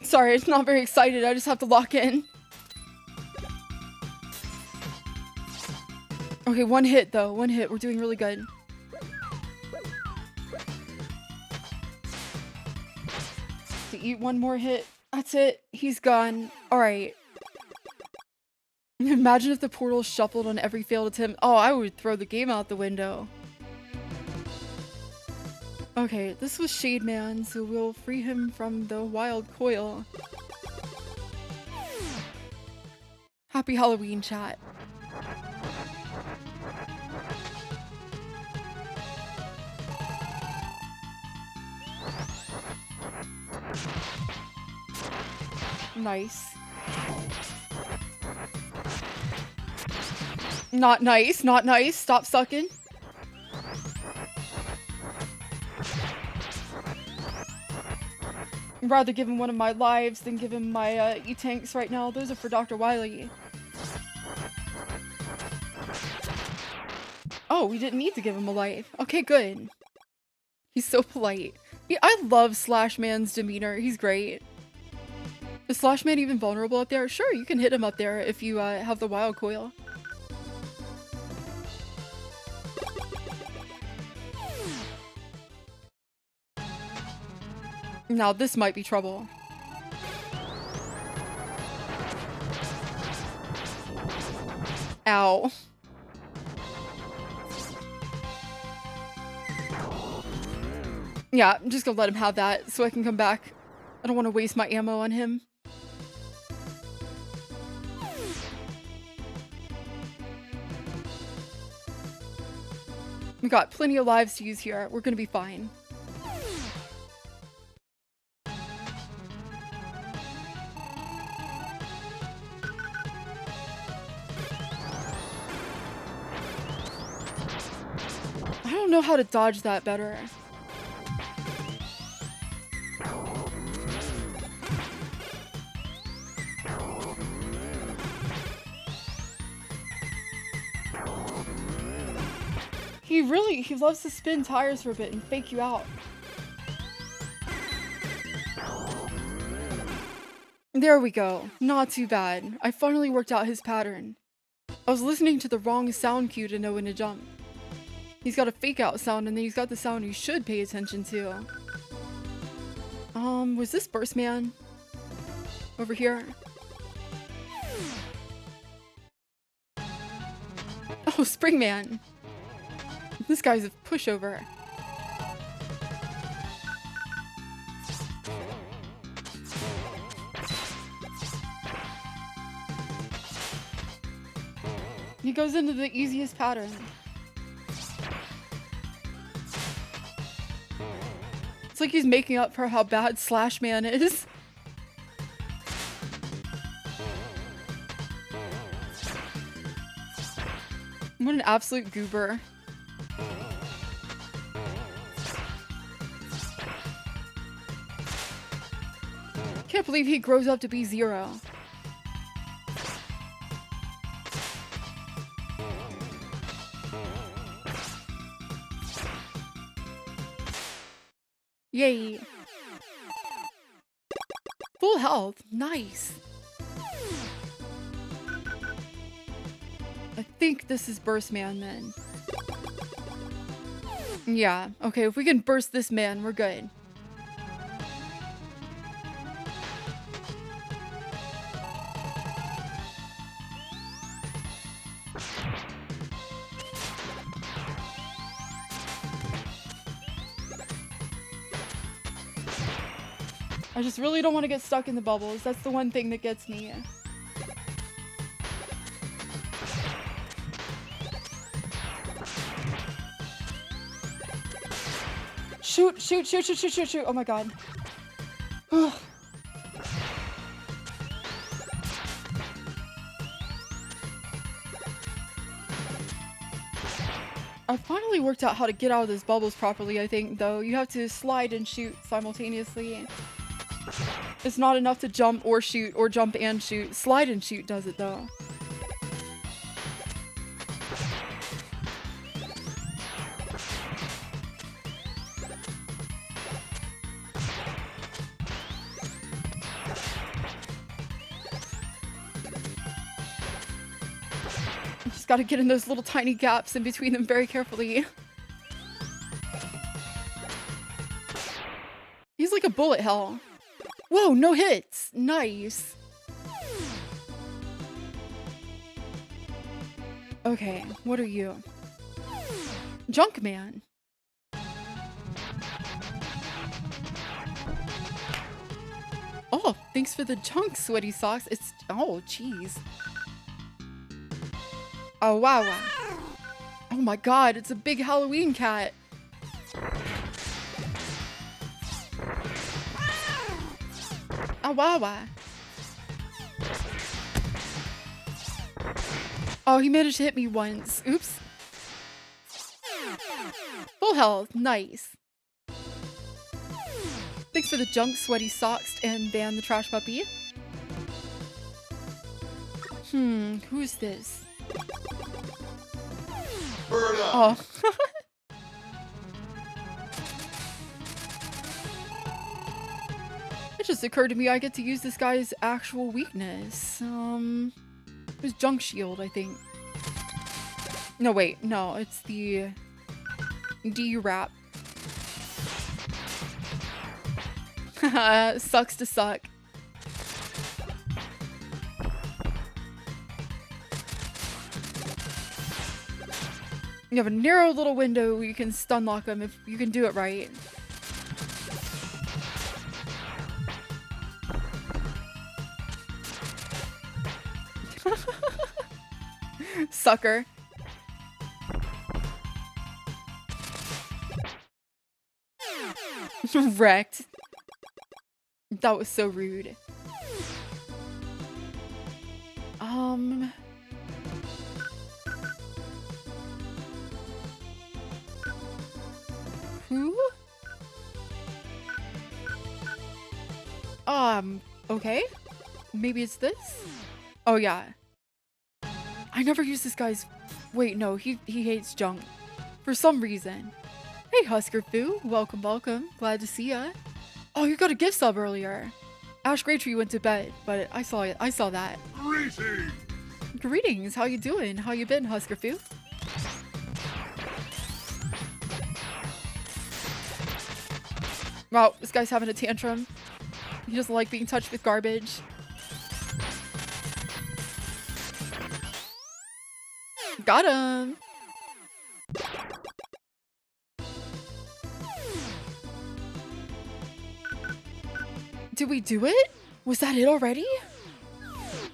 Sorry, it's not very excited. I just have to lock in. Okay, 1 hit though. 1 hit. We're doing really good. To eat 1 more hit. That's it. He's gone. Alright. Imagine if the portal shuffled on every failed attempt. Oh, I would throw the game out the window. Okay, this was Shade Man, so we'll free him from the wild coil. Happy Halloween, chat. Nice. Not nice, not nice. Stop sucking. I'd rather give him one of my lives than give him my E-tanks right now. Those are for Dr. Wily. Oh, we didn't need to give him a life. Okay, good. He's so polite. Yeah, I love Slash Man's demeanor. He's great. Is Slash Man even vulnerable up there? Sure, you can hit him up there if you have the wild coil. Now this might be trouble. Ow. Yeah, I'm just gonna let him have that so I can come back. I don't want to waste my ammo on him. We got plenty of lives to use here. We're gonna be fine. I don't know how to dodge that better. He loves to spin tires for a bit and fake you out. There we go. Not too bad. I finally worked out his pattern. I was listening to the wrong sound cue to know when to jump. He's got a fake out sound, and then he's got the sound you should pay attention to. Was this Burst Man? Over here? Oh, Spring Man. This guy's a pushover. He goes into the easiest pattern. It's like he's making up for how bad Slash Man is. What an absolute goober. Can't believe he grows up to be 0. Yay. Full health. Nice. I think this is Burst Man then. Yeah. Okay, if we can burst this man, we're good. I just really don't want to get stuck in the bubbles. That's the one thing that gets me. Shoot, shoot, shoot, shoot, shoot, shoot, shoot. Oh my god. I finally worked out how to get out of those bubbles properly, I think, though. You have to slide and shoot simultaneously. It's not enough to jump or shoot or jump and shoot. Slide and shoot does it, though. Just gotta get in those little tiny gaps in between them very carefully. He's like a bullet hell. Whoa, no hits! Nice! Okay, what are you? Junk Man! Oh, thanks for the junk, Sweaty Socks. It's... oh, jeez. Oh, wow. Oh my god, it's a big Halloween cat! Awawa. Oh, he managed to hit me once. Oops. Full health. Nice. Thanks for the junk, Sweaty Socks, and Van the Trash Puppy. Who's this? Oh. It just occurred to me I get to use this guy's actual weakness. His junk shield, I think. No, wait. No, it's the D-Rap. Sucks to suck. You have a narrow little window where you can stun lock him if you can do it right. Sucker. Wrecked. That was so rude. Who? Okay. Maybe it's this? Oh, yeah. I never use this guy's... Wait, no, he hates junk. For some reason. Hey, Husker Foo. Welcome, welcome. Glad to see ya. Oh, you got a gift sub earlier. Ash Greytree went to bed, but I saw it. I saw that. Greetings! Greetings. How you doing? How you been, Husker Foo? Wow, this guy's having a tantrum. He doesn't like being touched with garbage. Got him. Did we do it? Was that it already?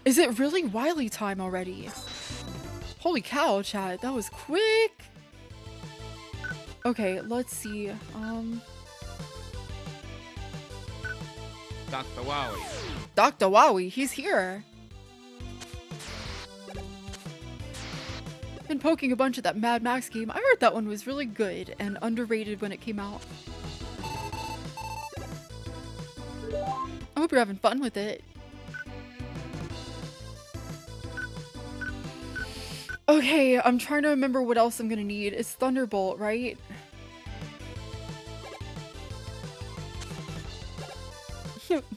Is it really Wily time already? Holy cow, chat. That was quick. Okay, let's see. Dr. Wowie. Dr. Wowie, he's here. Been poking a bunch of that Mad Max game. I heard that one was really good and underrated when it came out. I hope you're having fun with it. Okay, I'm trying to remember what else I'm gonna need. It's Thunderbolt, right?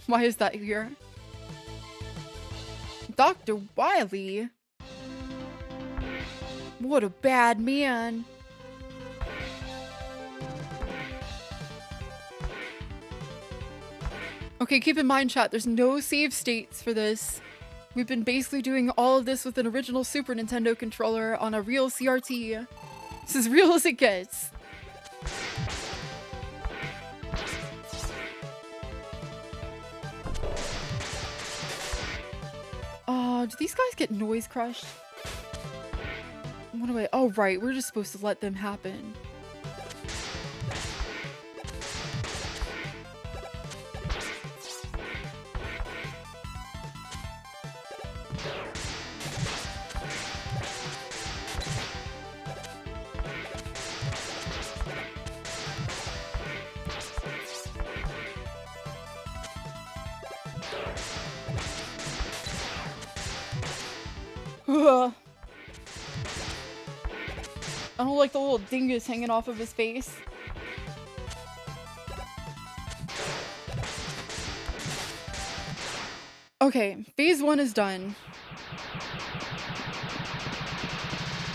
Why is that here? Dr. Wily? What a bad man. Okay, keep in mind, chat, there's no save states for this. We've been basically doing all of this with an original Super Nintendo controller on a real CRT. It's as real as it gets. Do these guys get noise crushed? What do I... Oh, right. We're just supposed to let them happen. I don't like the little dingus hanging off of his face. Okay, phase 1 is done.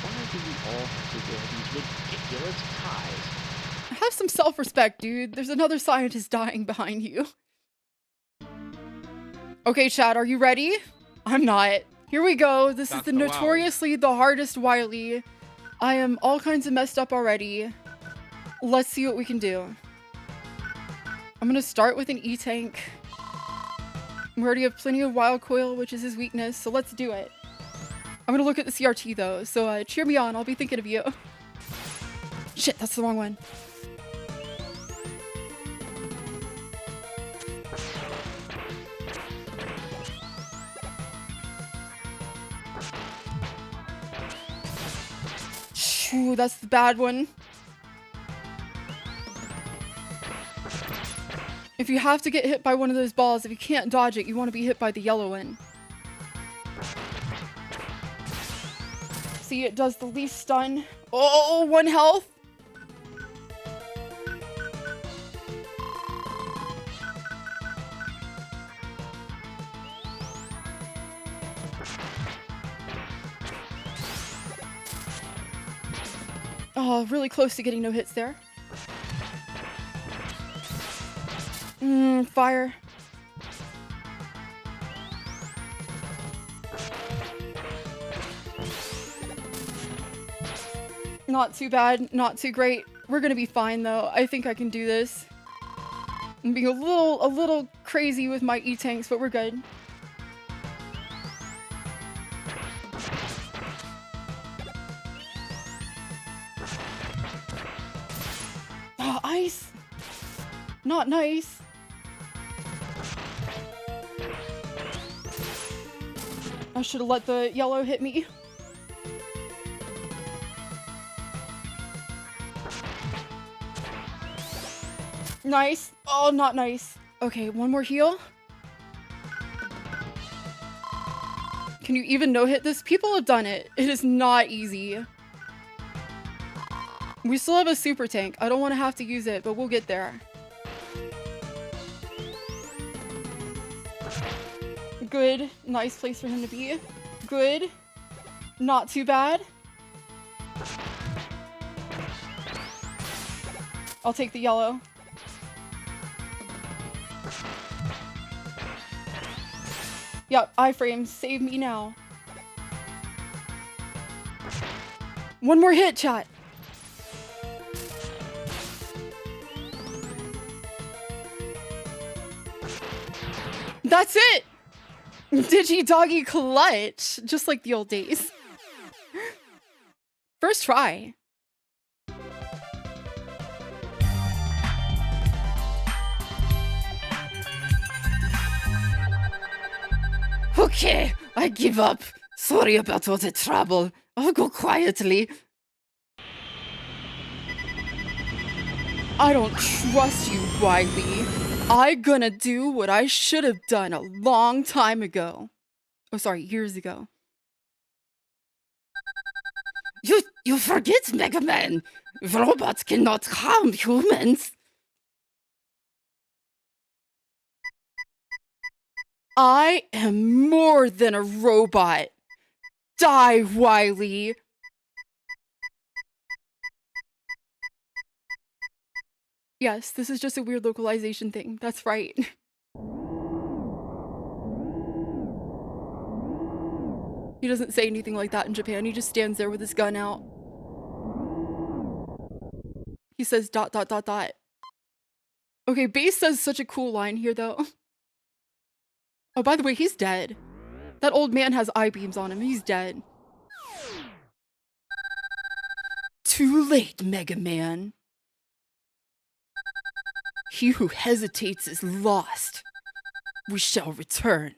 Why do we all have to wear these ridiculous ties? Have some self-respect, dude. There's another scientist dying behind you. Okay, chat, are you ready? I'm not. Here we go. This is the notoriously the hardest Wily. I am all kinds of messed up already. Let's see what we can do. I'm gonna start with an E-Tank. We already have plenty of Wild Coil, which is his weakness, so let's do it. I'm gonna look at the CRT though, so cheer me on. I'll be thinking of you. Shit, that's the wrong one. Ooh, that's the bad one. If you have to get hit by one of those balls, if you can't dodge it, you want to be hit by the yellow one. See, it does the least stun. Oh, 1 health. Oh, really close to getting no hits there. Fire. Not too bad, not too great. We're gonna be fine though. I think I can do this. I'm being a little crazy with my E-Tanks, but we're good. Oh, ice! Not nice. I should have let the yellow hit me. Nice. Oh, not nice. Okay, one more heal. Can you even no-hit this? People have done it. It is not easy. We still have a super tank. I don't want to have to use it, but we'll get there. Good. Nice place for him to be. Good. Not too bad. I'll take the yellow. Yep, iframes, save me now. One more hit, chat. That's it! DigiDoggi clutch, just like the old days. First try. Okay, I give up. Sorry about all the trouble. I'll go quietly. I don't trust you, Wiley. I gonna do what I should have done a long time ago. Oh, sorry, years ago. You forget, Mega Man. Robots cannot harm humans. I am more than a robot. Die, Wiley. Yes, this is just a weird localization thing. That's right. He doesn't say anything like that in Japan. He just stands there with his gun out. He says ... Okay, Base says such a cool line here, though. Oh, by the way, he's dead. That old man has eye beams on him. He's dead. Too late, Mega Man. He who hesitates is lost. We shall return.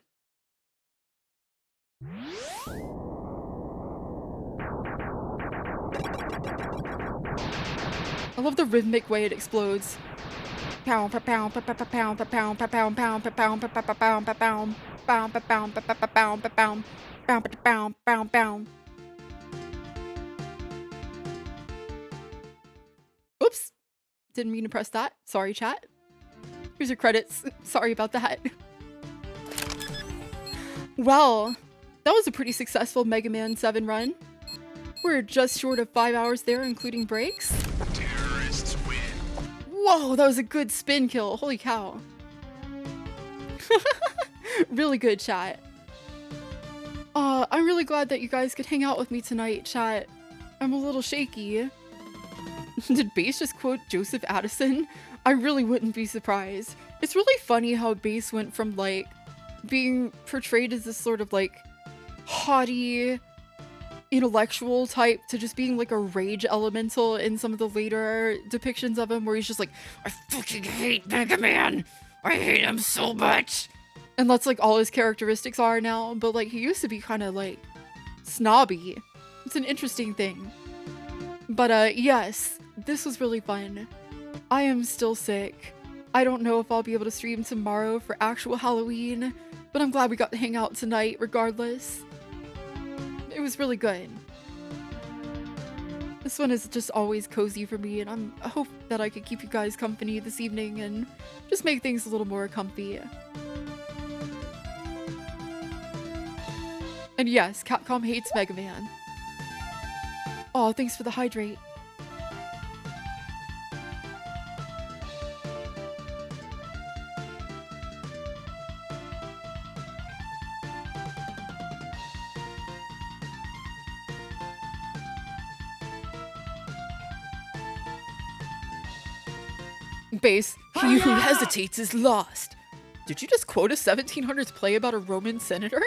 I love the rhythmic way it explodes. Pound, pound, pound, pound, pound, pound, pound, pound, pound, pound, pound, pound, pound, pound, pound, pound. Oops. Didn't mean to press that. Sorry, chat. Here's your credits. Sorry about that. Well, that was a pretty successful Mega Man 7 run. We're just short of 5 hours there, including breaks. Terrorists win. Whoa, that was a good spin kill. Holy cow. Really good, chat. I'm really glad that you guys could hang out with me tonight, chat. I'm a little shaky. Did Base just quote Joseph Addison? I really wouldn't be surprised. It's really funny how Base went from, like, being portrayed as this sort of, like, haughty, intellectual type to just being, like, a rage elemental in some of the later depictions of him, where he's just like, I fucking hate Mega Man! I hate him so much! And that's, like, all his characteristics are now, but, like, he used to be kind of, like, snobby. It's an interesting thing. But, yes, this was really fun. I am still sick. I don't know if I'll be able to stream tomorrow for actual Halloween, but I'm glad we got to hang out tonight regardless. It was really good. This one is just always cozy for me, and I hope that I could keep you guys company this evening and just make things a little more comfy. And yes, Capcom hates Mega Man. Oh, thanks for the hydrate. Base, he who hesitates is lost. Did you just quote a 1700s play about a Roman senator?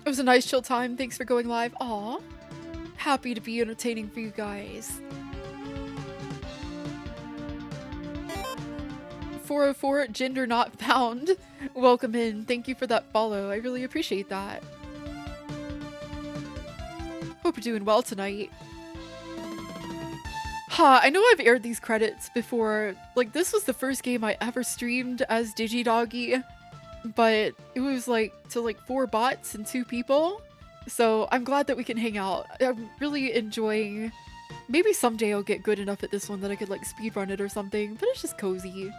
It was a nice chill time. Thanks for going live. Aw. Happy to be entertaining for you guys. 404 gender not found. Welcome in. Thank you for that follow. I really appreciate that. Hope you're doing well tonight. I know I've aired these credits before. Like, this was the first game I ever streamed as DigiDoggi, but it was like to like 4 bots and 2 people. So I'm glad that we can hang out. I'm really enjoying. Maybe someday I'll get good enough at this one that I could like speedrun it or something, but it's just cozy.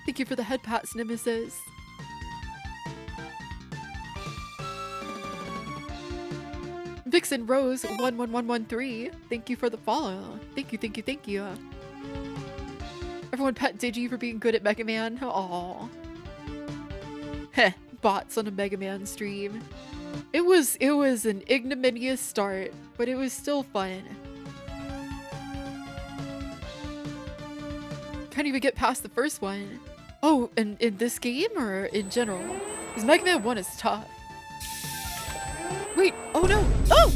Thank you for the head pats, Nemesis. Vixen Rose 11113. Thank you for the follow. Thank you, thank you, thank you. Everyone pet Digi for being good at Mega Man. Aww. Heh, bots on a Mega Man stream. It was an ignominious start, but it was still fun. Can't even get past the first one. Oh, and in this game or in general? Because Mega Man 1 is tough. Wait, oh no! Oh!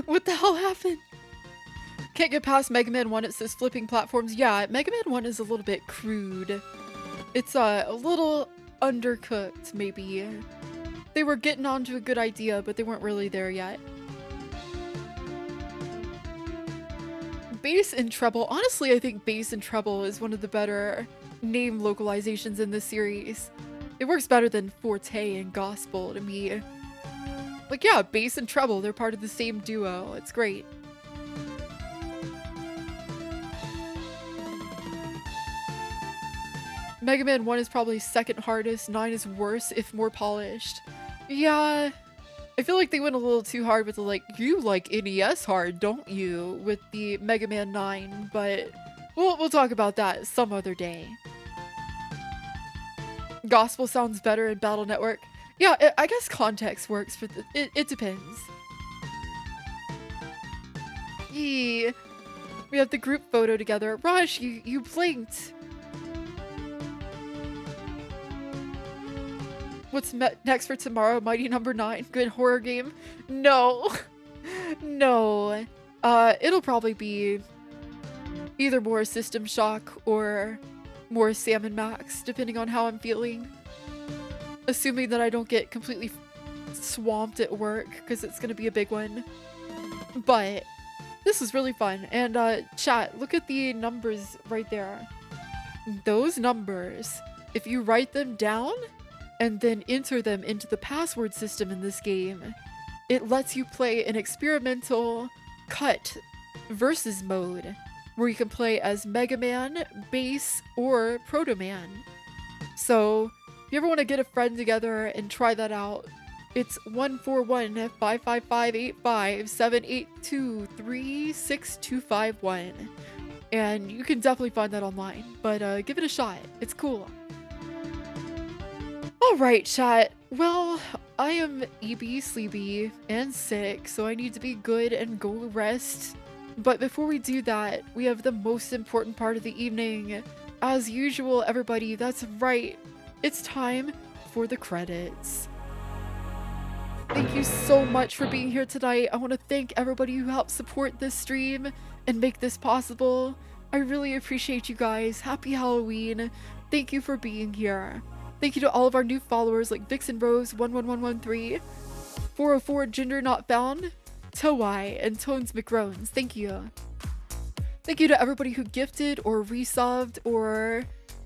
What the hell happened? Can't get past Mega Man 1, it says flipping platforms. Yeah, Mega Man 1 is a little bit crude. It's a little undercooked, maybe. They were getting onto a good idea, but they weren't really there yet. Bass and Treble. Honestly, I think Bass and Treble is one of the better name localizations in this series. It works better than Forte and Gospel to me. Like, yeah, Bass and Treble, they're part of the same duo. It's great. Mega Man 1 is probably second hardest, 9 is worse if more polished. Yeah, I feel like they went a little too hard with the like, you like NES hard, don't you? With the Mega Man 9, but we'll talk about that some other day. Gospel sounds better in Battle Network. Yeah, I guess context works for it depends. Yee. We have the group photo together. Raj, you blinked. What's next for tomorrow? Mighty Number 9. Good horror game? No. No. It'll probably be either more System Shock or more Sam & Max, depending on how I'm feeling. Assuming that I don't get completely swamped at work, because it's going to be a big one. But this is really fun. And chat, look at the numbers right there. Those numbers, if you write them down and then enter them into the password system in this game, it lets you play an experimental cut versus mode where you can play as Mega Man, Bass, or Proto Man. So if you ever want to get a friend together and try that out, it's 141-555-85-782-36251. And you can definitely find that online, but give it a shot. It's cool. Alright, chat. Well, I am EB, sleepy, and sick, so I need to be good and go rest. But before we do that, we have the most important part of the evening. As usual, everybody, that's right. It's time for the credits. Thank you so much for being here tonight. I want to thank everybody who helped support this stream and make this possible. I really appreciate you guys. Happy Halloween. Thank you for being here. Thank you to all of our new followers like Vixen Rose 11113, 404 Gender Not Found, Towai, and Tones McGrones. Thank you. Thank you to everybody who gifted or resubbed or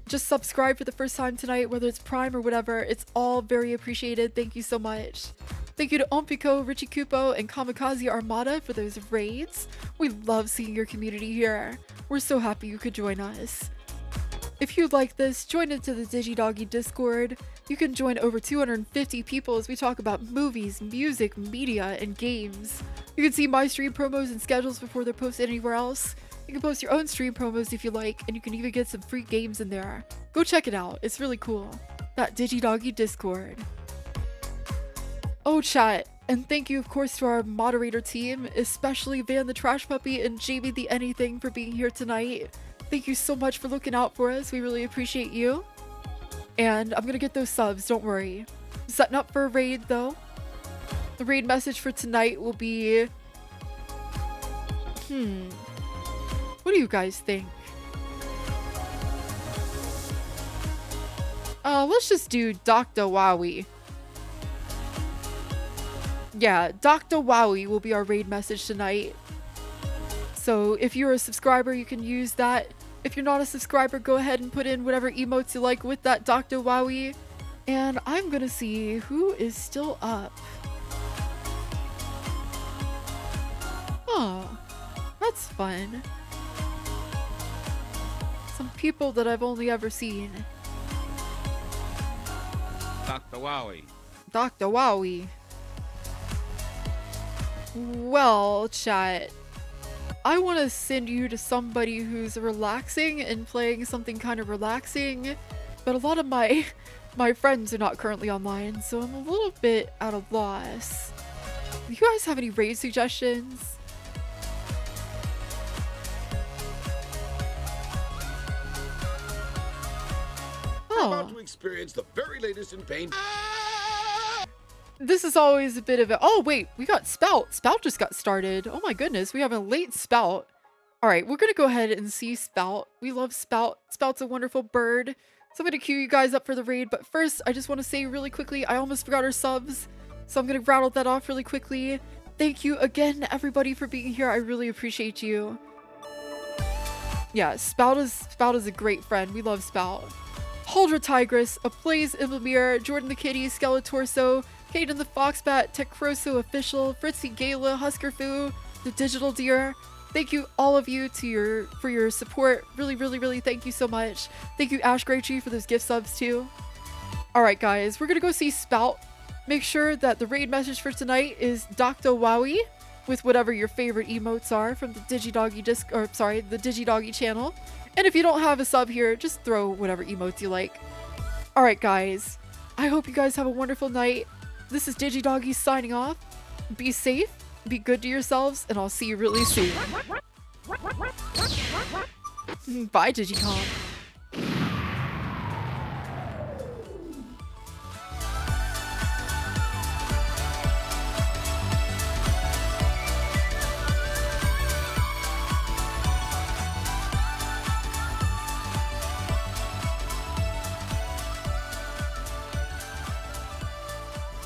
just subscribed for the first time tonight, whether it's Prime or whatever. It's all very appreciated. Thank you so much. Thank you to Ompiko, Richie Kupo, and Kamikaze Armada for those raids. We love seeing your community here. We're so happy you could join us. If you like this, join into the DigiDoggi Discord. You can join over 250 people as we talk about movies, music, media, and games. You can see my stream promos and schedules before they're posted anywhere else. You can post your own stream promos if you like, and you can even get some free games in there. Go check it out, it's really cool. That DigiDoggi Discord. Oh chat, and thank you of course to our moderator team, especially Van the Trash Puppy and Jamie the Anything for being here tonight. Thank you so much for looking out for us. We really appreciate you. And I'm gonna get those subs, don't worry. I'm setting up for a raid though. The raid message for tonight will be... What do you guys think? Let's just do Dr. Wowie. Yeah, Dr. Wowie will be our raid message tonight. So if you're a subscriber, you can use that. If you're not a subscriber, go ahead and put in whatever emotes you like with that Dr. Wowie. And I'm gonna see who is still up. Oh, that's fun. Some people that I've only ever seen. Dr. Wowie. Dr. Wowie. Well, chat, I want to send you to somebody who's relaxing and playing something kind of relaxing, but a lot of my friends are not currently online, so I'm a little bit at a loss. Do you guys have any raid suggestions? About to experience the very latest in pain. This is always a bit of a— oh wait, we got Spout. Spout just got started. Oh my goodness, we have a late Spout. All right, we're gonna go ahead and see Spout. We love Spout. Spout's a wonderful bird. So I'm gonna queue you guys up for the raid, but first I just want to say really quickly, I almost forgot our subs, so I'm gonna rattle that off really quickly. Thank you again, everybody, for being here. I really appreciate you. Yeah, Spout is a great friend. We love Spout. Huldra Tigress, Ablaze Iblamir, Jordan the Kitty, Skeletorso, Caden the Foxbat, Techroso Official, Fritzy Gala, Huskerfu, the Digital Deer. Thank you, all of you, for your support. Really thank you so much. Thank you, Ash Graytree, for those gift subs too. Alright guys, we're gonna go see Spout. Make sure that the raid message for tonight is Dr. Wowie, with whatever your favorite emotes are from the DigiDoggi the DigiDoggi channel. And if you don't have a sub here, just throw whatever emotes you like. Alright guys, I hope you guys have a wonderful night. This is DigiDoggi signing off. Be safe, be good to yourselves, and I'll see you really soon. Bye, Digicom.